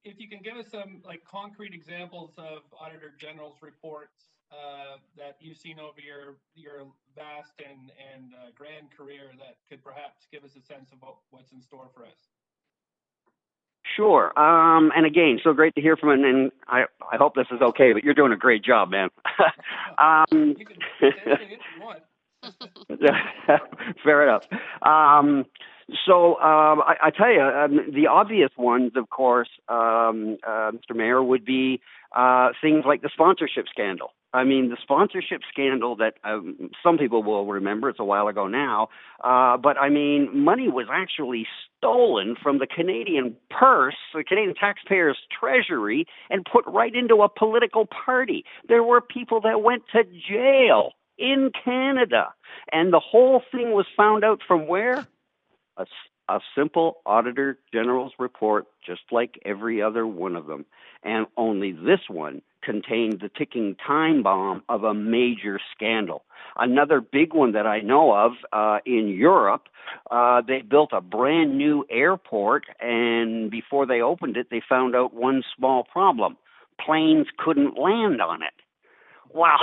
if you can give us some concrete examples of Auditor General's reports that you've seen over your vast and grand career that could perhaps give us a sense of what's in store for us. Sure. And again, so great to hear from you. And I hope this is okay, but you're doing a great job, man. You can say anything if you want. Fair enough. So I tell you, the obvious ones, of course, Mr. Mayor, would be things like the sponsorship scandal. I mean, the sponsorship scandal that some people will remember, it's a while ago now, but I mean, money was actually stolen from the Canadian purse, the Canadian taxpayers' treasury, and put right into a political party. There were people that went to jail in Canada, and the whole thing was found out from where? A simple Auditor General's report, just like every other one of them. And only this one contained the ticking time bomb of a major scandal. Another big one that I know of in Europe, they built a brand new airport, and before they opened it, they found out one small problem. Planes couldn't land on it. Wow.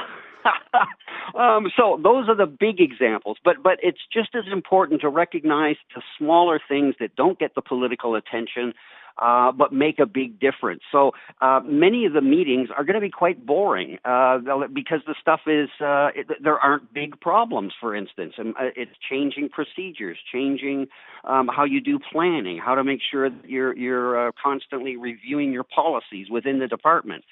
So those are the big examples, but it's just as important to recognize the smaller things that don't get the political attention, but make a big difference. So many of the meetings are going to be quite boring because the stuff is, there aren't big problems, for instance. And it's changing procedures, changing how you do planning, how to make sure that you're constantly reviewing your policies within the department.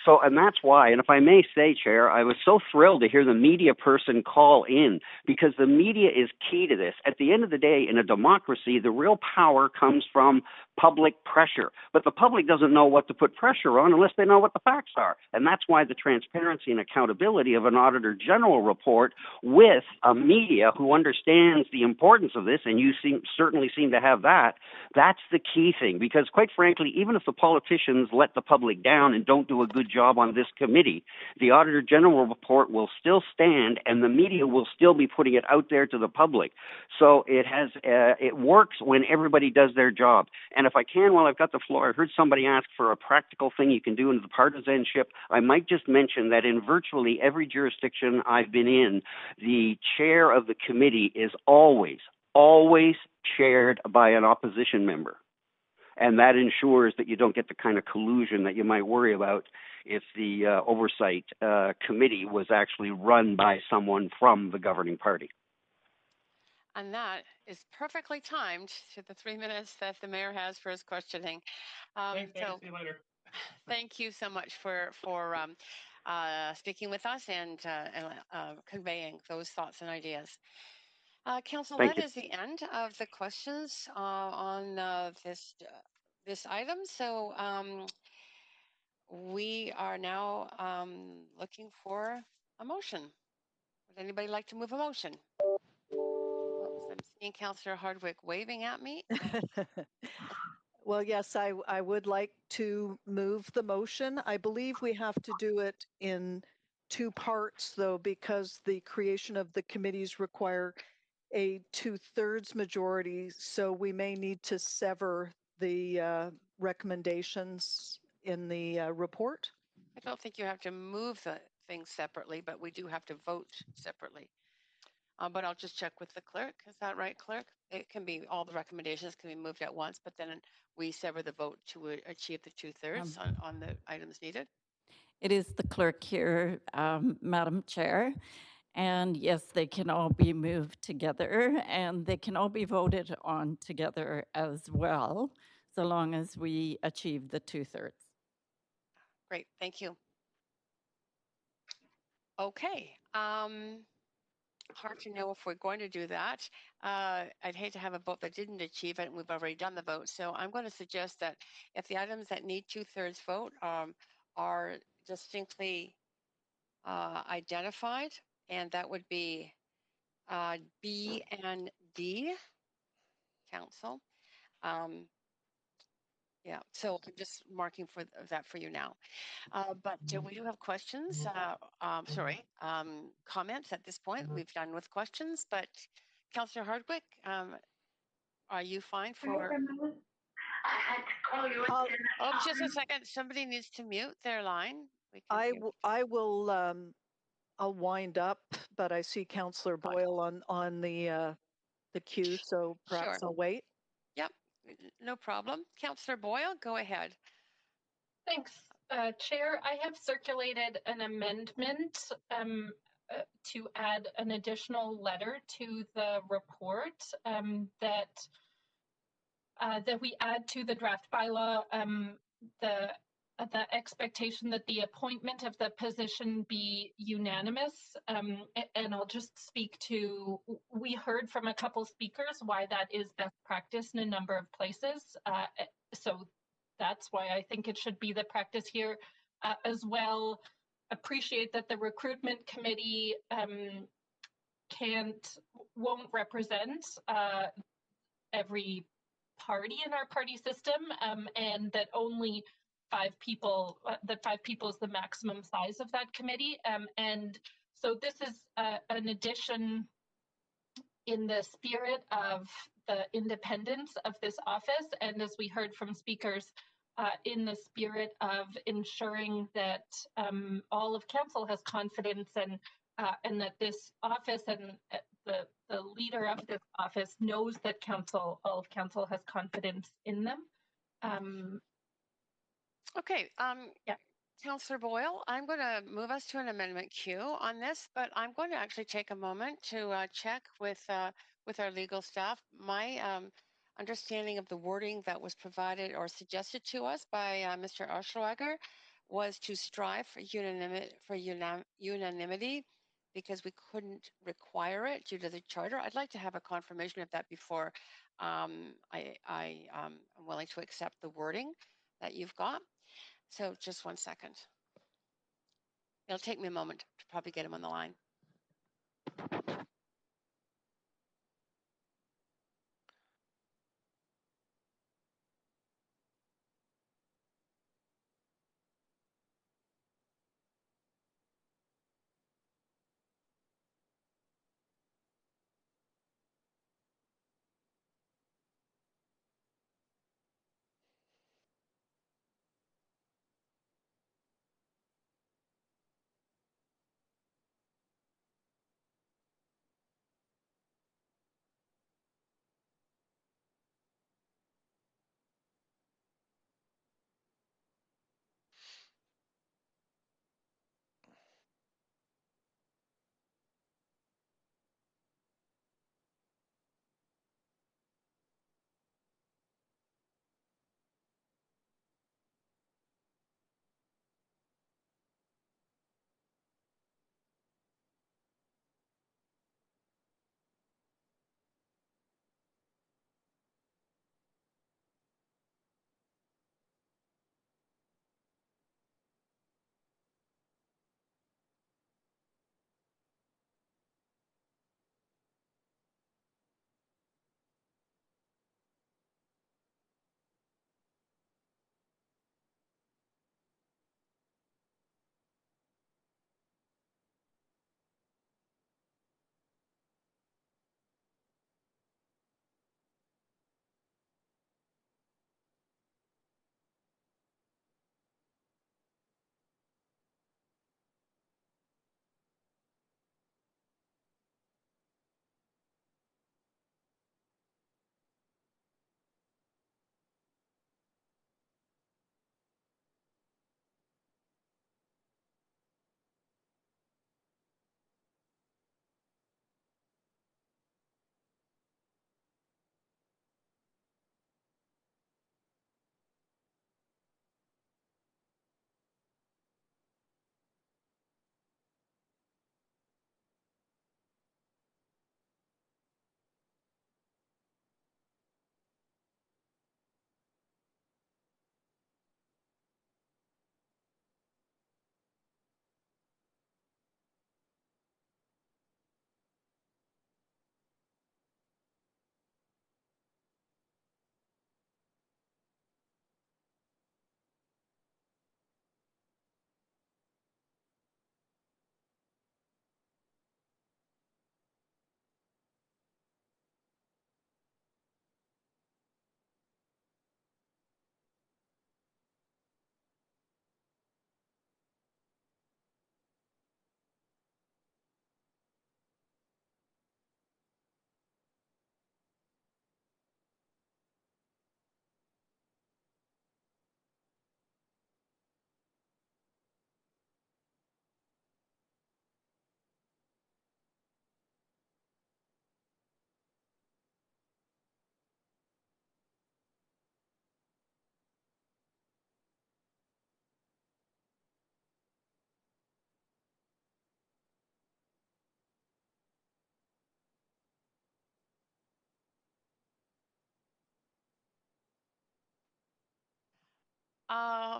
So, and that's why, and if I may say, Chair, I was so thrilled to hear the media person call in, because the media is key to this. At the end of the day, in a democracy, the real power comes from public pressure. But the public doesn't know what to put pressure on unless they know what the facts are. And that's why the transparency and accountability of an Auditor General report with a media who understands the importance of this, and you certainly seem to have that, that's the key thing. Because quite frankly, even if the politicians let the public down and don't do a good job on this committee, the Auditor General report will still stand and the media will still be putting it out there to the public. So it works when everybody does their job. And if I can, while I've got the floor, I heard somebody ask for a practical thing you can do into the partisanship. I might just mention that in virtually every jurisdiction I've been in, the chair of the committee is always chaired by an opposition member. And that ensures that you don't get the kind of collusion that you might worry about if the oversight committee was actually run by someone from the governing party. And that is perfectly timed to the 3 minutes that the mayor has for his questioning. Thanks, see you later. Thank you so much for speaking with us and conveying those thoughts and ideas. Council, that is the end of the questions on this item. So we are now looking for a motion. Would anybody like to move a motion? I'm seeing Councillor Hardwick waving at me. Well, yes, I would like to move the motion. I believe we have to do it in two parts, though, because the creation of the committees require a 2/3 majority. So we may need to sever the recommendations in the report. I don't think you have to move the things separately, but we do have to vote separately. But I'll just check with the clerk. Is that right, clerk? It can be, all the recommendations can be moved at once, but then we sever the vote to achieve the 2/3 on the items needed. It is the clerk here, Madam Chair. And yes, they can all be moved together and they can all be voted on together as well, so long as we achieve the 2/3. Great, thank you. Okay. Hard to know if we're going to do that. I'd hate to have a vote that didn't achieve it, and we've already done the vote. So I'm going to suggest that if the items that need 2/3 vote are distinctly identified, and that would be B and D, Council. Yeah, so I'm just marking for that for you now. But we do have questions, comments at this point. We've done with questions, but Councillor Hardwick, are you fine for? Oh, just a second. Somebody needs to mute their line. I will. I'll wind up, but I see Councillor Boyle on the queue, so perhaps I'll wait. Yep, no problem. Councillor Boyle, go ahead. Thanks, Chair. I have circulated an amendment to add an additional letter to the report that we add to the draft bylaw the expectation that the appointment of the position be unanimous. And I'll just speak to, we heard from a couple speakers why that is best practice in a number of places. So that's why I think it should be the practice here as well. Appreciate that the recruitment committee won't represent every party in our party system, and that only 5 people, that 5 people is the maximum size of that committee. And so this is an addition in the spirit of the independence of this office, and as we heard from speakers, in the spirit of ensuring that all of council has confidence and that this office and the leader of this office knows that all of council has confidence in them. Okay, yeah. Councillor Boyle, I'm going to move us to an amendment queue on this, but I'm going to actually take a moment to check with our legal staff. My understanding of the wording that was provided or suggested to us by Mr. Oschlager was to strive for unanimity because we couldn't require it due to the charter. I'd like to have a confirmation of that before I'm willing to accept the wording that you've got. So just 1 second. It'll take me a moment to probably get him on the line.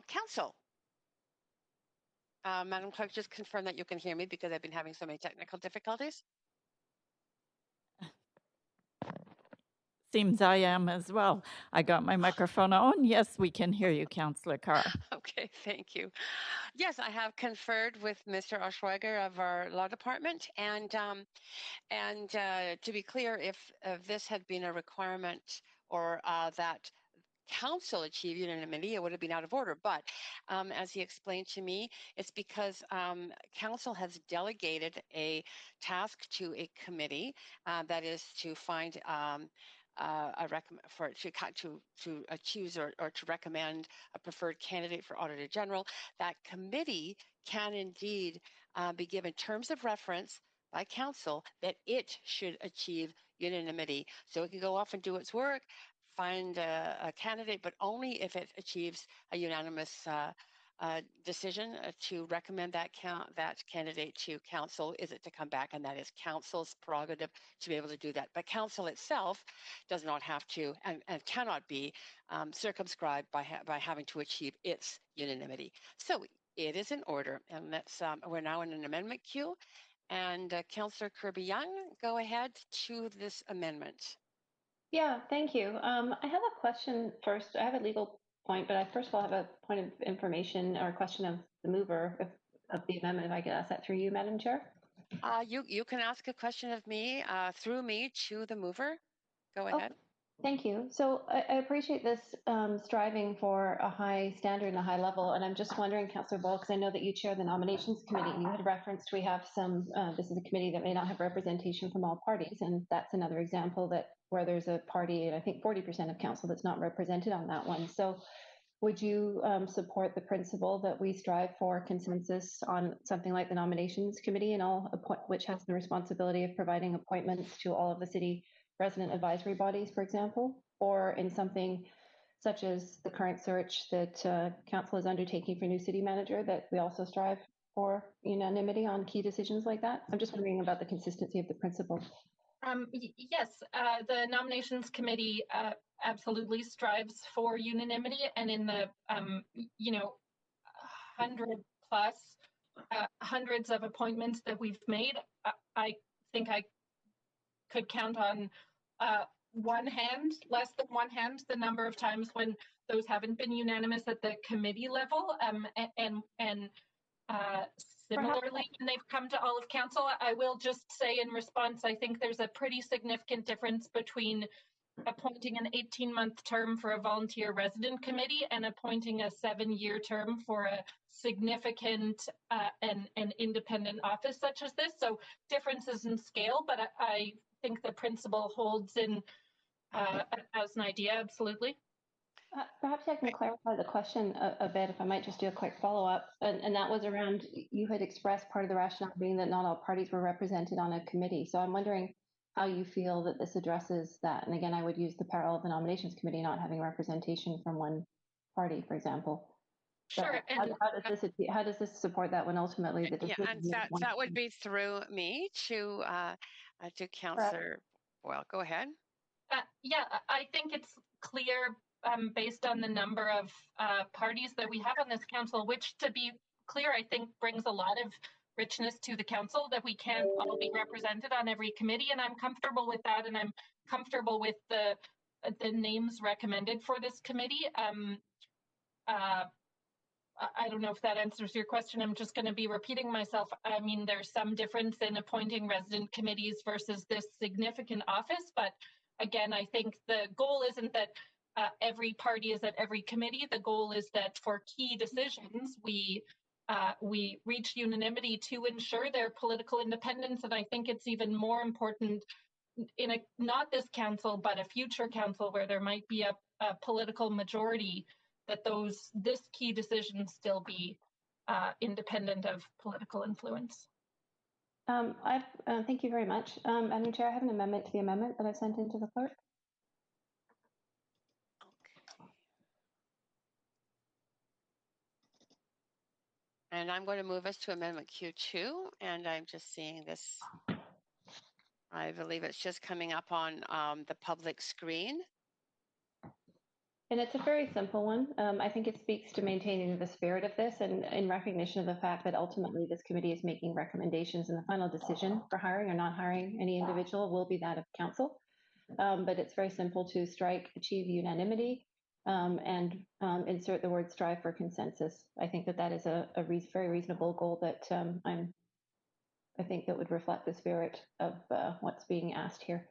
Council. Madam Clerk, just confirm that you can hear me because I've been having so many technical difficulties. Seems I am as well. I got my microphone on. Yes, we can hear you, Councillor Carr. Okay, thank you. Yes, I have conferred with Mr. Oschweiger of our law department, and to be clear, if this had been a requirement or that council achieve unanimity, it would have been out of order. But as he explained to me, it's because council has delegated a task to a committee that is to find to choose or to recommend a preferred candidate for Auditor General. That committee can indeed be given terms of reference by council that it should achieve unanimity. So it can go off and do its work, find a candidate, but only if it achieves a unanimous decision to recommend that candidate to council. Is it to come back? And that is council's prerogative to be able to do that. But council itself does not have to and cannot be circumscribed by having to achieve its unanimity. So it is in order, and that's we're now in an amendment queue. And Councillor Kirby-Yung, go ahead to this amendment. Yeah, thank you. I have a question first. I have a legal point, but I first of all have a point of information or a question of the mover of the amendment. If I could ask that through you, Madam Chair. You can ask a question of me through me to the mover. Go ahead. Thank you. So I appreciate this striving for a high standard and a high level. And I'm just wondering, Councillor Boyle, because I know that you chair the nominations committee, and you had referenced we have some, this is a committee that may not have representation from all parties. And that's another example that where there's a party, and I think 40% of council that's not represented on that one. So would you support the principle that we strive for consensus on something like the nominations committee and all, which has the responsibility of providing appointments to all of the city resident advisory bodies, for example, or in something such as the current search that council is undertaking for new city manager, that we also strive for unanimity on key decisions like that? I'm just wondering about the consistency of the principle. Yes, the nominations committee absolutely strives for unanimity, and in the 100+ of appointments that we've made, I think I could count on one hand, less than one hand, the number of times when those haven't been unanimous at the committee level, and similarly, when they've come to all of council. I will just say in response, I think there's a pretty significant difference between appointing an 18-month term for a volunteer resident committee and appointing a 7-year term for a significant and independent office such as this. So differences in scale, but I think the principle holds in as an idea, absolutely. Perhaps I can clarify the question a bit, if I might just do a quick follow-up. And that was around, you had expressed part of the rationale being that not all parties were represented on a committee. So I'm wondering how you feel that this addresses that. And again, I would use the parallel of the nominations committee not having representation from one party, for example. Sure. How does this support that when ultimately the decision? Yeah, and that would be through me to Councillor Boyle. Go ahead. Yeah, I think it's clear based on the number of parties that we have on this council, which, to be clear, I think brings a lot of richness to the council, that we can't all be represented on every committee, and I'm comfortable with that, and I'm comfortable with the names recommended for this committee. I don't know if that answers your question. I'm just going to be repeating myself. I mean, there's some difference in appointing resident committees versus this significant office, but again, I think the goal isn't that every party is at every committee. The goal is that for key decisions, we reach unanimity to ensure their political independence. And I think it's even more important in not this council, but a future council where there might be a political majority, that this key decision still be independent of political influence. Thank you very much. Madam Chair, I have an amendment to the amendment that I've sent in to the clerk. And I'm going to move us to Amendment Q2, and I'm just seeing this. I believe it's just coming up on the public screen. And it's a very simple one. I think it speaks to maintaining the spirit of this, and in recognition of the fact that ultimately this committee is making recommendations, and the final decision for hiring or not hiring any individual will be that of council. But it's very simple to strike achieve unanimity and insert the word strive for consensus. I think that is a very reasonable goal that I think that would reflect the spirit of what's being asked here.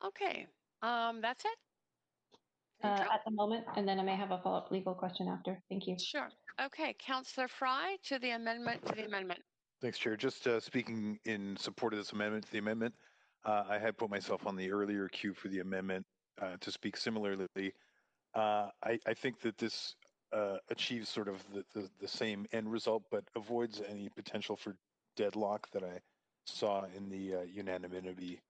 Okay, that's it. At the moment, and then I may have a follow-up legal question after. Thank you. Sure. Okay, Councillor Fry to the amendment. Thanks, Chair. Just speaking in support of this amendment to the amendment, I had put myself on the earlier queue for the amendment to speak similarly. I think that this achieves sort of the same end result, but avoids any potential for deadlock that I saw in the unanimity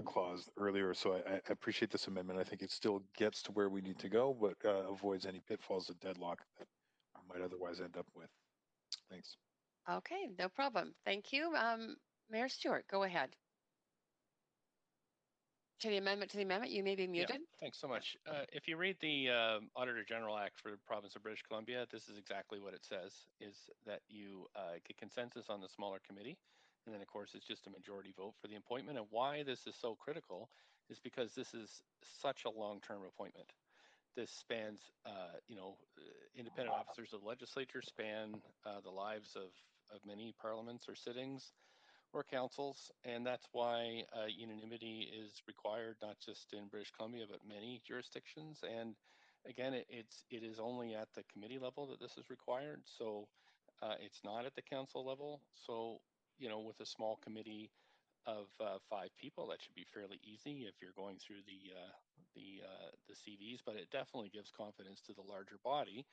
clause earlier. So I appreciate this amendment. I think it still gets to where we need to go, but avoids any pitfalls of deadlock that we might otherwise end up with. Thanks. Okay, no problem. Thank you. Mayor Stewart, go ahead. To the amendment, you may be muted. Yeah, thanks so much. If you read the Auditor General Act for the province of British Columbia, this is exactly what it says, is that you get consensus on the smaller committee. And then, of course, it's just a majority vote for the appointment. And why this is so critical is because this is such a long-term appointment. This spans, independent officers of the legislature span the lives of many parliaments or sittings or councils, and that's why unanimity is required, not just in British Columbia, but many jurisdictions. And again, it is only at the committee level that this is required. So it's not at the council level. So, with a small committee of 5 people, that should be fairly easy if you're going through the CVs, but it definitely gives confidence to the larger body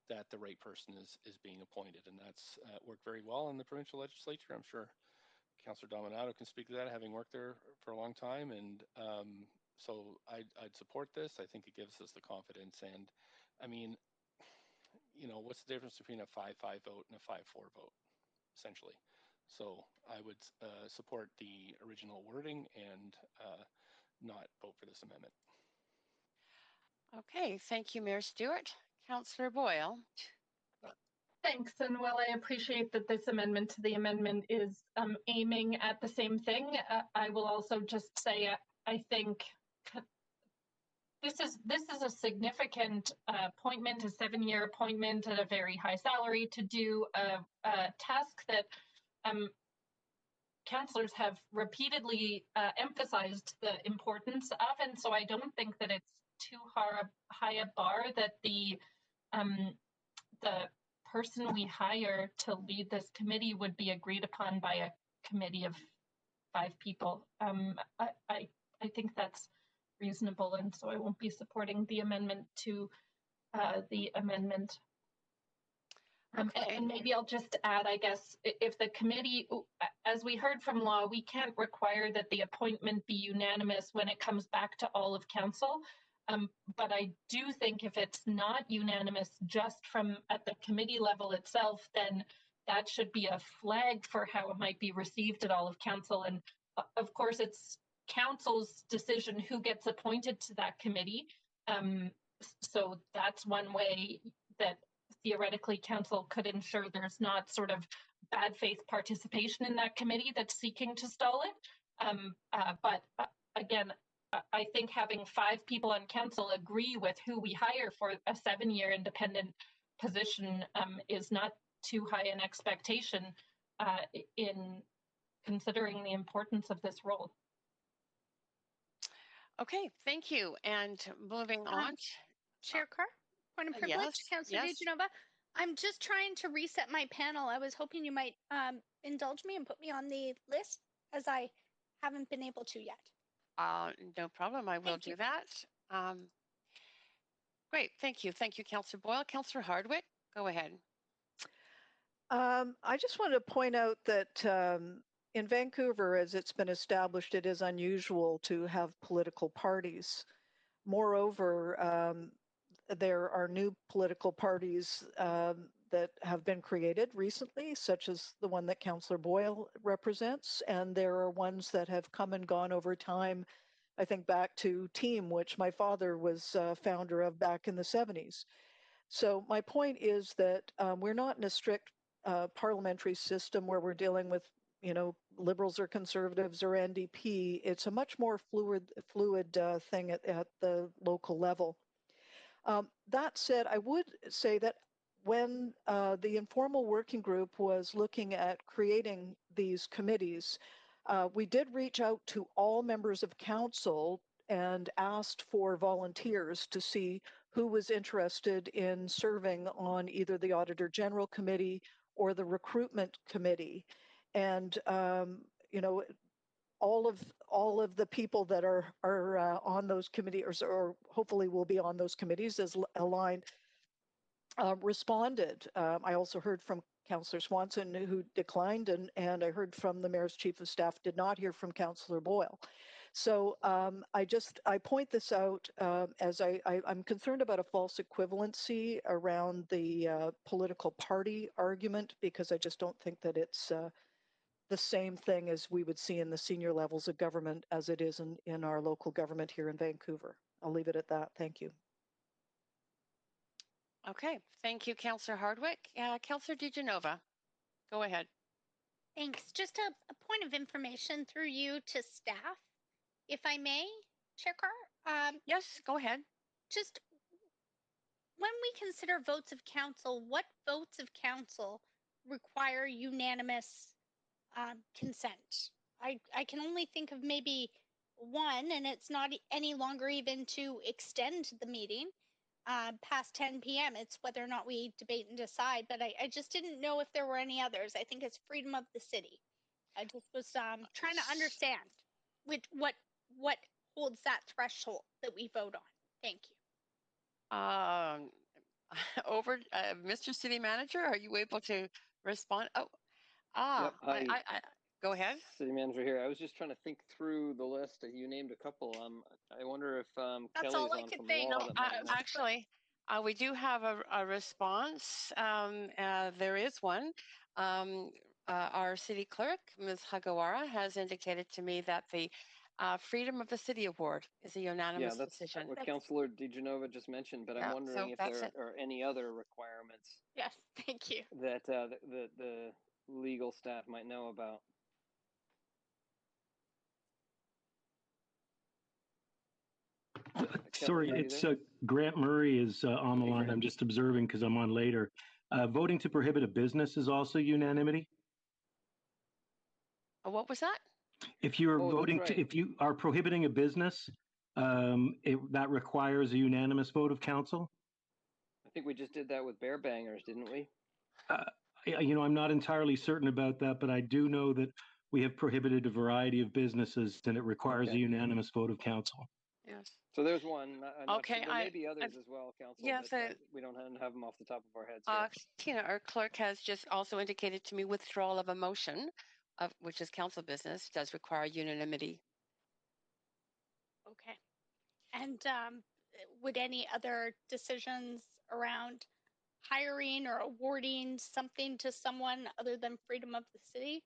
that the right person is being appointed. And that's worked very well in the provincial legislature. I'm sure Councillor Dominato can speak to that, having worked there for a long time. And so I'd support this. I think it gives us the confidence. And I mean, what's the difference between a 5-5 vote and a 5-4 vote, essentially? So I would support the original wording and not vote for this amendment. Okay, thank you, Mayor Stewart. Councillor Boyle. Thanks. And while I appreciate that this amendment to the amendment is aiming at the same thing, I will also just say I think this is a significant appointment, a 7-year appointment at a very high salary to do a task that councillors have repeatedly emphasized the importance of, and so I don't think that it's too high a bar that the person we hire to lead this committee would be agreed upon by a committee of 5 people. I think that's reasonable, and so I won't be supporting the amendment to the amendment. And maybe I'll just add, I guess, if the committee, as we heard from law, we can't require that the appointment be unanimous when it comes back to all of council. But I do think if it's not unanimous just from at the committee level itself, then that should be a flag for how it might be received at all of council. And of course, it's council's decision who gets appointed to that committee. So that's one way that theoretically council could ensure there's not sort of bad faith participation in that committee that's seeking to stall it. But again, I think having 5 people on council agree with who we hire for a 7-year independent position is not too high an expectation in considering the importance of this role. Okay, thank you. And moving on. Chair Carr, point of privilege, yes, Councillor DeGenova. I'm just trying to reset my panel. I was hoping you might indulge me and put me on the list, as I haven't been able to yet. No problem. I will do that. Great. Thank you. Thank you, Councillor Boyle. Councillor Hardwick, go ahead. I just wanted to point out that in Vancouver, as it's been established, it is unusual to have political parties. Moreover, there are new political parties that have been created recently, such as the one that Councillor Boyle represents, and there are ones that have come and gone over time. I think back to TEAM, which my father was founder of back in the 70s. So my point is that we're not in a strict parliamentary system where we're dealing with, liberals or conservatives or NDP. It's a much more fluid thing at the local level. That said, I would say that when the informal working group was looking at creating these committees, we did reach out to all members of council and asked for volunteers to see who was interested in serving on either the Auditor General Committee or the Recruitment Committee. And, all of the people that are on those committees, or hopefully will be on those committees as aligned, responded. I also heard from Councillor Swanson, who declined, and I heard from the Mayor's Chief of Staff, did not hear from Councillor Boyle. So I point this out as I'm concerned about a false equivalency around the political party argument, because I just don't think that it's the same thing as we would see in the senior levels of government as it is in our local government here in Vancouver. I'll leave it at that. Thank you. Okay, thank you, Councillor Hardwick. Councillor DiGenova, go ahead. Thanks. Just a point of information through you to staff, if I may, Chair Carr. Yes, go ahead. Just when we consider votes of council, what votes of council require unanimous consent? I can only think of maybe one, and it's not any longer even to extend the meeting past 10 p.m. It's whether or not we debate and decide, but I just didn't know if there were any others. I think it's freedom of the city. I just was trying to understand what holds that threshold that we vote on. Thank you. Over, Mr. City Manager, are you able to respond? Oh, Yep, I go ahead. City Manager here. I was just trying to think through the list. You named a couple. I wonder if That's Kelly's all I on could from think. law. No, that might know. Actually, we do have a response. There is one. Our city clerk, Ms. Hagawara, has indicated to me that the Freedom of the City Award is a unanimous decision. What Councillor DiGenova just mentioned, but I'm wondering if there are any other requirements. Yes, thank you. That the legal staff might know about. Sorry, it's Grant Murray is on the line. I'm just observing because I'm on later. Voting to prohibit a business is also unanimity. What was that? If you are voting to, if you are prohibiting a business, that requires a unanimous vote of council. I think we just did that with bear bangers, didn't we? I'm not entirely certain about that, but I do know that we have prohibited a variety of businesses, and it requires a unanimous vote of council. Yes. So there's one. Okay, there may be others as well, Council. Yes, but we don't have them off the top of our heads here. Tina, our clerk, has just also indicated to me withdrawal of a motion, which is council business, does require unanimity. Okay. And would any other decisions around hiring or awarding something to someone other than freedom of the city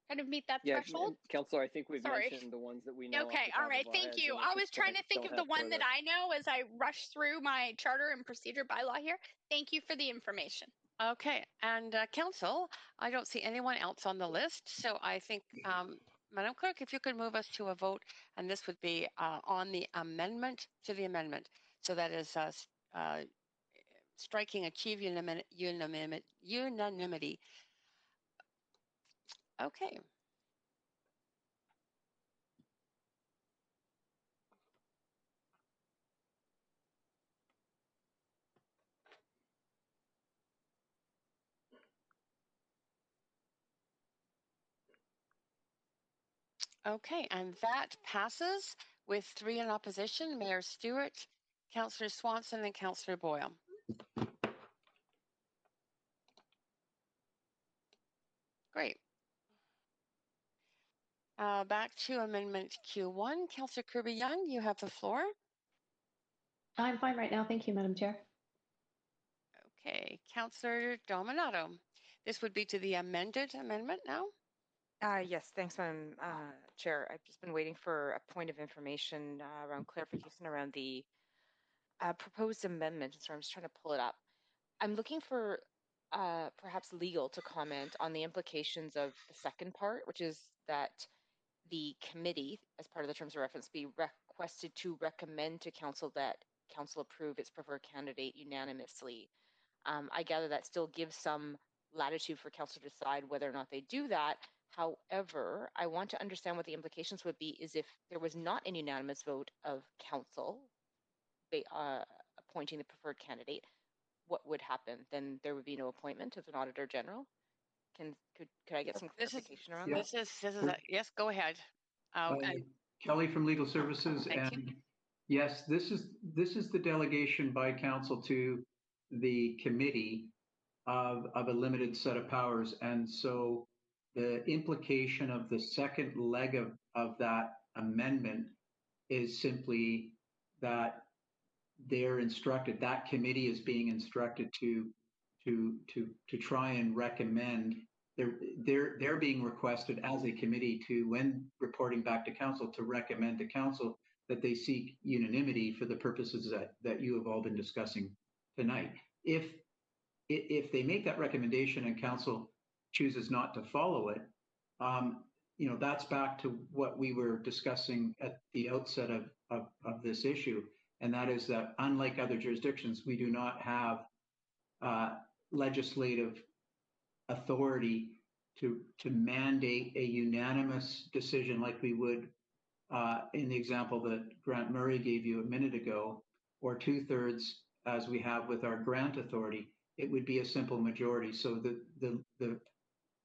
kind of meet that threshold? Councillor, I think we've mentioned the ones that we know. Okay, all right, thank you. I was trying to think of the one that I know as I rush through my charter and procedure bylaw here. Thank you for the information. Okay, and council, I don't see anyone else on the list, so I think, Madam Clerk, if you could move us to a vote, and this would be on the amendment to the amendment. So that is striking achieve unanimity. Okay. Okay, and that passes with 3 in opposition, Mayor Stewart, Councillor Swanson, and Councillor Boyle. Great. Back to Amendment Q1. Councillor Kirby-Young, you have the floor. I'm fine right now. Thank you, Madam Chair. Okay, Councillor Dominato. This would be to the amended amendment now? Yes, thanks, Madam Chair. I've just been waiting for a point of information around clarification around the proposed amendment. So I'm just trying to pull it up. I'm looking for perhaps legal to comment on the implications of the second part, which is that the committee, as part of the terms of reference, be requested to recommend to council that council approve its preferred candidate unanimously. I gather that still gives some latitude for council to decide whether or not they do that. However, I want to understand what the implications would be is if there was not an unanimous vote of council appointing the preferred candidate, what would happen? Then there would be no appointment of an auditor general. Could I get some clarification around that? This is yes, go ahead. Kelly from Legal Services, Thank and you. Yes, this is the delegation by council to the committee of a limited set of powers, and so the implication of the second leg of that amendment is simply that they're instructed, that committee is being instructed to try and recommend. They're being requested as a committee to, when reporting back to council, to recommend to council that they seek unanimity for the purposes that you have all been discussing tonight. If they make that recommendation and council chooses not to follow it, that's back to what we were discussing at the outset of this issue. And that is that, unlike other jurisdictions, we do not have legislative authority to mandate a unanimous decision like we would in the example that Grant Murray gave you a minute ago, or 2/3 as we have with our grant authority. It would be a simple majority. So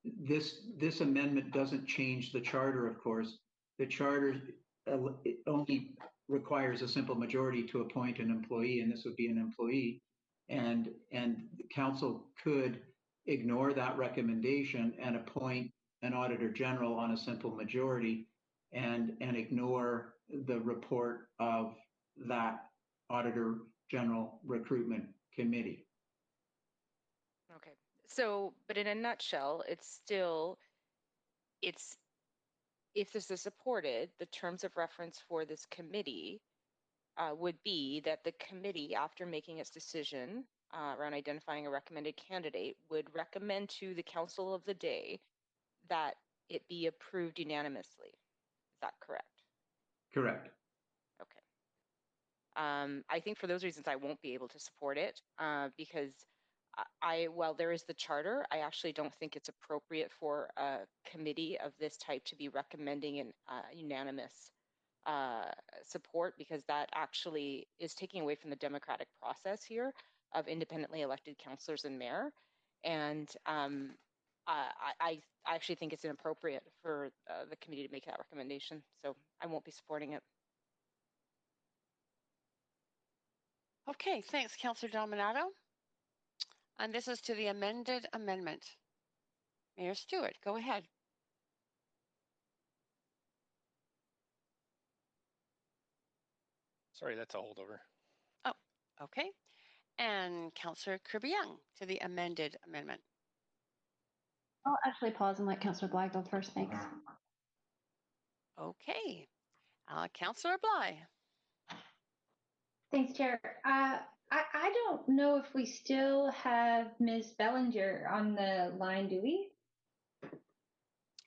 this amendment doesn't change the charter, of course. The charter it only requires a simple majority to appoint an employee, and this would be an employee. And the council could ignore that recommendation and appoint an auditor general on a simple majority, and ignore the report of that auditor general recruitment committee. Okay. So, but in a nutshell, if this is supported, the terms of reference for this committee would be that the committee, after making its decision around identifying a recommended candidate, would recommend to the council of the day that it be approved unanimously. Is that correct? Correct. Okay. I think for those reasons, I won't be able to support it because while there is the charter, I actually don't think it's appropriate for a committee of this type to be recommending an unanimous support, because that actually is taking away from the democratic process here of independently elected councillors and mayor. And I actually think it's inappropriate for the committee to make that recommendation. So I won't be supporting it. Okay, thanks, Councillor Dominato. And this is to the amended amendment. Mayor Stewart, go ahead. Sorry, that's a holdover. Oh, okay. And Councillor Kirby-Yung to the amended amendment. I'll actually pause and let Councillor Bly go first. Thanks. Okay. Councillor Bly. Thanks, Chair. I don't know if we still have Ms. Bellinger on the line, do we?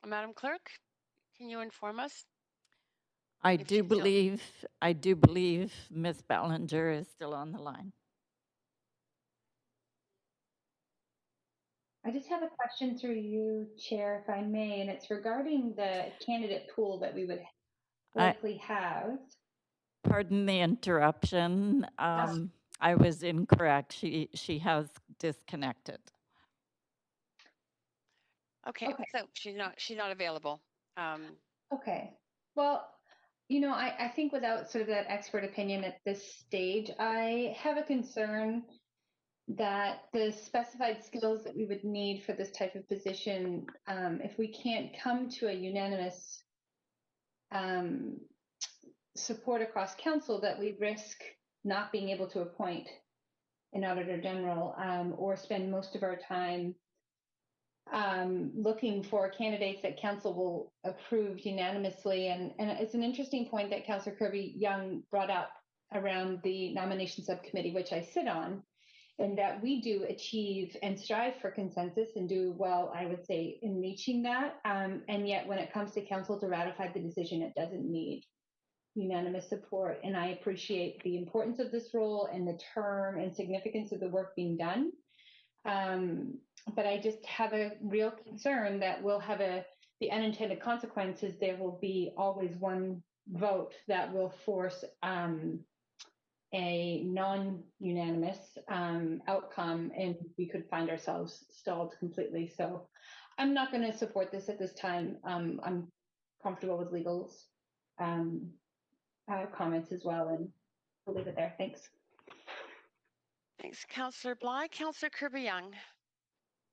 Madam Clerk, can you inform us? I do believe Ms. Bellinger is still on the line. I just have a question through you, Chair, if I may, and it's regarding the candidate pool that we would likely have. Pardon the interruption. I was incorrect. She has disconnected. Okay, so she's not available. Okay. Well, I think without sort of that expert opinion at this stage, I have a concern that the specified skills that we would need for this type of position, if we can't come to a unanimous support across council, that we risk not being able to appoint an auditor general or spend most of our time looking for candidates that council will approve unanimously. And it's an interesting point that Councillor Kirby-Yung brought up around the nomination subcommittee, which I sit on, and that we do achieve and strive for consensus and do well, I would say, in reaching that. And yet when it comes to council to ratify the decision, it doesn't need unanimous support. And I appreciate the importance of this role and the term and significance of the work being done. But I just have a real concern that we'll have the unintended consequences. There will be always one vote that will force a non-unanimous outcome, and we could find ourselves stalled completely. So I'm not going to support this at this time. I'm comfortable with legal's comments as well, and we'll leave it there. Thanks. Thanks, Councillor Bly. Councillor Kirby-Yung.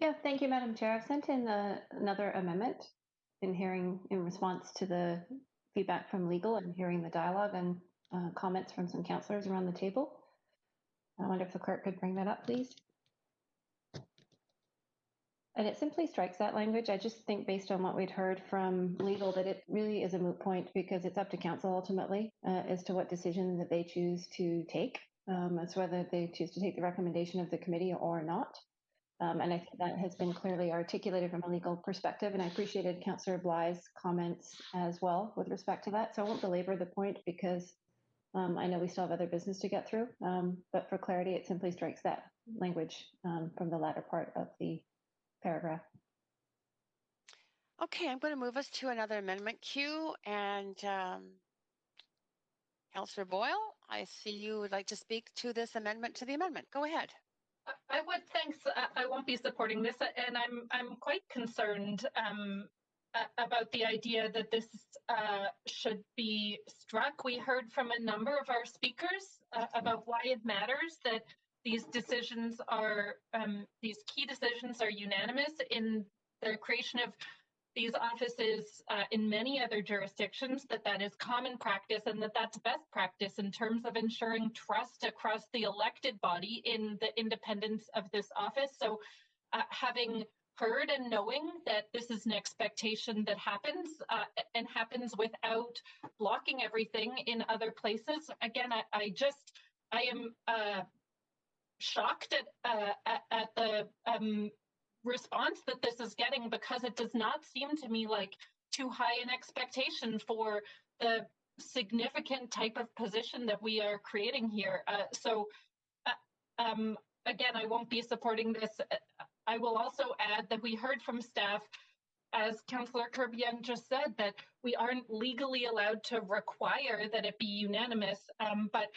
Yeah, thank you, Madam Chair. I've sent in another amendment in response to the feedback from legal and hearing the dialogue and comments from some councillors around the table. I wonder if the clerk could bring that up, please. And it simply strikes that language. I just think based on what we'd heard from legal that it really is a moot point because it's up to council ultimately as to what decision that they choose to take, as whether they choose to take the recommendation of the committee or not. And I think that has been clearly articulated from a legal perspective. And I appreciated Councillor Bly's comments as well with respect to that. So I won't belabor the point because I know we still have other business to get through. But for clarity, it simply strikes that language from the latter part of the paragraph. Okay, I'm going to move us to another amendment queue. And Councillor Boyle, I see you would like to speak to this amendment to the amendment. Go ahead. I would, thanks. I won't be supporting this, and I'm quite concerned about the idea that this should be struck. We heard from a number of our speakers about why it matters that these decisions are these key decisions are unanimous in the creation of these offices in many other jurisdictions, that is common practice and that's best practice in terms of ensuring trust across the elected body in the independence of this office. So having heard and knowing that this is an expectation that happens and happens without blocking everything in other places, again, I am shocked at the response that this is getting because it does not seem to me like too high an expectation for the significant type of position that we are creating here. Again, I won't be supporting this. I will also add that we heard from staff, as Councillor Kirby-Yung just said, that we aren't legally allowed to require that it be unanimous, but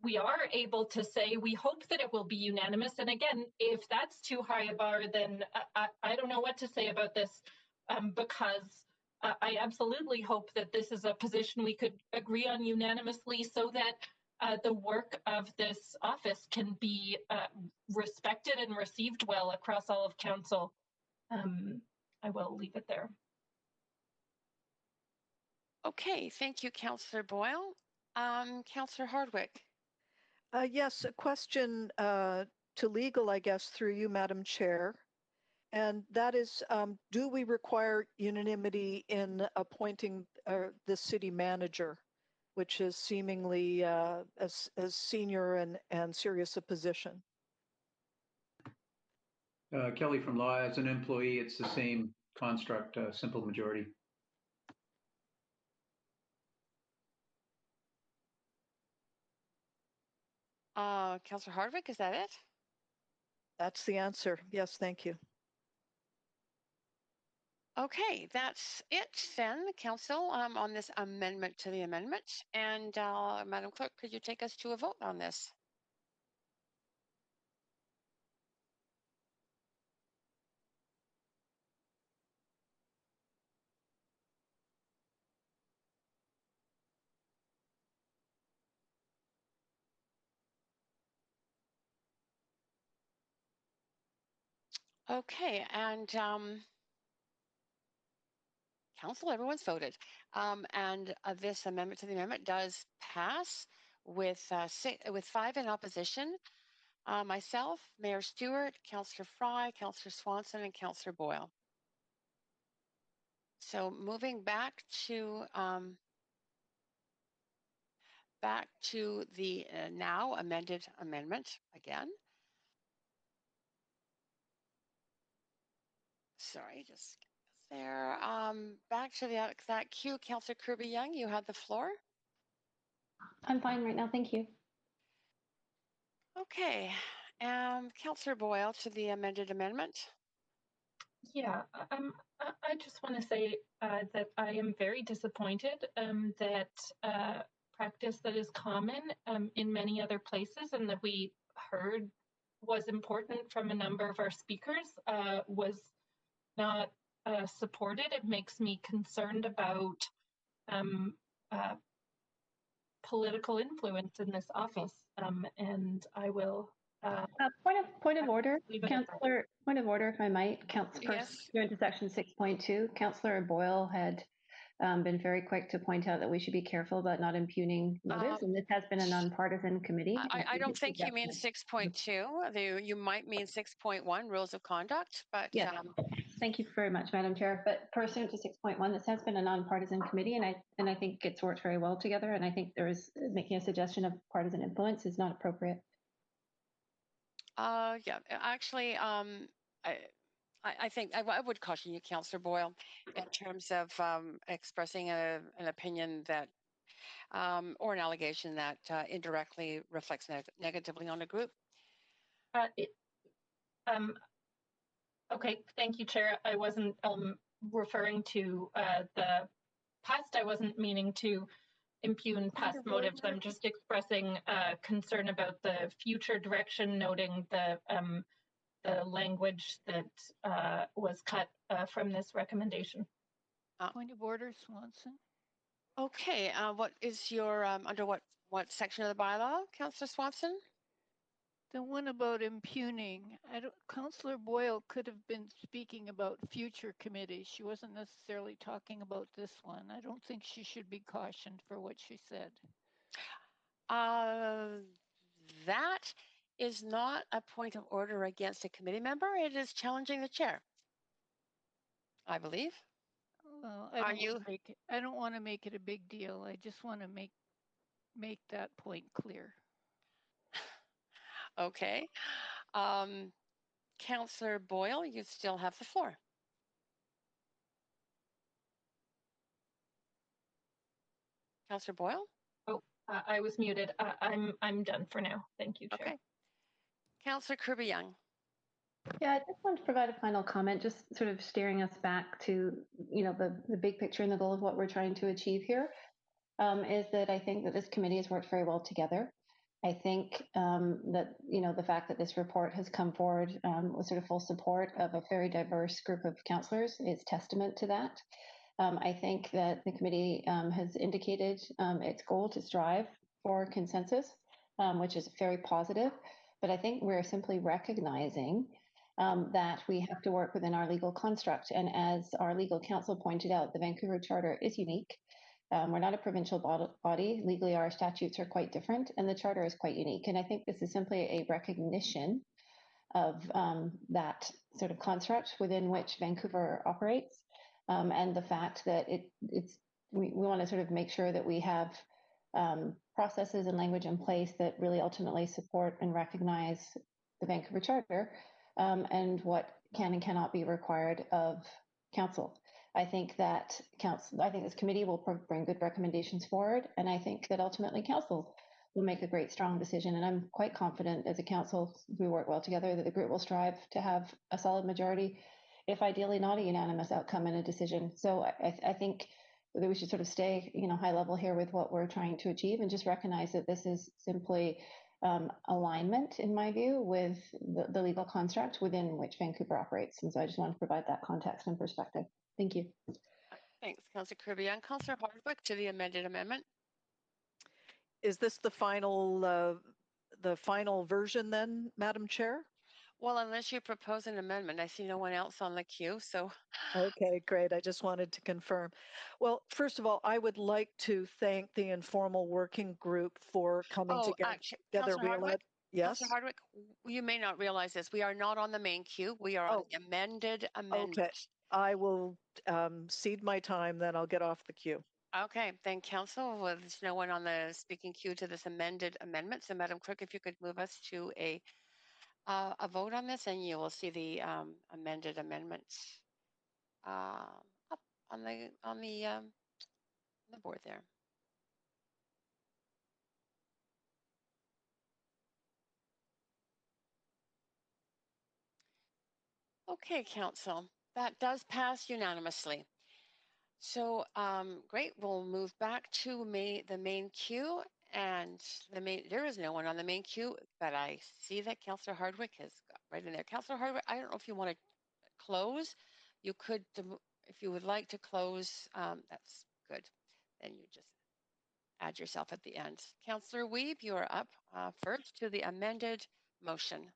we are able to say we hope that it will be unanimous. And again, if that's too high a bar, then I don't know what to say about this because I absolutely hope that this is a position we could agree on unanimously so that the work of this office can be respected and received well across all of council. I will leave it there. Okay, thank you, Councillor Boyle. Councillor Hardwick. Yes, a question to legal, I guess, through you, Madam Chair. And that is, do we require unanimity in appointing the city manager, which is seemingly as senior and serious a position? Kelly from Law, as an employee, it's the same construct, simple majority. Councillor Hardwick, is that it? That's the answer. Yes, thank you. Okay, that's it then, Council, on this amendment to the amendment. And Madam Clerk, could you take us to a vote on this? Okay, and Council, everyone's voted. And this amendment to the amendment does pass with 5 in opposition. Myself, Mayor Stewart, Councillor Fry, Councillor Swanson, and Councillor Boyle. So moving back to the now amended amendment again. Sorry, just there. Back to that queue, Councillor Kirby-Yung, you had the floor. I'm fine right now, thank you. Okay, Councillor Boyle to the amended amendment. Yeah, I just want to say that I am very disappointed that practice that is common in many other places and that we heard was important from a number of our speakers was not supported. It makes me concerned about political influence in this office, and I will. Point of order, Councillor. Point of order, if I might. Pursuant to section 6.2, Councillor Boyle had been very quick to point out that we should be careful about not impugning motives, and this has been a nonpartisan committee. I don't think you mean 6.2. You might mean 6.1, rules of conduct, but yes. Thank you very much, Madam Chair. But pursuant to 6.1, this has been a nonpartisan committee, and I think it's worked very well together. And I think making a suggestion of partisan influence is not appropriate. Yeah, actually, I think I would caution you, Councillor Boyle, in terms of expressing an opinion that or an allegation that indirectly reflects negatively on a group. Okay, thank you, Chair. I wasn't referring to the past. I wasn't meaning to impugn past motives. I'm just expressing concern about the future direction, noting the language that was cut from this recommendation. Point of order, Swanson. Okay, what is your under what section of the bylaw, Councillor Swanson? The one about impugning. Councillor Boyle could have been speaking about future committees. She wasn't necessarily talking about this one. I don't think she should be cautioned for what she said. That is not a point of order against a committee member. It is challenging the chair, I believe. Well, I don't want to make it a big deal. I just want to make that point clear. Okay. Councillor Boyle, you still have the floor. Councillor Boyle? Oh, I was muted. I'm done for now. Thank you, Chair. Okay. Councillor Kirby-Yung. Yeah, I just want to provide a final comment, just sort of steering us back to, the big picture and the goal of what we're trying to achieve here, is that I think that this committee has worked very well together. I think that, the fact that this report has come forward with sort of full support of a very diverse group of councillors is testament to that. I think that the committee has indicated its goal to strive for consensus, which is very positive. But I think we're simply recognizing that we have to work within our legal construct. And as our legal counsel pointed out, the Vancouver Charter is unique. We're not a provincial body. Legally, our statutes are quite different, and the Charter is quite unique. And I think this is simply a recognition of that sort of construct within which Vancouver operates, and the fact that we want to sort of make sure that we have processes and language in place that really ultimately support and recognize the Vancouver Charter and what can and cannot be required of council. I think this committee will bring good recommendations forward, and I think that ultimately council will make a great, strong decision. And I'm quite confident as a council, we work well together, that the group will strive to have a solid majority, if ideally not a unanimous outcome in a decision. So I think that we should sort of stay, high level here with what we're trying to achieve, and just recognize that this is simply alignment, in my view, with the legal construct within which Vancouver operates. And so I just want to provide that context and perspective. Thank you. Thanks, Councillor Kirby-Yung. Councillor Hardwick to the amended amendment. Is this the final version then, Madam Chair? Well, unless you propose an amendment, I see no one else on the queue, so. Okay, great. I just wanted to confirm. Well, first of all, I would like to thank the informal working group for coming together. Councillor Hardwick, yes. Councillor Hardwick, you may not realize this. We are not on the main queue. We are on the amended amendment. Okay, I will cede my time, then I'll get off the queue. Okay, then Council, there's no one on the speaking queue to this amended amendment. So Madam Clerk, if you could move us to a vote on this, and you will see the amended amendments up on the board there. Okay, Council, that does pass unanimously. So great, we'll move back to the main queue, and there is no one on the main queue, but I see that Councillor Hardwick has got right in there. Councillor Hardwick, I don't know if you want to close. You could, if you would like to close, that's good. Then you just add yourself at the end. Councillor Wiebe, you are up first to the amended motion.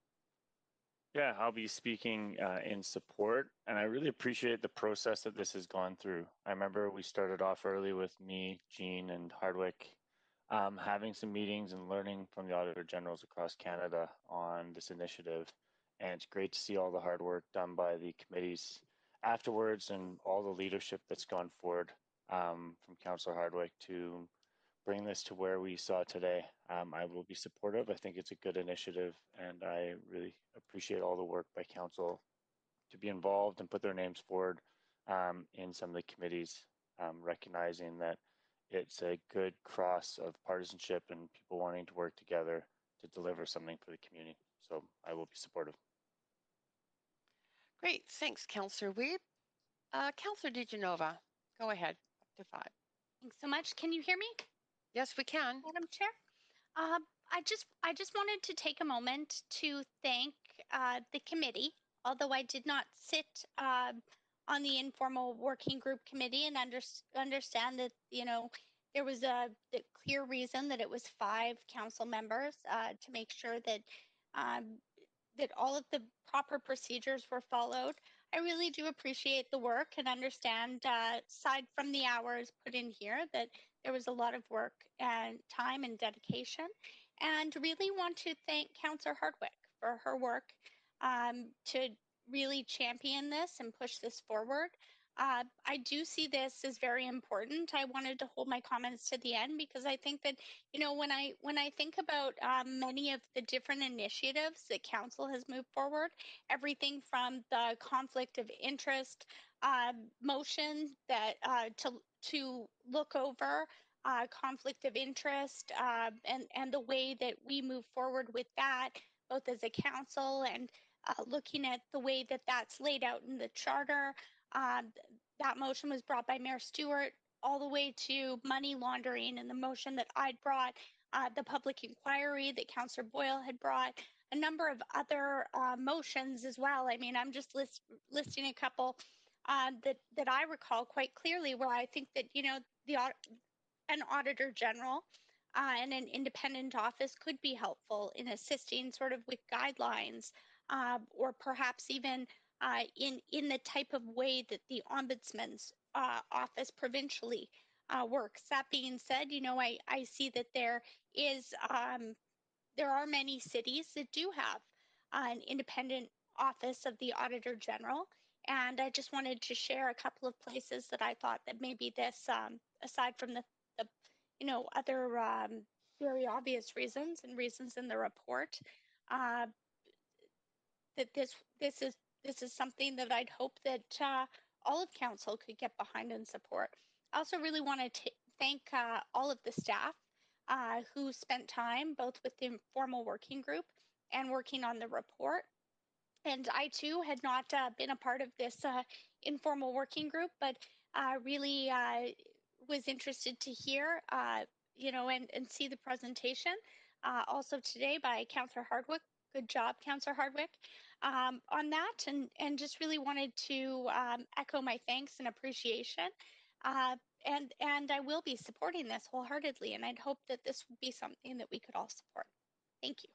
Yeah, I'll be speaking in support, and I really appreciate the process that this has gone through. I remember we started off early with me, Jean, and Hardwick having some meetings and learning from the Auditor Generals across Canada on this initiative. And it's great to see all the hard work done by the committees afterwards and all the leadership that's gone forward from Councillor Hardwick to bring this to where we saw today. I will be supportive. I think it's a good initiative, and I really appreciate all the work by council to be involved and put their names forward in some of the committees, recognizing that it's a good cross of partisanship and people wanting to work together to deliver something for the community. So I will be supportive. Great, thanks, Councillor Weeb. Councillor DiGenova, go ahead, up to 5. Thanks so much. Can you hear me? Yes, we can. Madam Chair. I just wanted to take a moment to thank the committee, although I did not sit on the informal working group committee and understand that, you know, there was the clear reason that it was 5 council members to make sure that that all of the proper procedures were followed. I really do appreciate the work and understand, aside from the hours put in here, that there was a lot of work and time and dedication. And really want to thank Councillor Hardwick for her work to really champion this and push this forward. I do see this as very important. I wanted to hold my comments to the end because I think that, you know, when I think about many of the different initiatives that council has moved forward, everything from the conflict of interest motion that to look over conflict of interest and the way that we move forward with that, both as a council and looking at the way that that's laid out in the charter. That motion was brought by Mayor Stewart, all the way to money laundering and the motion that I'd brought, the public inquiry that Councillor Boyle had brought, a number of other motions as well. I mean, I'm just listing a couple that I recall quite clearly, where I think that, you know, an auditor general and an independent office could be helpful in assisting sort of with guidelines or perhaps even in the type of way that the ombudsman's office provincially works. That being said, you know, I see that there are many cities that do have an independent office of the Auditor General. And I just wanted to share a couple of places that I thought that maybe this, aside from the you know, other very obvious reasons and reasons in the report, that this is something that I'd hope that all of council could get behind and support. I also really want to thank all of the staff who spent time both with the informal working group and working on the report. And I too had not been a part of this informal working group, but really was interested to hear, you know, and see the presentation also today by Councillor Hardwick. Good job, Councillor Hardwick, on that, and just really wanted to echo my thanks and appreciation. And I will be supporting this wholeheartedly, and I'd hope that this would be something that we could all support. Thank you.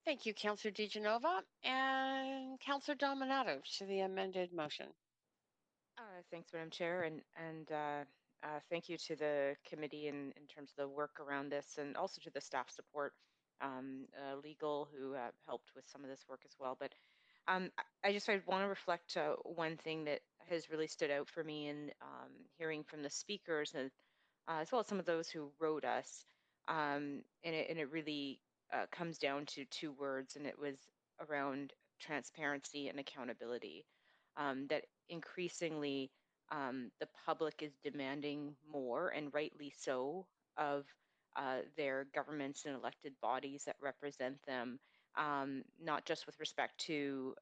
Thank you, Councillor DiGenova. And Councillor Dominato to the amended motion. Thanks, Madam Chair, and thank you to the committee in terms of the work around this, and also to the staff support, legal, who helped with some of this work as well. But I want to reflect one thing that has really stood out for me in hearing from the speakers, and as well as some of those who wrote us, and it really comes down to 2 words, and it was around transparency and accountability. That increasingly the public is demanding more, and rightly so, of their governments and elected bodies that represent them, not just with respect to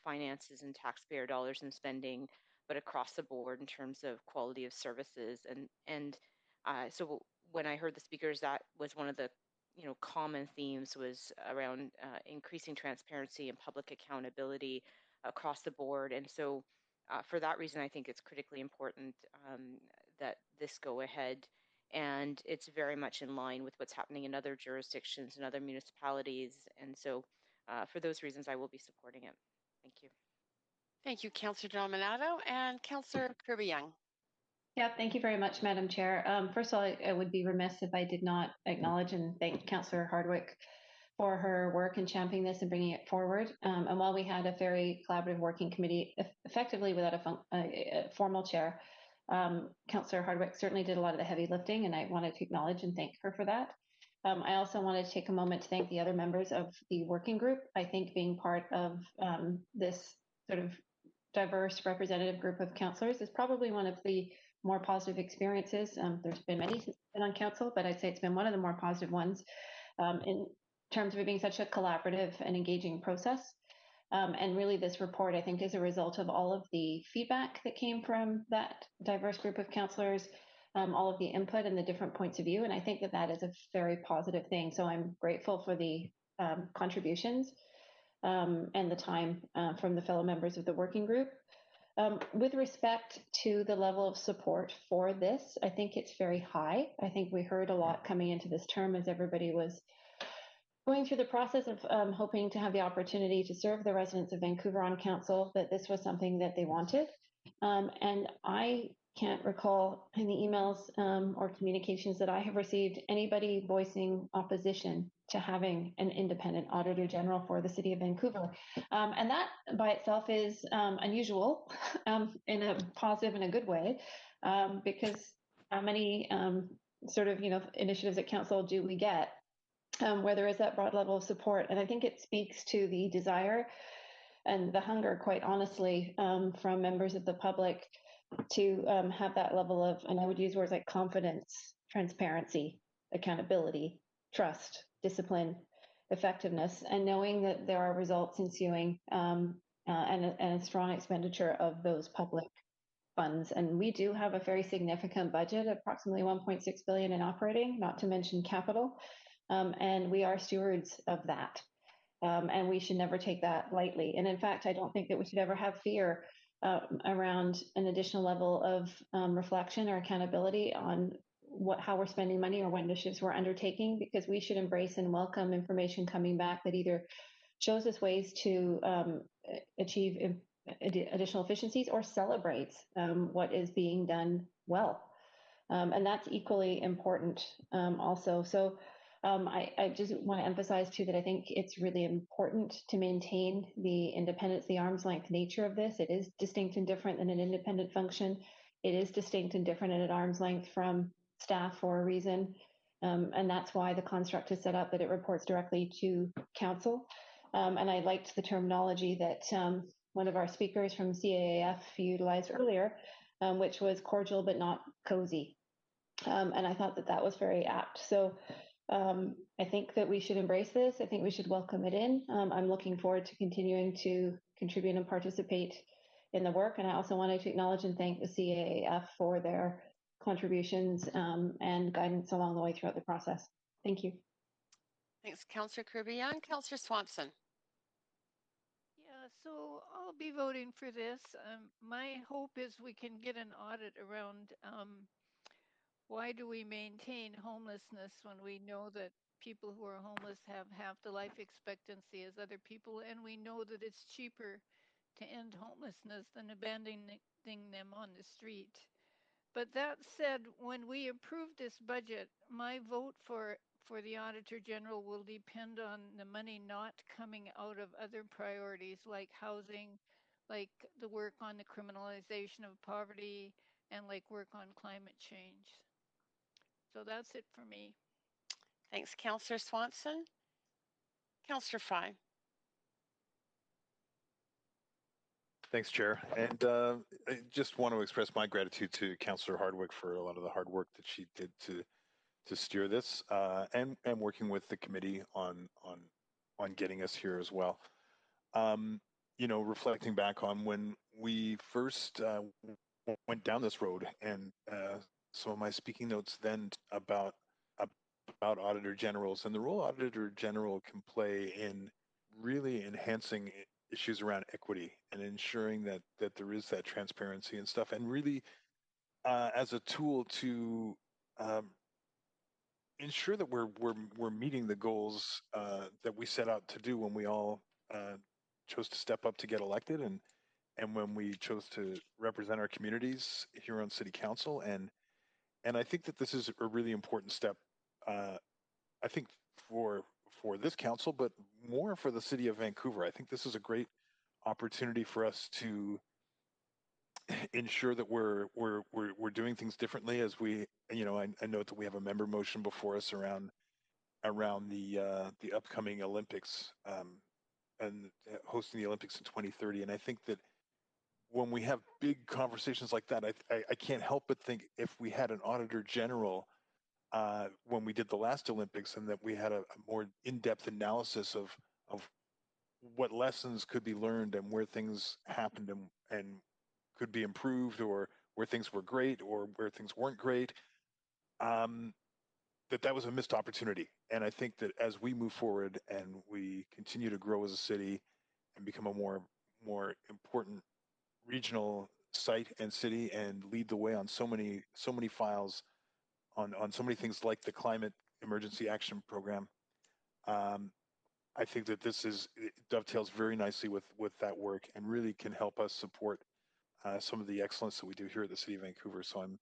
finances and taxpayer dollars and spending, but across the board in terms of quality of services. And so when I heard the speakers, that was one of the common themes, was around increasing transparency and public accountability across the board. And so for that reason, I think it's critically important that this go ahead. And it's very much in line with what's happening in other jurisdictions and other municipalities. And so For those reasons, I will be supporting it. Thank you. Thank you, Councillor Dominato and Councillor Kirby-Yung. Yeah, thank you very much, Madam Chair. First of all, I would be remiss if I did not acknowledge and thank Councillor Hardwick for her work in championing this and bringing it forward. And while we had a very collaborative working committee, effectively without a formal chair, Councillor Hardwick certainly did a lot of the heavy lifting, and I wanted to acknowledge and thank her for that. I also wanted to take a moment to thank the other members of the working group. I think being part of this sort of diverse representative group of councillors is probably one of the more positive experiences. There's been many since I've been on council, but I'd say it's been one of the more positive ones in terms of it being such a collaborative and engaging process. And really this report, I think, is a result of all of the feedback that came from that diverse group of councillors, all of the input and the different points of view. And I think that that is a very positive thing. So I'm grateful for the contributions and the time from the fellow members of the working group. With respect to the level of support for this, I think it's very high. I think we heard a lot coming into this term as everybody was going through the process of hoping to have the opportunity to serve the residents of Vancouver on council, that this was something that they wanted. And I can't recall in the emails or communications that I have received anybody voicing opposition to having an independent auditor general for the city of Vancouver. And that by itself is unusual in a positive and a good way, because how many sort of, initiatives at council do we get where there is that broad level of support? And I think it speaks to the desire and the hunger, quite honestly, from members of the public to have that level of, and I would use words like confidence, transparency, accountability, trust, discipline, effectiveness, and knowing that there are results ensuing and a strong expenditure of those public funds. And we do have a very significant budget, approximately 1.6 billion in operating, not to mention capital. And we are stewards of that. And we should never take that lightly. And in fact, I don't think that we should ever have fear around an additional level of reflection or accountability on how we're spending money or what initiatives we're undertaking, because we should embrace and welcome information coming back that either shows us ways to achieve additional efficiencies or celebrates what is being done well. And that's equally important also. So I just want to emphasize too that I think it's really important to maintain the independence, the arm's length nature of this. It is distinct and different than an independent function. It is distinct and different and at arm's length from staff for a reason. And that's why the construct is set up that it reports directly to council. And I liked the terminology that one of our speakers from CAAF utilized earlier, which was cordial but not cozy. And I thought that that was very apt. So I think that we should embrace this. I think we should welcome it in. I'm looking forward to continuing to contribute and participate in the work. And I also wanted to acknowledge and thank the CAAF for their contributions and guidance along the way throughout the process. Thank you. Thanks, Councillor Kirby-Yung. Councillor Swanson. Yeah, so I'll be voting for this. My hope is we can get an audit around why do we maintain homelessness when we know that people who are homeless have half the life expectancy as other people, and we know that it's cheaper to end homelessness than abandoning them on the street. But that said, when we approve this budget, my vote for the Auditor General will depend on the money not coming out of other priorities like housing, like the work on the criminalization of poverty, and like work on climate change. So that's it for me. Thanks, Councillor Swanson. Councillor Fry. Thanks, Chair. And I just want to express my gratitude to Councillor Hardwick for a lot of the hard work that she did to steer this and working with the committee on getting us here as well. Reflecting back on when we first went down this road, and some of my speaking notes then about auditor generals and the role auditor general can play in really enhancing issues around equity and ensuring that there is that transparency and stuff, and really as a tool to ensure that we're meeting the goals that we set out to do when we all chose to step up to get elected, and when we chose to represent our communities here on City Council. And I think that this is a really important step. I think for this council, but more for the city of Vancouver. I think this is a great opportunity for us to ensure that we're doing things differently as we, I note that we have a member motion before us around the upcoming Olympics, and hosting the Olympics in 2030. And I think that when we have big conversations like that, I can't help but think if we had an auditor general when we did the last Olympics, and that we had a more in-depth analysis of what lessons could be learned and where things happened and could be improved, or where things were great or where things weren't great, that was a missed opportunity. And I think that as we move forward and we continue to grow as a city and become a more important regional site and city, and lead the way on so many files, on so many things like the Climate Emergency Action Program, I think that it dovetails very nicely with that work, and really can help us support some of the excellence that we do here at the City of Vancouver. So I'm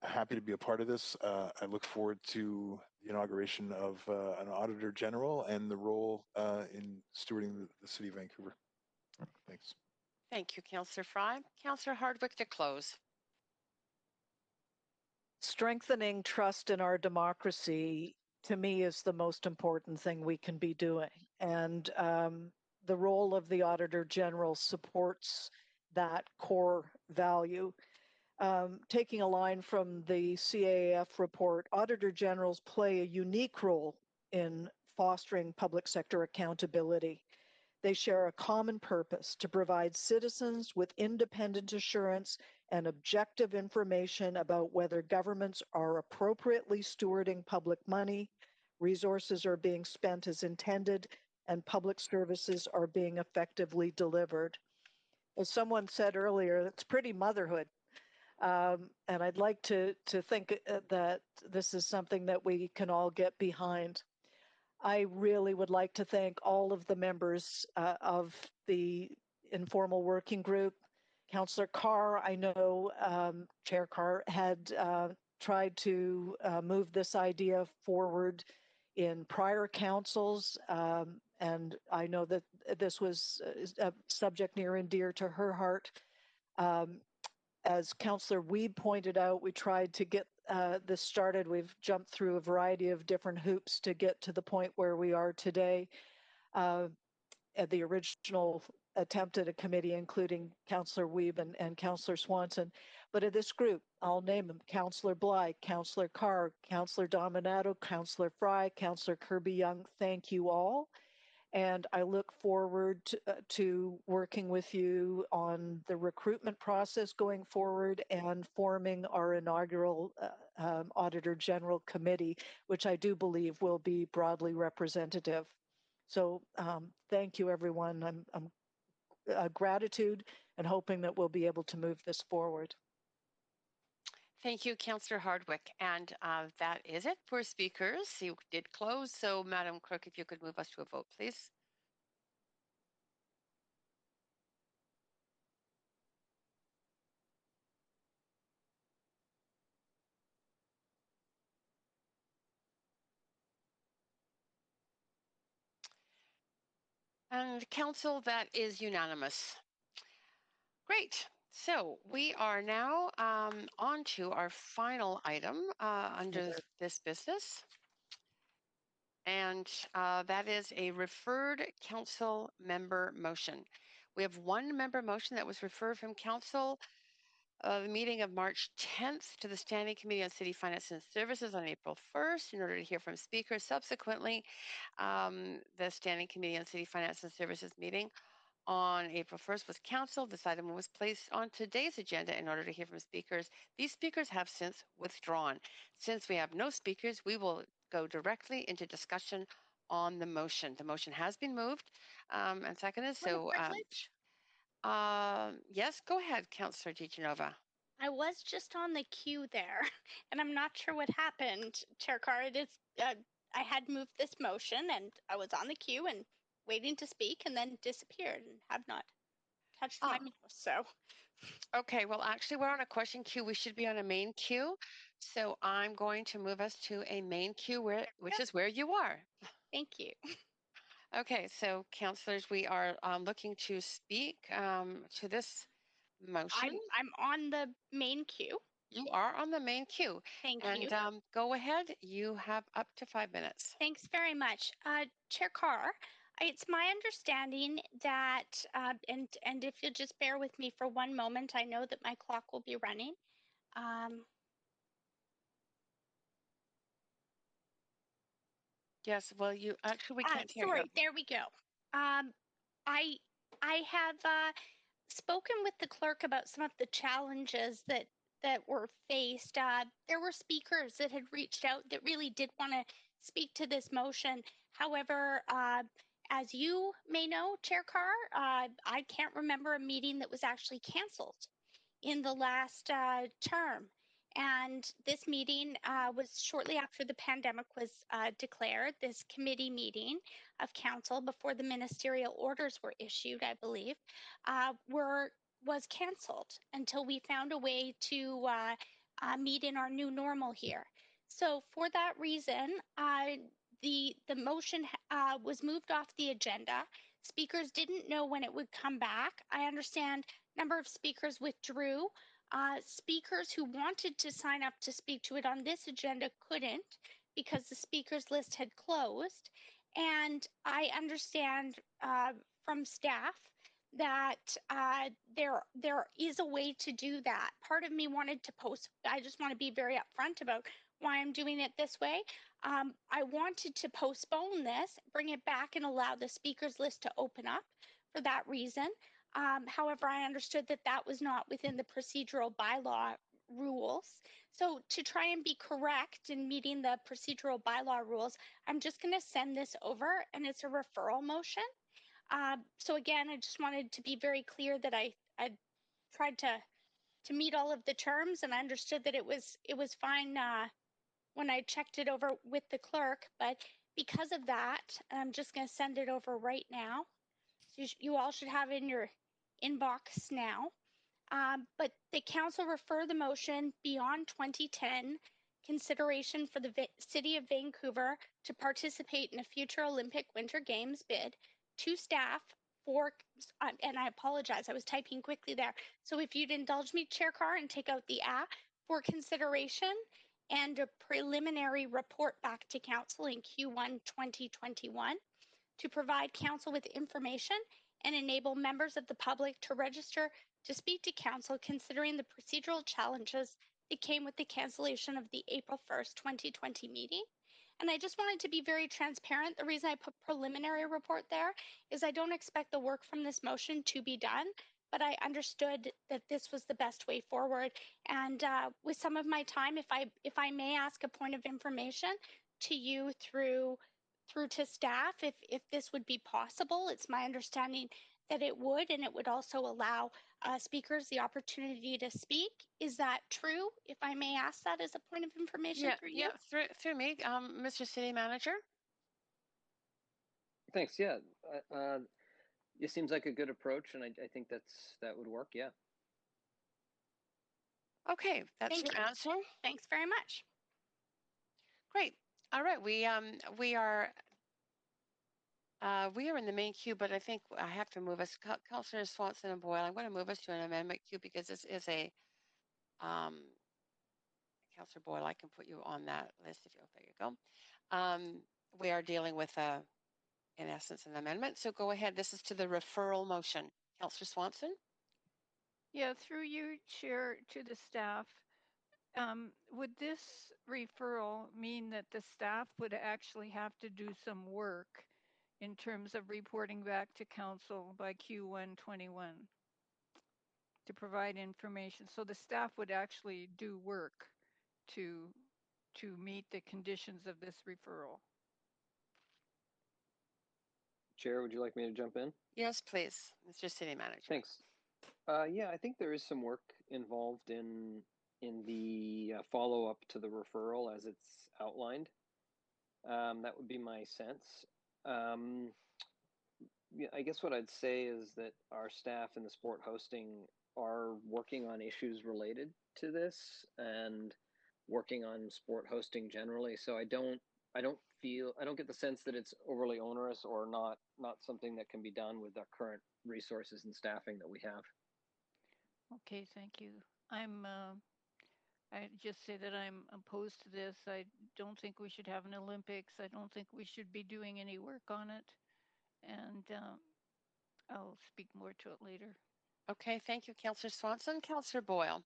happy to be a part of this. I look forward to the inauguration of an Auditor General and the role in stewarding the City of Vancouver. Thanks. Thank you, Councillor Fry. Councillor Hardwick to close. Strengthening trust in our democracy, to me, is the most important thing we can be doing. And the role of the Auditor General supports that core value. Taking a line from the CAF report, Auditor Generals play a unique role in fostering public sector accountability. They share a common purpose to provide citizens with independent assurance and objective information about whether governments are appropriately stewarding public money, resources are being spent as intended, and public services are being effectively delivered. As someone said earlier, it's pretty motherhood. And I'd like to think that this is something that we can all get behind. I really would like to thank all of the members of the informal working group. Councillor Carr, I know Chair Carr had tried to move this idea forward in prior councils, and I know that this was a subject near and dear to her heart. As Councillor Wiebe pointed out, we tried to get this started. We've jumped through a variety of different hoops to get to the point where we are today. At the original attempt at a committee, including Councillor Wiebe and Councillor Swanson. But of this group, I'll name them: Councillor Bly, Councillor Carr, Councillor Dominato, Councillor Fry, Councillor Kirby-Yung. Thank you all. And I look forward to working with you on the recruitment process going forward and forming our inaugural Auditor General Committee, which I do believe will be broadly representative. So thank you, everyone. I'm gratitude and hoping that we'll be able to move this forward. Thank you, Councillor Hardwick. And that is it for speakers. You did close. So, Madam Clerk, if you could move us to a vote, please. And Council, that is unanimous. Great. So we are now on to our final item under this business. And that is a referred council member motion. We have one member motion that was referred from council, the meeting of March 10th to the Standing Committee on City Finance and Services on April 1st in order to hear from speakers. Subsequently, the Standing Committee on City Finance and Services meeting on April 1st was canceled. This item was placed on today's agenda in order to hear from speakers. These speakers have since withdrawn. Since we have no speakers, we will go directly into discussion on the motion. The motion has been moved and seconded. So, yes, go ahead, Councillor DiGenova. I was just on the queue there, and I'm not sure what happened, Chair Carr. It is, I had moved this motion, and I was on the queue and waiting to speak, and then disappeared and have not touched my mouse. So, Okay, well, actually, we're on a question queue. We should be on a main queue. So I'm going to move us to a main queue, which is where you are. thank you. Okay, so councillors, we are looking to speak to this motion. I'm on the main queue. You are on the main queue. Thank and you. Go ahead. You have up to 5 minutes. Thanks very much. Chair Carr, it's my understanding that, and if you'll just bear with me for one moment, I know that my clock will be running. Yes, well, we can't hear sorry, you. there we go. I have spoken with the clerk about some of the challenges that were faced. There were speakers that had reached out that really did want to speak to this motion. However, as you may know, Chair Carr, I can't remember a meeting that was actually canceled in the last term. And this meeting was shortly after the pandemic was declared, this committee meeting of council before the ministerial orders were issued, I believe, was canceled until we found a way to meet in our new normal here. So for that reason, the motion was moved off the agenda. Speakers didn't know when it would come back. I understand number of speakers withdrew. Speakers who wanted to sign up to speak to it on this agenda couldn't because the speakers list had closed. And I understand from staff that there is a way to do that. Part of me wanted to I just want to be very upfront about why I'm doing it this way. I wanted to postpone this, bring it back and allow the speakers list to open up for that reason. However, I understood that that was not within the procedural bylaw rules. So to try and be correct in meeting the procedural bylaw rules, I'm just going to send this over and it's a referral motion. So again, I just wanted to be very clear that I tried to meet all of the terms and I understood that it was fine when I checked it over with the clerk, but because of that, I'm just going to send it over right now. So you all should have it in your inbox now. But the council refer the motion beyond 2010 consideration for the City of Vancouver to participate in a future Olympic Winter Games bid to staff for, and I apologize, I was typing quickly there. So if you'd indulge me, Chair Carr, and take out the for consideration and a preliminary report back to council in Q1 2021 to provide council with information and enable members of the public to register to speak to council considering the procedural challenges that came with the cancellation of the April 1st, 2020 meeting. And I just wanted to be very transparent. The reason I put preliminary report there is I don't expect the work from this motion to be done, but I understood that this was the best way forward. And with some of my time, if I may ask a point of information to you through to staff, if this would be possible. It's my understanding that it would, and it would also allow speakers the opportunity to speak. Is that true? If I may ask that as a point of information through you? Yeah, through me, Mr. City Manager. Thanks. Yeah, it seems like a good approach, and I think that would work. Yeah. Okay, that's your answer. Thanks very much. Great. All right, we are in the main queue, but I think I have to move us. Councillors Swanson and Boyle, I'm going to move us to an amendment queue because this is a Councillor Boyle, I can put you on that list if you. There you go. We are dealing with in essence, an amendment. So go ahead. This is to the referral motion. Councillor Swanson. Yeah, through you, Chair, to the staff. Would this referral mean that the staff would actually have to do some work in terms of reporting back to council by Q1 21 to provide information? So the staff would actually do work to meet the conditions of this referral. Chair, would you like me to jump in? Yes, please, Mr. City Manager. Thanks. Yeah, I think there is some work involved in the follow up to the referral as it's outlined. That would be my sense. Yeah, I guess what I'd say is that our staff in the sport hosting are working on issues related to this and working on sport hosting generally. So I don't get the sense that it's overly onerous or not something that can be done with our current resources and staffing that we have. Okay, thank you. I just say that I'm opposed to this. I don't think we should have an Olympics. I don't think we should be doing any work on it. And I'll speak more to it later. Okay, thank you, Councillor Swanson. Councillor Boyle.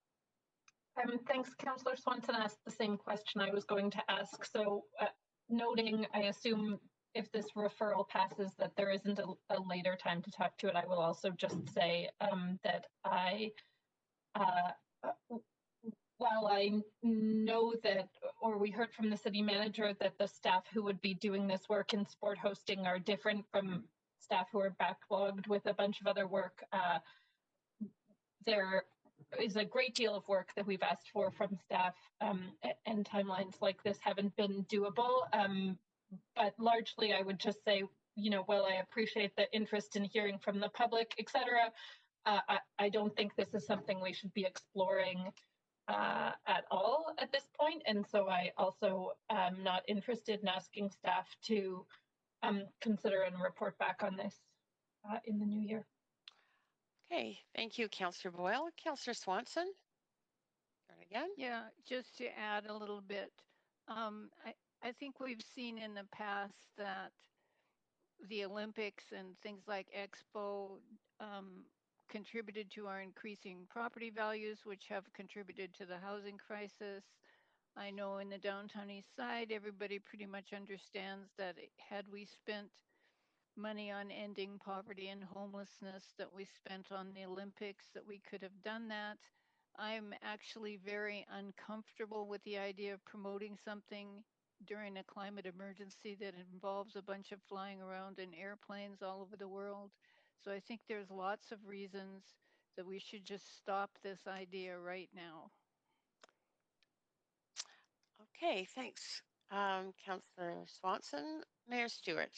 Thanks, Councillor Swanson asked the same question I was going to ask. So noting, I assume if this referral passes that there isn't a later time to talk to it, I will also just say that while I know that, or we heard from the city manager that the staff who would be doing this work in sport hosting are different from staff who are backlogged with a bunch of other work, there is a great deal of work that we've asked for from staff, and timelines like this haven't been doable. But largely, I would just say, while I appreciate the interest in hearing from the public, etc., I don't think this is something we should be exploring at all at this point. And so I also am not interested in asking staff to consider and report back on this in the new year. Okay, thank you, Councillor Boyle. Councillor Swanson. Again? Yeah, just to add a little bit. I think we've seen in the past that the Olympics and things like Expo contributed to our increasing property values, which have contributed to the housing crisis. I know in the downtown east side, everybody pretty much understands that had we spent money on ending poverty and homelessness that we spent on the Olympics, that we could have done that. I'm actually very uncomfortable with the idea of promoting something during a climate emergency that involves a bunch of flying around in airplanes all over the world. So I think there's lots of reasons that we should just stop this idea right now. Okay, thanks, Councillor Swanson. Mayor Stewart.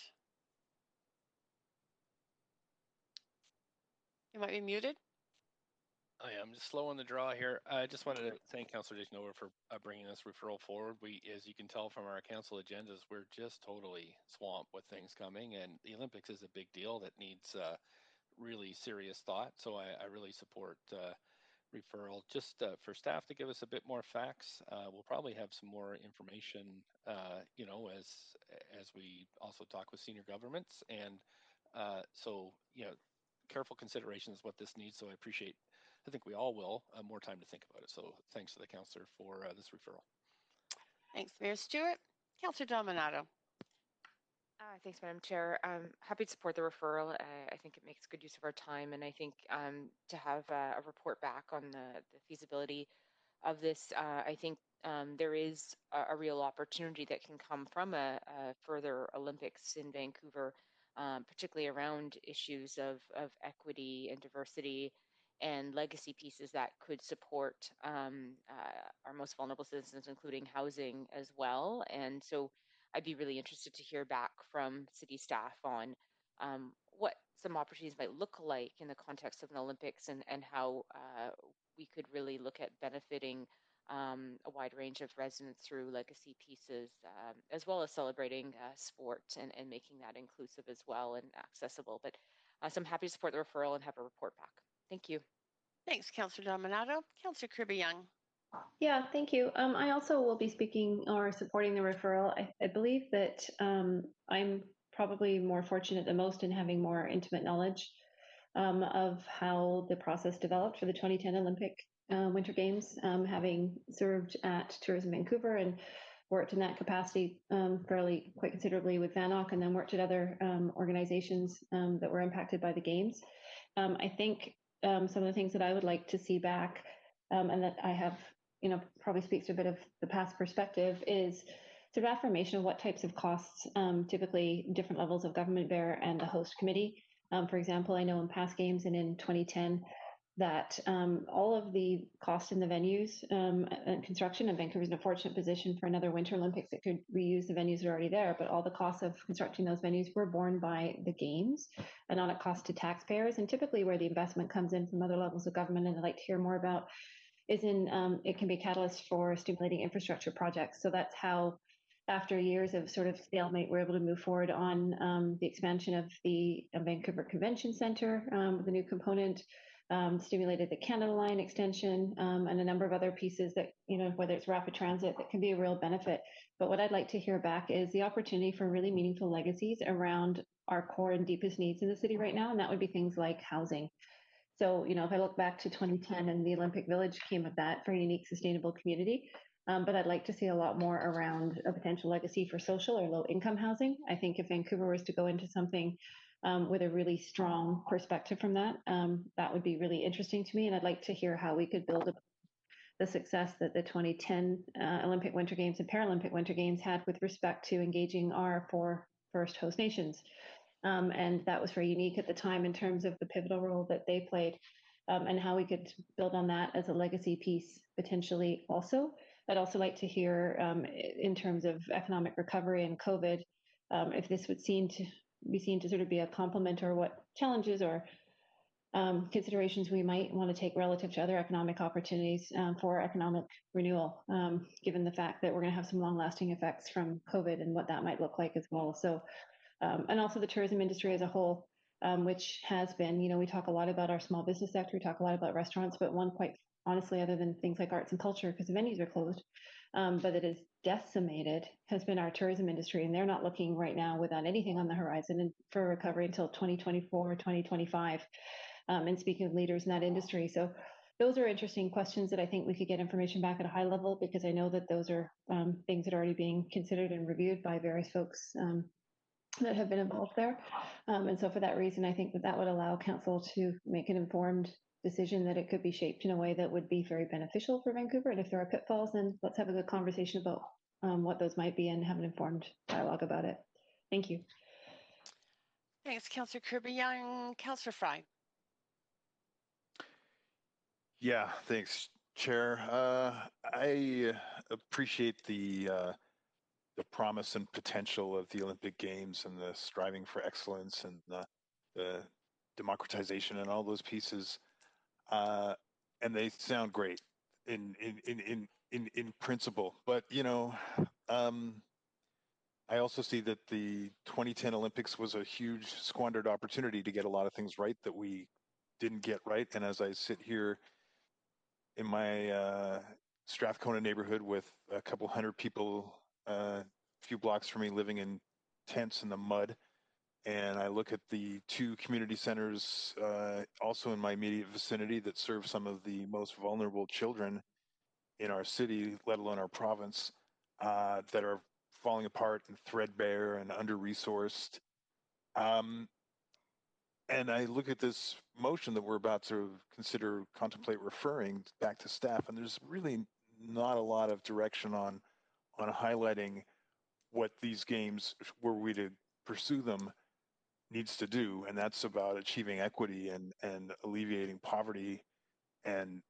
You might be muted. I am just slow on the draw here. I just wanted to thank Councillor Dishnova for bringing this referral forward. As you can tell from our council agendas, we're just totally swamped with things coming, and the Olympics is a big deal that needs really serious thought. So I really support referral. Just for staff to give us a bit more facts. We'll probably have some more information, as we also talk with senior governments, and so careful consideration is what this needs. So I think we all will, more time to think about it. So thanks to the councillor for this referral. Thanks, Mayor Stewart. Councillor Dominato. Thanks, Madam Chair. I'm happy to support the referral. I think it makes good use of our time, and I think to have a report back on the feasibility of this, I think there is a real opportunity that can come from a further Olympics in Vancouver, particularly around issues of equity and diversity and legacy pieces that could support our most vulnerable citizens, including housing as well. And so I'd be really interested to hear back from city staff on what some opportunities might look like in the context of an Olympics, and how we could really look at benefiting a wide range of residents through legacy pieces, as well as celebrating sport and making that inclusive as well and accessible. But so I'm happy to support the referral and have a report back. Thank you. Thanks, Councillor Dominato. Councillor Kirby-Young. Yeah, thank you. I also will be speaking or supporting the referral. I believe that I'm probably more fortunate than most in having more intimate knowledge of how the process developed for the 2010 Olympic Winter Games, having served at Tourism Vancouver and worked in that capacity quite considerably with VANOC, and then worked at other organizations that were impacted by the Games. I think some of the things that I would like to see back, and that I have, probably speaks to a bit of the past perspective, is sort of affirmation of what types of costs typically different levels of government bear and the host committee. For example, I know in past games and in 2010, that all of the cost in the venues and construction, and Vancouver's in a fortunate position for another Winter Olympics that could reuse the venues that are already there, but all the costs of constructing those venues were borne by the games and not a cost to taxpayers. And typically where the investment comes in from other levels of government, and I'd like to hear more about, is in it can be a catalyst for stimulating infrastructure projects. So that's how, after years of sort of stalemate, we're able to move forward on the expansion of the Vancouver Convention Center with a new component, stimulated the Canada Line extension, and a number of other pieces that, you know, whether it's rapid transit, that can be a real benefit. But what I'd like to hear back is the opportunity for really meaningful legacies around our core and deepest needs in the city right now, and that would be things like housing. So, you know, if I look back to 2010 and the Olympic Village came of that, very unique, sustainable community. But I'd like to see a lot more around a potential legacy for social or low income housing. I think if Vancouver was to go into something with a really strong perspective from that, that would be really interesting to me. And I'd like to hear how we could build the success that the 2010 Olympic Winter Games and Paralympic Winter Games had with respect to engaging our 4 First Host Nations. And that was very unique at the time in terms of the pivotal role that they played, and how we could build on that as a legacy piece potentially also. I'd also like to hear, in terms of economic recovery and COVID, if this would be seen to sort of be a complement, or what challenges or considerations we might want to take relative to other economic opportunities for economic renewal, given the fact that we're going to have some long-lasting effects from COVID and what that might look like as well. So, and also the tourism industry as a whole, which has been, you know, we talk a lot about our small business sector, we talk a lot about restaurants, but one quite honestly, other than things like arts and culture, because the venues are closed, but it is decimated, has been our tourism industry. And they're not looking right now without anything on the horizon for recovery until 2024, 2025. And speaking of leaders in that industry. So those are interesting questions that I think we could get information back at a high level, because I know that those are things that are already being considered and reviewed by various folks that have been involved there. And so for that reason, I think that that would allow council to make an informed decision, that it could be shaped in a way that would be very beneficial for Vancouver. And if there are pitfalls, then let's have a good conversation about what those might be and have an informed dialogue about it. Thank you. Thanks, Councillor Kirby-Yung. Councillor Fry. Yeah, thanks, Chair. I appreciate the promise and potential of the Olympic Games and the striving for excellence and the democratization and all those pieces. And they sound great in principle, but you know, I also see that the 2010 Olympics was a huge squandered opportunity to get a lot of things right that we didn't get right. And as I sit here in my Strathcona neighborhood with a couple hundred people, a few blocks from me, living in tents in the mud, and I look at the 2 community centers also in my immediate vicinity that serve some of the most vulnerable children in our city, let alone our province, that are falling apart and threadbare and under-resourced. And I look at this motion that we're about to contemplate referring back to staff, and there's really not a lot of direction on highlighting what these games, were we to pursue them, needs to do, and that's about achieving equity and alleviating poverty and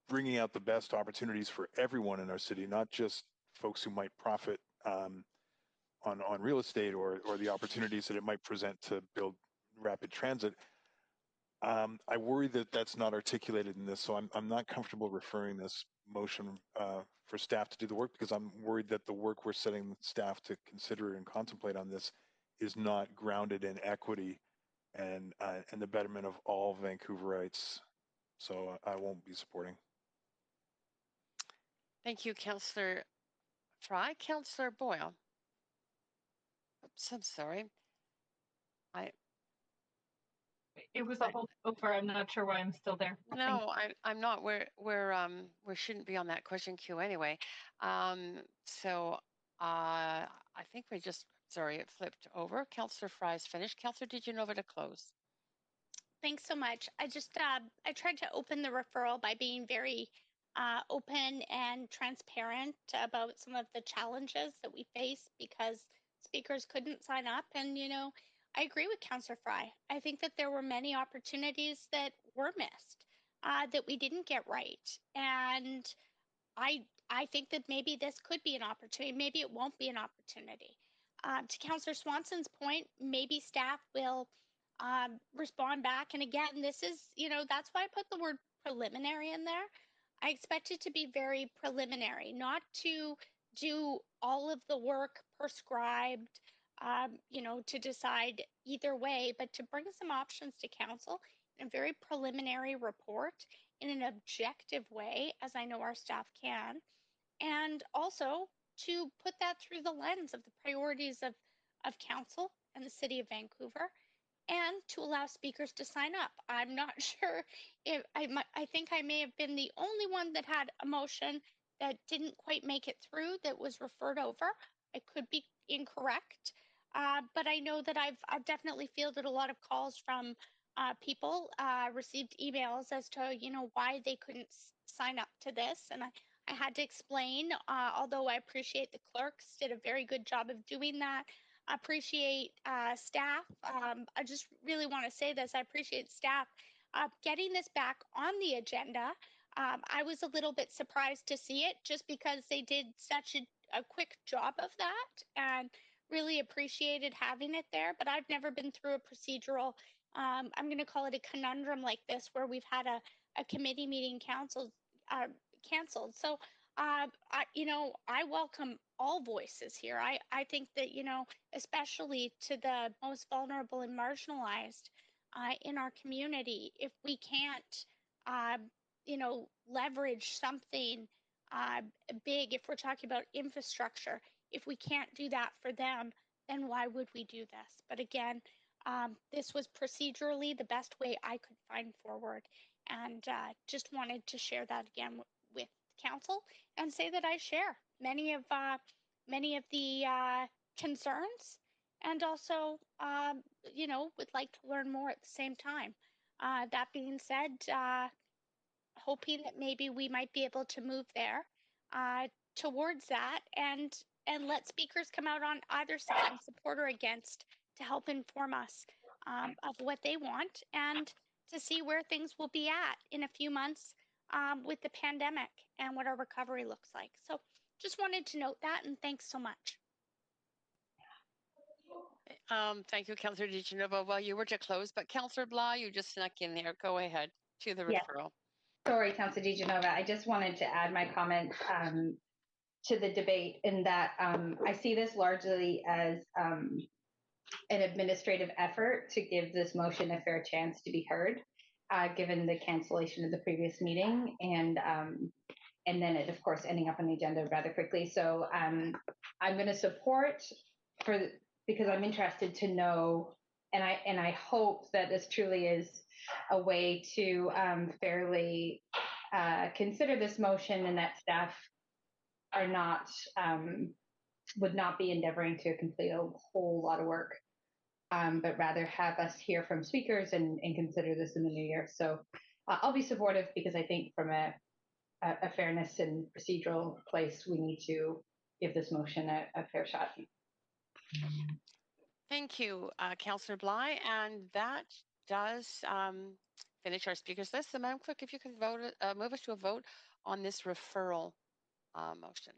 bringing out the best opportunities for everyone in our city, not just folks who might profit on real estate or the opportunities that it might present to build rapid transit. I worry that that's not articulated in this, so I'm not comfortable referring this motion for staff to do the work, because I'm worried that the work we're setting staff to consider and contemplate on this is not grounded in equity and the betterment of all Vancouverites. So I won't be supporting. Thank you, Councillor Fry. Councillor Boyle. Oops, I'm sorry. It was a whole over. I'm not sure why I'm still there. No, I'm not. We shouldn't be on that question queue anyway. So I think we just, sorry, it flipped over. Councillor Fry's finished. Councillor DiGenova to close. Thanks so much. I just I tried to open the referral by being very open and transparent about some of the challenges that we face because speakers couldn't sign up, and you know, I agree with Councillor Fry. I think that there were many opportunities that were missed, that we didn't get right. And I think that maybe this could be an opportunity. Maybe it won't be an opportunity. To Councillor Swanson's point, maybe staff will respond back. And again, this is, that's why I put the word preliminary in there. I expect it to be very preliminary, not to do all of the work prescribed, to decide either way, but to bring some options to council in a very preliminary report in an objective way, as I know our staff can, and also to put that through the lens of the priorities of council and the city of Vancouver, and to allow speakers to sign up. I'm not sure if I think I may have been the only one that had a motion that didn't quite make it through that was referred over. I could be incorrect, but I know that I've definitely fielded a lot of calls from people, received emails as to why they couldn't sign up to this, and I had to explain. Although I appreciate the clerks did a very good job of doing that. I appreciate staff. I just really want to say this. I appreciate staff getting this back on the agenda. I was a little bit surprised to see it just because they did such a quick job of that, and really appreciated having it there. But I've never been through a procedural, I'm going to call it a conundrum like this, where we've had a committee meeting canceled. So I welcome all voices here. I think that, especially to the most vulnerable and marginalized in our community, if we can't, leverage something big, if we're talking about infrastructure, if we can't do that for them, then why would we do this? But again, this was procedurally the best way I could find forward. And just wanted to share that again with council and say that I share many of the concerns, and also would like to learn more at the same time. That being said, hoping that maybe we might be able to move there towards that, and let speakers come out on either side, support or against, to help inform us of what they want, and to see where things will be at in a few months with the pandemic and what our recovery looks like. So just wanted to note that, and thanks so much. Thank you, Councillor DiGenova. Well, you were to close, but Councillor Blah, you just snuck in there. Go ahead to the referral. Sorry, Councillor DiGenova. I just wanted to add my comments to the debate in that I see this largely as an administrative effort to give this motion a fair chance to be heard, given the cancellation of the previous meeting, and then it, of course, ending up on the agenda rather quickly. So I'm going to support because I'm interested to know, and I hope that this truly is a way to fairly consider this motion, and that staff are not would not be endeavoring to complete a whole lot of work, but rather have us hear from speakers and consider this in the new year. So I'll be supportive, because I think from a fairness and procedural place, we need to give this motion a fair shot. Thank you, Councillor Bly, and that does finish our speakers list. So, Madam Clerk, if you can move us to a vote on this referral motion.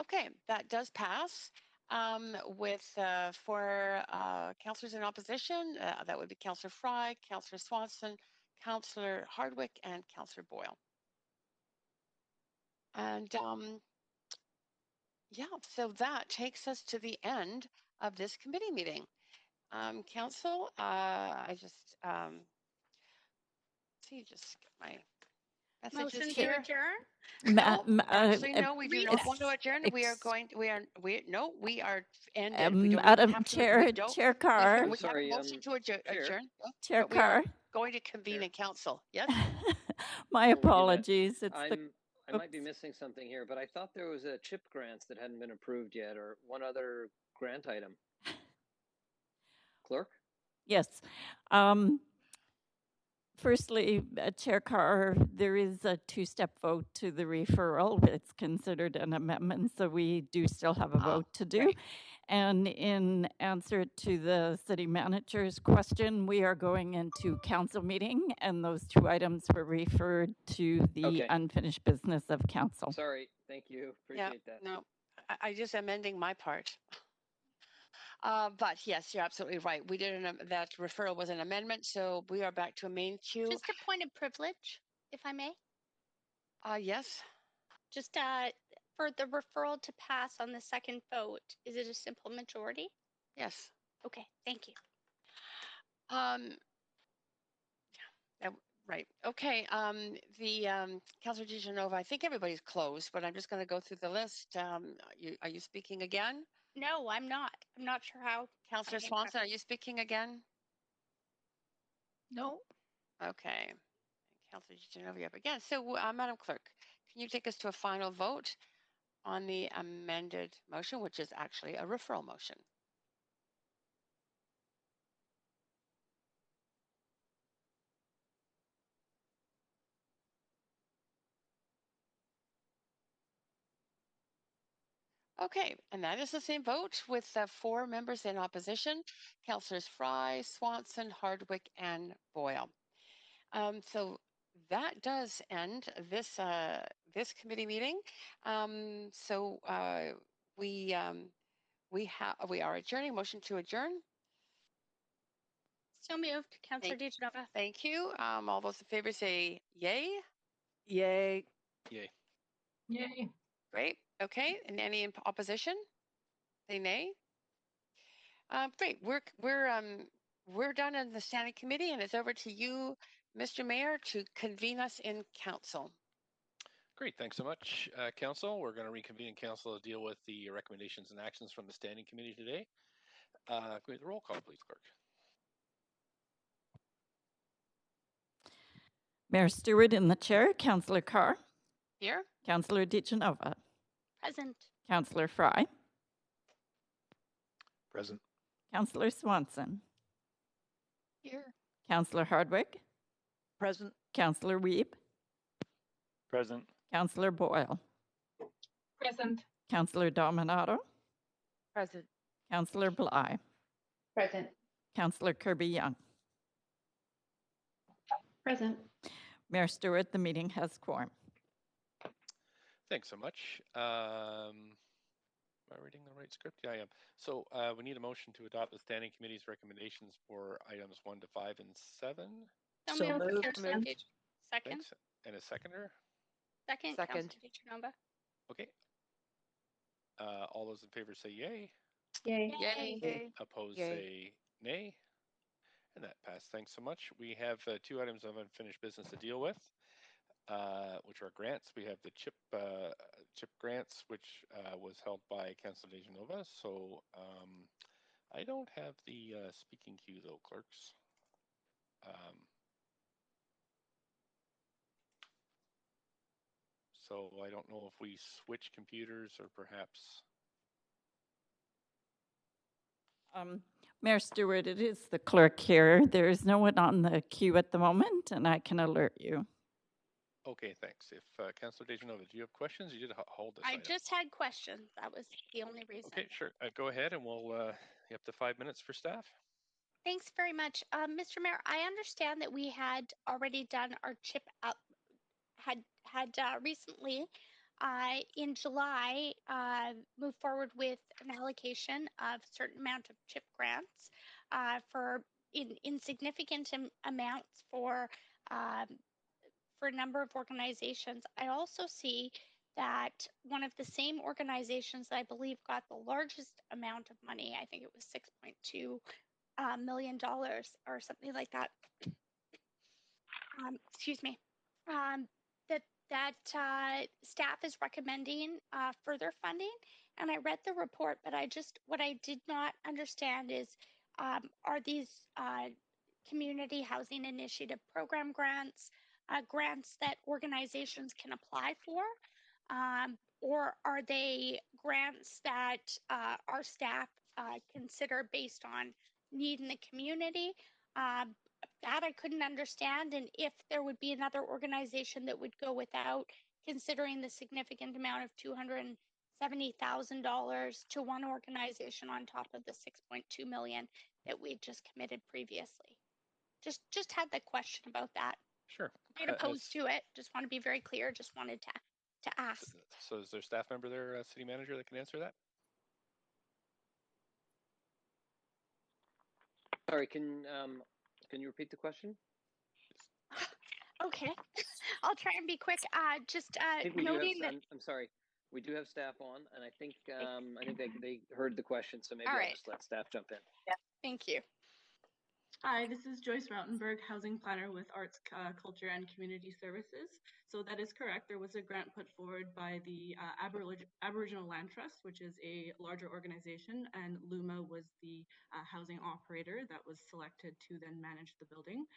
Okay, that does pass. With 4 councillors in opposition, that would be Councillor Fry, Councillor Swanson, Councillor Hardwick, and Councillor Boyle. And yeah, so that takes us to the end of this committee meeting. Council, I just see, just get my messages Motion here. to adjourn? Actually, no, we do not want to adjourn. We are ended. We don't Madam have to, Chair, Chair Carr. we have a motion to adjourn, Chair but we are Carr. going to convene in council. Yes? My apologies. It's I might be missing something here, but I thought there was a CHIP grant that hadn't been approved yet, or one other grant item. Clerk? Yes. Firstly, Chair Carr, there is a two-step vote to the referral. It's considered an amendment, so we do still have a vote to do. Right. And in answer to the city manager's question, we are going into council meeting, and those two items were referred to the unfinished business of council. Sorry, thank you. Appreciate that. No, I just amending my part. But yes, you're absolutely right. We did that referral was an amendment, so we are back to a main queue. Just a point of privilege, if I may. Yes. Just for the referral to pass on the second vote, is it a simple majority? Yes. Okay, thank you. Right. Okay. Councillor DiGenova, I think everybody's closed, but I'm just going to go through the list. Are you speaking again? No, I'm not. I'm not sure how. Councillor Swanson, are you speaking again? No. Okay. Councillor DiGenova up again. So, Madam Clerk, can you take us to a final vote on the amended motion, which is actually a referral motion? Okay, and that is the same vote with 4 members in opposition, Councillors Fry, Swanson, Hardwick, and Boyle. So that does end this this committee meeting. We are adjourning. Motion to adjourn. So moved, Councillor DiGenova. Thank you. All those in favor say yay. Yay. Yay. Yay. Great. Okay. And any in opposition? Say nay. Great. We're done in the standing committee, and it's over to you, Mr. Mayor, to convene us in council. Great. Thanks so much, council. We're going to reconvene in council to deal with the recommendations and actions from the standing committee today. Can we have the roll call, please, clerk? Mayor Stewart in the chair, Councillor Carr. Here. Councillor DiGenova. Present. Councillor Fry. Present. Councillor Swanson. Here. Councillor Hardwick. Present. Councillor Wiebe. Present. Councillor Boyle. Present. Councillor Dominato. Present. Councillor Bly. Present. Councillor Kirby-Yung. Present. Mayor Stewart, the meeting has quorum. Thanks so much. Am I reading the right script? Yeah, I am. So we need a motion to adopt the standing committee's recommendations for items 1 to 5 and 7. So moved. Second. Thanks. And a seconder? Second. Councillor DiGenova. Okay. All those in favor say yay. Yay. Yay. Opposed Yay. say nay. And that passed. Thanks so much. We have 2 items of unfinished business to deal with, which are grants. We have the CHIP grants, which was held by Councillor DiGenova. So I don't have the speaking queue though, clerks. So I don't know if we switch computers or perhaps. Mayor Stewart, it is the clerk here. There is no one on the queue at the moment, and I can alert you. Okay, thanks. If Councillor DiGenova, do you have questions? You did hold this. I just had questions. That was the only reason. Okay, sure. Go ahead, and we'll you up to 5 minutes for staff. Thanks very much, Mr. Mayor. I understand that we had already done our CHIP up. Had recently in July moved forward with an allocation of a certain amount of CHIP grants for insignificant amounts for a number of organizations. I also see that one of the same organizations that I believe got the largest amount of money, I think it was $6.2 million or something like that. Excuse me. That staff is recommending further funding, and I read the report, but what I did not understand is are these community housing initiative program grants, grants that organizations can apply for, or are they grants that our staff consider based on need in the community? that I couldn't understand, and if there would be another organization that would go without, considering the significant amount of $270,000 to one organization on top of the 6.2 million that we just committed previously. Just had the question about that. Sure. Not opposed to it. Just want to be very clear. Just wanted to ask. So is there a staff member there, city manager, that can answer that? Sorry, can you repeat the question? Okay, I'll try and be quick. Just I think we noting do have, that. I'm sorry, we do have staff on, and I think they heard the question, so maybe All I'll right. just let staff jump in. Yeah, thank you. Hi, this is Joyce Rautenberg, Housing Planner with Arts, Culture and Community Services. So that is correct. There was a grant put forward by the Aboriginal Land Trust, which is a larger organization, and LUMA was the housing operator that was selected to then manage the building.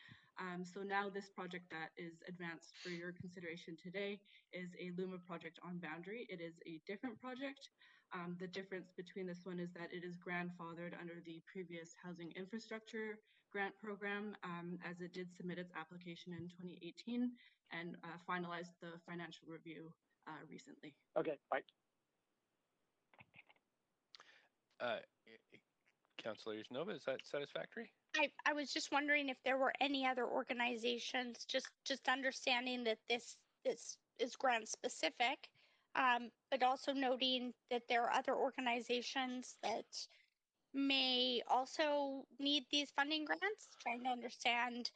So now this project that is advanced for your consideration today is a LUMA project on Boundary. It is a different project. The difference between this one is that it is grandfathered under the previous housing infrastructure grant program, as it did submit its application in 2018 and finalized the financial review recently. Okay, bye. Councillor Nova, is that satisfactory? I was just wondering if there were any other organizations, just understanding that this is grant specific, but also noting that there are other organizations that may also need these funding grants, trying to understand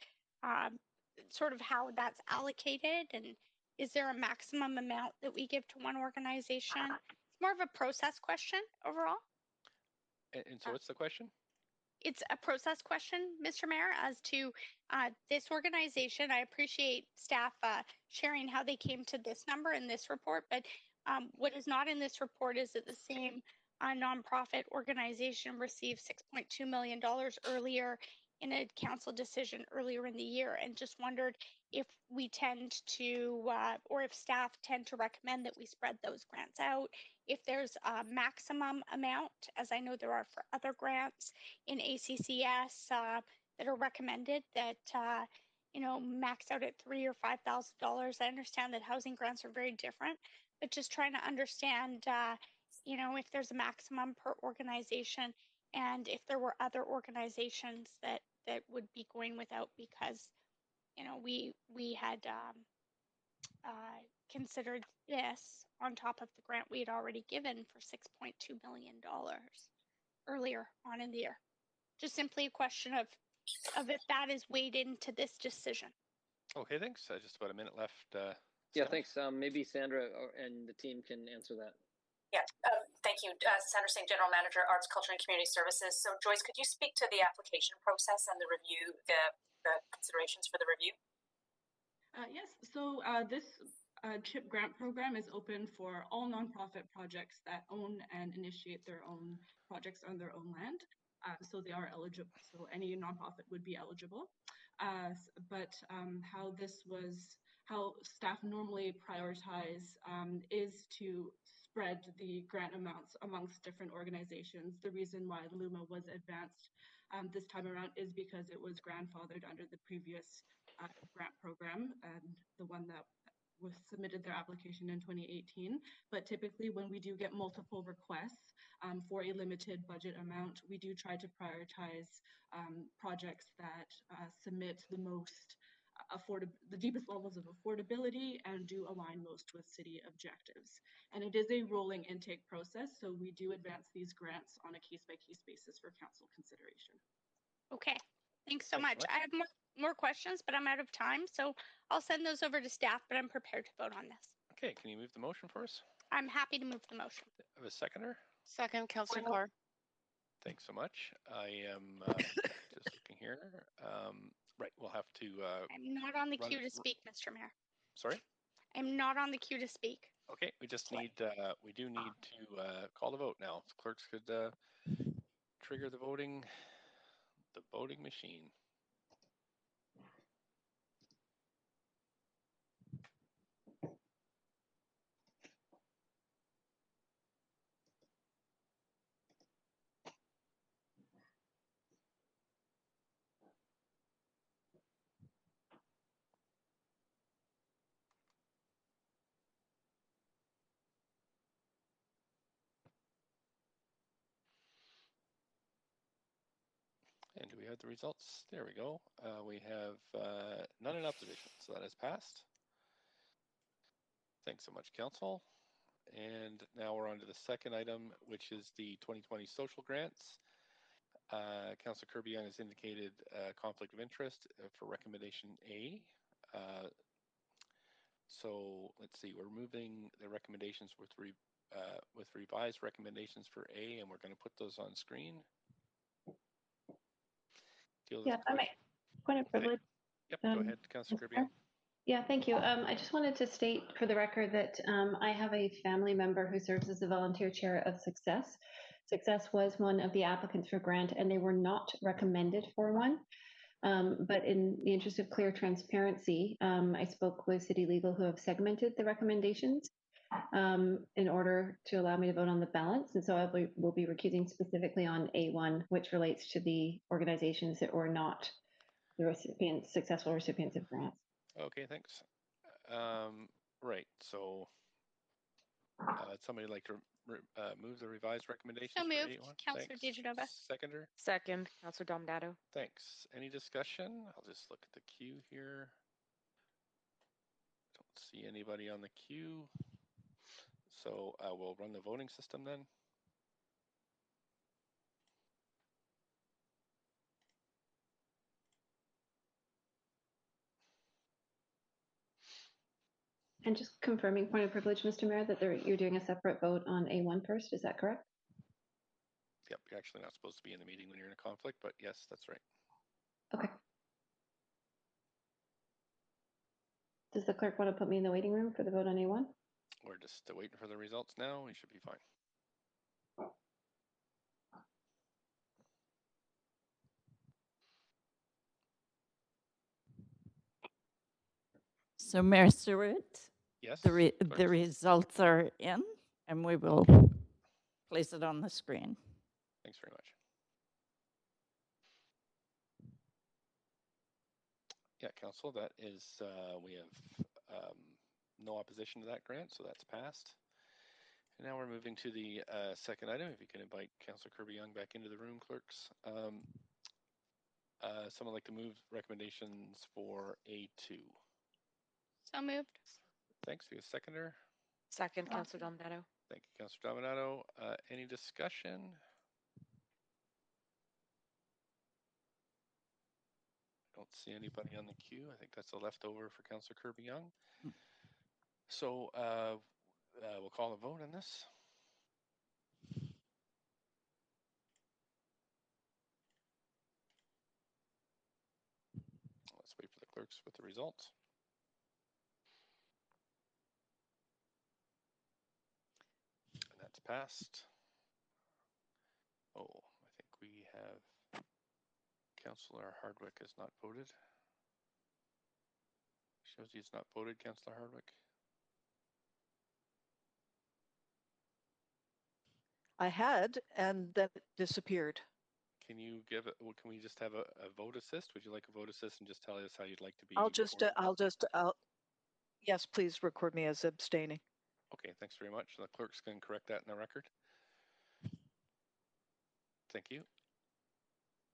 sort of how that's allocated, and is there a maximum amount that we give to one organization? It's more of a process question overall. And so what's the question? It's a process question, Mr. Mayor, as to this organization. I appreciate staff sharing how they came to this number in this report, but what is not in this report is that the same nonprofit organization received $6.2 million earlier in a council decision earlier in the year, and just wondered if we tend to, or if staff tend to recommend that we spread those grants out, if there's a maximum amount, as I know there are for other grants in ACCS that are recommended that, max out at $3,000 or $5,000. I understand that housing grants are very different, but just trying to understand, if there's a maximum per organization, and if there were other organizations that would be going without because, we had considered this on top of the grant we had already given for $6.2 million earlier on in the year. Just simply a question of if that is weighed into this decision. Okay, thanks. Just about a minute left. Yeah, thanks. Maybe Sandra and the team can answer that. Yeah, thank you. Sandra Singh, General Manager, Arts, Culture and Community Services. So Joyce, could you speak to the application process and the review, the considerations for the review? Yes, so this CHIP grant program is open for all nonprofit projects that own and initiate their own projects on their own land. So they are eligible, so any nonprofit would be eligible. But how staff normally prioritize is to spread the grant amounts amongst different organizations. The reason why LUMA was advanced this time around is because it was grandfathered under the previous grant program, and the one that was submitted their application in 2018. But typically when we do get multiple requests for a limited budget amount, we do try to prioritize projects that submit the most the deepest levels of affordability and do align most with city objectives. And it is a rolling intake process, so we do advance these grants on a case-by-case basis for council consideration. Okay, thanks so much. I have more questions, but I'm out of time, so I'll send those over to staff, but I'm prepared to vote on this. Okay, can you move the motion for us? I'm happy to move the motion. Have a seconder? Second, Councillor Carr. Thanks so much. I am just looking here. Right, we'll have to. I'm not on the queue to speak, Mr. Mayor. Sorry? I'm not on the queue to speak. Okay, we just need, we do need to call the vote now. If clerks could trigger the voting machine. we have the results? There we go. We have none in opposition, so that has passed. Thanks so much, Council. And now we're on to the second item, which is the 2020 social grants. Councillor Kirby-Yung has indicated conflict of interest for recommendation A. So let's see, we're moving the recommendations with revised recommendations for A, and we're going to put those on screen. Yeah, I might. Point of privilege. Yep, go ahead, Councillor Kirby-Yung. Yeah, thank you. I just wanted to state for the record that I have a family member who serves as the volunteer chair of Success. Success was one of the applicants for grant, and they were not recommended for one. But in the interest of clear transparency, I spoke with City Legal, who have segmented the recommendations in order to allow me to vote on the balance. And so I will be recusing specifically on A1, which relates to the organizations that were not the successful recipients of grants. Okay, thanks. Right, so somebody like to move the revised recommendations? So moved, A1? Councillor DeGenova. Seconder? Second, Councillor Dominato. Thanks. Any discussion? I'll just look at the queue here. Don't see anybody on the queue. So we'll run the voting system then. And just confirming point of privilege, Mr. Mayor, that you're doing a separate vote on A1 first, is that correct? Yep, you're actually not supposed to be in the meeting when you're in a conflict, but yes, that's right. Okay. Does the clerk want to put me in the waiting room for the vote on A1? We're just waiting for the results now. We should be fine. So, Mayor Stewart, yes, the results are in, and we will place it on the screen. Thanks very much. Yeah, Council, that is, we have no opposition to that grant, so that's passed. And now we're moving to the second item. If you can invite Councillor Kirby-Yung back into the room, clerks. Someone like to move recommendations for A2. So moved. Thanks. We have a seconder. Second, Councillor Dominato. Thank you, Councillor Dominato. Any discussion? Don't see anybody on the queue. I think that's a leftover for Councillor Kirby-Yung. So we'll call a vote on this. Let's wait for the clerks with the results. And that's passed. Oh, I think we have Councillor Hardwick has not voted. Shows he's not voted, Councillor Hardwick. I had, and then it disappeared. Can you give it? Well, can we just have a vote assist? Would you like a vote assist and just tell us how you'd like to be? Yes, please record me as abstaining. Okay, thanks very much. The clerks can correct that in the record. Thank you.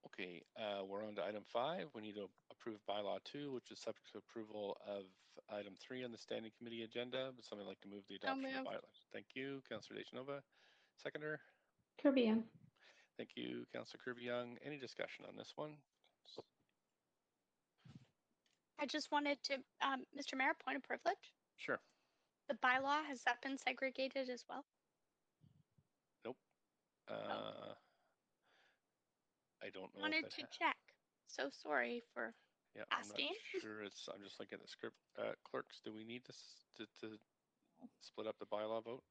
Okay, we're on to item 5. We need to approve bylaw 2, which is subject to approval of item 3 on the standing committee agenda. Would somebody like to move the adoption of bylaws? Thank you, Councillor DeGenova. Seconder? Kirby-Yung. Thank you, Councillor Kirby-Yung. Any discussion on this one? I just wanted to, Mr. Mayor, point of privilege. Sure. The bylaw, has that been segregated as well? Nope. I don't know. Wanted to check. So sorry for asking. I'm not sure. I'm just looking at the script. Clerks, do we need to split up the bylaw vote?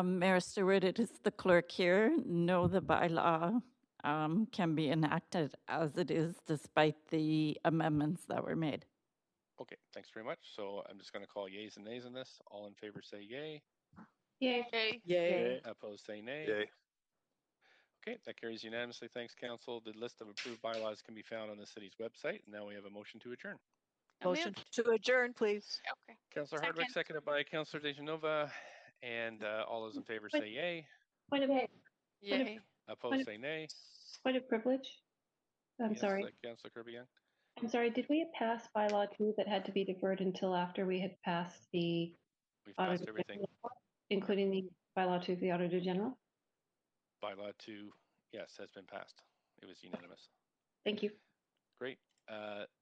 Mayor Stewart, it is the clerk here. No, the bylaw can be enacted as it is despite the amendments that were made. Okay, thanks very much. So I'm just going to call yays and nays on this. All in favor say yay. Yay. Yay. Yay. Opposed say nay. Yay. Okay, that carries unanimously. Thanks, Council. The list of approved bylaws can be found on the city's website. Now we have a motion to adjourn. Motion to adjourn, please. Okay. Councillor Hardwick, seconded by Councillor DeGenova. And all those in favor say yay. Point of Yay. Opposed say nay. Point of privilege. I'm Yes, sorry. Councillor Kirby-Young. I'm sorry, did we pass bylaw 2 that had to be deferred until after we had passed the We've passed Auditor everything. General report, including the bylaw 2 of the Auditor General? Bylaw 2, yes, has been passed. It was unanimous. Thank you. Great.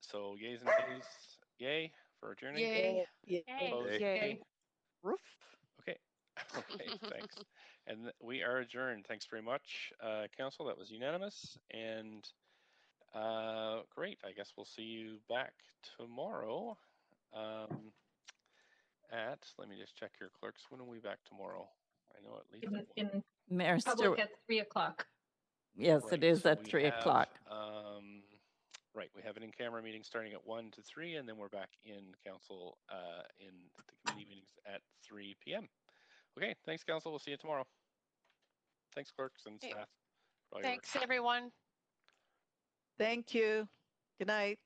So yays and nays. Yay for adjourning. Yay. Opposed? Yay. Roof. Okay. Okay, thanks. And we are adjourned. Thanks very much, Council. That was unanimous. And great. I guess we'll see you back tomorrow. Let me just check here, clerks. When are we back tomorrow? I know at least In Mayor public Stewart. at 3 o'clock. Yes, right, it is so at we 3 have, o'clock. Right, we have an in-camera meeting starting at 1 to 3, and then we're back in council in the committee meetings at 3 p.m. Okay, thanks, council. We'll see you tomorrow. Thanks, clerks and staff. Thanks, everyone. Thank you. Good night.